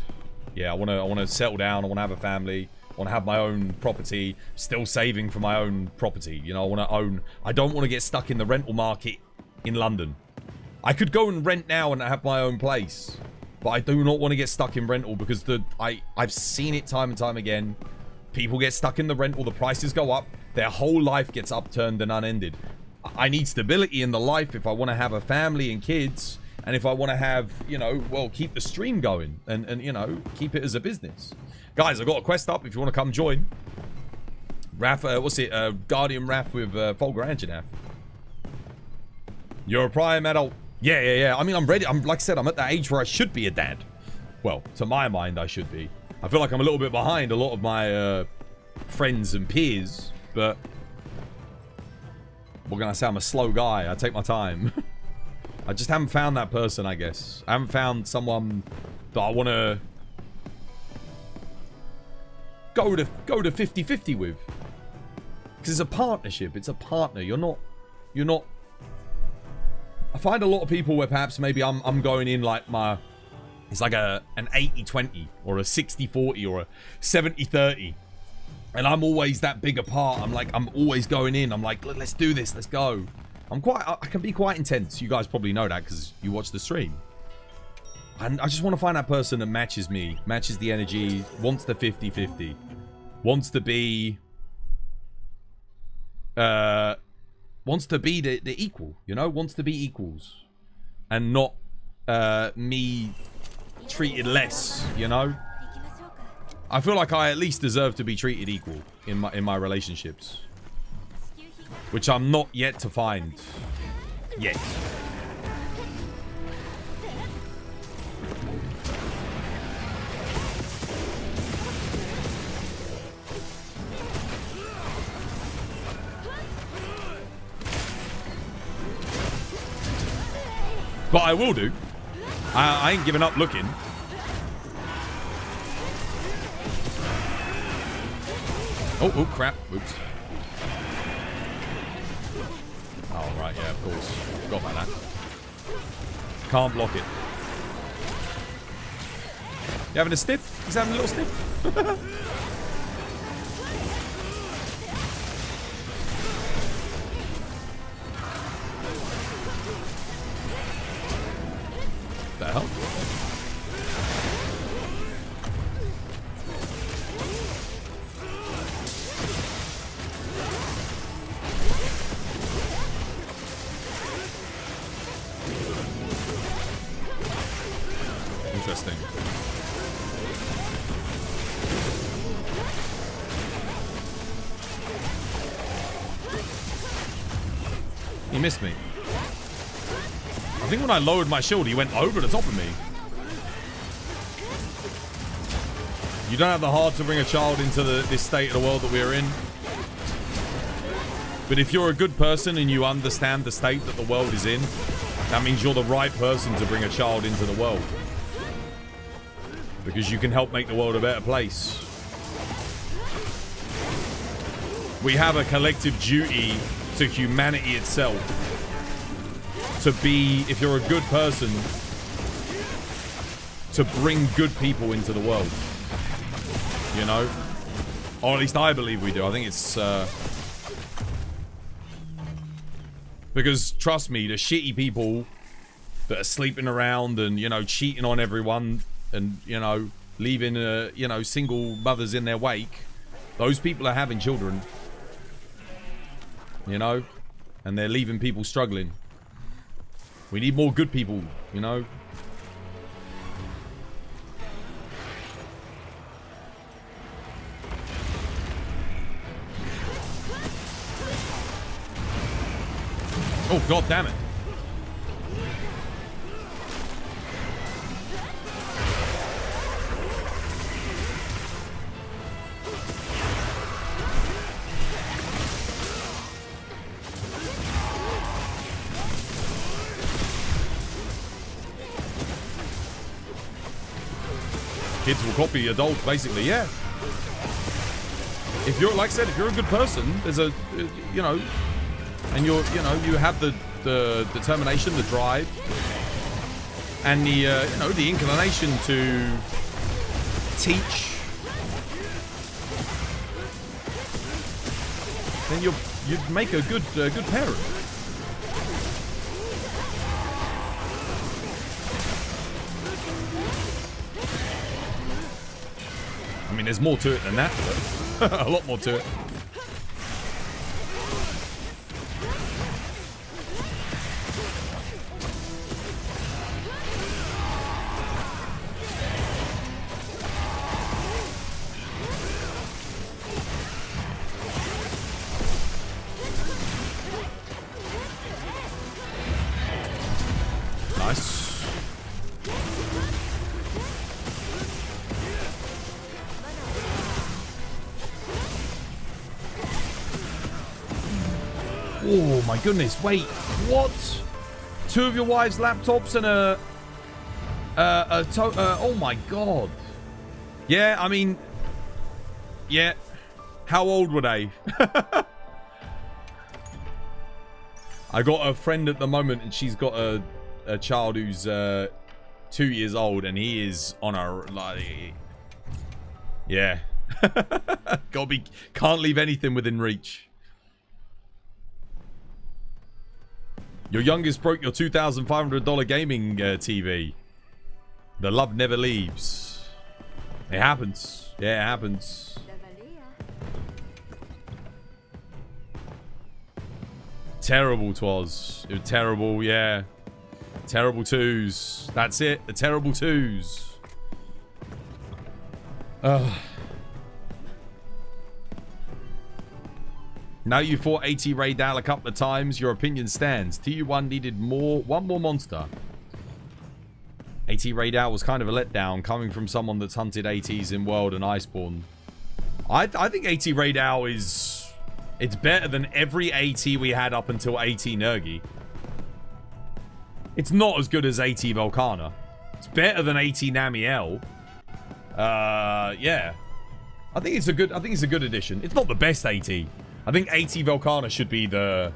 Yeah, I want to settle down. I want to have a family. I want to have my own property. Still saving for my own property. You know, I want to own. I don't want to get stuck in the rental market in London. I could go and rent now and have my own place. But I do not want to get stuck in rental because I've seen it time and time again. People get stuck in the rental. The prices go up. Their whole life gets upturned and unended. I need stability in the life if I want to have a family and kids. And if I want to have, you know, well, keep the stream going and you know, keep it as a business. Guys, I've got a quest up if you want to come join. Raph, what's it? Guardian Raph with Folger Anjanath. You're a prime adult. Yeah. I mean, I'm ready. Like I said, I'm at that age where I should be a dad. Well, to my mind, I should be. I feel like I'm a little bit behind a lot of my friends and peers, but what can I say? I'm a slow guy. I take my time. I just haven't found that person, I guess. I haven't found someone that I want to go to 50-50 with. Because it's a partnership. It's a partner. You're not... I find a lot of people where perhaps maybe I'm going in like my... It's like an 80-20 or a 60-40 or a 70-30. And I'm always that bigger part. I'm always going in. I'm like, let's do this. Let's go. I can be quite intense. You guys probably know that because you watch the stream. And I just want to find that person that matches me, matches the energy, wants the 50-50, wants to be the equal, you know, wants to be equals, and not me treated less, you know. I feel like I at least deserve to be treated equal in my relationships. Which I'm not yet to find. Yet. But I will do. I ain't giving up looking. Oh crap. Oops. Oh, right, yeah, of course. Forgot about that. Can't block it. You having a stiff? He's having a little stiff. The hell? Interesting. He missed me. I think when I lowered my shield, he went over the top of me. You don't have the heart to bring a child into this state of the world that we are in. But if you're a good person and you understand the state that the world is in, that means you're the right person to bring a child into the world. Because you can help make the world a better place. We have a collective duty to humanity itself. To be, if you're a good person, to bring good people into the world. You know? Or at least I believe we do. I think it's... because, trust me, the shitty people that are sleeping around and, you know, cheating on everyone and, you know, leaving, you know, single mothers in their wake, those people are having children. You know? And they're leaving people struggling. We need more good people, you know? Oh, god damn it. Kids will copy adults, basically, yeah. If you're, like I said, if you're a good person, there's a, you know, and you're, you know, you have the determination, the drive, and the, you know, the inclination to teach, then you'd make a good parent. I mean, there's more to it than that, but a lot more to it. Nice. Oh my goodness, wait, what? 2 of your wife's laptops and oh my god. Yeah, I mean, yeah. How old were they? I got a friend at the moment and she's got a child who's 2 years old and he is on a, like, yeah. Can't leave anything within reach. Your youngest broke your $2,500 gaming TV. The love never leaves. It happens. Yeah, it happens. Terrible 'twas. It was terrible, yeah. Terrible twos. That's it. The terrible twos. Now you fought AT Rey Dau a couple of times, your opinion stands. TU1 needed one more monster. AT Rey Dau was kind of a letdown coming from someone that's hunted ATs in World and Iceborne. I think AT Rey Dau is... It's better than every AT we had up until AT Nergi. It's not as good as AT Volcana. It's better than AT Namiel. Yeah. I think it's a good addition. It's not the best AT. I think AT Volcana should be the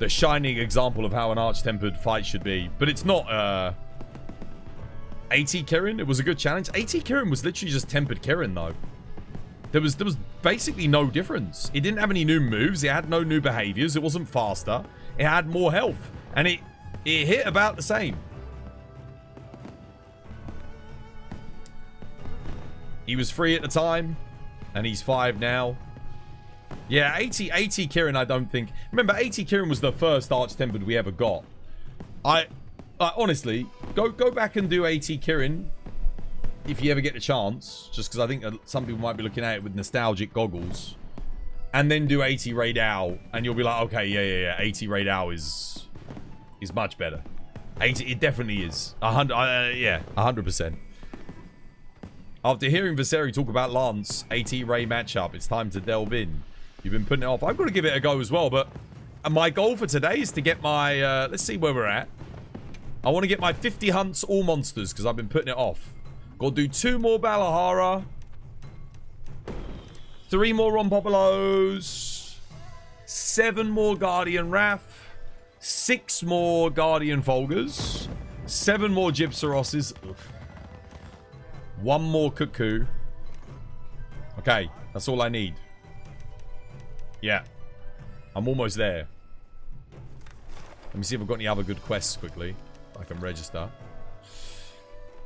shining example of how an Arch-Tempered fight should be. But it's not, AT Kirin, it was a good challenge. AT Kirin was literally just Tempered Kirin, though. There was basically no difference. It didn't have any new moves. It had no new behaviors. It wasn't faster. It had more health. And it hit about the same. He was 3 at the time. And he's 5 now. Yeah, AT Kirin, I don't think... Remember, AT Kirin was the first Arch-Tempered we ever got. I honestly, go back and do AT Kirin if you ever get the chance. Just because I think some people might be looking at it with nostalgic goggles. And then do AT Rey Dau, and you'll be like, okay, yeah. AT Rey Dau is much better. It definitely is. 100%. After hearing Viserys talk about Lance, AT Rey matchup, it's time to delve in. You've been putting it off. I've got to give it a go as well, but my goal for today is to get my, let's see where we're at. I want to get my 50 hunts all monsters, because I've been putting it off. Got to do 2 more Balahara. 3 more Rompopolos. 7 more Guardian Wrath. 6 more Guardian Folgers. 7 more Gypsarosses. 1 more Cuckoo. Okay, that's all I need. Yeah. I'm almost there. Let me see if I've got any other good quests quickly. I can register.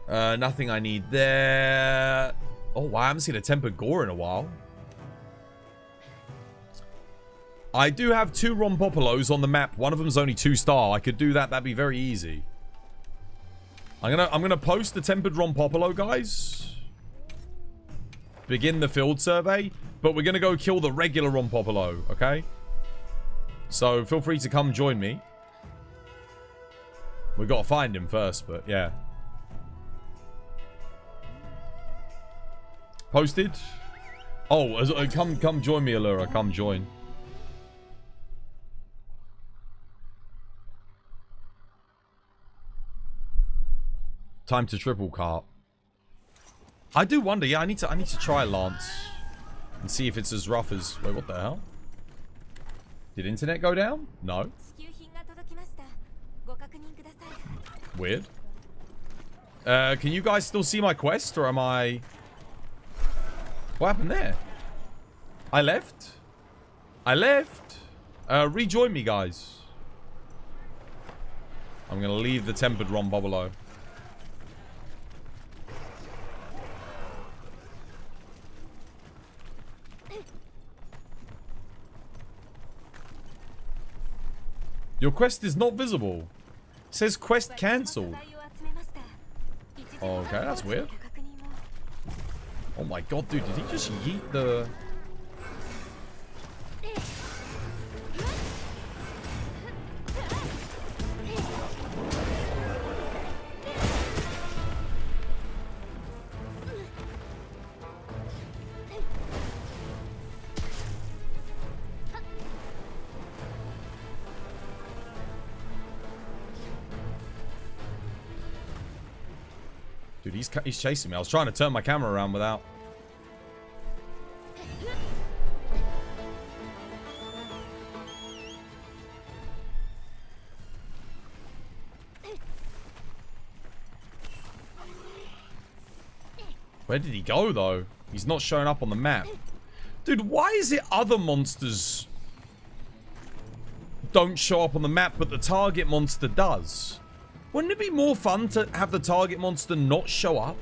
Nothing I need there. Oh, wow. I haven't seen a Tempered Gore in a while. I do have 2 Rompopolos on the map. One of them's only 2-star. I could do that. That'd be very easy. I'm gonna post the Tempered Rompopolo, guys. Begin the field survey. But we're gonna go kill the regular Rompopolo, okay? So feel free to come join me. We gotta find him first, but yeah. Posted. Oh, come join me, Allura. Come join. Time to triple cart. I do wonder. Yeah, I need to try Lance and see if it's as rough as. Wait, what the hell? Did internet go down? No. Weird. Can you guys still see my quest, or am I? What happened there? I left. Rejoin me, guys. I'm gonna leave the Tempered Rompopolo. Your quest is not visible. It says quest cancelled. Okay, that's weird. Oh my god, dude, did he just yeet the... Dude, he's chasing me. I was trying to turn my camera around without... Where did he go, though? He's not showing up on the map. Dude, why is it other monsters don't show up on the map, but the target monster does? Wouldn't it be more fun to have the target monster not show up?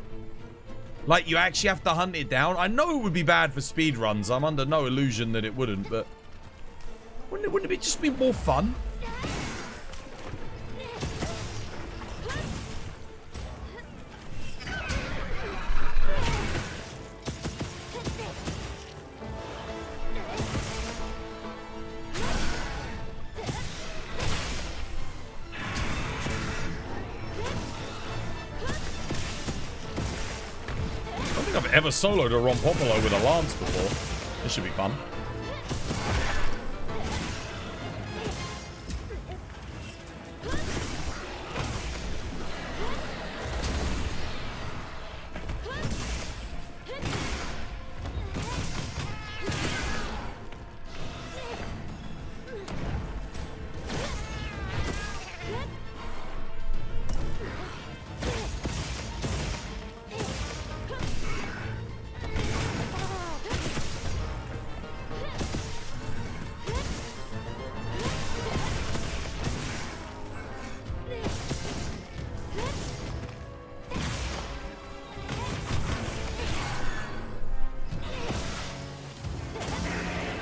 Like, you actually have to hunt it down? I know it would be bad for speedruns. I'm under no illusion that it wouldn't, but... Wouldn't it just be more fun? I've ever soloed a Rompopolo with a lance before. This should be fun.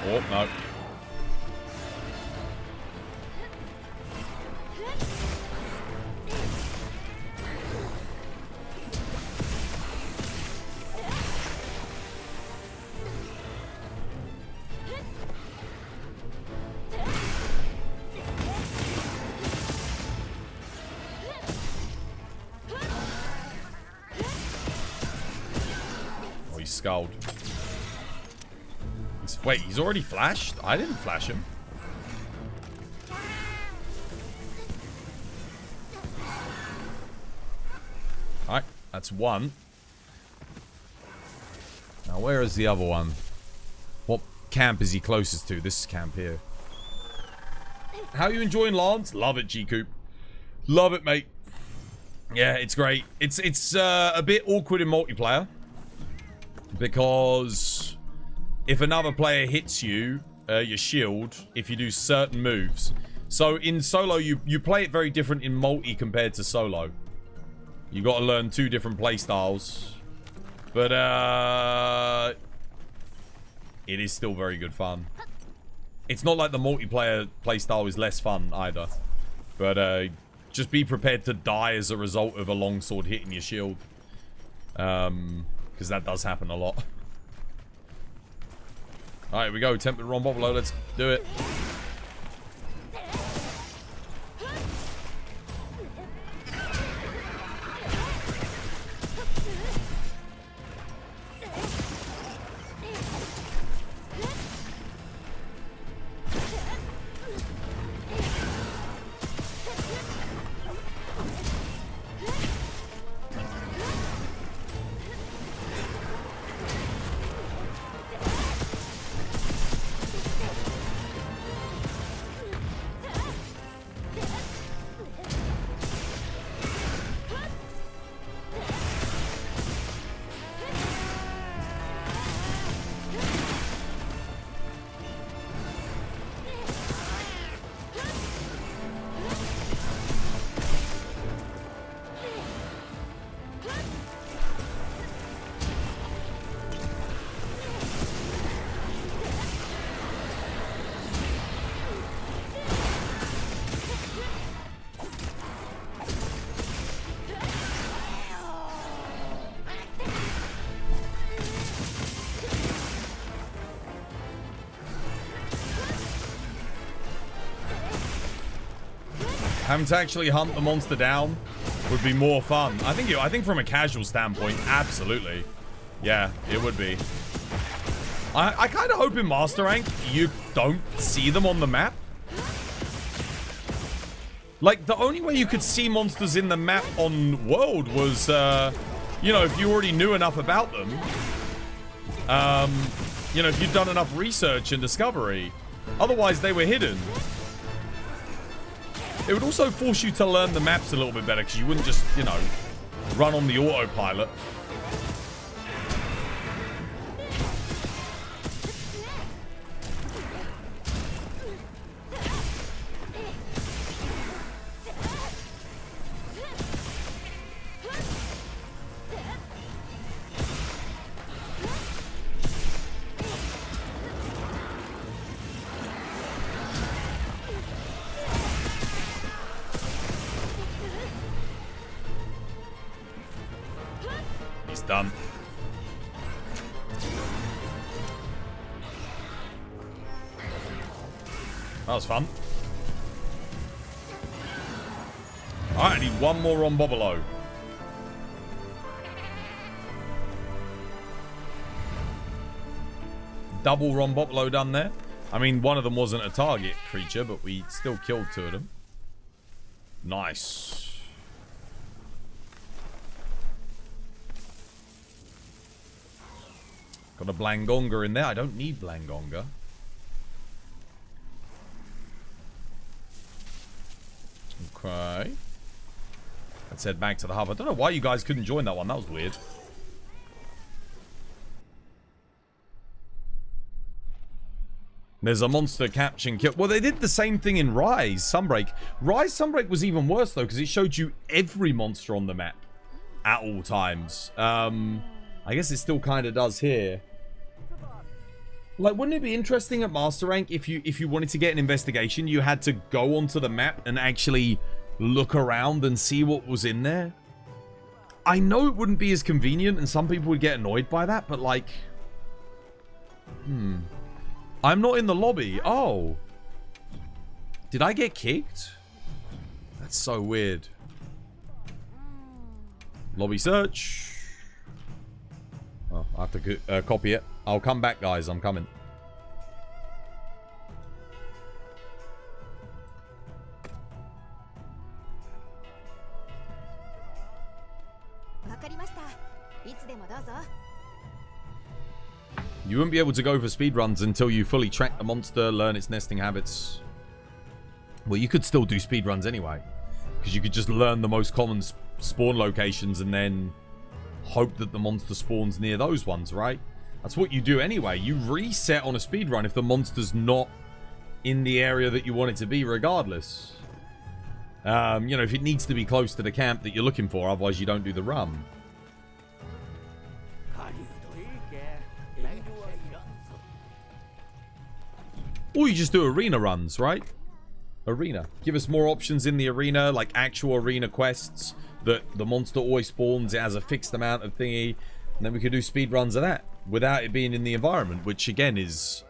Oh, no. Oh, he's skulled. Wait, he's already flashed? I didn't flash him. Alright, that's one. Now, where is the other one? What camp is he closest to? This camp here. How are you enjoying Lance? Love it, G-Coop. Love it, mate. Yeah, it's great. It's a bit awkward in multiplayer. Because... if another player hits you, your shield, if you do certain moves. So in solo, you play it very different in multi compared to solo. You got to learn 2 different play styles. But, it is still very good fun. It's not like the multiplayer playstyle is less fun either. But just be prepared to die as a result of a longsword hitting your shield. Because that does happen a lot. Alright, we go. Tempered Ron Bobolo, let's do it. Having to actually hunt the monster down would be more fun. I think from a casual standpoint, absolutely. Yeah, it would be. I kind of hope in Master Rank you don't see them on the map. Like, the only way you could see monsters in the map on World was, you know, if you already knew enough about them. You know, if you'd done enough research and discovery. Otherwise, they were hidden. It would also force you to learn the maps a little bit better, because you wouldn't just, you know, run on the autopilot. Done. That was fun. Alright, I need one more on Bobolo. Double Rombopolo done there. I mean, one of them wasn't a target creature, but we still killed two of them. Nice. Got a Blangonga in there. I don't need Blangonga. Okay. Let's head back to the hub. I don't know why you guys couldn't join that one. That was weird. There's a monster capture and kill. Well, they did the same thing in Rise Sunbreak. Rise Sunbreak was even worse, though, because it showed you every monster on the map at all times. I guess it still kind of does here. Like, wouldn't it be interesting at Master Rank if you wanted to get an investigation, you had to go onto the map and actually look around and see what was in there? I know it wouldn't be as convenient, and some people would get annoyed by that, but like... I'm not in the lobby. Oh. Did I get kicked? That's so weird. Lobby search. Oh, I have to copy it. I'll come back, guys. I'm coming. You wouldn't be able to go for speedruns until you fully track the monster, learn its nesting habits. Well, you could still do speedruns anyway. Because you could just learn the most common spawn locations and then hope that the monster spawns near those ones, right? That's what you do anyway. You reset on a speedrun if the monster's not in the area that you want it to be regardless. You know, if it needs to be close to the camp that you're looking for, otherwise you don't do the run. Or you just do arena runs, right? Arena. Give us more options in the arena, like actual arena quests that the monster always spawns. It has a fixed amount of thingy. And then we could do speed runs of that without it being in the environment, which again is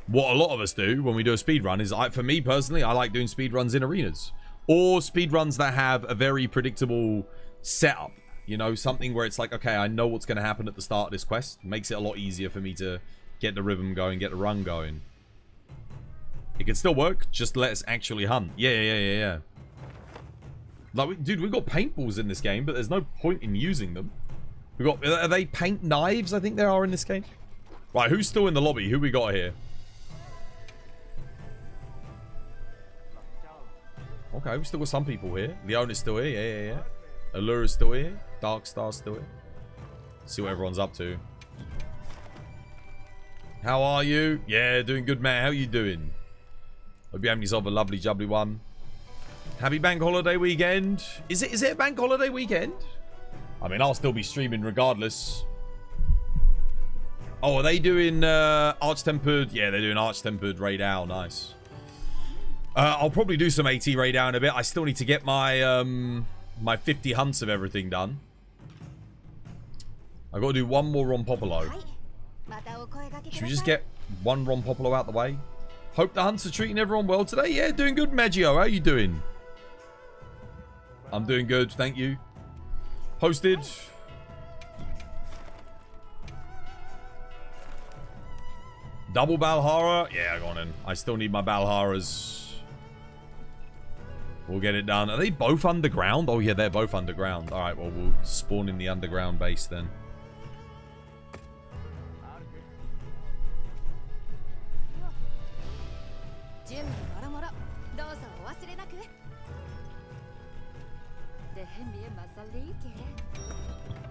what a lot of us do when we do a speed run. Is for me personally, I like doing speed runs in arenas or speed runs that have a very predictable setup. You know, something where it's like, okay, I know what's going to happen at the start of this quest. Makes it a lot easier for me to get the rhythm going, get the run going. It can still work, just let us actually hunt. Yeah. Like, dude, we've got paintballs in this game, but there's no point in using them. We got, are they paint knives? I think they are in this game. Right, who's still in the lobby? Who we got here? Okay, we still got some people here. Leona's still here. Yeah. Allura's still here. Darkstar's still here. See what everyone's up to. How are you? Yeah, doing good, man. How you doing? Hope you're having yourself a lovely, jubbly one. Happy bank holiday weekend. Is it a bank holiday weekend? I mean, I'll still be streaming regardless. Oh, are they doing Arch-Tempered? Yeah, they're doing Arch-Tempered Rey Dau. Nice. I'll probably do some AT Rey Dau in a bit. I still need to get my my 50 hunts of everything done. I got to do one more Ron Popolo. Should we just get one Ron Popolo out the way? Hope the hunts are treating everyone well today. Yeah, doing good, Maggio. How you doing? I'm doing good, thank you. Posted. Double Balhara? Yeah, go on in. I still need my Balharas. We'll get it done. Are they both underground? Oh, yeah, they're both underground. Alright, well, we'll spawn in the underground base then.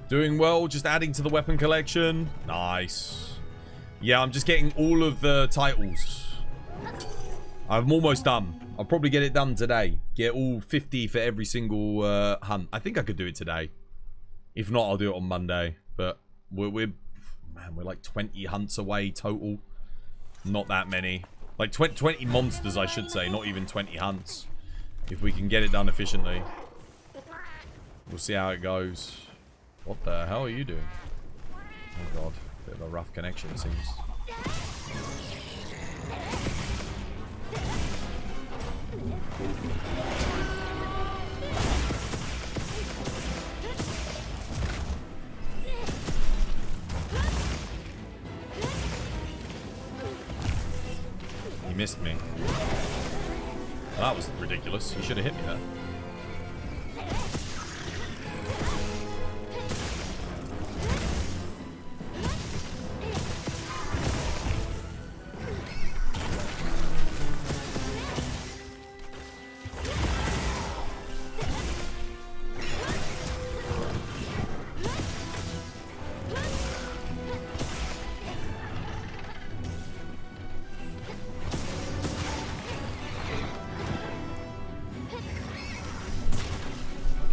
Doing well, just adding to the weapon collection. Nice. Yeah, I'm just getting all of the titles. I'm almost done. I'll probably get it done today. Get all 50 for every single hunt. I think I could do it today. If not, I'll do it on Monday. But we're like 20 hunts away total. Not that many. Like 20 monsters, I should say. Not even 20 hunts. If we can get it done efficiently. We'll see how it goes. What the hell are you doing? Oh god. Bit of a rough connection, it seems. He missed me. Well, that was ridiculous. He should have hit me there.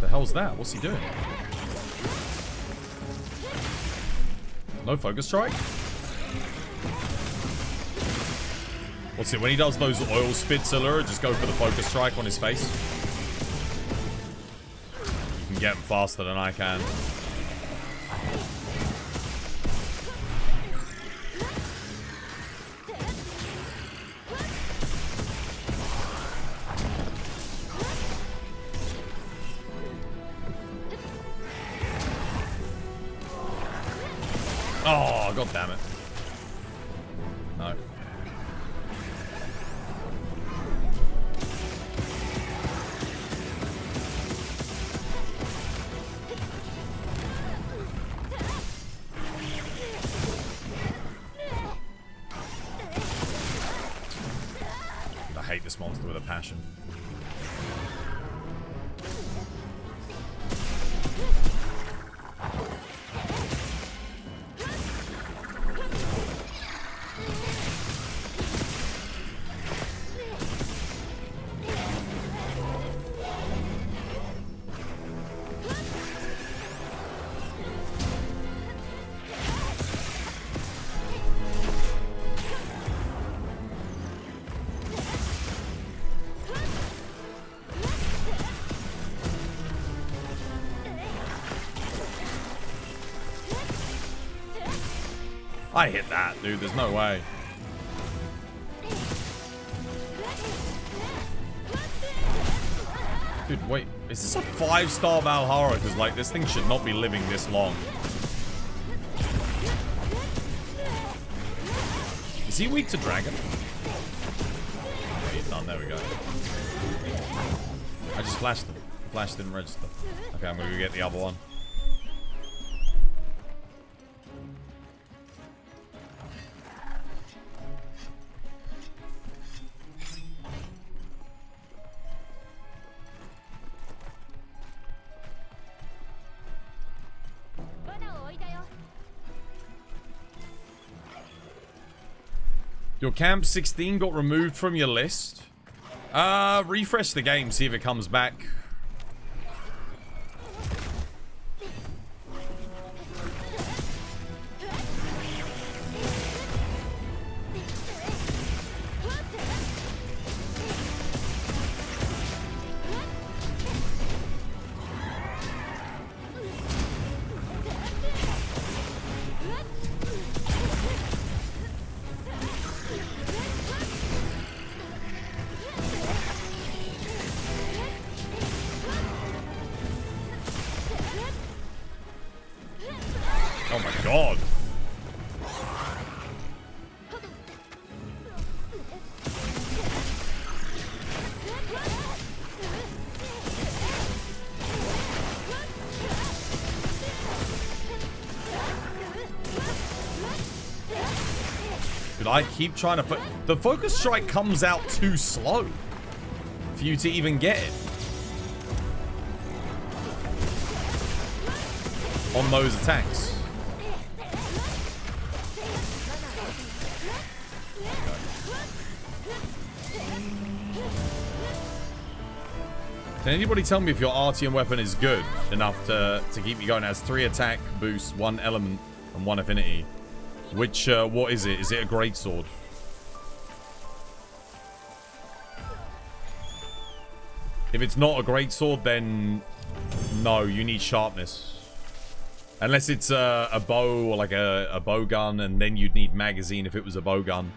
How's that? What's he doing? No focus strike? What's it? When he does those oil spits, Allura, just go for the focus strike on his face. You can get him faster than I can. Oh, god damn it. No. I hate this monster with a passion. I hit that, dude. There's no way. Dude, wait. Is this a 5-star Valhalla? Because, like, this thing should not be living this long. Is he weak to dragon? Okay, he's done. There we go. I just flashed him. Flash didn't register. Okay, I'm gonna go get the other one. Your camp 16 got removed from your list. Refresh the game, see if it comes back. Oh my god. Dude, I keep trying to the focus strike comes out too slow for you to even get it on those attacks. Can anybody tell me if your Artian weapon is good enough to keep you going? It has 3 attack boosts, 1 element, and 1 affinity. Which, what is it? Is it a greatsword? If it's not a greatsword, then no, you need sharpness. Unless it's a bow or like a bow gun, and then you'd need magazine if it was a bow gun.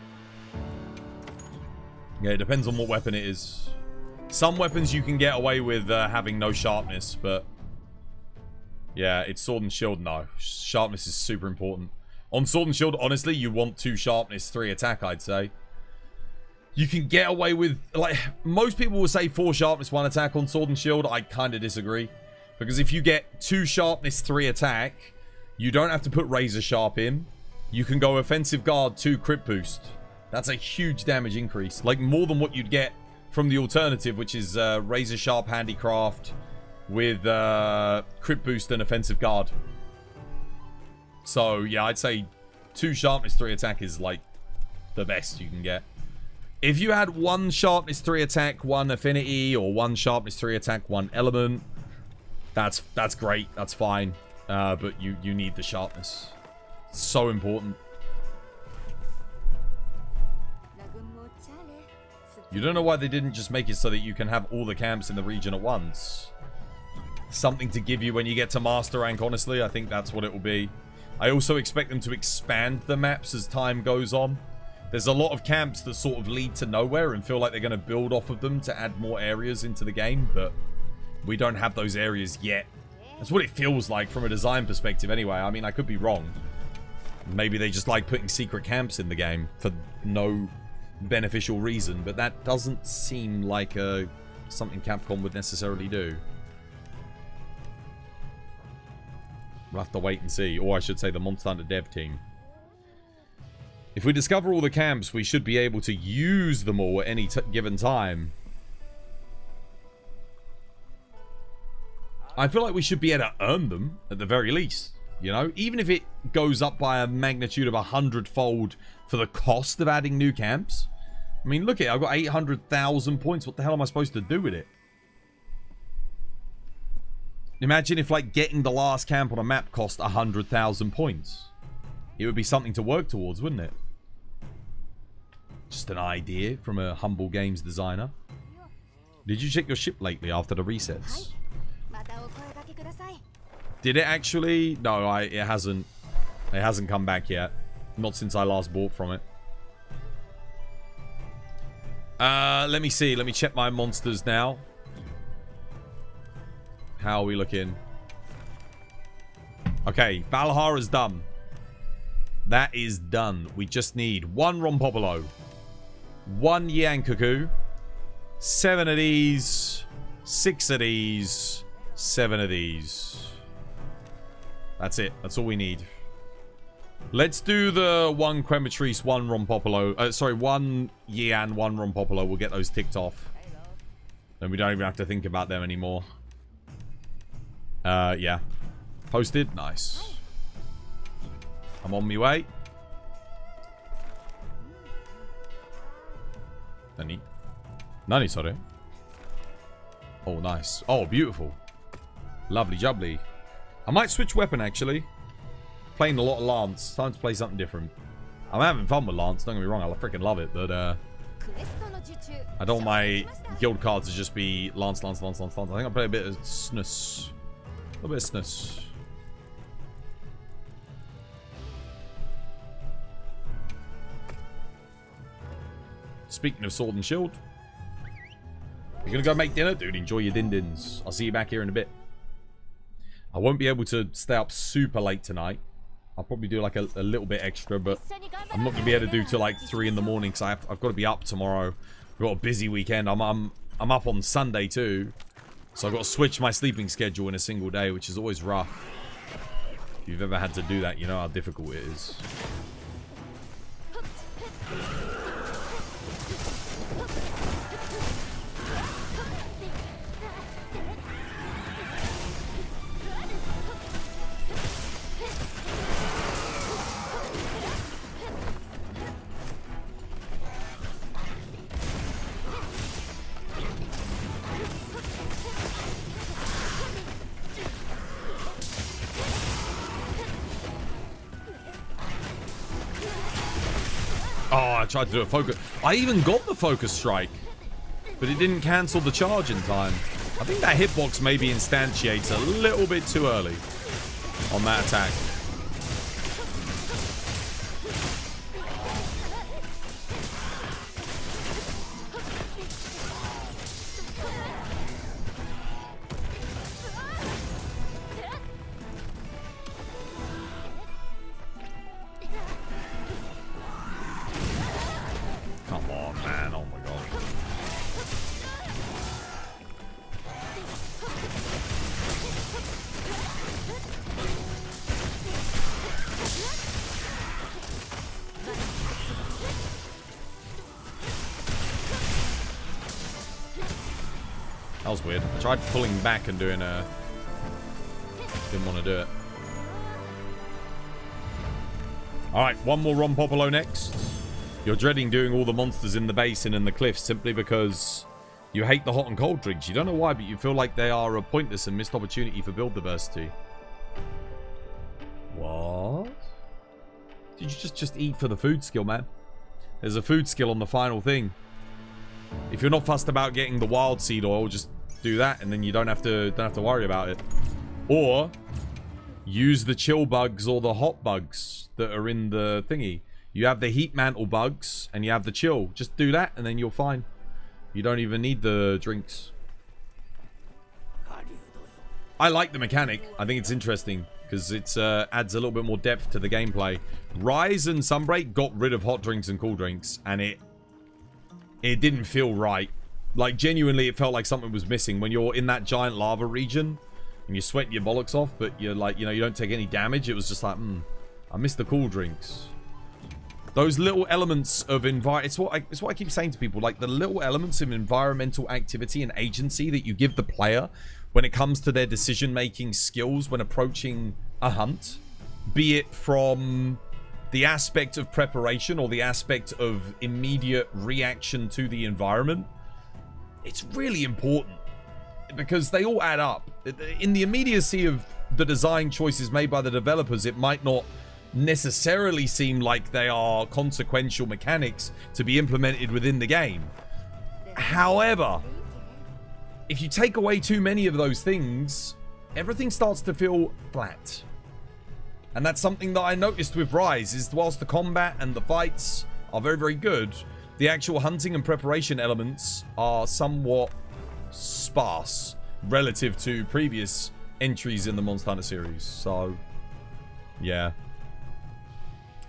Yeah, it depends on what weapon it is. Some weapons you can get away with having no sharpness, but yeah, it's sword and shield. No, sharpness is super important. On sword and shield, honestly, you want 2 sharpness, 3 attack, I'd say. You can get away with, like, most people will say 4 sharpness, 1 attack on sword and shield. I kind of disagree. Because if you get 2 sharpness, 3 attack, you don't have to put razor sharp in. You can go offensive guard, 2 crit boost. That's a huge damage increase. Like, more than what you'd get from the alternative, which is razor sharp handicraft with crit boost and offensive guard. So yeah, I'd say 2 sharpness, 3 attack is like the best you can get. If you had 1 sharpness, 3 attack, 1 affinity, or 1 sharpness, 3 attack, 1 element, that's great. That's fine. But you need the sharpness. It's so important. You don't know why they didn't just make it so that you can have all the camps in the region at once. Something to give you when you get to master rank, honestly. I think that's what it will be. I also expect them to expand the maps as time goes on. There's a lot of camps that sort of lead to nowhere and feel like they're going to build off of them to add more areas into the game, but we don't have those areas yet. That's what it feels like from a design perspective anyway. I mean, I could be wrong. Maybe they just like putting secret camps in the game for no beneficial reason, but that doesn't seem like something Capcom would necessarily do. We'll have to wait and see. Or I should say the Monster Hunter dev team. If we discover all the camps, we should be able to use them all at any given time. I feel like we should be able to earn them at the very least. You know, even if it goes up by a magnitude of 100-fold for the cost of adding new camps. I mean, look at it. I've got 800,000 points. What the hell am I supposed to do with it? Imagine if, like, getting the last camp on a map cost 100,000 points. It would be something to work towards, wouldn't it? Just an idea from a humble games designer. Did you check your ship lately after the resets? Did it actually? No, it hasn't. It hasn't come back yet. Not since I last bought from it. Let me see. Let me check my monsters now. How are we looking? Okay, Valhara's done. That is done. We just need 1 Rompopolo, 1 Yankuku, 7 of these, 6 of these, 7 of these. That's it. That's all we need. Let's do the 1 Crematrice, 1 Rompopolo. Sorry, 1 Yan, 1 Rompopolo. We'll get those ticked off. Then we don't even have to think about them anymore. Yeah. Posted. Nice. I'm on my way. Nani, sorry. Oh, nice. Oh, beautiful. Lovely jubbly. I might switch weapon, actually. Playing a lot of Lance. Time to play something different. I'm having fun with Lance. Don't get me wrong. I freaking love it. But, I don't want my guild cards to just be Lance, Lance, Lance, Lance, Lance. I think I'll play a bit of Snus. A little bit of Snus. Speaking of sword and shield, you're gonna go make dinner? Dude, enjoy your din-dins. I'll see you back here in a bit. I won't be able to stay up super late tonight. I'll probably do like a little bit extra, but I'm not gonna be able to do till like 3 in the morning because I've got to be up tomorrow. I've got a busy weekend. I'm up on Sunday too, so I've got to switch my sleeping schedule in a single day, which is always rough. If you've ever had to do that, you know how difficult it is. Oh, I tried to do a focus. I even got the focus strike, but it didn't cancel the charge in time. I think that hitbox maybe instantiates a little bit too early on that attack. That was weird. I tried pulling back and doing a... Didn't want to do it. Alright, 1 more Rompopolo next. You're dreading doing all the monsters in the basin and the cliffs simply because you hate the hot and cold drinks. You don't know why, but you feel like they are a pointless and missed opportunity for build diversity. What? Did you just eat for the food skill, man? There's a food skill on the final thing. If you're not fussed about getting the wild seed oil, just do that, and then you don't have to worry about it. Or use the chill bugs or the hot bugs that are in the thingy. You have the heat mantle bugs and you have the chill. Just do that, and then you're fine. You don't even need the drinks. I like the mechanic. I think it's interesting because it adds a little bit more depth to the gameplay. Rise and Sunbreak got rid of hot drinks and cool drinks, and it didn't feel right. Like, genuinely, it felt like something was missing. When you're in that giant lava region and you're sweating your bollocks off, but you're like, you know, you don't take any damage. It was just like, I miss the cool drinks. Those little elements of it's what I keep saying to people, like the little elements of environmental activity and agency that you give the player when it comes to their decision-making skills when approaching a hunt, be it from the aspect of preparation or the aspect of immediate reaction to the environment. It's really important because they all add up. In the immediacy of the design choices made by the developers, it might not necessarily seem like they are consequential mechanics to be implemented within the game. However, if you take away too many of those things, everything starts to feel flat. And that's something that I noticed with Rise, is whilst the combat and the fights are very, very good, the actual hunting and preparation elements are somewhat sparse relative to previous entries in the Monster Hunter series. So, yeah.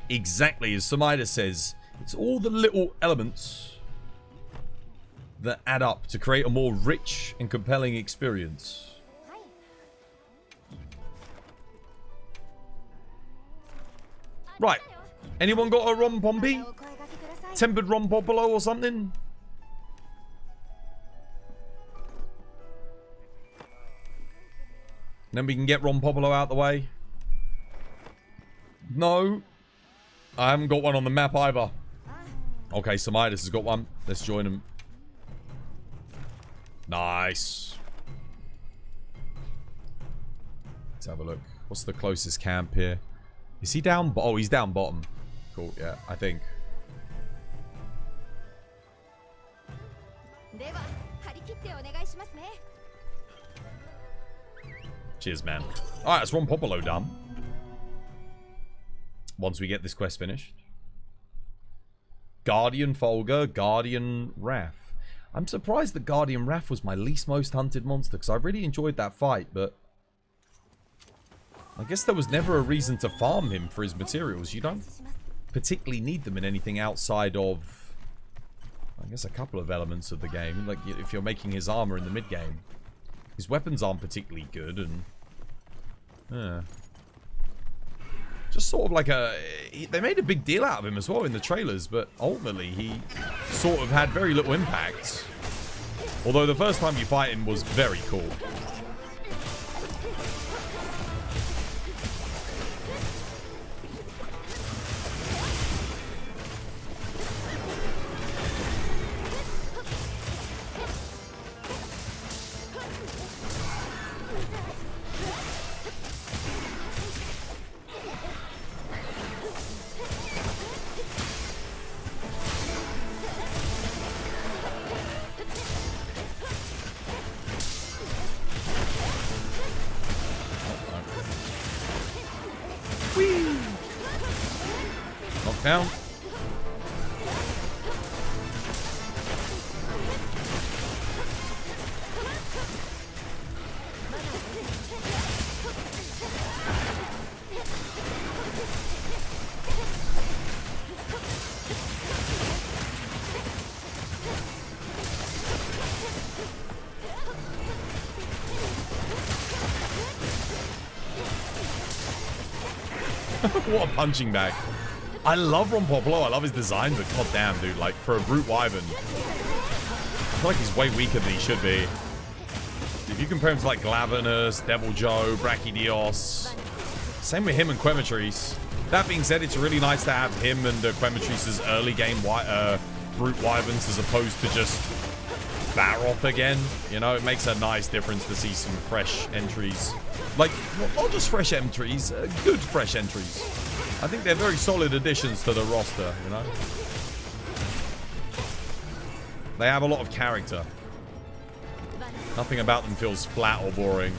Exactly, as Samida says, it's all the little elements that add up to create a more rich and compelling experience. Right. Anyone got a Rompompi? Tempered Rompopolo or something? Then we can get Rompopolo out the way. No. I haven't got one on the map either. Okay, Samidus has got one. Let's join him. Nice. Let's have a look. What's the closest camp here? Is he down? Oh, he's down bottom. Cool, yeah, I think. Cheers, man. Alright, that's Ron Popolo done. Once we get this quest finished. Guardian Folger, Guardian Wrath. I'm surprised that Guardian Wrath was my least most hunted monster, because I really enjoyed that fight, but I guess there was never a reason to farm him for his materials. You don't particularly need them in anything outside of, I guess, a couple of elements of the game. Like, if you're making his armor in the mid-game. His weapons aren't particularly good, and just sort of like a... They made a big deal out of him as well in the trailers, but ultimately he sort of had very little impact. Although the first time you fight him was very cool. Knockdown. What a punching bag. I love Ron Popolo. I love his design, but goddamn, dude, like, for a brute wyvern, I feel like he's way weaker than he should be. If you compare him to, like, Glavenus, Devil Joe, Brachydios, same with him and Quematrice. That being said, it's really nice to have him and Quematrice as early game brute wyverns as opposed to just Baroth again. You know, it makes a nice difference to see some fresh entries. Like, not just fresh entries, good fresh entries. I think they're very solid additions to the roster, you know? They have a lot of character. Nothing about them feels flat or boring.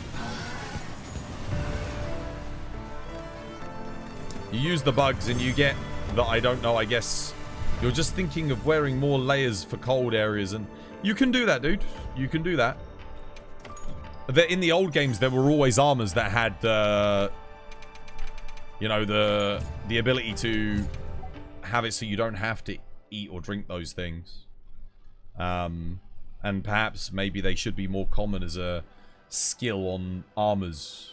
You use the bugs and you get the, I don't know, I guess you're just thinking of wearing more layers for cold areas, and you can do that, dude. You can do that. In the old games, there were always armors that had you know, the ability to have it so you don't have to eat or drink those things. And perhaps maybe they should be more common as a skill on armors.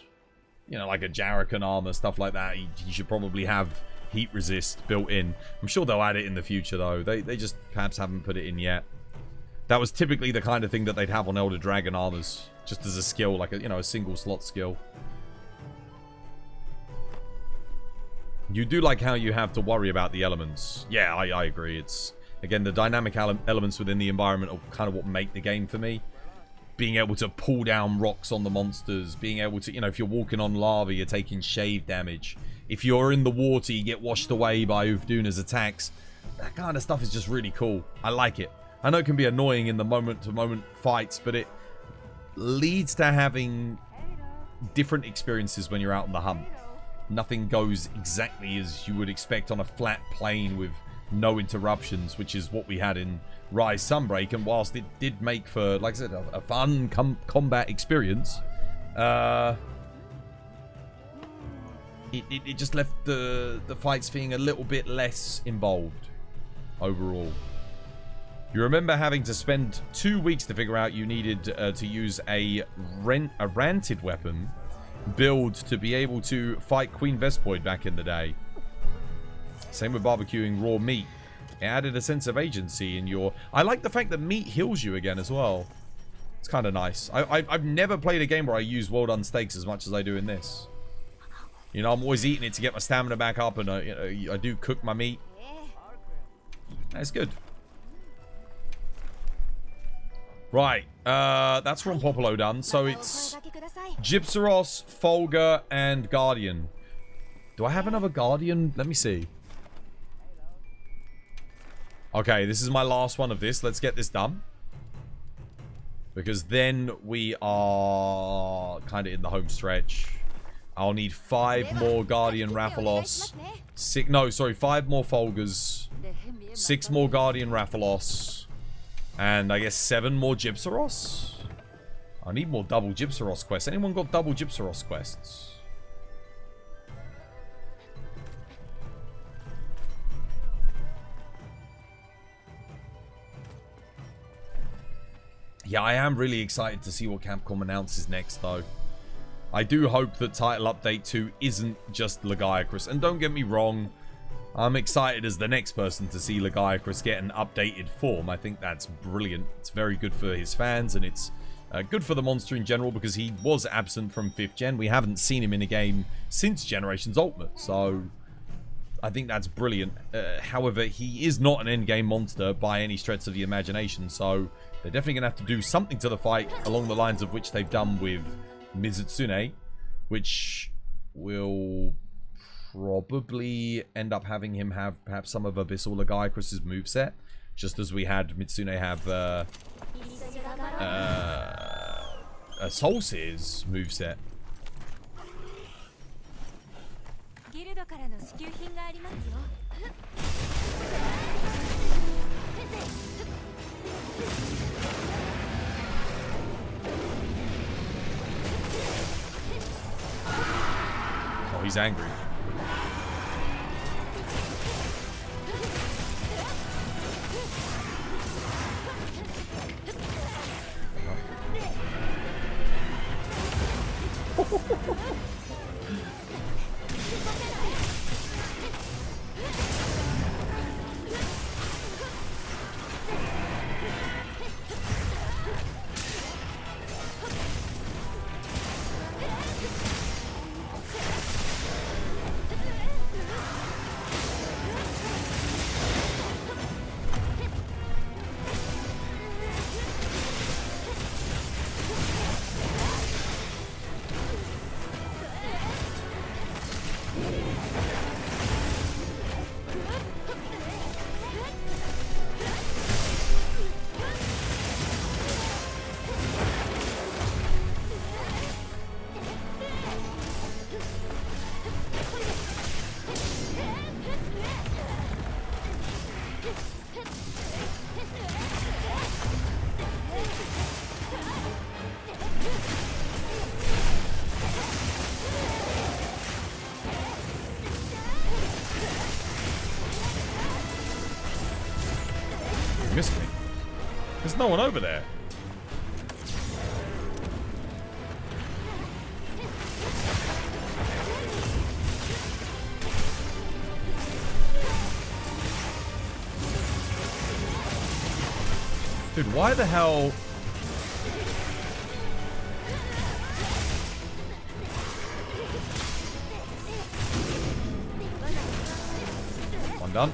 You know, like a Jarrakan armor, stuff like that. You should probably have heat resist built in. I'm sure they'll add it in the future, though. They just perhaps haven't put it in yet. That was typically the kind of thing that they'd have on Elder Dragon armors. Just as a skill, like a, you know, a single slot skill. You do like how you have to worry about the elements. Yeah, I agree. It's, again, the dynamic elements within the environment are kind of what make the game for me. Being able to pull down rocks on the monsters. Being able to, you know, if you're walking on lava, you're taking shave damage. If you're in the water, you get washed away by Ufduna's attacks. That kind of stuff is just really cool. I like it. I know it can be annoying in the moment-to-moment fights, but it leads to having different experiences when you're out on the hunt. nothing goes exactly as you would expect on a flat plane with no interruptions, which is what we had in Rise Sunbreak. And whilst it did make for, like I said, a fun combat experience, it just left the fights feeling a little bit less involved overall. You remember having to spend 2 weeks to figure out you needed to use a ranted weapon build to be able to fight Queen Vespoid back in the day. Same with barbecuing raw meat. It added a sense of agency in your... I like the fact that meat heals you again as well. It's kind of nice. I've never played a game where I use well done steaks as much as I do in this. You know, I'm always eating it to get my stamina back up, and I do cook my meat. That's good. Right, that's Ron Popolo done. So it's Gypsaros, Folger, and Guardian. Do I have another Guardian? Let me see. Okay, this is my last one of this. Let's get this done. Because then we are kind of in the home stretch. I'll need 5 more Guardian Rathalos. 5 more Folgers. 6 more Guardian Rathalos. And I guess 7 more Gypsaros? I need more double Gypsaros quests. Anyone got double Gypsaros quests? Yeah, I am really excited to see what Capcom announces next, though. I do hope that Title Update 2 isn't just Lagiacrus. And don't get me wrong, I'm excited as the next person to see Lagiacrus get an updated form. I think that's brilliant. It's very good for his fans, and it's good for the monster in general, because he was absent from 5th gen. We haven't seen him in a game since Generations Ultimate, so I think that's brilliant. However, he is not an endgame monster by any stretch of the imagination, so they're definitely going to have to do something to the fight along the lines of which they've done with Mizutsune, which will probably end up having him have perhaps some of Abyssal Lagiacrus's moveset, just as we had Mitsune have Soulseer's moveset. Oh, he's angry. Missed me. There's no one over there. Dude, why the hell... One done.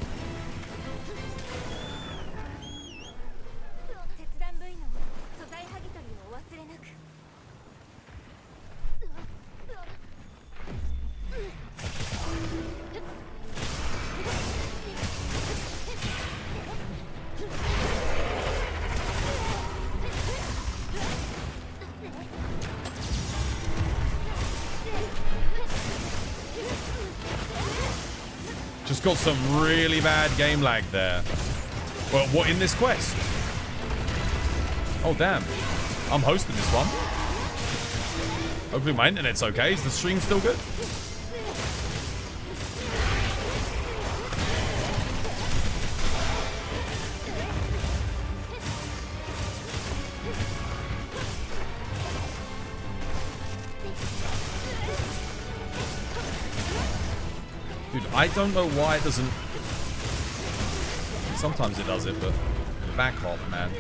Just got some really bad game lag there. Well, what in this quest? Oh, damn. I'm hosting this one. Hopefully my internet's okay. Is the stream still good? Dude, I don't know why it doesn't... Sometimes it does it, but... Back hop, man.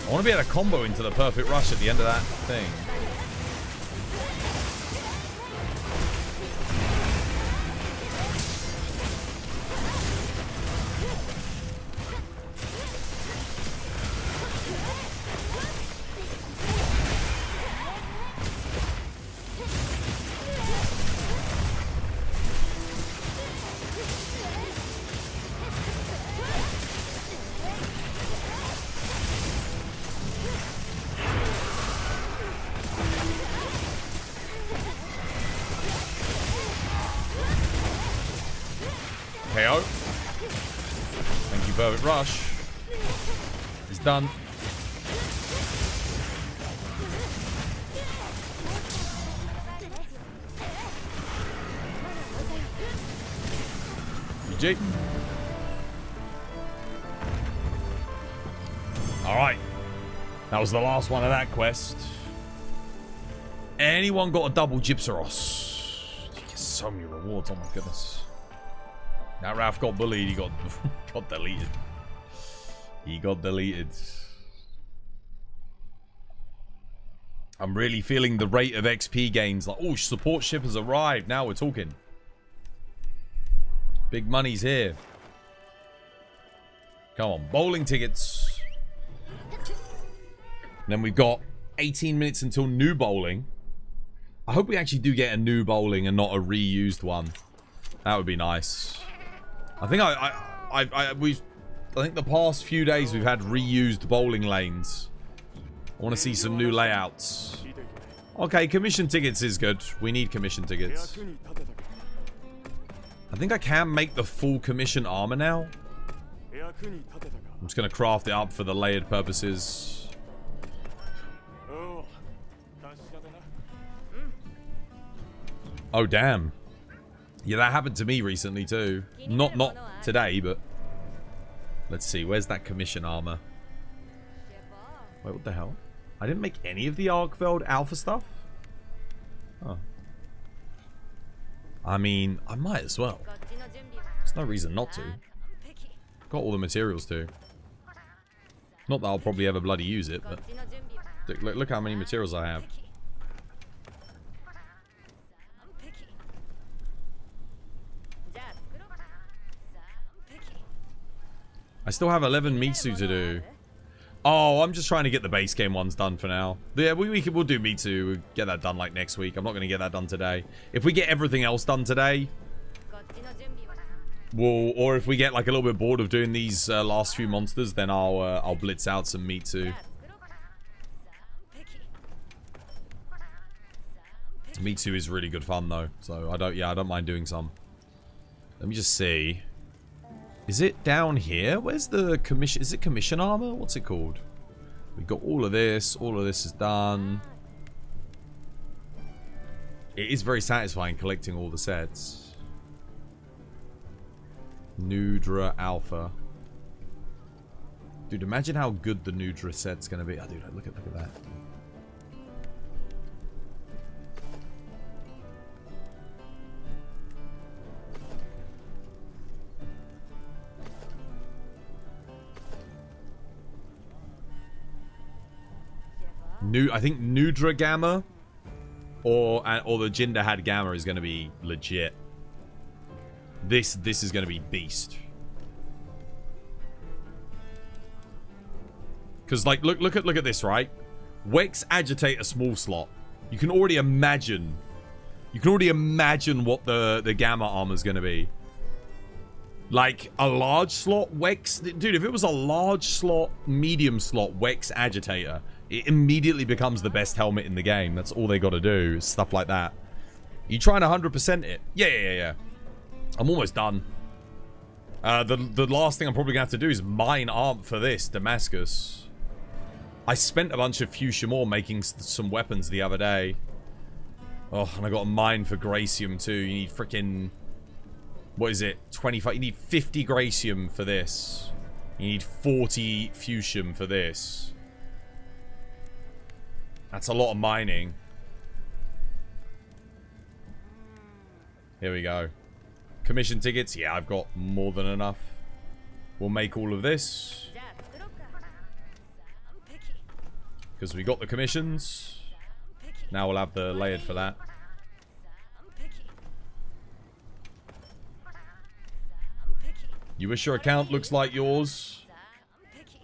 I want to be able to combo into the perfect rush at the end of that thing. KO. Thank you, Perfect Rush. He's done. GG. Alright. That was the last one of that quest. Anyone got a double Gypsaros? You get so many rewards, oh my goodness. Now Ralph got bullied, he got deleted. He got deleted. I'm really feeling the rate of XP gains. Like, oh, support ship has arrived. Now we're talking. Big money's here. Come on, bowling tickets. And then we've got 18 minutes until new bowling. I hope we actually do get a new bowling and not a reused one. That would be nice. I think I think the past few days we've had reused bowling lanes. I want to see some new layouts. Okay, commission tickets is good. We need commission tickets. I think I can make the full commission armor now. I'm just going to craft it up for the layered purposes. Oh, damn. Yeah, that happened to me recently too. Not today, but... Let's see, where's that commission armor? Wait, what the hell? I didn't make any of the Arkveld alpha stuff? Oh. I mean, I might as well. There's no reason not to. Got all the materials too. Not that I'll probably ever bloody use it, but... Look how many materials I have. I still have 11 Mitsu to do. Oh, I'm just trying to get the base game ones done for now. Yeah, we'll do Mitsu. We'll get that done like next week. I'm not going to get that done today. If we get everything else done today, or if we get like a little bit bored of doing these last few monsters, then I'll blitz out some Mitsu. Mitsu is really good fun though, so I don't mind doing some. Let me just see. Is it down here? Where's the commission? Is it commission armor? What's it called? We've got all of this. All of this is done. It is very satisfying collecting all the sets. Nudra Alpha. Dude, imagine how good the Nudra set's gonna be. Oh, dude, look at that. I think Nudra Gamma or the Jinder had Gamma is going to be legit. This is going to be beast. Because like look at this, right? Wex agitate a small slot. You can already imagine what the Gamma armor is going to be. Like a large slot Wex, dude, if it was a large slot, medium slot Wex agitator, it immediately becomes the best helmet in the game. That's all they got to do. Stuff like that. You trying to 100% it? Yeah. I'm almost done. The last thing I'm probably going to have to do is mine arm for this, Damascus. I spent a bunch of fuchsia ore making some weapons the other day. Oh, and I got a mine for Gracium too. You need freaking... What is it? 25. You need 50 Gracium for this. You need 40 Fuchsium for this. That's a lot of mining. Here we go. Commission tickets. Yeah, I've got more than enough. We'll make all of this. Because we got the commissions. Now we'll have the layered for that. You wish your account looks like yours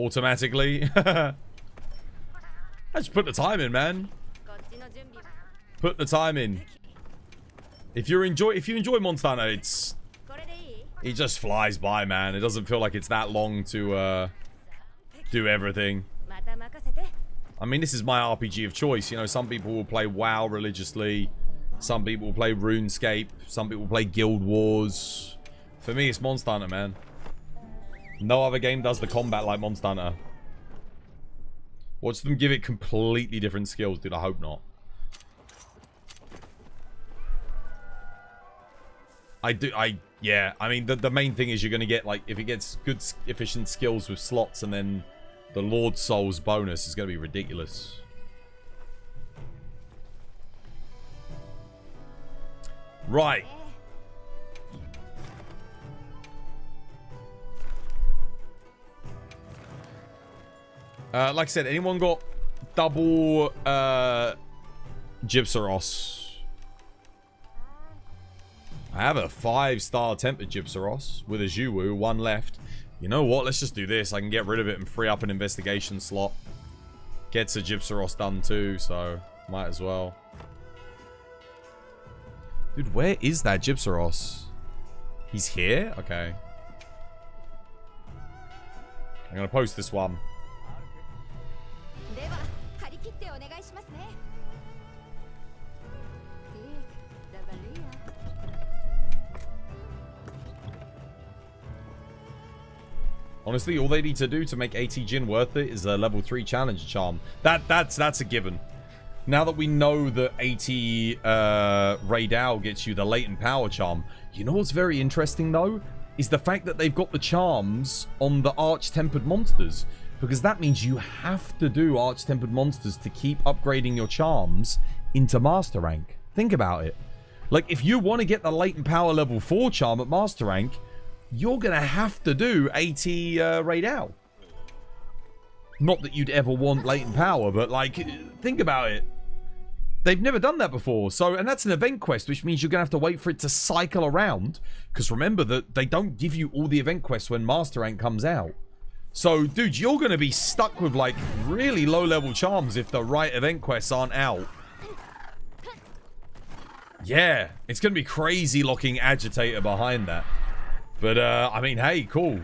automatically. I just put the time in, man. Put the time in. If you enjoy Monster Hunter, it just flies by, man. It doesn't feel like it's that long to do everything. I mean, this is my RPG of choice. You know, some people will play WoW religiously. Some people will play RuneScape. Some people will play Guild Wars. For me, it's Monster Hunter, man. No other game does the combat like Monster Hunter. Watch them give it completely different skills, dude. I hope not. Yeah. I mean, the main thing is you're going to get, like, if it gets good, efficient skills with slots and then the Lord Souls bonus is going to be ridiculous. Right. Like I said, anyone got double Gypsaros? I have a 5-star tempered Gypsaros with a Zhuwu, 1 left. You know what? Let's just do this. I can get rid of it and free up an investigation slot. Gets a Gypsaros done too, so might as well. Dude, where is that Gypsaros? He's here? Okay. I'm gonna post this one. Honestly, all they need to do to make AT Jin worth it is a level 3 challenge charm. That's a given. Now that we know that AT Rey Dau gets you the latent power charm, you know what's very interesting though? Is the fact that they've got the charms on the arch-tempered monsters. Because that means you have to do arch-tempered monsters to keep upgrading your charms into master rank. Think about it. Like, if you want to get the latent power level 4 charm at master rank, you're going to have to do AT Rey Dau. Not that you'd ever want latent power, but, like, think about it. They've never done that before. So, and that's an event quest, which means you're going to have to wait for it to cycle around. Because remember that they don't give you all the event quests when master rank comes out. So, dude, you're going to be stuck with, like, really low-level charms if the right event quests aren't out. Yeah, it's going to be crazy locking Agitator behind that. But, I mean, hey, cool.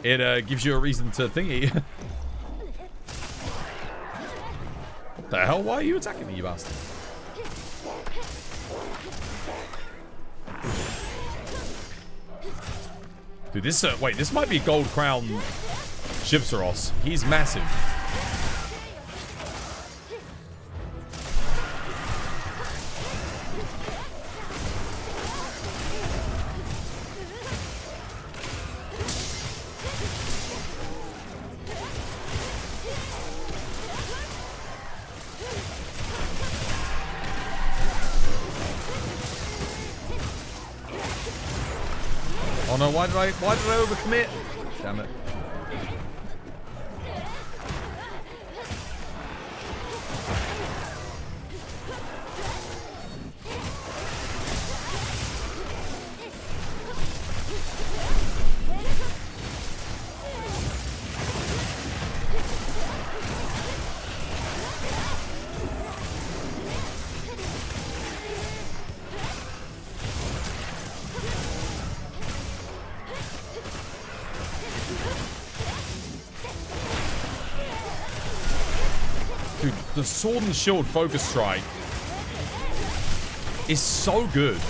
It gives you a reason to thingy. What the hell? Why are you attacking me, you bastard? Dude, this, wait, this might be Gold Crown Gypsaros. He's massive. Oh no, why did I overcommit? Damn it. Dude, the Sword and Shield Focus Strike is so good.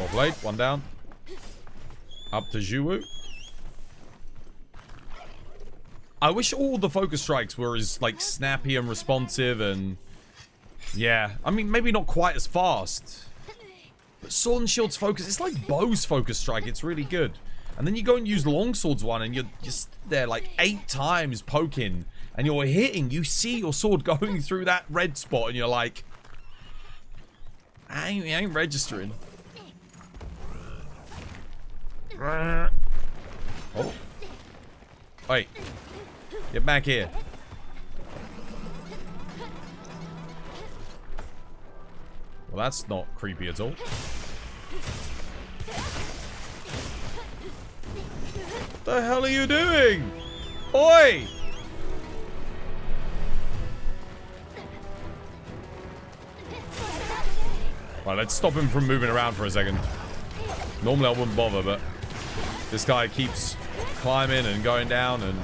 Well played. One down. Up to Zhuwu. I wish all the focus strikes were as, like, snappy and responsive and... Yeah. I mean, maybe not quite as fast. But Sword and Shield's focus, it's like Bow's focus strike. It's really good. And then you go and use Longsword's one and you're just there like 8 times poking. And you're hitting. You see your sword going through that red spot and you're like... I ain't registering. Oh. Wait. Get back here. Well, that's not creepy at all. The hell are you doing? Oi! Right, let's stop him from moving around for a second. Normally I wouldn't bother, but this guy keeps climbing and going down and...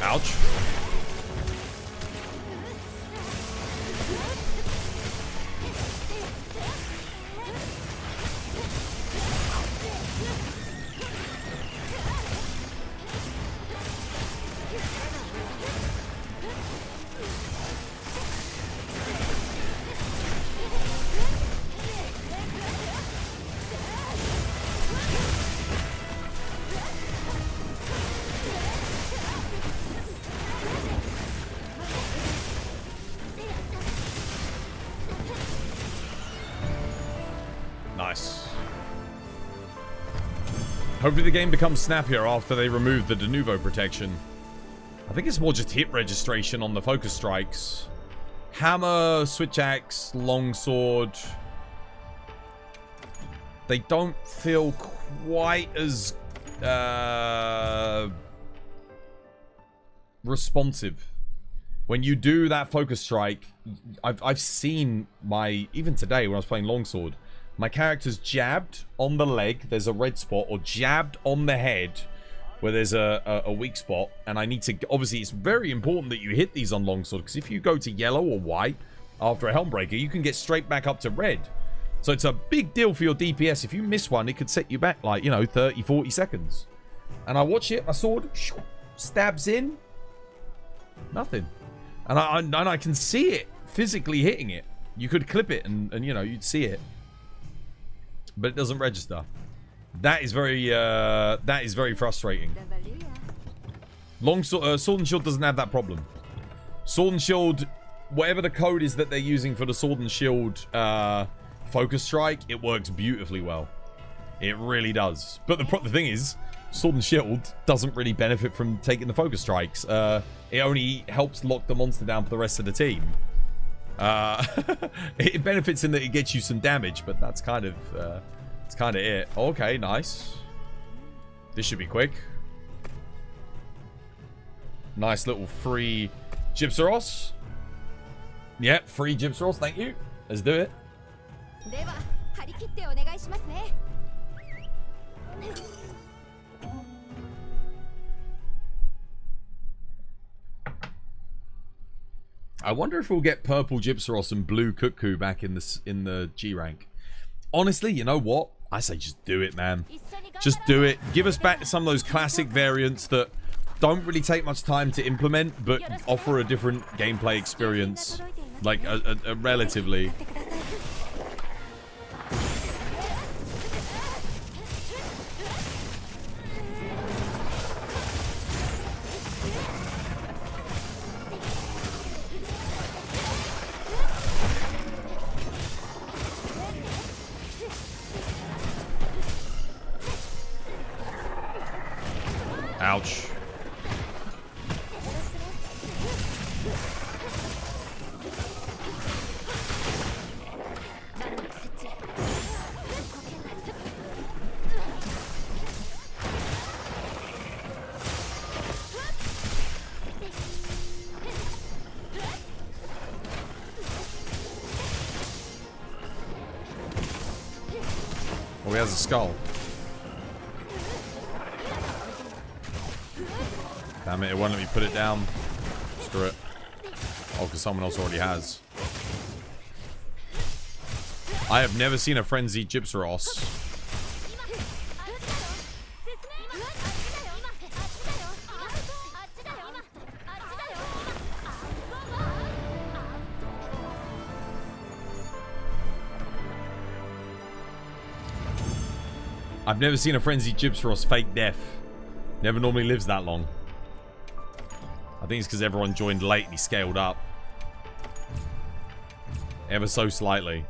Ouch. Nice. Hopefully the game becomes snappier after they remove the de novo protection. I think it's more just hit registration on the focus strikes. Hammer, switch axe, longsword. They don't feel quite as responsive. When you do that focus strike, I've seen even today when I was playing longsword, my character's jabbed on the leg, there's a red spot, or jabbed on the head where there's a weak spot, and I need to... Obviously, it's very important that you hit these on longsword, because if you go to yellow or white after a Helmbreaker, you can get straight back up to red. So it's a big deal for your DPS. If you miss one, it could set you back, like, you know, 30, 40 seconds. And I watch it, my sword stabs in, nothing. And I can see it physically hitting it. You could clip it and you know, you'd see it. But it doesn't register. That is very frustrating. Sword and Shield doesn't have that problem. Sword and Shield, whatever the code is that they're using for the Sword and Shield focus strike, it works beautifully well. It really does. But the thing is, Sword and Shield doesn't really benefit from taking the focus strikes. It only helps lock the monster down for the rest of the team. It benefits in that it gets you some damage, but that's kind of it. Okay, nice. This should be quick. Nice little free Gypsaros. Yep, free Gypsaros, thank you. Let's do it. I wonder if we'll get purple Gypsaros and blue Cuckoo back in the G rank. Honestly, you know what? I say just do it, man. Just do it. Give us back some of those classic variants that don't really take much time to implement, but offer a different gameplay experience. Like, a relatively... Ouch. Oh, he has a skull. Damn it, it won't let me put it down. Screw it. Oh, because someone else already has. I have never seen a frenzied Gypsaros. I've never seen a frenzied Gypsaros fake death. Never normally lives that long. I think it's because everyone joined late and he scaled up. Ever so slightly.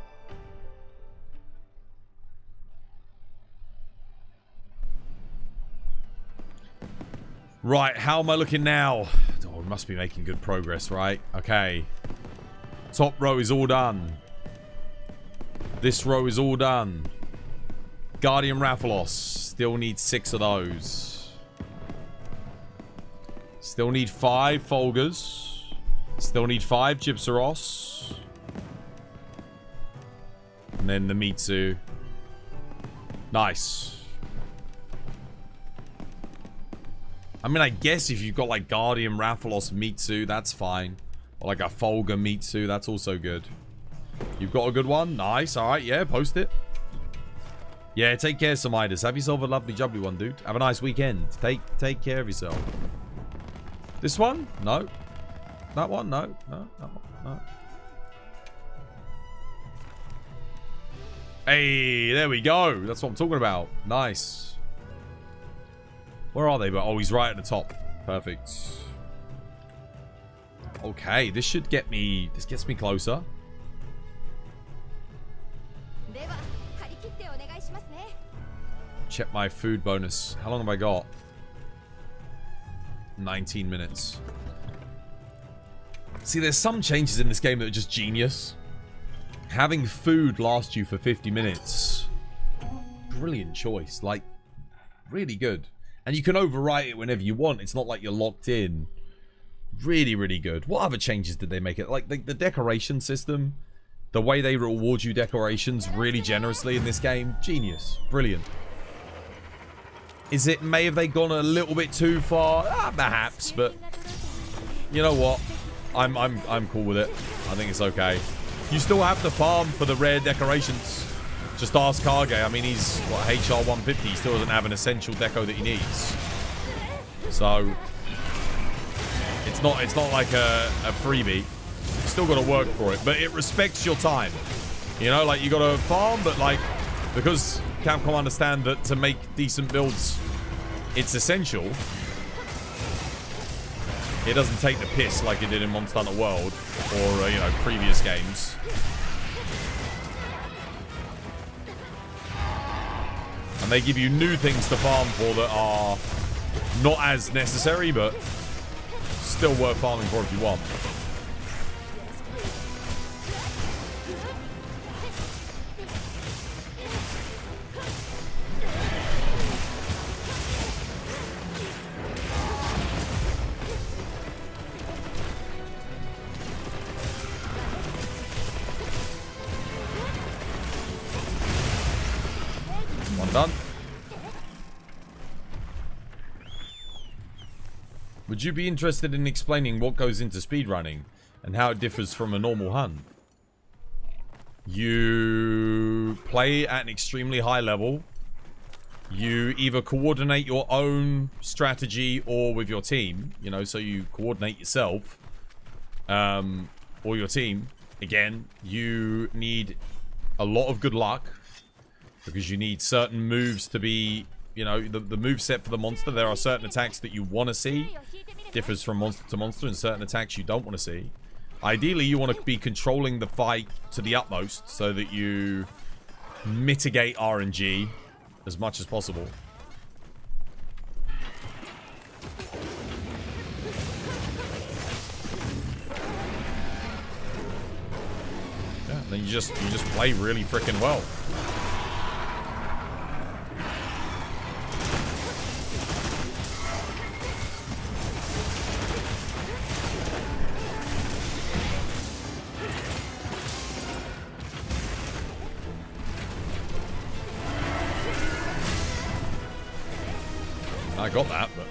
Right, how am I looking now? Oh, we must be making good progress, right? Okay. Top row is all done. This row is all done. Guardian Rathalos. Still need 6 of those. Still need 5 Folgers. Still need 5 Gypsaros. And then the Mitsu. Nice. I mean, I guess if you've got like Guardian Rathalos Mitsu, that's fine. Or like a Folger Mitsu, that's also good. You've got a good one? Nice. Alright, yeah, post it. Yeah, take care, Samidas. Have yourself a lovely jubbly one, dude. Have a nice weekend. Take care of yourself. This one? No. That one? No. No. That one? No. Hey, there we go. That's what I'm talking about. Nice. Where are they? Oh, he's right at the top. Perfect. Okay, this should get me... This gets me closer. Check my food bonus. How long have I got? 19 minutes. See, there's some changes in this game that are just genius. Having food last you for 50 minutes. Brilliant choice. Like, really good. And you can overwrite it whenever you want. It's not like you're locked in. Really, really good. What other changes did they make it? Like, the decoration system. The way they reward you decorations really generously in this game. Genius. Brilliant. Is it, have they gone a little bit too far? Perhaps, but you know what? I'm cool with it. I think it's okay. You still have to farm for the rare decorations. Just ask Kage. I mean, he's what, HR 150. He still doesn't have an essential deco that he needs. So it's not like a freebie. You still got to work for it, but it respects your time. You know, like you got to farm, but like because Capcom understand that to make decent builds, it's essential. It doesn't take the piss like it did in Monster Hunter World or, you know, previous games. And they give you new things to farm for that are not as necessary, but still worth farming for if you want. Done. Would you be interested in explaining what goes into speedrunning and how it differs from a normal hunt? You play at an extremely high level. You either coordinate your own strategy or with your team, you know, so you coordinate yourself or your team. Again, you need a lot of good luck. Because you need certain moves to be, you know, the move set for the monster. There are certain attacks that you want to see. Differs from monster to monster, and certain attacks you don't want to see. Ideally, you want to be controlling the fight to the utmost so that you mitigate RNG as much as possible. And then you just play really freaking well. I got that, but...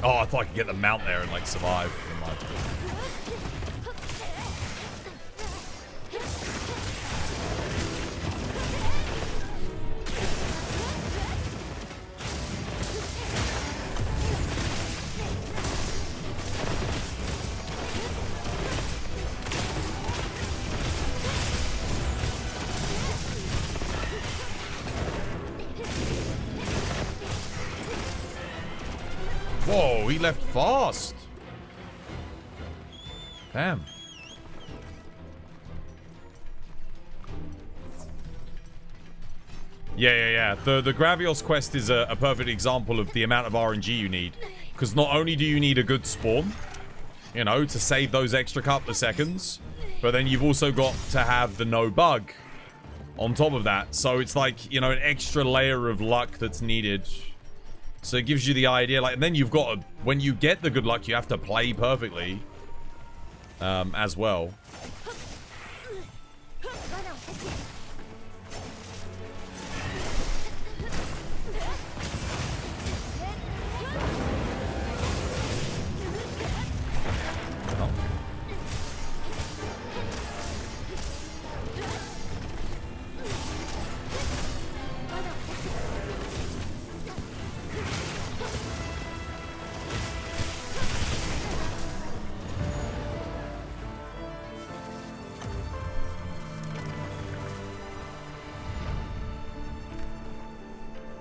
Oh, I thought I could get the mount there and, like, survive. Never mind. Whoa, he left fast. Damn. Yeah. The Gravios quest is a perfect example of the amount of RNG you need. Because not only do you need a good spawn, you know, to save those extra couple of seconds, but then you've also got to have the no bug on top of that. So it's like, you know, an extra layer of luck that's needed. So it gives you the idea, like, and then you've got to, when you get the good luck, you have to play perfectly as well.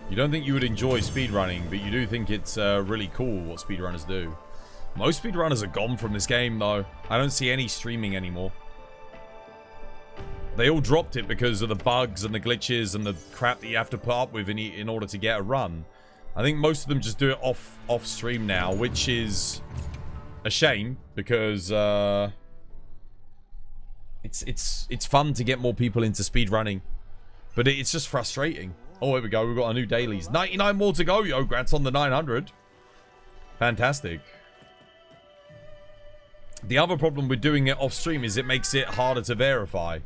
You don't think you would enjoy speedrunning, but you do think it's really cool what speedrunners do. Most speedrunners are gone from this game, though. I don't see any streaming anymore. They all dropped it because of the bugs and the glitches and the crap that you have to put up with in order to get a run. I think most of them just do it off stream now, which is a shame because it's fun to get more people into speedrunning, but it's just frustrating. Oh, here we go. We've got our new dailies. 99 more to go, yo. Grats on the 900. Fantastic. The other problem with doing it off stream is it makes it harder to verify.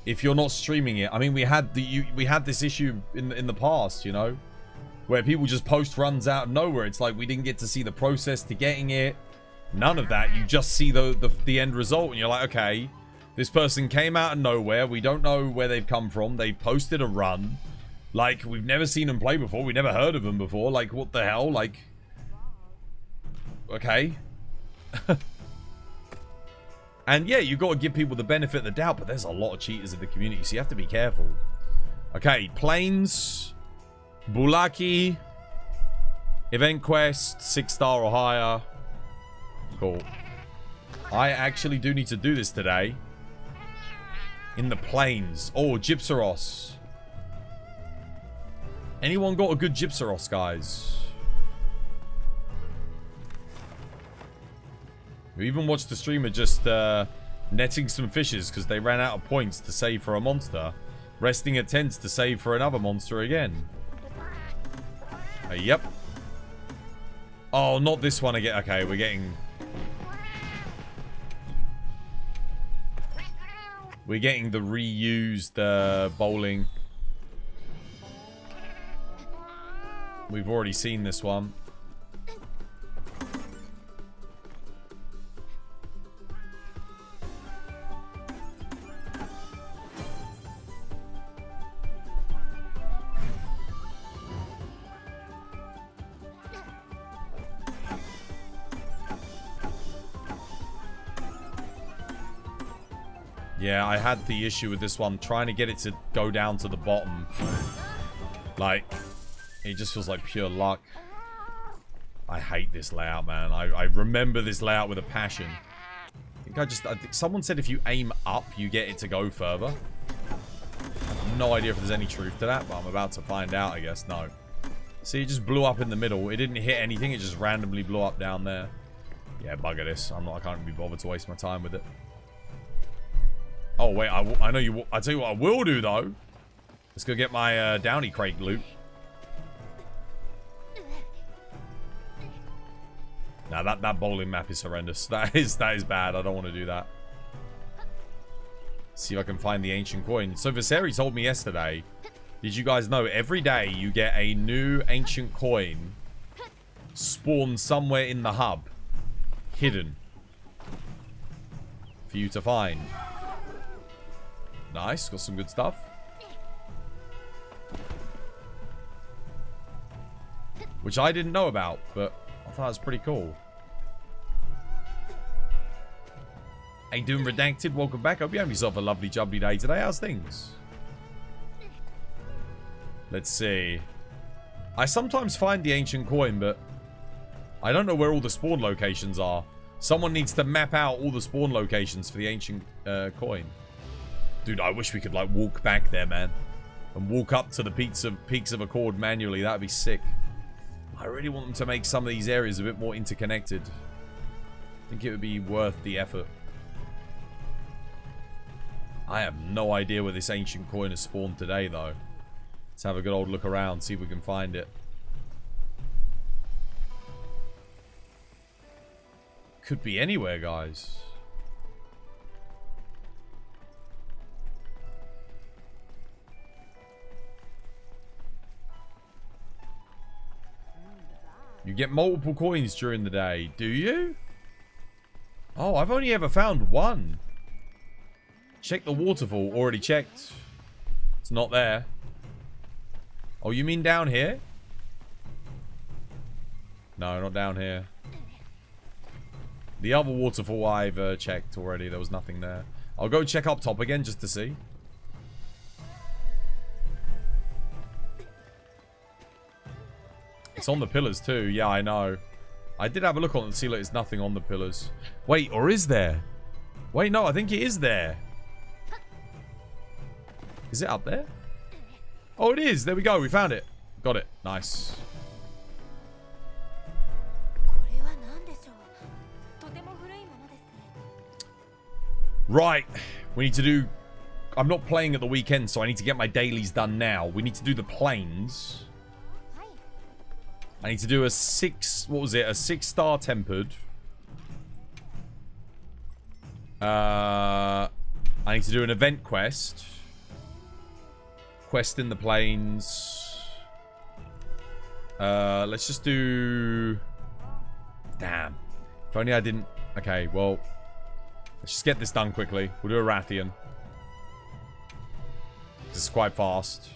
If you're not streaming it. I mean, we had this issue in the past, you know, where people just post runs out of nowhere. It's like we didn't get to see the process to getting it. None of that. You just see the end result and you're like, okay, this person came out of nowhere. We don't know where they've come from. They posted a run. Like, we've never seen them play before. We never heard of them before. Like, what the hell? Like, okay. And yeah, you've got to give people the benefit of the doubt, but there's a lot of cheaters in the community, so you have to be careful. Okay, Plains, Bulaki, Event Quest, 6-star or higher. Cool. I actually do need to do this today. In the Plains. Oh, Gypsaros. Anyone got a good Gypsaros, guys? We even watched the streamer just netting some fishes because they ran out of points to save for a monster. Resting at tents to save for another monster again. Yep. Oh, not this one again. Okay, we're getting... We're getting the reused bowling. We've already seen this one. Yeah, I had the issue with this one. Trying to get it to go down to the bottom. Like, it just feels like pure luck. I hate this layout, man. I remember this layout with a passion. I think someone said if you aim up, you get it to go further. I have no idea if there's any truth to that, but I'm about to find out, I guess. No. See, it just blew up in the middle. It didn't hit anything. It just randomly blew up down there. Yeah, bugger this. I can't be bothered to waste my time with it. Oh, wait. I know you... I'll tell you what I will do, though. Let's go get my Downy Crate loot. Now, that bowling map is horrendous. That is bad. I don't want to do that. See if I can find the ancient coin. So, Viseri told me yesterday... Did you guys know every day you get a new ancient coin spawned somewhere in the hub, hidden, for you to find? Nice, got some good stuff. Which I didn't know about, but I thought it was pretty cool. Hey, Doom Redacted, welcome back. Hope you have yourself a lovely jubbly day today. How's things? Let's see. I sometimes find the ancient coin, but I don't know where all the spawn locations are. Someone needs to map out all the spawn locations for the ancient coin. Dude, I wish we could, like, walk back there, man. And walk up to the peaks of Accord manually. That would be sick. I really want them to make some of these areas a bit more interconnected. I think it would be worth the effort. I have no idea where this ancient coin has spawned today, though. Let's have a good old look around, see if we can find it. Could be anywhere, guys. You get multiple coins during the day, do you? Oh, I've only ever found one. Check the waterfall. Already checked. It's not there. Oh, you mean down here? No, not down here. The other waterfall I've checked already. There was nothing there. I'll go check up top again just to see. It's on the pillars too. Yeah, I know. I did have a look on it and see like there's nothing on the pillars. Wait, or is there? Wait, no, I think it is there. Is it up there? Oh, it is. There we go. We found it. Got it. Nice. Right. We need to do... I'm not playing at the weekend, so I need to get my dailies done now. We need to do the plains. I need to do a 6... What was it? A 6-star tempered. I need to do an event quest. Quest in the plains. Let's just do... Damn. If only I didn't... Okay, well... Let's just get this done quickly. We'll do a Rathian. This is quite fast.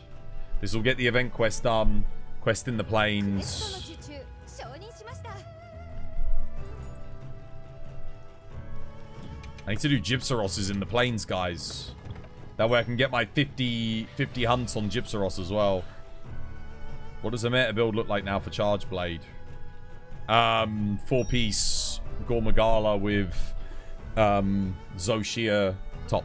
This will get the event quest done. Quest in the plains. I need to do Gypsarosses in the plains, guys. That way I can get my 50 hunts on Gypsaros as well. What does the meta build look like now for Charge Blade? 4-piece Gormagala with Zoshia top.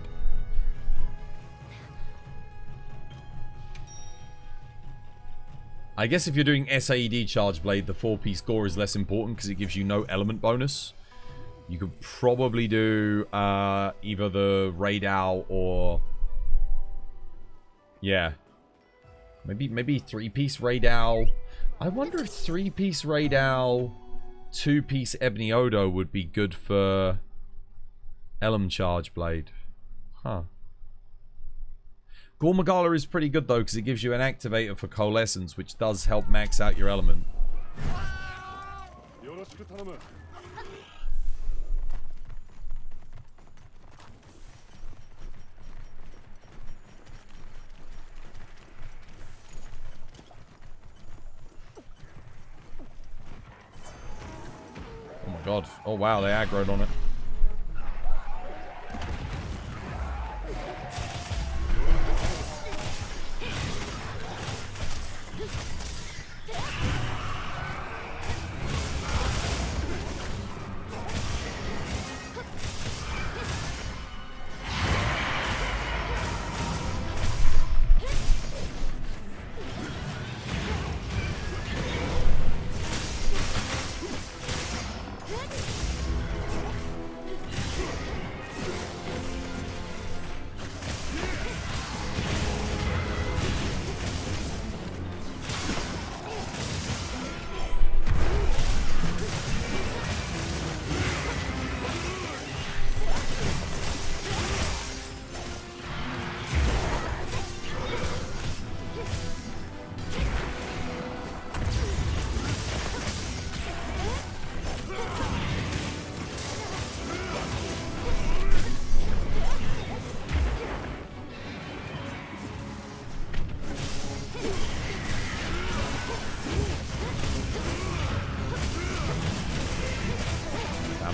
I guess if you're doing SAED Charge Blade, the 4-piece Gore is less important because it gives you no element bonus. You could probably do either the Rey Dau or... Yeah. Maybe 3-piece Rey Dau. I wonder if 3-piece Rey Dau, 2-piece Ebony Odo would be good for Elm Charge Blade. Huh. Gormagala is pretty good though because it gives you an activator for Coalescence, which does help max out your element. Oh my god. Oh wow, they aggroed on it.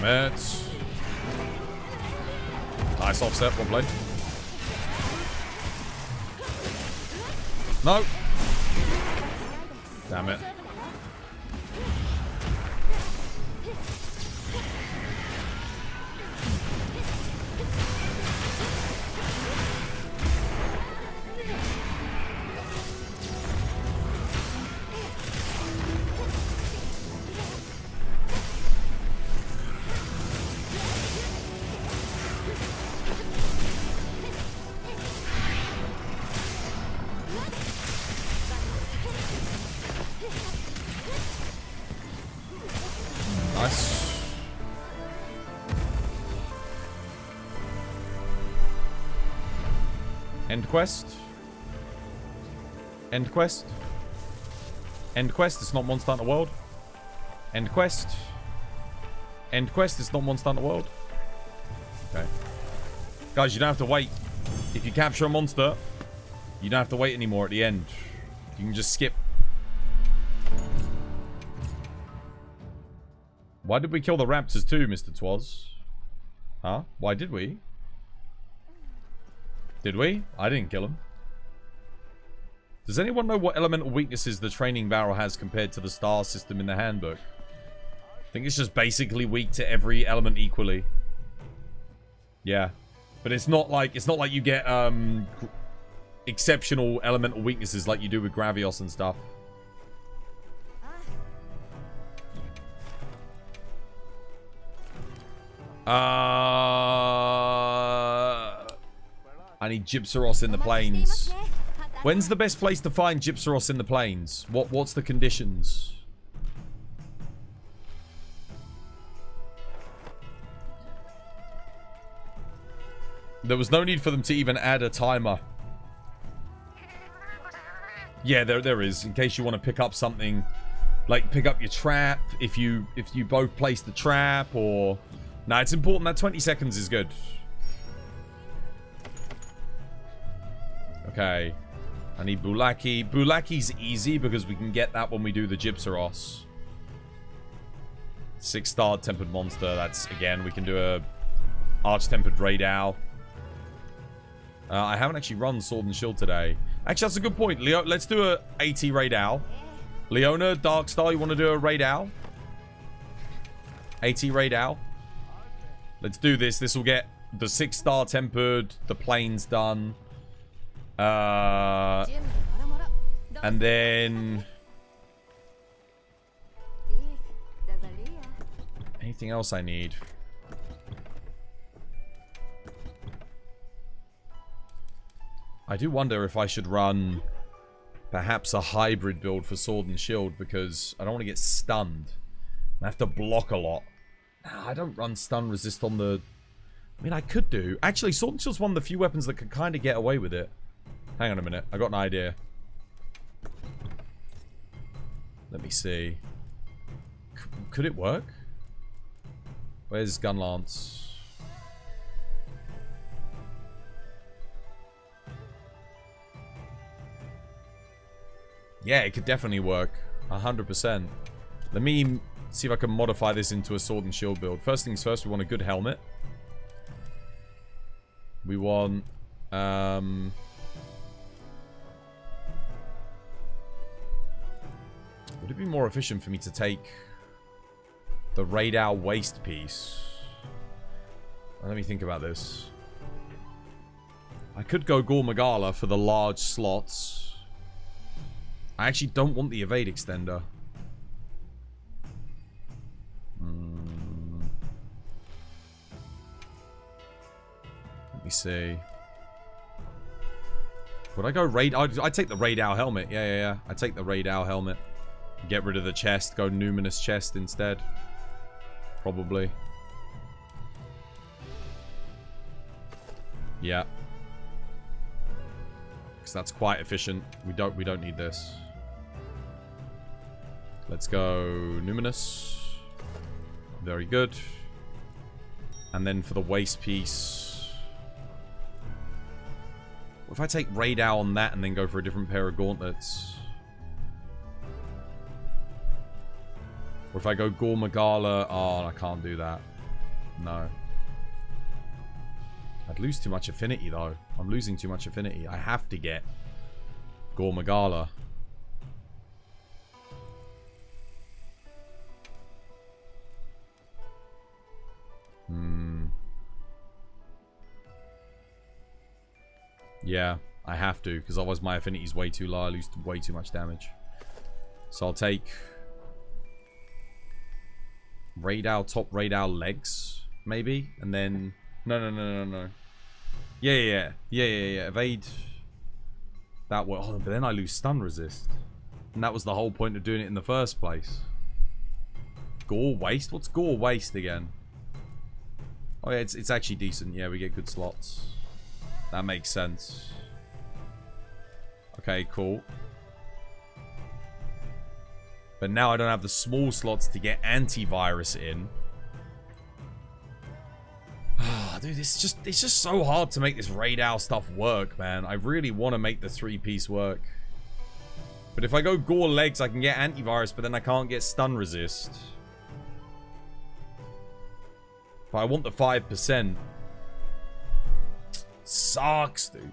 Damn it. Nice offset, one blade. No. Damn it. Nice. End quest. End quest. End quest. It's not Monster Hunter World. End quest. End quest. It's not Monster Hunter World. Okay. Guys, you don't have to wait. If you capture a monster, you don't have to wait anymore at the end. You can just skip. Why did we kill the raptors too, Mr. Twas? Huh? Why did we? Did we? I didn't kill him. Does anyone know what elemental weaknesses the training barrel has compared to the star system in the handbook? I think it's just basically weak to every element equally. Yeah. But it's not like you get exceptional elemental weaknesses like you do with Gravios and stuff. I need Gypsaros in the plains. When's the best place to find Gypsaros in the plains? What's the conditions? There was no need for them to even add a timer. Yeah, there is. In case you want to pick up something, like pick up your trap. If you both place the trap, or no, it's important that 20 seconds is good. Okay, I need Bulaki. Bulaki's easy because we can get that when we do the Gypsaros. 6-star tempered monster. That's again we can do a Tempered Rey Dau. I haven't actually run Sword and Shield today. Actually, that's a good point. Leo, let's do a AT Rey Dau. Leona, Darkstar, you want to do a Rey Dau? AT Rey Dau. Let's do this. This will get the 6-star tempered, the planes done. And then anything else I need? I do wonder if I should run perhaps a hybrid build for Sword and Shield because I don't want to get stunned. I have to block a lot. I don't run stun resist on the... I mean, I could do. Actually, Sword and Shield's one of the few weapons that can kind of get away with it. Hang on a minute. I got an idea. Let me see. Could it work? Where's Gunlance? Yeah, it could definitely work. 100%. Let me see if I can modify this into a Sword and Shield build. First things first, we want a good helmet. We want... would it be more efficient for me to take the Rey Dau waist piece? Let me think about this. I could go Gore Magala for the large slots. I actually don't want the evade extender. Let me see. Would I go Raid? I'd take the Rey Dau helmet. Yeah. I'd take the Rey Dau helmet. Get rid of the chest. Go Numinous chest instead. Probably. Yeah. Because that's quite efficient. We don't need this. Let's go Numinous. Very good. And then for the waist piece... what if I take Rey Dau on that and then go for a different pair of gauntlets? Or if I go Gore Magala... oh, I can't do that. No. I'd lose too much affinity, though. I'm losing too much affinity. I have to get Gore Magala. Yeah, I have to, because otherwise my affinity is way too low. I lose way too much damage. So I'll take Rey Dau, top Rey Dau legs, maybe, and then no. Yeah. Evade that way. Oh, but then I lose stun resist, and that was the whole point of doing it in the first place. Gore waste? What's Gore waste again? Oh yeah, it's actually decent. Yeah, we get good slots. That makes sense. Okay, cool. But now I don't have the small slots to get antivirus in. Ah, dude, it's just so hard to make this Rey Dau stuff work, man. I really want to make the 3-piece work. But if I go Gore legs, I can get antivirus, but then I can't get stun resist. But I want the 5%. Sucks, dude.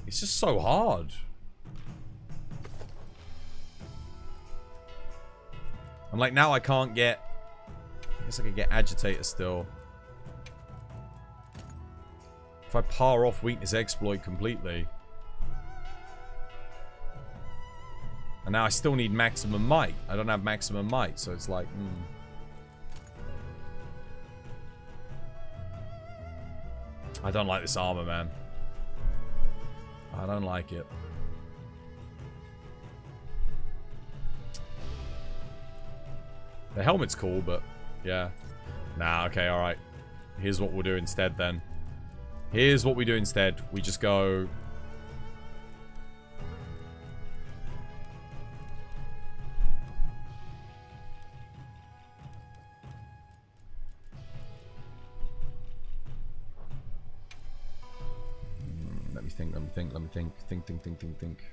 It's just so hard. I'm like, now I can't get... I guess I could get Agitator still. If I power off Weakness Exploit completely. And now I still need Maximum Might. I don't have Maximum Might, so it's like, I don't like this armor, man. I don't like it. The helmet's cool, but yeah. Nah, okay, alright. Here's what we'll do instead then. Here's what we do instead. We just go... Let me think.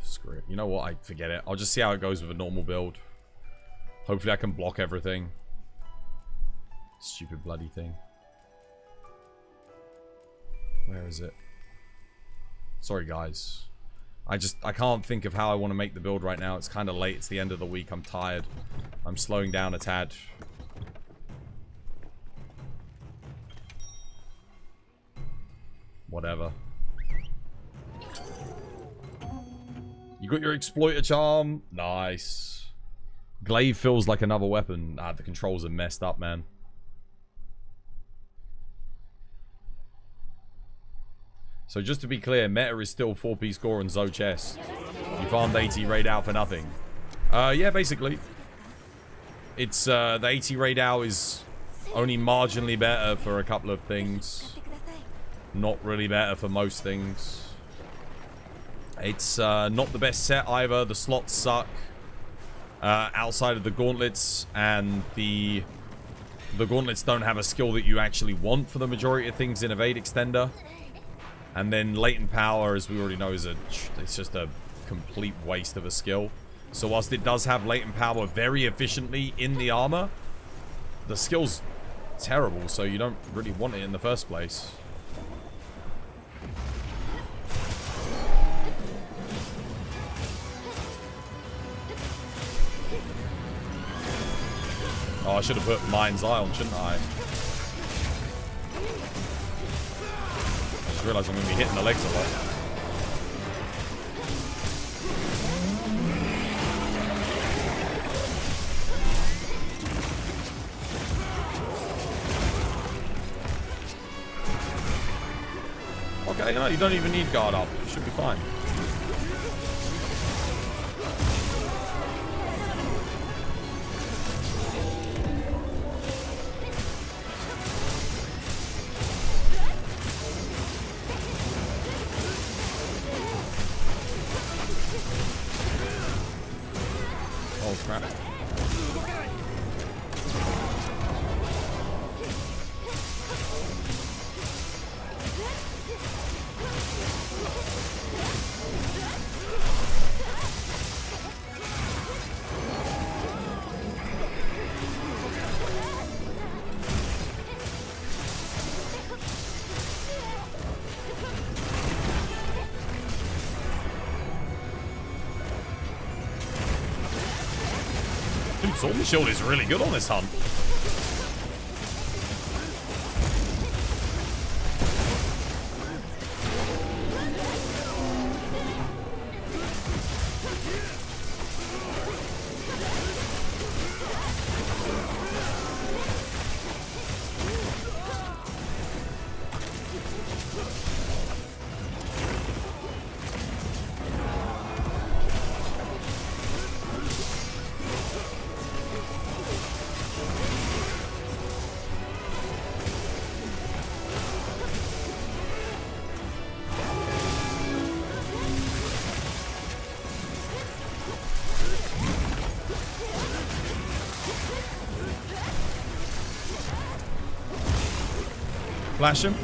Screw it. You know what? I forget it. I'll just see how it goes with a normal build. Hopefully I can block everything. Stupid bloody thing. Where is it? Sorry, guys. I can't think of how I want to make the build right now. It's kind of late. It's the end of the week. I'm tired. I'm slowing down a tad. Whatever. You got your Exploiter Charm. Nice. Glaive feels like another weapon. Ah, the controls are messed up, man. So just to be clear, meta is still 4-piece Gore and Zo chest. You farmed 80 Rey Dau for nothing. Yeah, basically. It's, the 80 Rey Dau is only marginally better for a couple of things. Not really better for most things. It's not the best set either. The slots suck. Outside of the gauntlets, and the gauntlets don't have a skill that you actually want for the majority of things in Evade Extender. And then latent power, as we already know, it's just a complete waste of a skill. So whilst it does have latent power very efficiently in the armor, the skill's terrible, so you don't really want it in the first place. Oh, I should have put Mind's Eye on, shouldn't I? I just realised I'm going to be hitting the legs a lot. Okay, no, you don't even need guard up. You should be fine. Oh, crap. Dude, Sword and Shield is really good on this hunt. Flash him.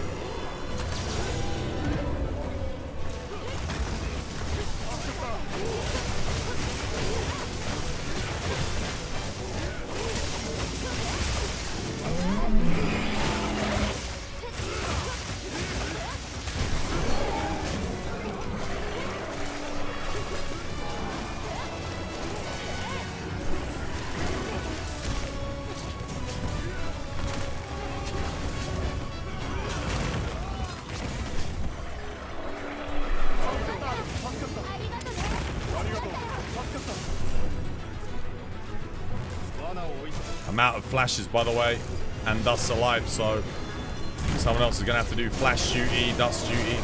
I'm out of flashes, by the way, and Dust's alive, so someone else is going to have to do flash duty, Dust duty.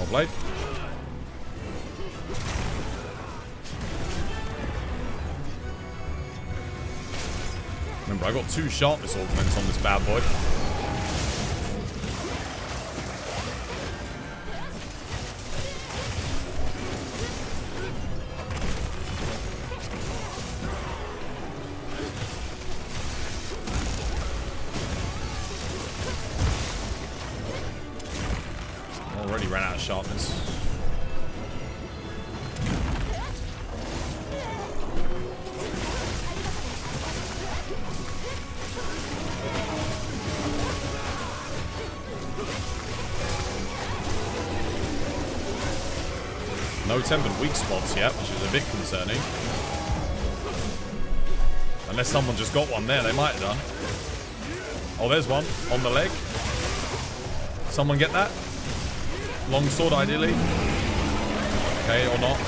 Oh, blade. Remember, I got 2 sharpness augments on this bad boy. Already ran out of sharpness. No tempered weak spots yet, which is a bit concerning. Unless someone just got one there, they might have done. Oh, there's one on the leg. Someone get that? Long sword, ideally. Okay, or not.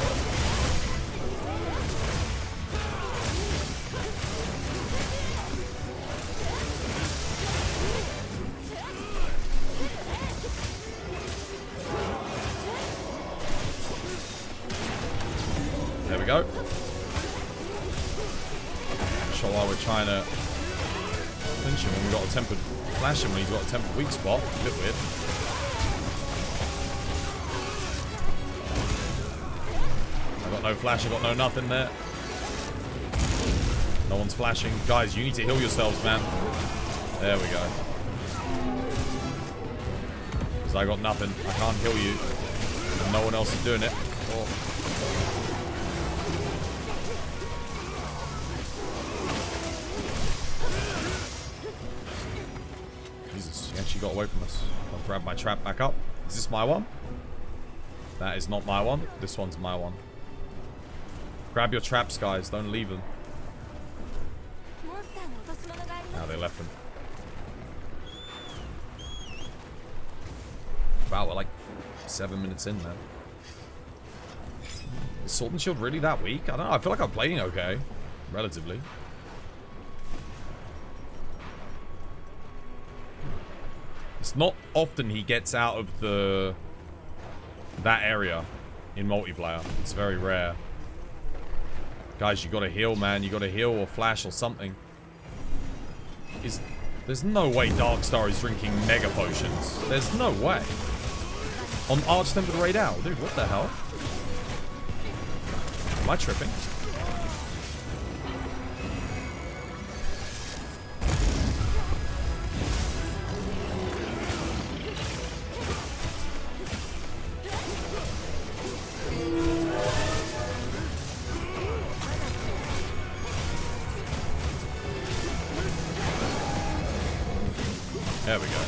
There we go. Not sure why we're trying to clinch him when we got a tempered flash him when he's got a tempered weak spot. A bit weird. I got no flash, I got no nothing there. No one's flashing. Guys, you need to heal yourselves, man. There we go. Because I got nothing. I can't heal you. And no one else is doing it. Oh. Jesus, he actually got away from us. I'll grab my trap back up. Is this my one? That is not my one. This one's my one. Grab your traps, guys. Don't leave them. Now they left them. Wow, we're like 7 minutes in, man. Is Sword and Shield really that weak? I don't know. I feel like I'm playing okay. Relatively. It's not often he gets out of that area in multiplayer. It's very rare. Guys, you gotta heal, man. You gotta heal or flash or something. There's no way Darkstar is drinking mega potions. There's no way. On Arch Tempered Rey Dau. Dude, what the hell? Am I tripping? There we go.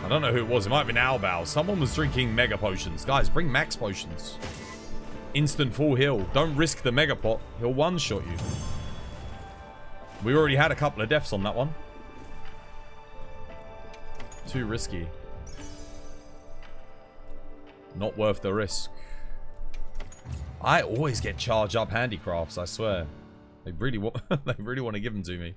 I don't know who it was. It might have been Albao. Someone was drinking mega potions. Guys, bring max potions. Instant full heal. Don't risk the mega pot. He'll one-shot you. We already had a couple of deaths on that one. Too risky. Not worth the risk. I always get charge up handicrafts, I swear. They really want to give them to me.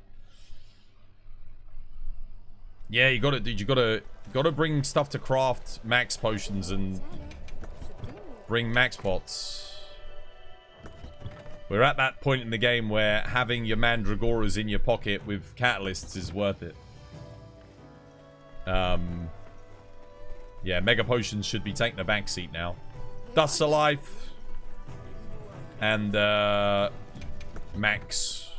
Yeah, you got it, dude. You gotta bring stuff to craft max potions and bring max pots. We're at that point in the game where having your Mandragoras in your pocket with catalysts is worth it. Yeah, mega potions should be taking a back seat now. Dust of Life and max.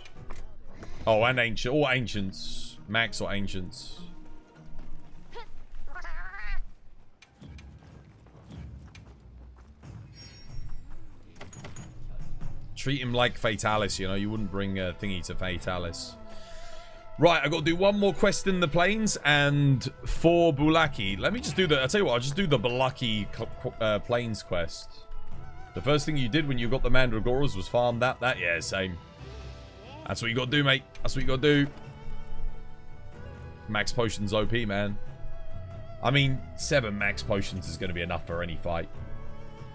Oh, and ancient, or ancients. Max or ancients. Treat him like Fatalis, you know. You wouldn't bring a thingy to Fatalis. Right, I got to do one more quest in the plains and 4 Bulaki. Let me just do the... I'll tell you what, I'll just do the Bulaki plains quest. The first thing you did when you got the Mandragoras was farm that. Yeah, same. That's what you got to do, mate. That's what you got to do. Max potions OP, man. I mean, 7 max potions is going to be enough for any fight.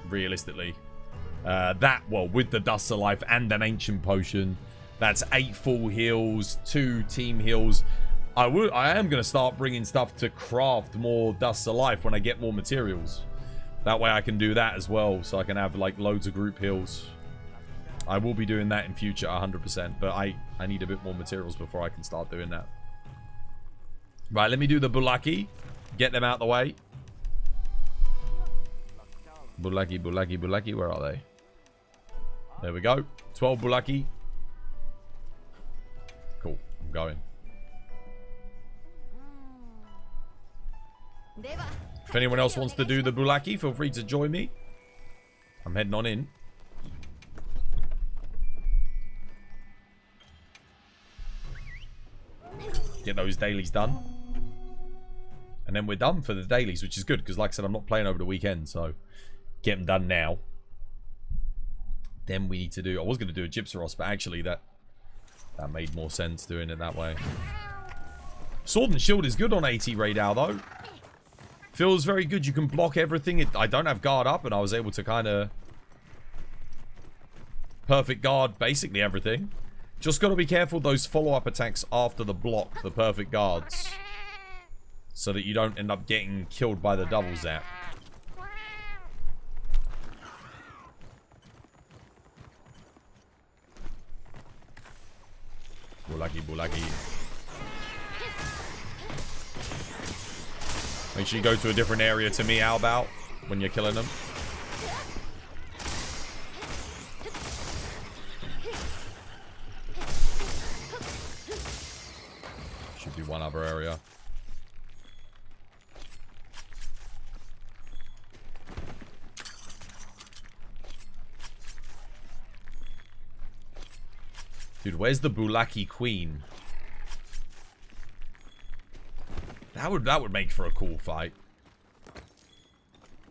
Realistically. Well, with the Dust of Life and an Ancient Potion... That's 8 full heals, 2 team heals. I am going to start bringing stuff to craft more Dust of Life when I get more materials. That way I can do that as well, so I can have like loads of group heals. I will be doing that in future 100%, but I need a bit more materials before I can start doing that. Right, let me do the Bulaki. Get them out the way. Bulaki, Bulaki, Bulaki, where are they? There we go. 12 Bulaki. Cool, I'm going. If anyone else wants to do the Bulaki, feel free to join me. I'm heading on in. Get those dailies done. And then we're done for the dailies, which is good, because like I said, I'm not playing over the weekend, so get them done now. Then we need to do... I was going to do a Gypsaros, but actually that made more sense doing it that way. Sword and Shield is good on AT Rey Dau, though. Feels very good. You can block everything. I don't have guard up, and I was able to kind of perfect guard basically everything. Just got to be careful those follow-up attacks after the block, the perfect guards. So that you don't end up getting killed by the double zap. Bulaki, Bulaki. Make sure you go to a different area to me, Albao, when you're killing them. Should be one other area. Dude, where's the Bulaki Queen? That would make for a cool fight.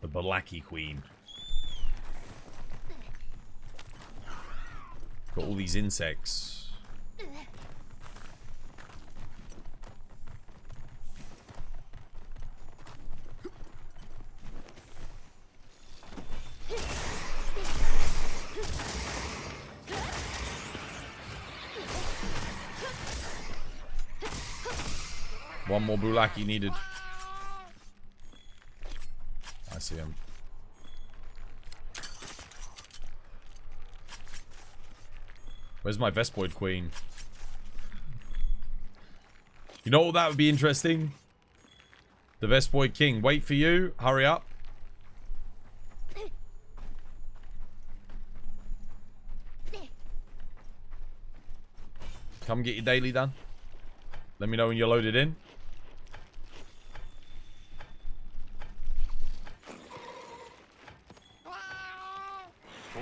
The Bulaki Queen. Got all these insects. One more Bulaki needed. I see him. Where's my Vespoid Queen? You know what, that would be interesting? The Vespoid King. Wait for you. Hurry up. Come get your daily done. Let me know when you're loaded in.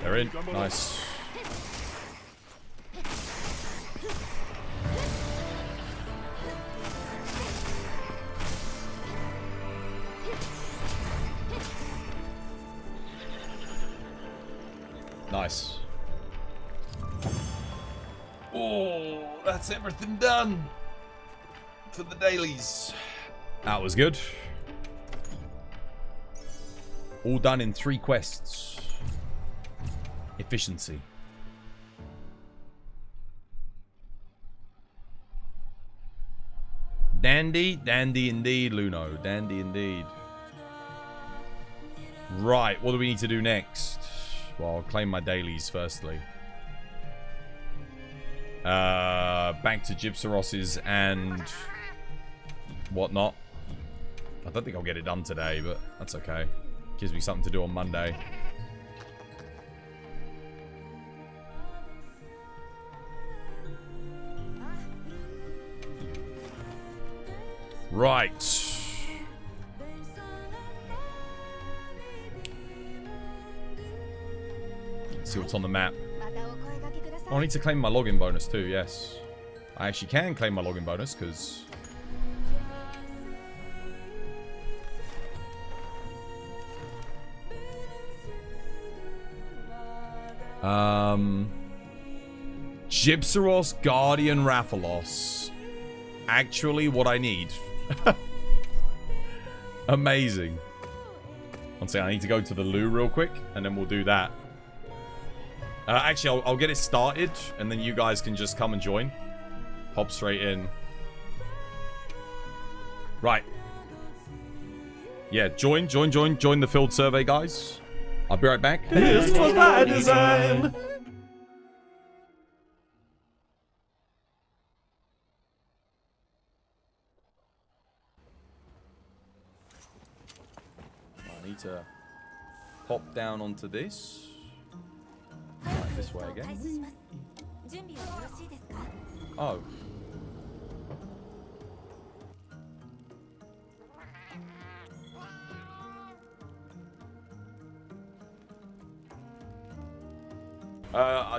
They're in. Nice. Nice. Oh, that's everything done for the dailies. That was good. All done in 3 quests. Efficiency. Dandy, dandy indeed, Luno. Dandy indeed. Right, what do we need to do next? Well, I'll claim my dailies firstly. Back to Gypsaros's and whatnot. I don't think I'll get it done today, but that's okay. Gives me something to do on Monday. Right. See what's on the map. Oh, I need to claim my login bonus too, yes. I actually can claim my login bonus because... Gypsaros, Guardian, Rathalos. Actually what I need. Amazing. One second, I need to go to the loo real quick, and then we'll do that. Actually, I'll get it started, and then you guys can just come and join. Hop straight in. Right. Yeah, join the field survey, guys. I'll be right back. This was by design. I need to hop down onto this. Right, this way again. Oh.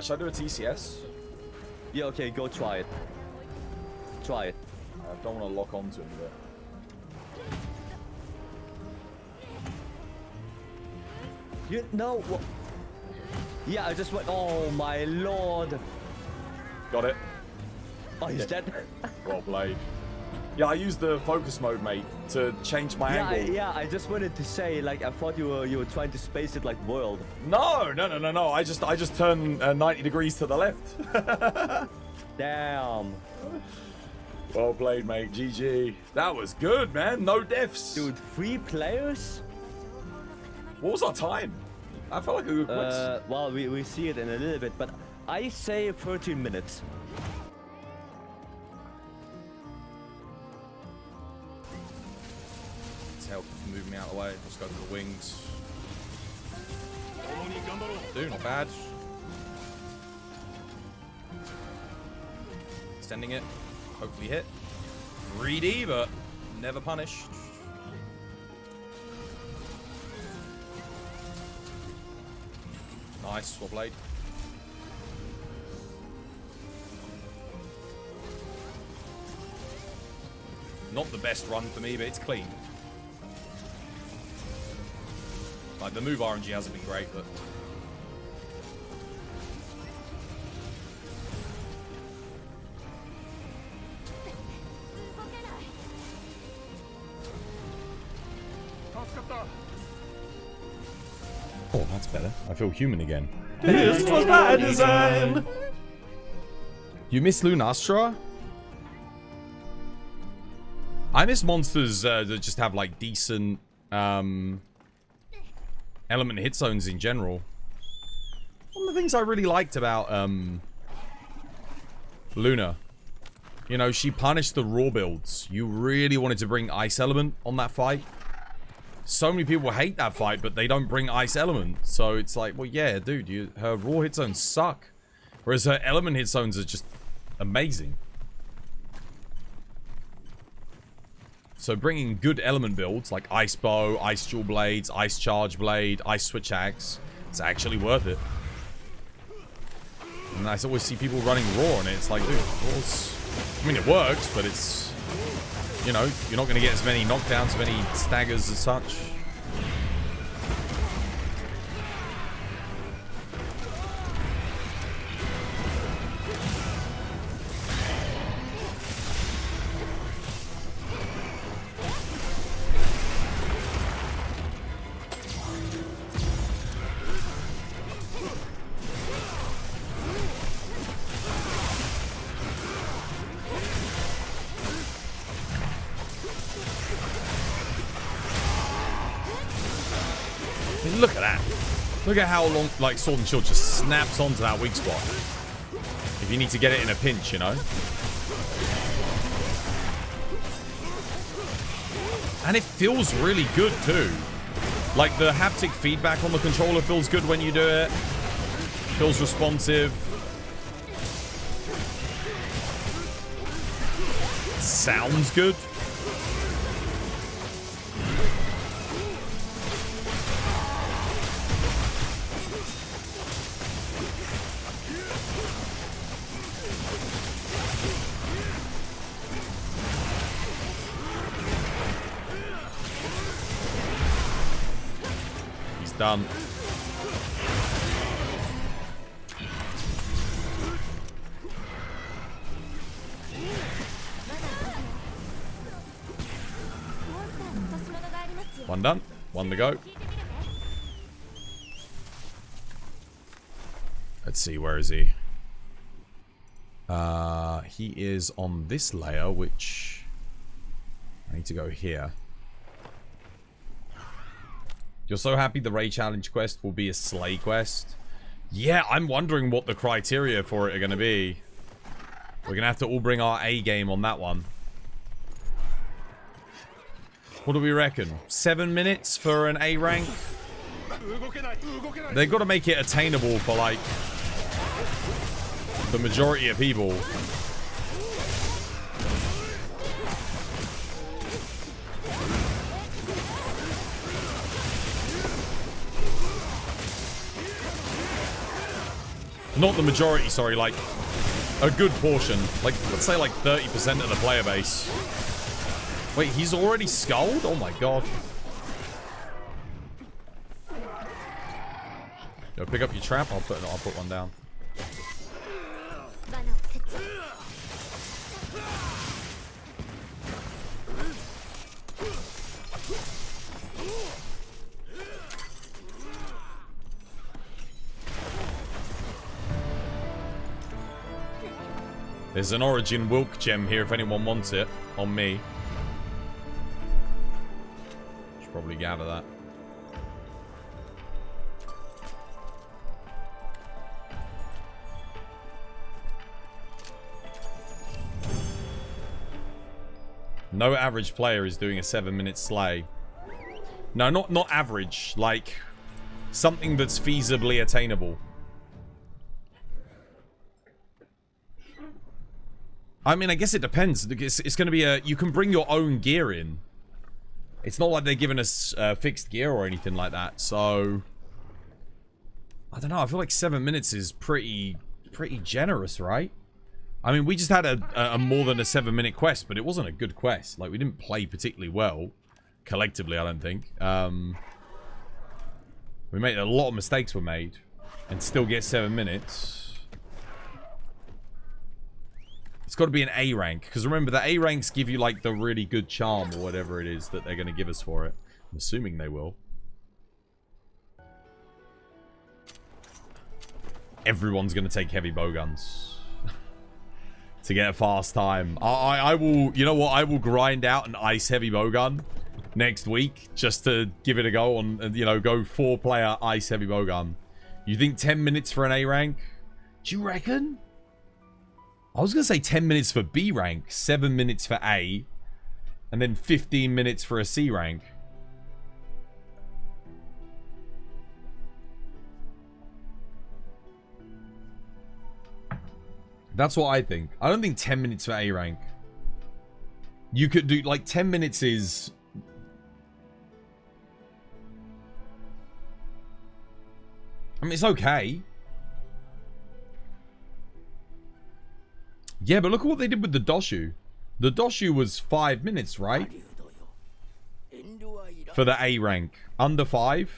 Should I do a TCS? Yeah, okay, go try it. Try it. I don't want to lock onto him, but... You know what? Yeah, I just went. Oh my lord! Got it. Oh, he's dead. Well played. Yeah, I used the focus mode, mate, to change my angle. Yeah, I just wanted to say, like, I thought you were trying to space it like world. No. I just turned 90 degrees to the left. Damn. Well played, mate. GG. That was good, man. No deaths. Dude, 3 players? What was our time? I felt like a good quiz. Well, we see it in a little bit, but I say 13 minutes. Let's help move me out of the way. Let's go for the wings. Dude, not bad. Extending it. Hopefully hit. Greedy, but never punished. Nice, well played. Not the best run for me, but it's clean. Like, the move RNG hasn't been great, but... Oh, that's better. I feel human again. This was by design. You miss Lunastra? I miss monsters that just have, like, decent element hit zones in general. One of the things I really liked about Luna, you know, she punished the raw builds. You really wanted to bring ice element on that fight. So many people hate that fight, but they don't bring ice element. So it's like, well, yeah, dude, her raw hit zones suck. Whereas her element hit zones are just amazing. So bringing good element builds like Ice Bow, Ice Dual Blades, Ice Charge Blade, Ice Switch Axe, it's actually worth it. And I always see people running raw, and it's like, dude, raw's... I mean, it works, but it's... You know, you're not going to get as many knockdowns, many staggers as such. look at that. Look at how long, like, Sword and Shield just snaps onto that weak spot. If you need to get it in a pinch, you know? And it feels really good, too. Like, the haptic feedback on the controller feels good when you do it. Feels responsive. Sounds good. He's done. One done. One to go. Let's see, where is he? He is on this layer, which I need to go here. You're so happy the Ray Challenge quest will be a Slay quest? Yeah, I'm wondering what the criteria for it are going to be. We're going to have to all bring our A game on that one. What do we reckon? 7 minutes for an A rank? They've got to make it attainable for, like, the majority of people. Not the majority, sorry, like, a good portion. Like, let's say, like, 30% of the player base. Wait, he's already skulled? Oh my god. Go pick up your trap. I'll put one down. There's an Origin Wilk gem here if anyone wants it. On me. Should probably gather that. No average player is doing a 7-minute slay. No, not average. Like, something that's feasibly attainable. I mean, I guess it depends. It's going to be a... You can bring your own gear in. It's not like they're giving us fixed gear or anything like that. So... I don't know. I feel like 7 minutes is pretty generous, right? I mean, we just had a more than a 7-minute quest, but it wasn't a good quest. Like, we didn't play particularly well. Collectively, I don't think. We made a lot of mistakes were made. And still get 7 minutes. It's got to be an A rank. Because remember, the A ranks give you, like, the really good charm or whatever it is that they're going to give us for it. I'm assuming they will. Everyone's going to take heavy bowguns. To get a fast time. I will... You know what? I will grind out an ice heavy bowgun next week. Just to give it a go on... You know, go 4-player ice heavy bowgun. You think 10 minutes for an A rank? Do you reckon? I was going to say 10 minutes for B rank, 7 minutes for A, and then 15 minutes for a C rank. That's what I think. I don't think 10 minutes for A rank. You could do, like, 10 minutes is... I mean, it's okay. Yeah, but look at what they did with the Doshu. The Doshu was 5 minutes, right? For the A rank. Under 5.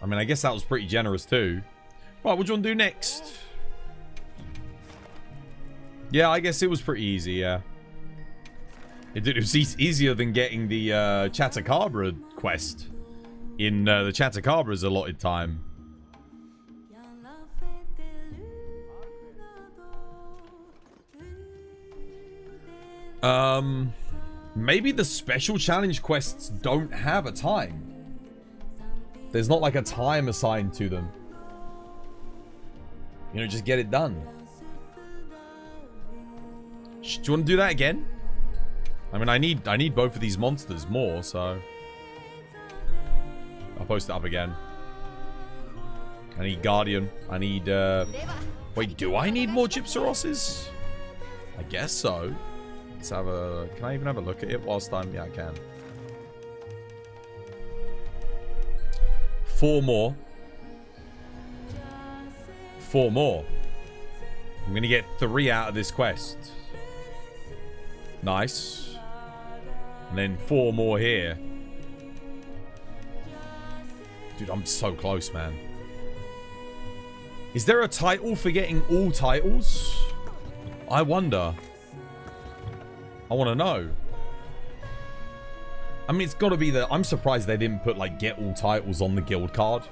I mean, I guess that was pretty generous too. Right, what do you want to do next? Yeah, I guess it was pretty easy, yeah. It was easier than getting the Chatacabra quest in the Chatacabra's allotted time. Maybe the special challenge quests don't have a time. There's not like a time assigned to them. You know, just get it done. Do you want to do that again? I mean, I need both of these monsters more, so I'll post it up again. I need Guardian. I need, wait, do I need more Gypsarosses? I guess so. Let's have a... Can I even have a look at it whilst I'm... Yeah, I can. 4 more. 4 more. I'm going to get 3 out of this quest. Nice. And then 4 more here. Dude, I'm so close, man. Is there a title for getting all titles? I wonder. I want to know. I mean, it's got to be the... I'm surprised they didn't put, like, get all titles on the guild card.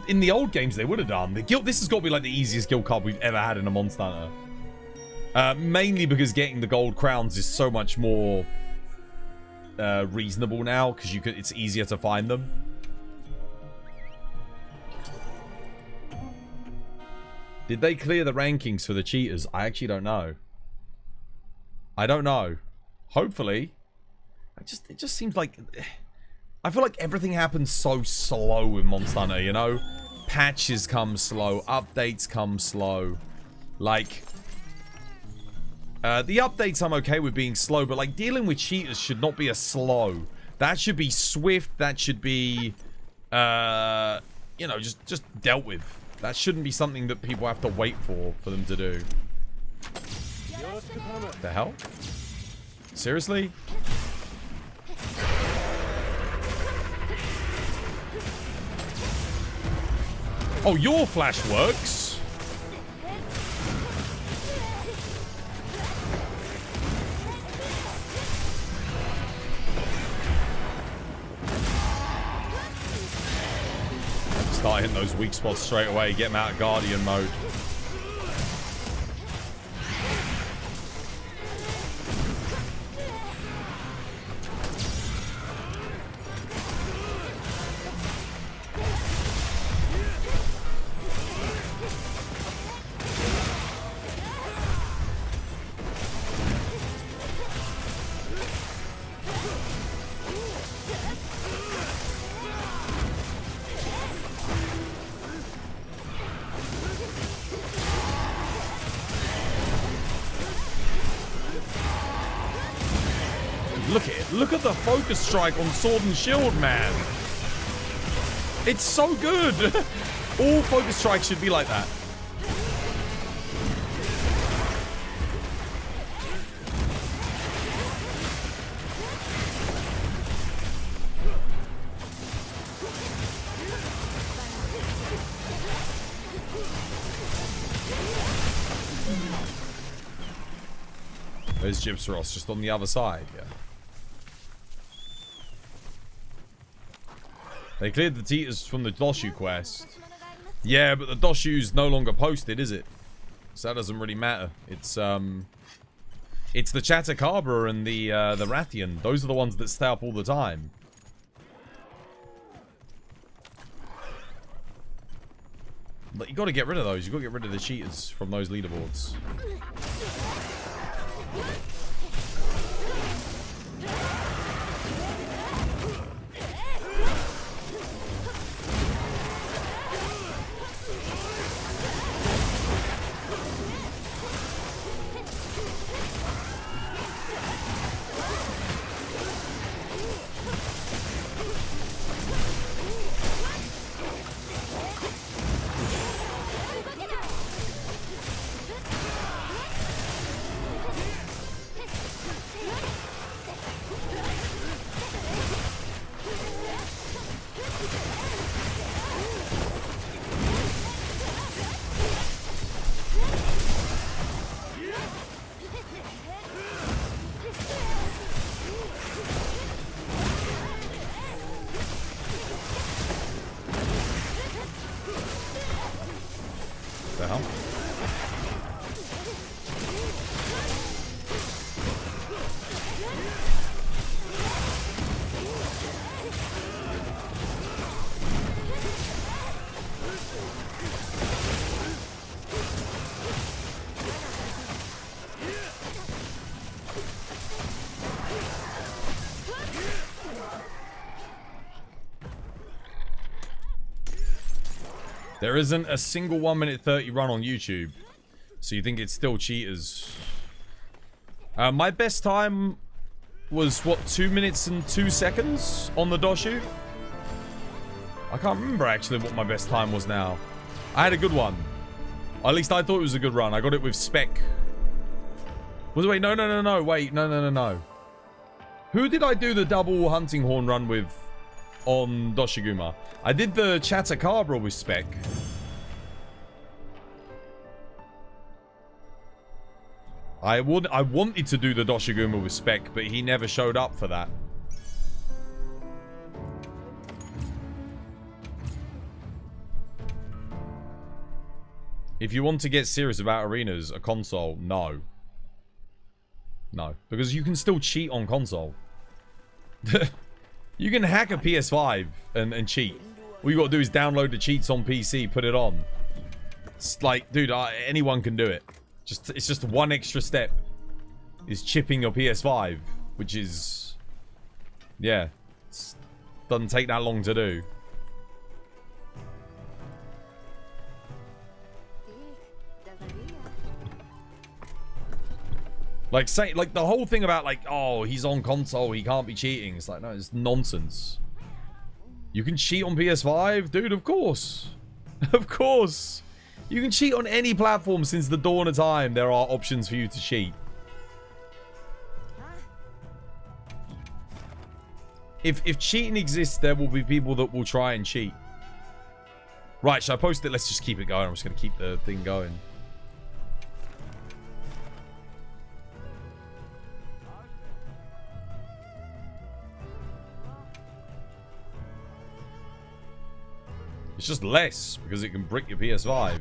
In the old games, they would have done. The guild... This has got to be, like, the easiest guild card we've ever had in a Monster Hunter. Mainly because getting the gold crowns is so much more reasonable now, because you could... It's easier to find them. Did they clear the rankings for the cheaters? I actually don't know. I don't know. Hopefully. It just seems like... I feel like everything happens so slow with Monster Hunter, you know? Patches come slow. Updates come slow. Like... the updates I'm okay with being slow, but like dealing with cheaters should not be a slow. That should be swift. That should be... you know, just dealt with. That shouldn't be something that people have to wait for them to do. The hell? Seriously? Oh, your flash works. Start hitting those weak spots straight away. Get them out of Guardian mode. Look at the focus strike on Sword and Shield, man. It's so good. All focus strikes should be like that. There's Gypsaros just on the other side, yeah. They cleared the cheaters from the Doshu quest. Yeah, but the Doshu's no longer posted, is it? So that doesn't really matter. It's the Chatakabra and the Rathian. Those are the ones that stay up all the time. But you got to get rid of those. You got to get rid of the cheaters from those leaderboards. There isn't a single 1 minute 30 run on YouTube. So you think it's still cheaters. My best time was, what, 2 minutes and 2 seconds on the Doshu? I can't remember actually what my best time was now. I had a good one. Or at least I thought it was a good run. I got it with spec. Wait, wait, no. Who did I do the double hunting horn run with on Doshiguma? I did the Chattacabra with spec. I wanted to do the Doshiguma with spec, but he never showed up for that. If you want to get serious about arenas, a console, no. No, because you can still cheat on console. You can hack a PS5 and cheat. All you gotta do is download the cheats on PC, put it on. It's like, dude, anyone can do it. It's just one extra step. Is chipping your PS5, which is, yeah, doesn't take that long to do. Like, say, like, the whole thing about, like, oh, he's on console, he can't be cheating. It's like, no, it's nonsense. You can cheat on PS5? Dude, of course. Of course. You can cheat on any platform since the dawn of time. There are options for you to cheat. If cheating exists, there will be people that will try and cheat. Right, should I post it? Let's just keep it going. I'm just going to keep the thing going. It's just less because it can brick your PS5.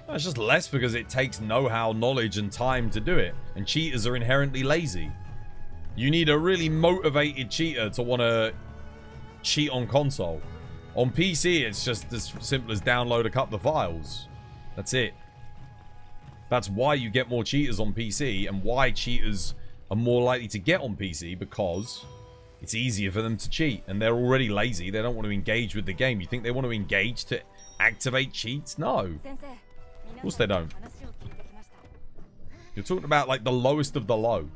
No, it's just less because it takes know-how, knowledge, and time to do it. And cheaters are inherently lazy. You need a really motivated cheater to want to cheat on console. On PC, it's just as simple as download a couple of files. That's it. That's why you get more cheaters on PC and why cheaters are more likely to get on PC, because it's easier for them to cheat, and they're already lazy. They don't want to engage with the game. You think they want to engage to activate cheats? No. Of course they don't. You're talking about, like, the lowest of the low.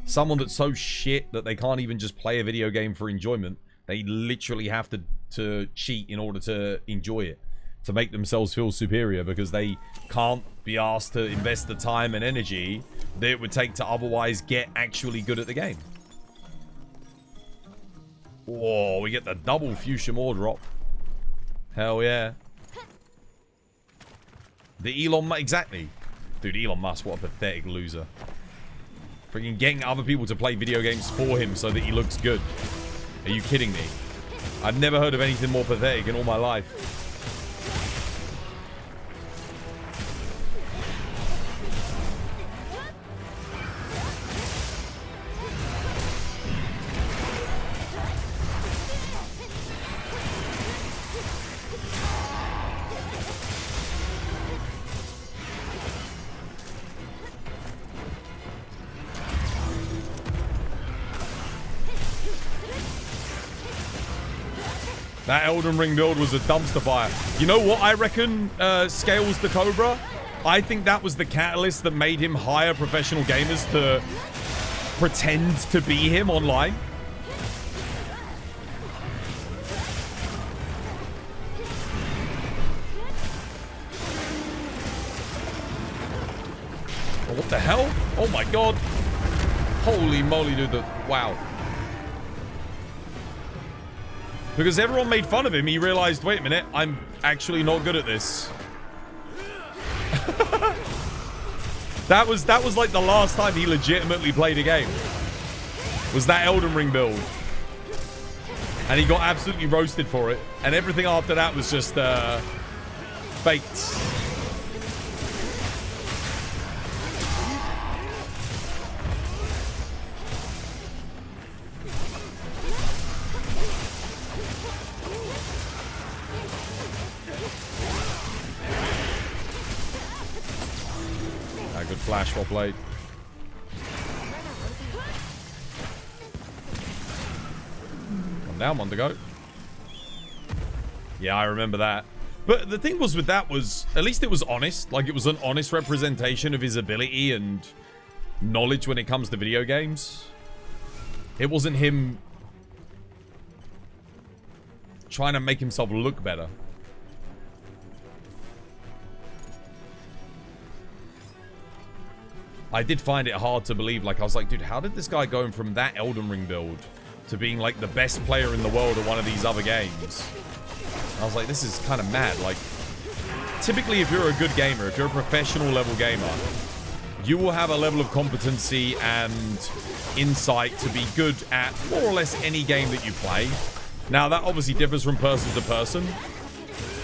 Someone that's so shit that they can't even just play a video game for enjoyment. They literally have to cheat in order to enjoy it. To make themselves feel superior, because they can't be asked to invest the time and energy that it would take to otherwise get actually good at the game. Whoa, we get the double fuchsia more drop. Hell yeah. The Elon Musk, exactly. Dude, Elon Musk, what a pathetic loser. Freaking getting other people to play video games for him so that he looks good. Are you kidding me? I've never heard of anything more pathetic in all my life. That Elden Ring build was a dumpster fire. You know what I reckon scales the Cobra? I think that was the catalyst that made him hire professional gamers to pretend to be him online. Oh, what the hell? Oh my god. Holy moly, dude. Wow. Because everyone made fun of him, he realized, wait a minute, I'm actually not good at this. That was like the last time he legitimately played a game. Was that Elden Ring build. And he got absolutely roasted for it. And everything after that was just faked. Good flash, well played. Come down, one to go. Yeah, I remember that. But the thing was with that was, at least it was honest. Like, it was an honest representation of his ability and knowledge when it comes to video games. It wasn't him trying to make himself look better. I did find it hard to believe. Like, I was like, dude, how did this guy go from that Elden Ring build to being, like, the best player in the world at one of these other games? I was like, this is kind of mad. Like, typically, if you're a good gamer, if you're a professional level gamer, you will have a level of competency and insight to be good at more or less any game that you play. Now, that obviously differs from person to person.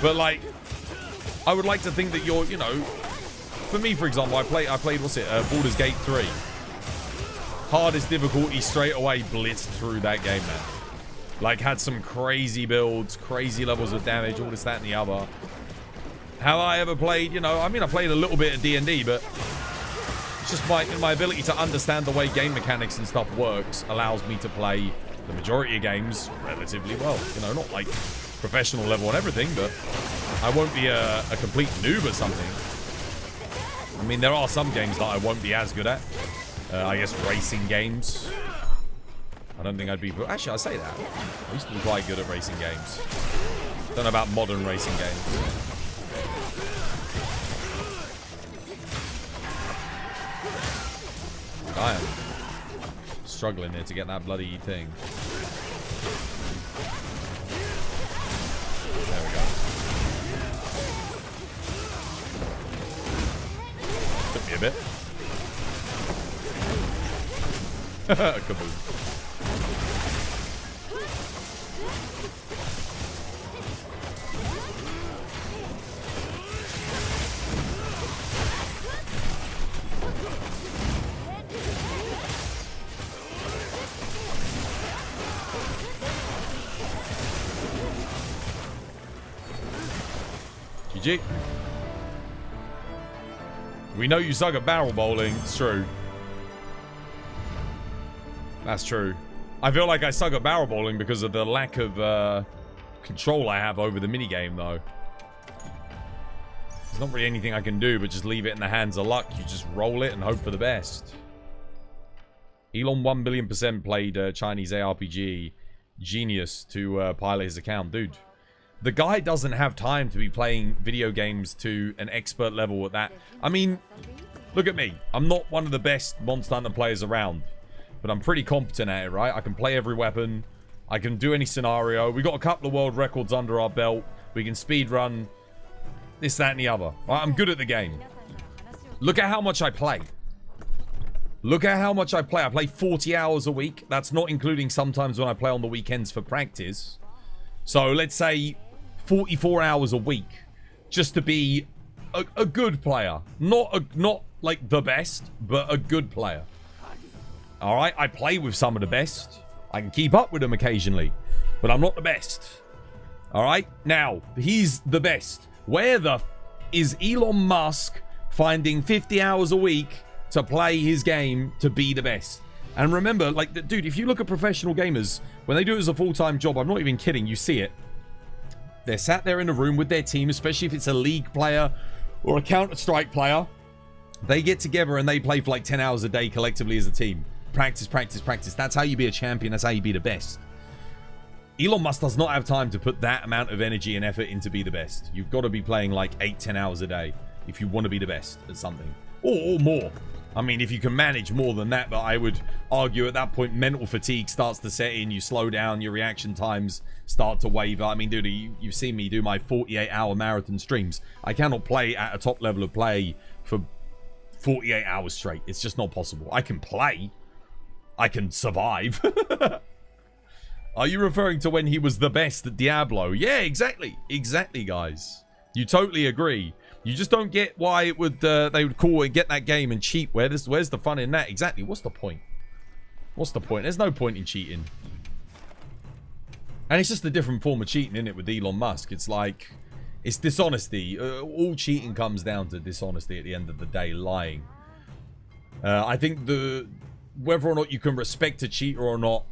But, like, I would like to think that you're, you know... For me, for example, I played, what's it, Baldur's Gate 3. Hardest difficulty, straight away blitzed through that game, man. Like, had some crazy builds, crazy levels of damage, all this, that, and the other. Have I ever played, you know, I mean, I played a little bit of D&D, but it's just my ability to understand the way game mechanics and stuff works allows me to play the majority of games relatively well. You know, not like professional level and everything, but I won't be a complete noob at something. I mean, there are some games that I won't be as good at. I guess racing games. I don't think I'd be... Actually, I say that. I used to be quite good at racing games. Don't know about modern racing games. I am struggling here to get that bloody thing. There we go. Took me a bit. Kaboom. GG. We know you suck at barrel bowling. It's true. That's true. I feel like I suck at barrel bowling because of the lack of control I have over the minigame, though. There's not really anything I can do but just leave it in the hands of luck. You just roll it and hope for the best. Elon 1 billion% played Chinese ARPG Genius to pilot his account. Dude, the guy doesn't have time to be playing video games to an expert level at that. I mean, look at me. I'm not one of the best Monster Hunter players around, but I'm pretty competent at it, right? I can play every weapon. I can do any scenario. We got a couple of world records under our belt. We can speed run this, that, and the other. I'm good at the game. Look at how much I play. Look at how much I play. I play 40 hours a week. That's not including sometimes when I play on the weekends for practice. So let's say 44 hours a week just to be a good player. Not like the best, but a good player. All right, I play with some of the best. I can keep up with them occasionally, but I'm not the best. All right, now, he's the best. Where the is Elon Musk finding 50 hours a week to play his game to be the best? And remember, like, dude, if you look at professional gamers, when they do it as a full-time job, I'm not even kidding, you see it. They're sat there in a room with their team, especially if it's a League player or a Counter-Strike player. They get together and they play for like 10 hours a day collectively as a team. Practice, practice, practice. That's how you be a champion. That's how you be the best. Elon Musk does not have time to put that amount of energy and effort in to be the best. You've got to be playing like 8-10 hours a day if you want to be the best at something. Or more. I mean, if you can manage more than that, but I would argue at that point mental fatigue starts to set in. You slow down, your reaction times start to waver. I mean, dude, you've seen me do my 48-hour marathon streams. I cannot play at a top level of play for 48 hours straight. It's just not possible. I can play. I can survive. Are you referring to when he was the best at Diablo? Yeah, exactly. Exactly, guys. You totally agree. You just don't get why it would they would call it, get that game and cheat. Where's the fun in that? Exactly. What's the point? What's the point? There's no point in cheating. And it's just a different form of cheating, isn't it, with Elon Musk? It's like, it's dishonesty. All cheating comes down to dishonesty at the end of the day, lying. I think whether or not you can respect a cheater or not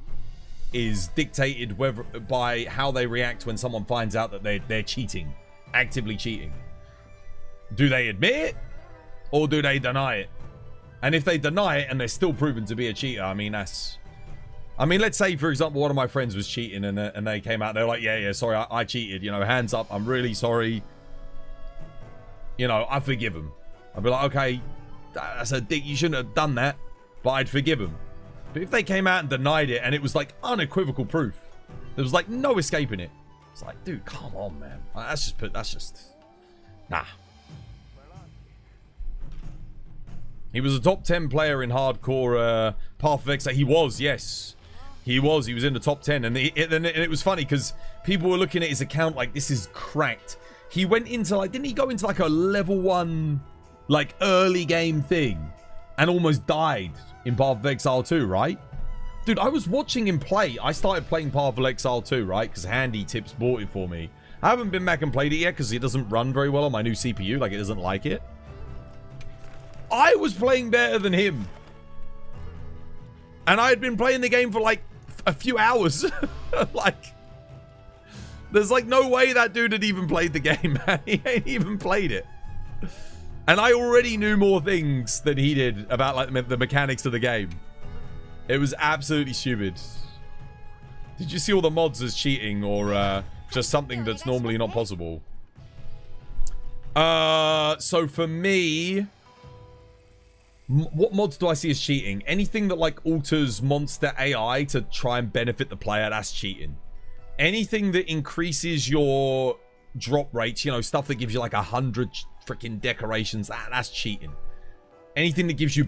is dictated whether by how they react when someone finds out that they're cheating, actively cheating. Do they admit it, or do they deny it? And if they deny it and they're still proven to be a cheater, I mean, that's... I mean, let's say, for example, one of my friends was cheating and they came out, they're like, yeah, sorry, I cheated, you know, hands up, I'm really sorry. You know, I forgive him. I'd be like, okay, that's a dick, you shouldn't have done that, but I'd forgive him. But if they came out and denied it and it was like unequivocal proof, there was like no escaping it. It's like, dude, come on, man. That's just, nah. He was a top 10 player in hardcore Path of Exile. He was, yes. He was in the top 10. And it was funny because people were looking at his account like, this is cracked. He went into like, didn't he go into like a level 1, like early game thing and almost died in Path of Exile 2, right? Dude, I was watching him play. I started playing Path of Exile 2, right? Because Handy Tips bought it for me. I haven't been back and played it yet because it doesn't run very well on my new CPU. Like, it doesn't like it. I was playing better than him. And I had been playing the game for like a few hours. Like, there's like no way that dude had even played the game, man. He ain't even played it. And I already knew more things than he did about like the mechanics of the game. It was absolutely stupid. Did you see all the mods as cheating or just something that's normally not possible? So for me... What mods do I see as cheating? Anything that like alters monster AI to try and benefit the player, that's cheating. Anything that increases your drop rates, you know, stuff that gives you like 100 freaking decorations, that's cheating. Anything that gives you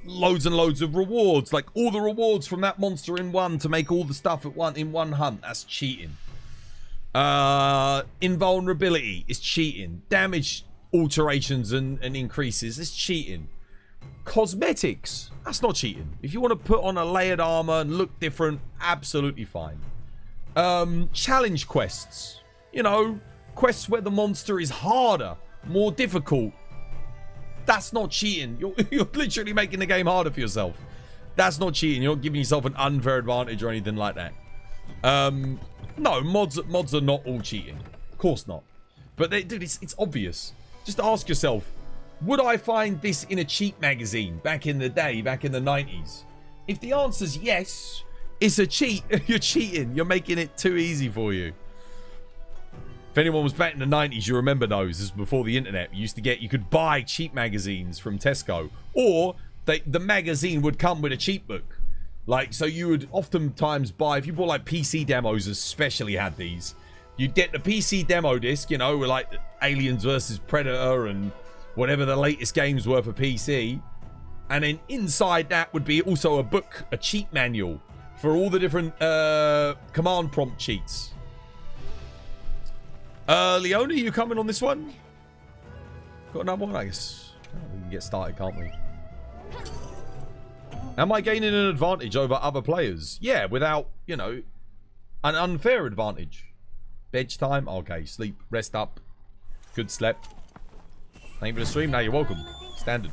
loads and loads of rewards, like all the rewards from that monster in one to make all the stuff in one hunt, that's cheating. Invulnerability is cheating. Damage alterations and increases is cheating. Cosmetics, that's not cheating. If you want to put on a layered armor and look different, absolutely fine. Challenge quests, you know, quests where the monster is harder, more difficult, that's not cheating. You're literally making the game harder for yourself. That's not cheating. You're not giving yourself an unfair advantage or anything like that. No, mods are not all cheating, of course not. But dude, it's obvious. Just ask yourself, would I find this in a cheat magazine back in the day, back in the 90s? If the answer's yes, it's a cheat. You're cheating. You're making it too easy for you. If anyone was back in the 90s, you remember those. This was before the internet. You could buy cheat magazines from Tesco. Or the magazine would come with a cheat book. Like, so you would oftentimes buy, if you bought like PC demos, especially had these, you'd get the PC demo disc, you know, with like Aliens versus Predator and whatever the latest games were for PC. And then inside that would be also a book, a cheat manual for all the different command prompt cheats. Leona, you coming on this one? Got another one, I guess. Oh, we can get started, can't we? Am I gaining an advantage over other players? Yeah, without, you know, an unfair advantage. Bedtime time? Okay, sleep, rest up. Good slept. Thank you for the stream. Now you're welcome. Standard.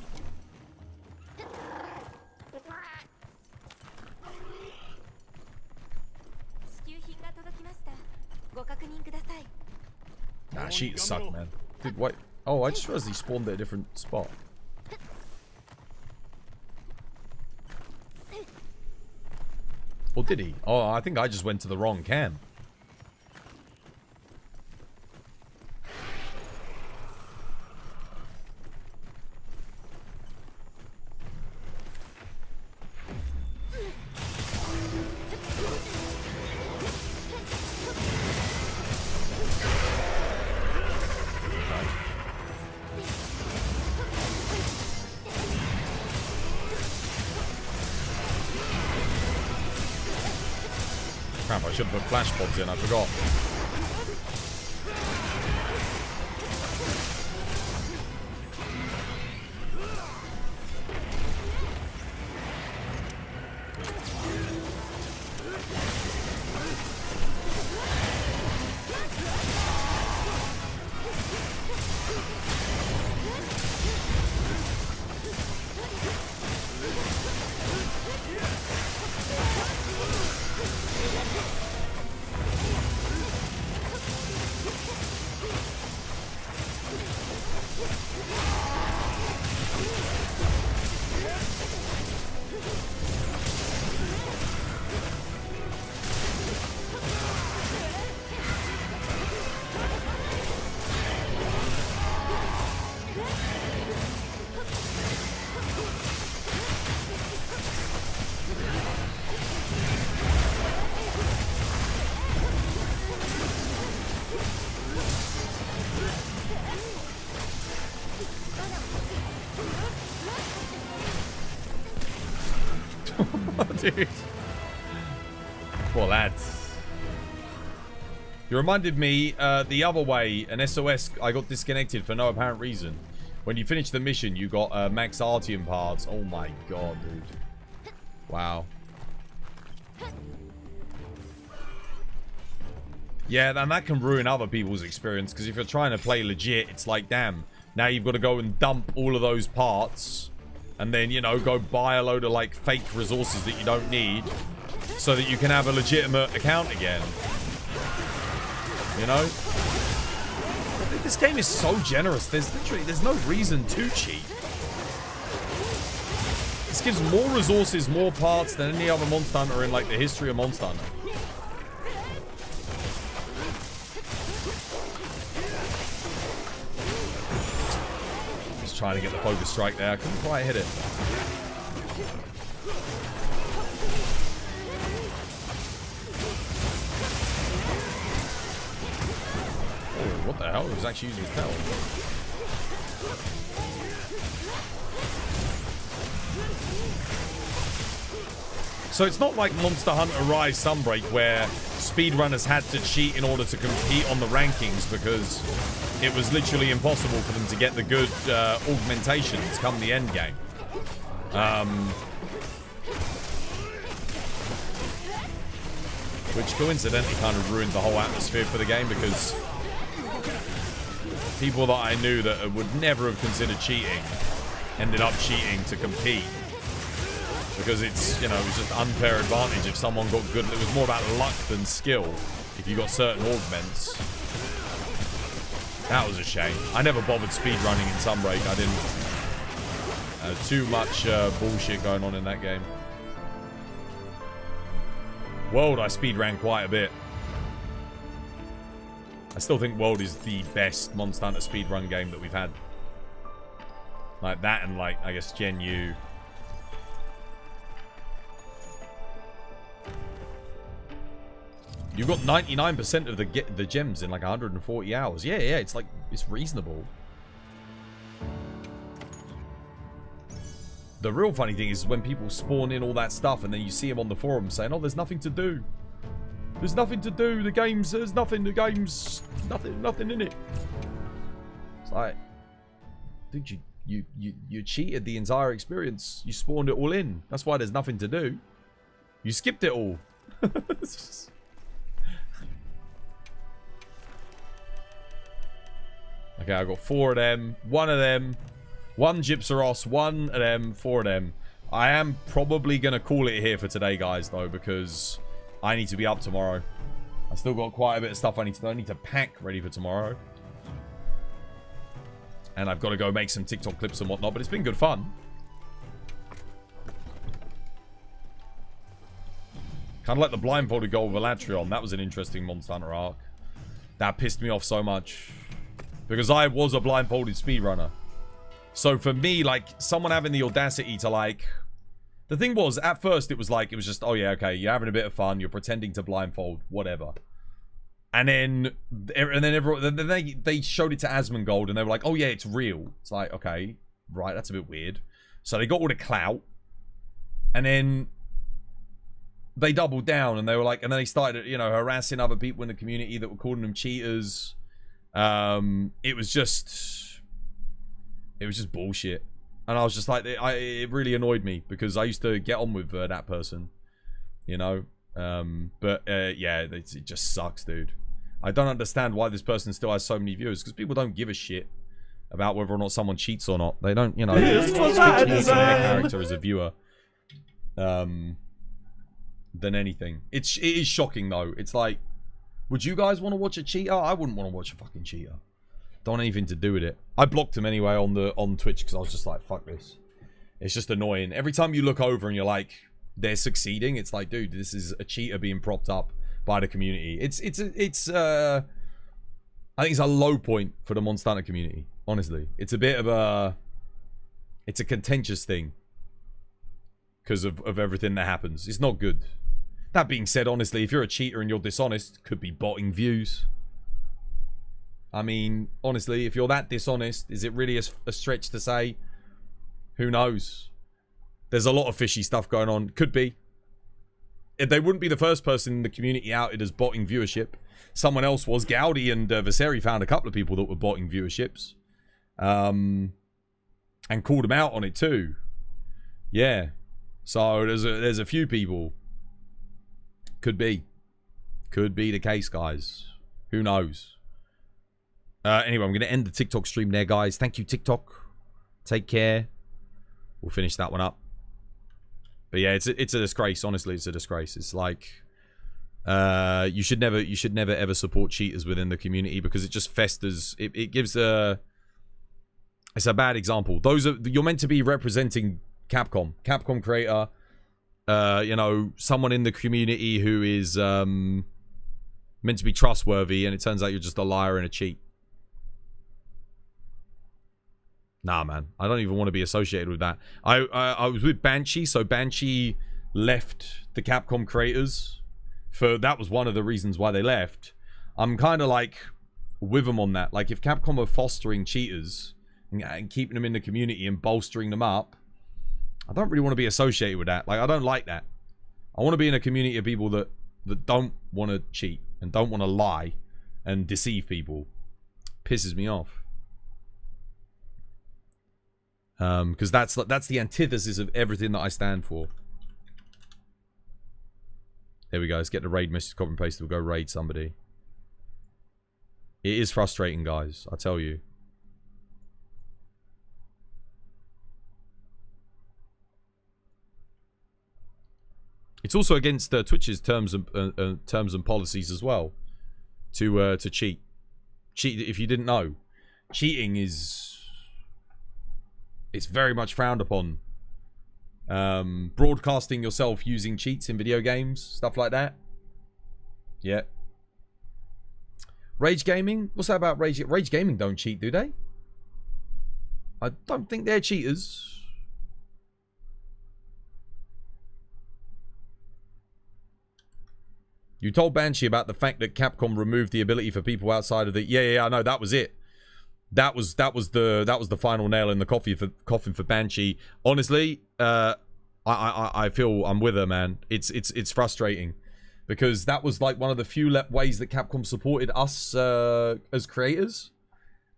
Nah, cheaters suck, man. Dude, wait. Oh, I just realized he spawned at a different spot. Or did he? Oh, I think I just went to the wrong cam. Crap, I should have put flash pods in, I forgot. dude. Poor lads. You reminded me the other way, an SOS, I got disconnected for no apparent reason. When you finish the mission, you got max Artium parts. Oh my god, dude. Wow. Yeah, and that can ruin other people's experience, because if you're trying to play legit, it's like, damn, now you've got to go and dump all of those parts, and then, you know, go buy a load of, like, fake resources that you don't need, so that you can have a legitimate account again. You know? This game is so generous. There's no reason to cheat. This gives more resources, more parts than any other Monster Hunter in like the history of Monster Hunter. Just trying to get the focus strike there. I couldn't quite hit it. What the hell? He was actually using his tail. So it's not like Monster Hunter Rise Sunbreak where speedrunners had to cheat in order to compete on the rankings because it was literally impossible for them to get the good augmentations come the end game. Which coincidentally kind of ruined the whole atmosphere for the game because people that I knew that would never have considered cheating ended up cheating to compete. Because it's, you know, it was just unfair advantage if someone got good. It was more about luck than skill if you got certain augments. That was a shame. I never bothered speedrunning in Sunbreak. I didn't. Too much bullshit going on in that game. World, I speedran quite a bit. I still think World is the best Monster Hunter speedrun game that we've had. Like that and like, I guess, Gen U. You got 99% of the gems in like 140 hours. Yeah, it's like, it's reasonable. The real funny thing is when people spawn in all that stuff and then you see them on the forum saying, oh, there's nothing to do. There's nothing to do. The game's, there's nothing. The game's nothing in it. It's like, dude, you cheated the entire experience. You spawned it all in. That's why there's nothing to do. You skipped it all. Okay, I got 4 of them, 1 of them, 1 Gypsaros, 1 of them, 4 of them. I am probably going to call it here for today, guys, though, because I need to be up tomorrow. I still got quite a bit of stuff I need to pack ready for tomorrow. And I've got to go make some TikTok clips and whatnot, but it's been good fun. Kind of like the blindfolded goal with Elatrion. That was an interesting Monster Hunter arc. That pissed me off so much. Because I was a blindfolded speedrunner. So for me, like, someone having the audacity to, like... The thing was, at first, it was like, it was just, oh yeah, okay, you're having a bit of fun, you're pretending to blindfold, whatever. And then everyone, then they showed it to Asmongold, and they were like, oh yeah, it's real. It's like, okay, right, that's a bit weird. So they got all the clout. And then... they doubled down, and they were like... And then they started, you know, harassing other people in the community that were calling them cheaters. It was just bullshit, and I was just like, it really annoyed me because I used to get on with that person, you know. Yeah, it just sucks, dude. I don't understand why this person still has so many viewers, because people don't give a shit about whether or not someone cheats or not. They don't, you know. It speaks more to their character as a viewer than anything. It is shocking though. It's like, would you guys want to watch a cheater? I wouldn't want to watch a fucking cheater. Don't want anything to do with it. I blocked him anyway on Twitch because I was just like, fuck this. It's just annoying. Every time you look over and you're like, they're succeeding, it's like, dude, this is a cheater being propped up by the community. I think it's a low point for the Monster Hunter community, honestly. It's a bit of it's a contentious thing because of everything that happens. It's not good. That being said, honestly, if you're a cheater and you're dishonest, could be botting views. I mean, honestly, if you're that dishonest, is it really a stretch to say? Who knows? There's a lot of fishy stuff going on. Could be. they wouldn't be the first person in the community outed as botting viewership. Someone else was. Gaudi and Viseri found a couple of people that were botting viewerships. And called them out on it too. Yeah. So there's a few people. Could be the case, guys. Who knows? Anyway, I'm going to end the TikTok stream there, guys. Thank you, TikTok. Take care. We'll finish that one up. But yeah, it's a disgrace. Honestly, it's a disgrace. It's like you should never ever support cheaters within the community because it just festers. It gives a. It's a bad example. You're meant to be representing Capcom creator. You know, someone in the community who is meant to be trustworthy, and it turns out you're just a liar and a cheat. Nah, man. I don't even want to be associated with that. I was with Banshee, so Banshee left the Capcom creators. That was one of the reasons why they left. I'm kind of like with them on that. Like, if Capcom are fostering cheaters and keeping them in the community and bolstering them up, I don't really want to be associated with that. Like, I don't like that. I want to be in a community of people that don't want to cheat and don't want to lie and deceive people. Pisses me off. Because that's the antithesis of everything that I stand for. There we go. Let's get the raid message copy and paste. We'll go raid somebody. It is frustrating, guys. I tell you. It's also against Twitch's terms and policies as well to cheat. If you didn't know, cheating it's very much frowned upon. Broadcasting yourself using cheats in video games, stuff like that. Yeah. Rage Gaming? What's that about Rage? Rage Gaming don't cheat, do they? I don't think they're cheaters. You told Banshee about the fact that Capcom removed the ability for people outside of the... Yeah, I know, that was it. That was the final nail in the coffin for Banshee. Honestly, I feel I'm with her, man. It's frustrating because that was like one of the few ways that Capcom supported us as creators,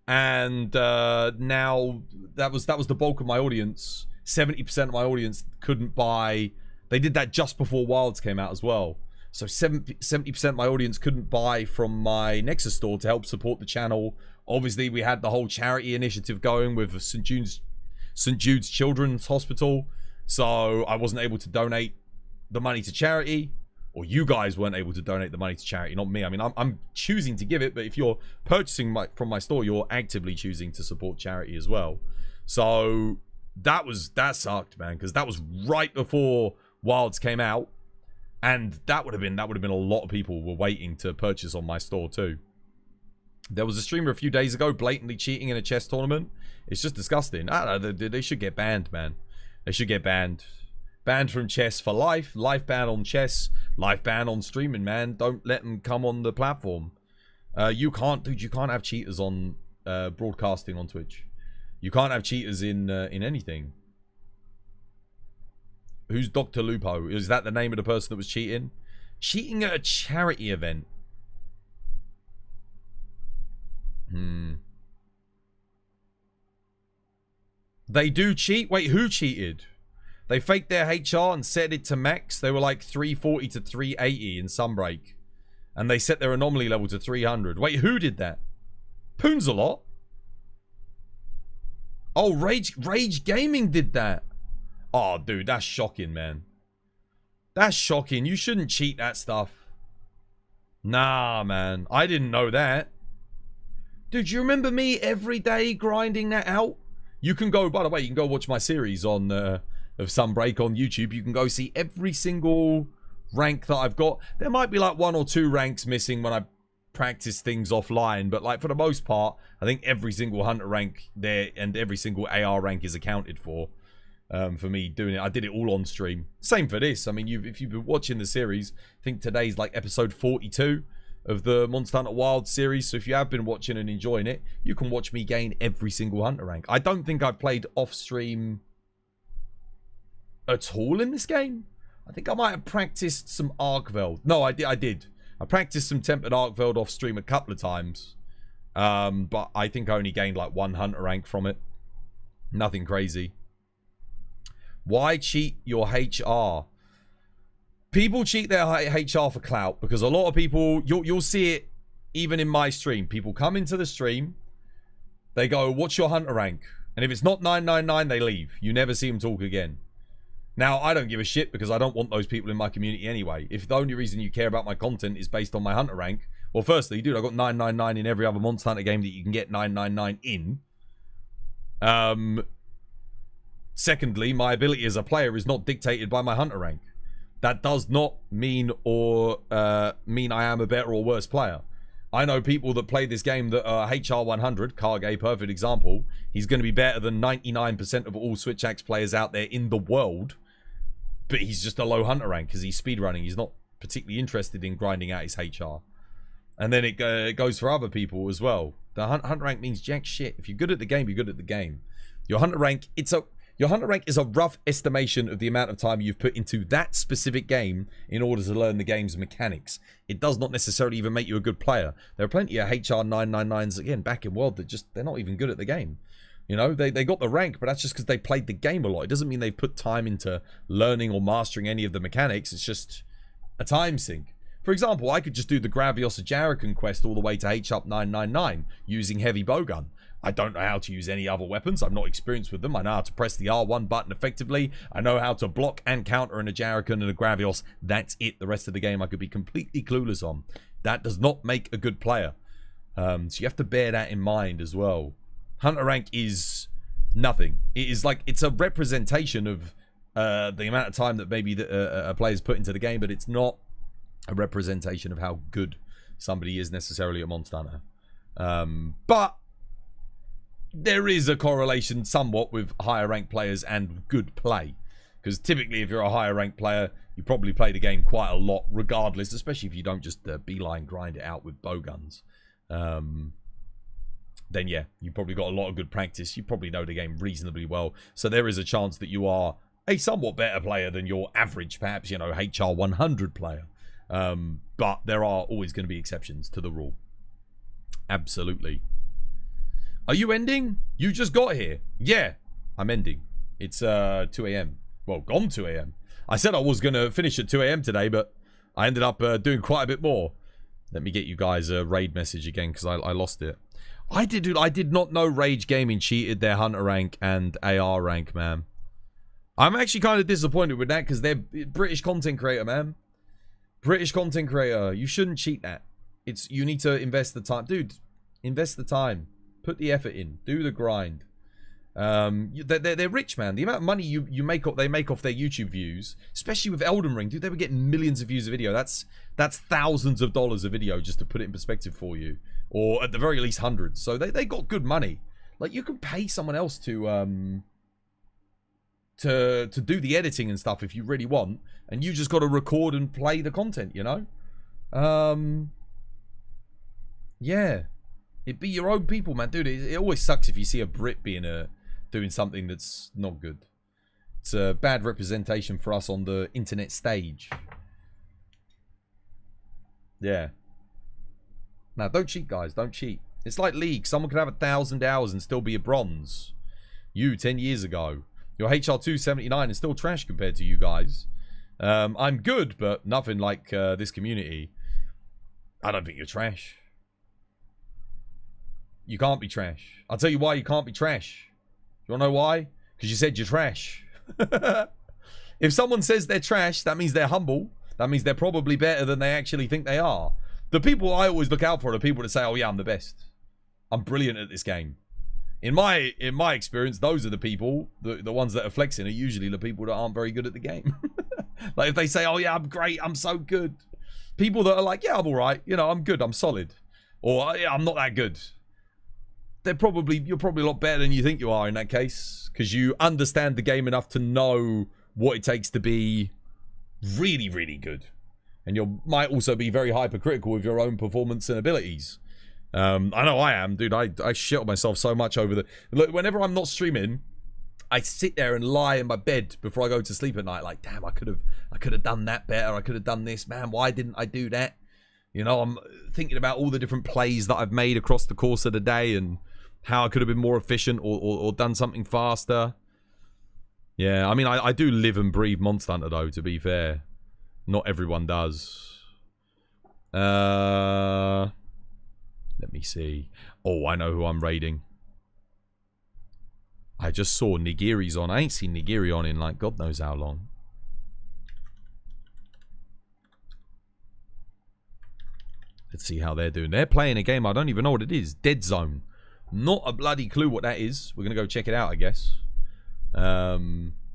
and now that was the bulk of my audience. 70% of my audience couldn't buy. They did that just before Wilds came out as well. So 70% of my audience couldn't buy from my Nexus store to help support the channel. Obviously, we had the whole charity initiative going with St. Jude's Children's Hospital. So I wasn't able to donate the money to charity. Or you guys weren't able to donate the money to charity, not me. I mean, I'm choosing to give it, but if you're purchasing from my store, you're actively choosing to support charity as well. So that sucked, man, because that was right before Wilds came out. And that would have been a lot of people were waiting to purchase on my store too. There was a streamer a few days ago blatantly cheating in a chess tournament. It's just disgusting. I don't know, they should get banned, man. They should get banned. Banned from chess for life. Life ban on chess. Life ban on streaming, man. Don't let them come on the platform. You can't have cheaters on broadcasting on Twitch. You can't have cheaters in anything. Who's Dr. Lupo? Is that the name of the person that was cheating? Cheating at a charity event. They do cheat? Wait, who cheated? They faked their HR and set it to max. They were like 340 to 380 in Sunbreak. And they set their anomaly level to 300. Wait, who did that? Poonzalot? Oh, Rage Gaming did that. Oh, dude, that's shocking, man. That's shocking. You shouldn't cheat that stuff. Nah, man. I didn't know that. Dude, you remember me every day grinding that out? You can go, by the way, you can go watch my series on of Sunbreak on YouTube. You can go see every single rank that I've got. There might be like 1 or 2 ranks missing when I practice things offline, but like for the most part, I think every single Hunter rank there and every single AR rank is accounted for me doing it. I did it all on stream. Same for this. I mean, if you've been watching the series, I think today's like episode 42 of the Monster Hunter Wilds series. So if you have been watching and enjoying it, you can watch me gain every single Hunter rank. I don't think I've played off stream at all in this game. I think I might have practiced some Archveld. No, I did. I practiced some Tempered Archveld off stream a couple of times. But I think I only gained like 1 Hunter rank from it. Nothing crazy. Why cheat your HR? People cheat their HR for clout because a lot of people, you'll see it even in my stream. People come into the stream, they go, what's your Hunter rank? And if it's not 999, they leave. You never see them talk again. Now, I don't give a shit because I don't want those people in my community anyway. If the only reason you care about my content is based on my Hunter rank, well, firstly, dude, I've got 999 in every other Monster Hunter game that you can get 999 in. Secondly, my ability as a player is not dictated by my Hunter rank. That does not mean I am a better or worse player. I know people that play this game that are HR 100, Kage, perfect example. He's going to be better than 99% of all Switch Axe players out there in the world. But he's just a low Hunter rank because he's speedrunning. He's not particularly interested in grinding out his HR. And then it goes for other people as well. The Hunter rank means jack shit. If you're good at the game, you're good at the game. Your Hunter rank, your Hunter rank is a rough estimation of the amount of time you've put into that specific game in order to learn the game's mechanics. It does not necessarily even make you a good player. There are plenty of HR 999s, again, back in World that they're not even good at the game. You know, they got the rank, but that's just because they played the game a lot. It doesn't mean they put time into learning or mastering any of the mechanics. It's just a time sink. For example, I could just do the Gravios Ajarakan quest all the way to H-Up 999 using heavy bowgun. I don't know how to use any other weapons. I'm not experienced with them. I know how to press the R1 button effectively. I know how to block and counter an Ajarakan and a Gravios. That's it. The rest of the game I could be completely clueless on. That does not make a good player. So you have to bear that in mind as well. Hunter rank is nothing. It is like, it's a representation of the amount of time that maybe a player's put into the game, but it's not a representation of how good somebody is necessarily at Monster Hunter. But there is a correlation somewhat with higher ranked players and good play. Because typically if you're a higher ranked player, you probably play the game quite a lot regardless, especially if you don't just beeline grind it out with bowguns. Then yeah, you probably got a lot of good practice. You probably know the game reasonably well. So there is a chance that you are a somewhat better player than your average, perhaps, you know, HR 100 player. But there are always going to be exceptions to the rule. Absolutely. Are you ending? You just got here. Yeah, I'm ending. It's 2 a.m. Well, gone 2 a.m. I said I was going to finish at 2 a.m. today, but I ended up doing quite a bit more. Let me get you guys a raid message again because I lost it. I did not know Rage Gaming cheated their Hunter rank and AR rank, man. I'm actually kind of disappointed with that because they're British content creator, man. British content creator. You shouldn't cheat that. You need to invest the time. Dude, invest the time. Put the effort in. Do the grind. They're rich, man. The amount of money they make off their YouTube views, especially with Elden Ring, dude, they were getting millions of views a video. That's thousands of dollars a video, just to put it in perspective for you. Or at the very least hundreds. So they got good money. Like, you can pay someone else to do the editing and stuff if you really want, and you just got to record and play the content, you know. Yeah, it'd be your own people, man, dude. It always sucks if you see a Brit doing something that's not good. It's a bad representation for us on the internet stage. Yeah. Now, don't cheat, guys. Don't cheat. It's like League. Someone could have 1,000 hours and still be a bronze. You, 10 years ago. Your HR 279 is still trash compared to you guys. I'm good, but nothing like this community. I don't think you're trash. You can't be trash. I'll tell you why you can't be trash. You want to know why? Because you said you're trash. If someone says they're trash, that means they're humble. That means they're probably better than they actually think they are. The people I always look out for are the people that say, oh yeah, I'm the best. I'm brilliant at this game. In my experience, those are the people, the ones that are flexing are usually the people that aren't very good at the game. Like if they say, oh yeah, I'm great, I'm so good. People that are like, yeah, I'm alright, you know, I'm good, I'm solid. Or yeah, I'm not that good. You're probably a lot better than you think you are in that case. Because you understand the game enough to know what it takes to be really, really good. And you might also be very hypercritical with your own performance and abilities. I know I am, dude. I shit on myself so much over the... Look, whenever I'm not streaming, I sit there and lie in my bed before I go to sleep at night, like, damn, I could have done that better. I could have done this, man. Why didn't I do that? You know, I'm thinking about all the different plays that I've made across the course of the day and how I could have been more efficient or done something faster. Yeah, I mean, I do live and breathe Monster Hunter, though, to be fair. Not everyone does. Let me see. Oh, I know who I'm raiding. I just saw Nigiri's on. I ain't seen Nigiri on in, like, God knows how long. Let's see how they're doing. They're playing a game. I don't even know what it is. Dead Zone. Not a bloody clue what that is. We're going to go check it out, I guess.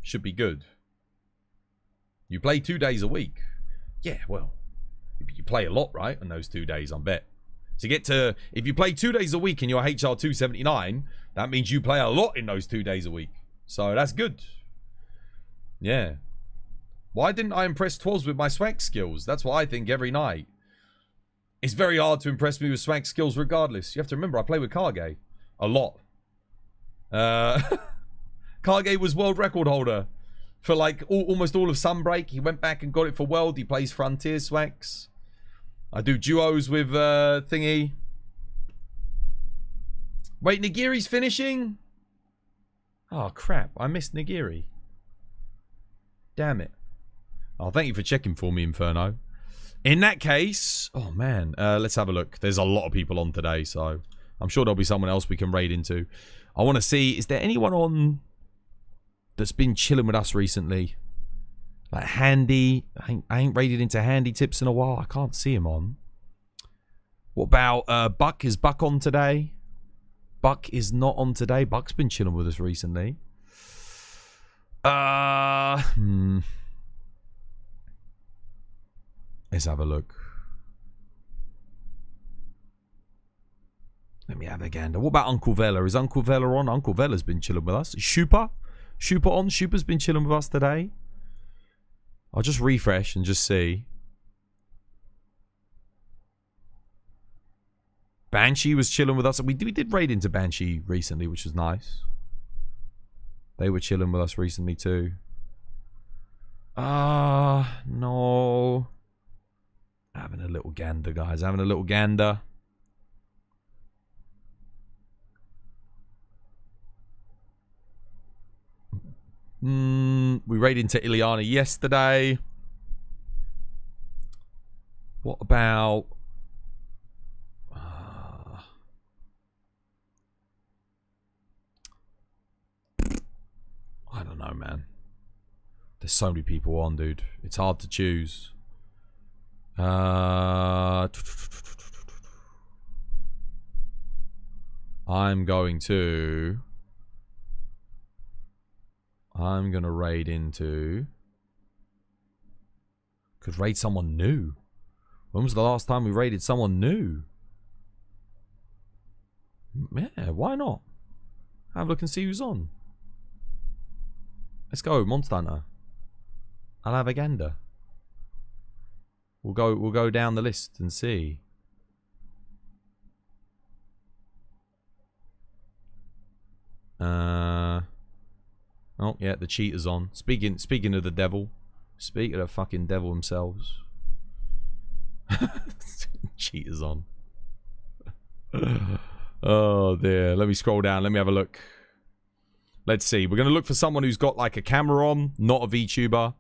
Should be good. You play 2 days a week. Yeah, well, you play a lot, right? On those 2 days, I bet. To get to, if you play 2 days a week in your HR 279, that means you play a lot in those 2 days a week. So that's good. Yeah. Why didn't I impress Twoz with my swank skills? That's what I think every night. It's very hard to impress me with swank skills regardless. You have to remember, I play with Kage a lot. Kage was world record holder for like almost all of Sunbreak. He went back and got it for world. He plays Frontier swanks. I do duos with Thingy. Wait, Nigiri's finishing? Oh, crap. I missed Nigiri. Damn it. Oh, thank you for checking for me, Inferno. In that case... Oh, man. Let's have a look. There's a lot of people on today, so... I'm sure there'll be someone else we can raid into. I want to see... Is there anyone on... that's been chilling with us recently? Like Handy. I ain't raided into Handy Tips in a while. I can't see him on. What about Buck? Is Buck on today? Buck is not on today. Buck's been chilling with us recently. Let's have a look. Let me have a gander. What about Uncle Vela? Is Uncle Vela on? Uncle Vela's been chilling with us. Is Shupa? Shupa on? Shupa's been chilling with us today. I'll just refresh and just see. Banshee was chilling with us. We did raid into Banshee recently, which was nice. They were chilling with us recently too. No. Having a little gander, guys. Having a little gander. We raided into Ileana yesterday. What about... I don't know, man. There's so many people on, dude. It's hard to choose. I'm going to raid into... Could raid someone new. When was the last time we raided someone new? Yeah, why not? Have a look and see who's on. Let's go, Monster Hunter. I'll have a gander. We'll go down the list and see. Oh yeah, the cheater's on. Speaking of the devil. Speaking of the fucking devil themselves. Cheater's on. Oh dear. Let me scroll down. Let me have a look. Let's see. We're going to look for someone who's got like a camera on, not a VTuber.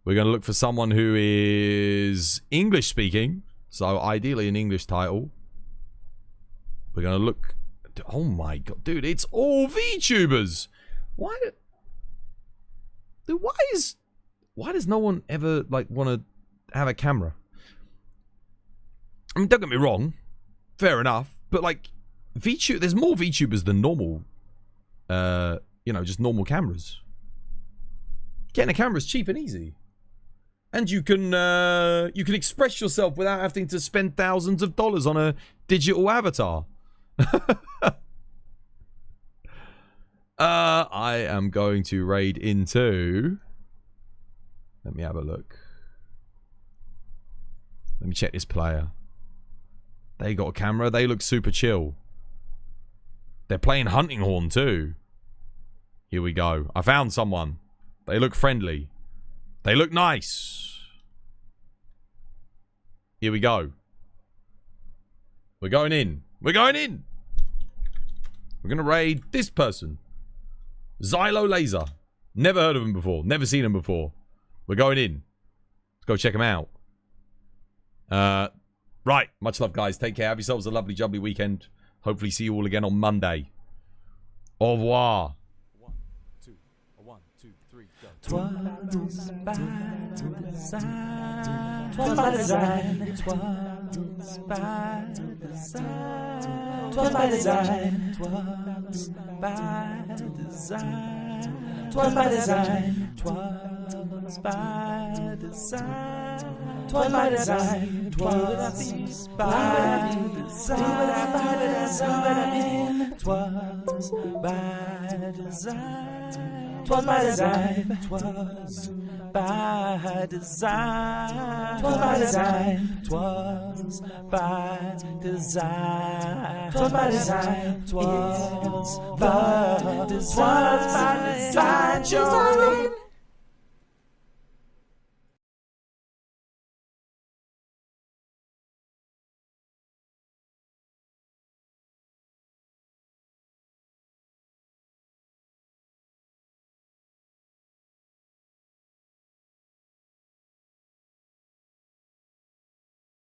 We're going to look for someone who is English speaking. So ideally an English title. We're going to look... Oh my god. Dude, it's all VTubers. Why... Dude, why does no one ever like want to have a camera? I mean, don't get me wrong. Fair enough. But like, there's more VTubers than normal... you know, just normal cameras. Getting a camera is cheap and easy. And you can express yourself without having to spend thousands of dollars on a digital avatar. I am going to raid into... Let me have a look. Let me check this player. They got a camera. They look super chill. They're playing Hunting Horn too. Here we go. I found someone. They look friendly. They look nice. Here we go. We're going in. We're going in. We're going to raid this person. Xylo Laser. Never heard of him before. Never seen him before. We're going in. Let's go check him out. Right. Much love, guys. Take care. Have yourselves a lovely, jubbly weekend. Hopefully see you all again on Monday. Au revoir. 1, 2, 1, 2, 3, go. 'Twas by design. 'Twas by design. 'Twas by design. 'Twas by design. 'Twas by design. 'Twas by design. 'Twas by design. 'Twas by design. 'Twas by design. 'Twas by design. 'Twas by design. 'Twas by design. 'Twas by design. 'Twas by design. 'Twas by design. 'Twas by design. 'Twas by design.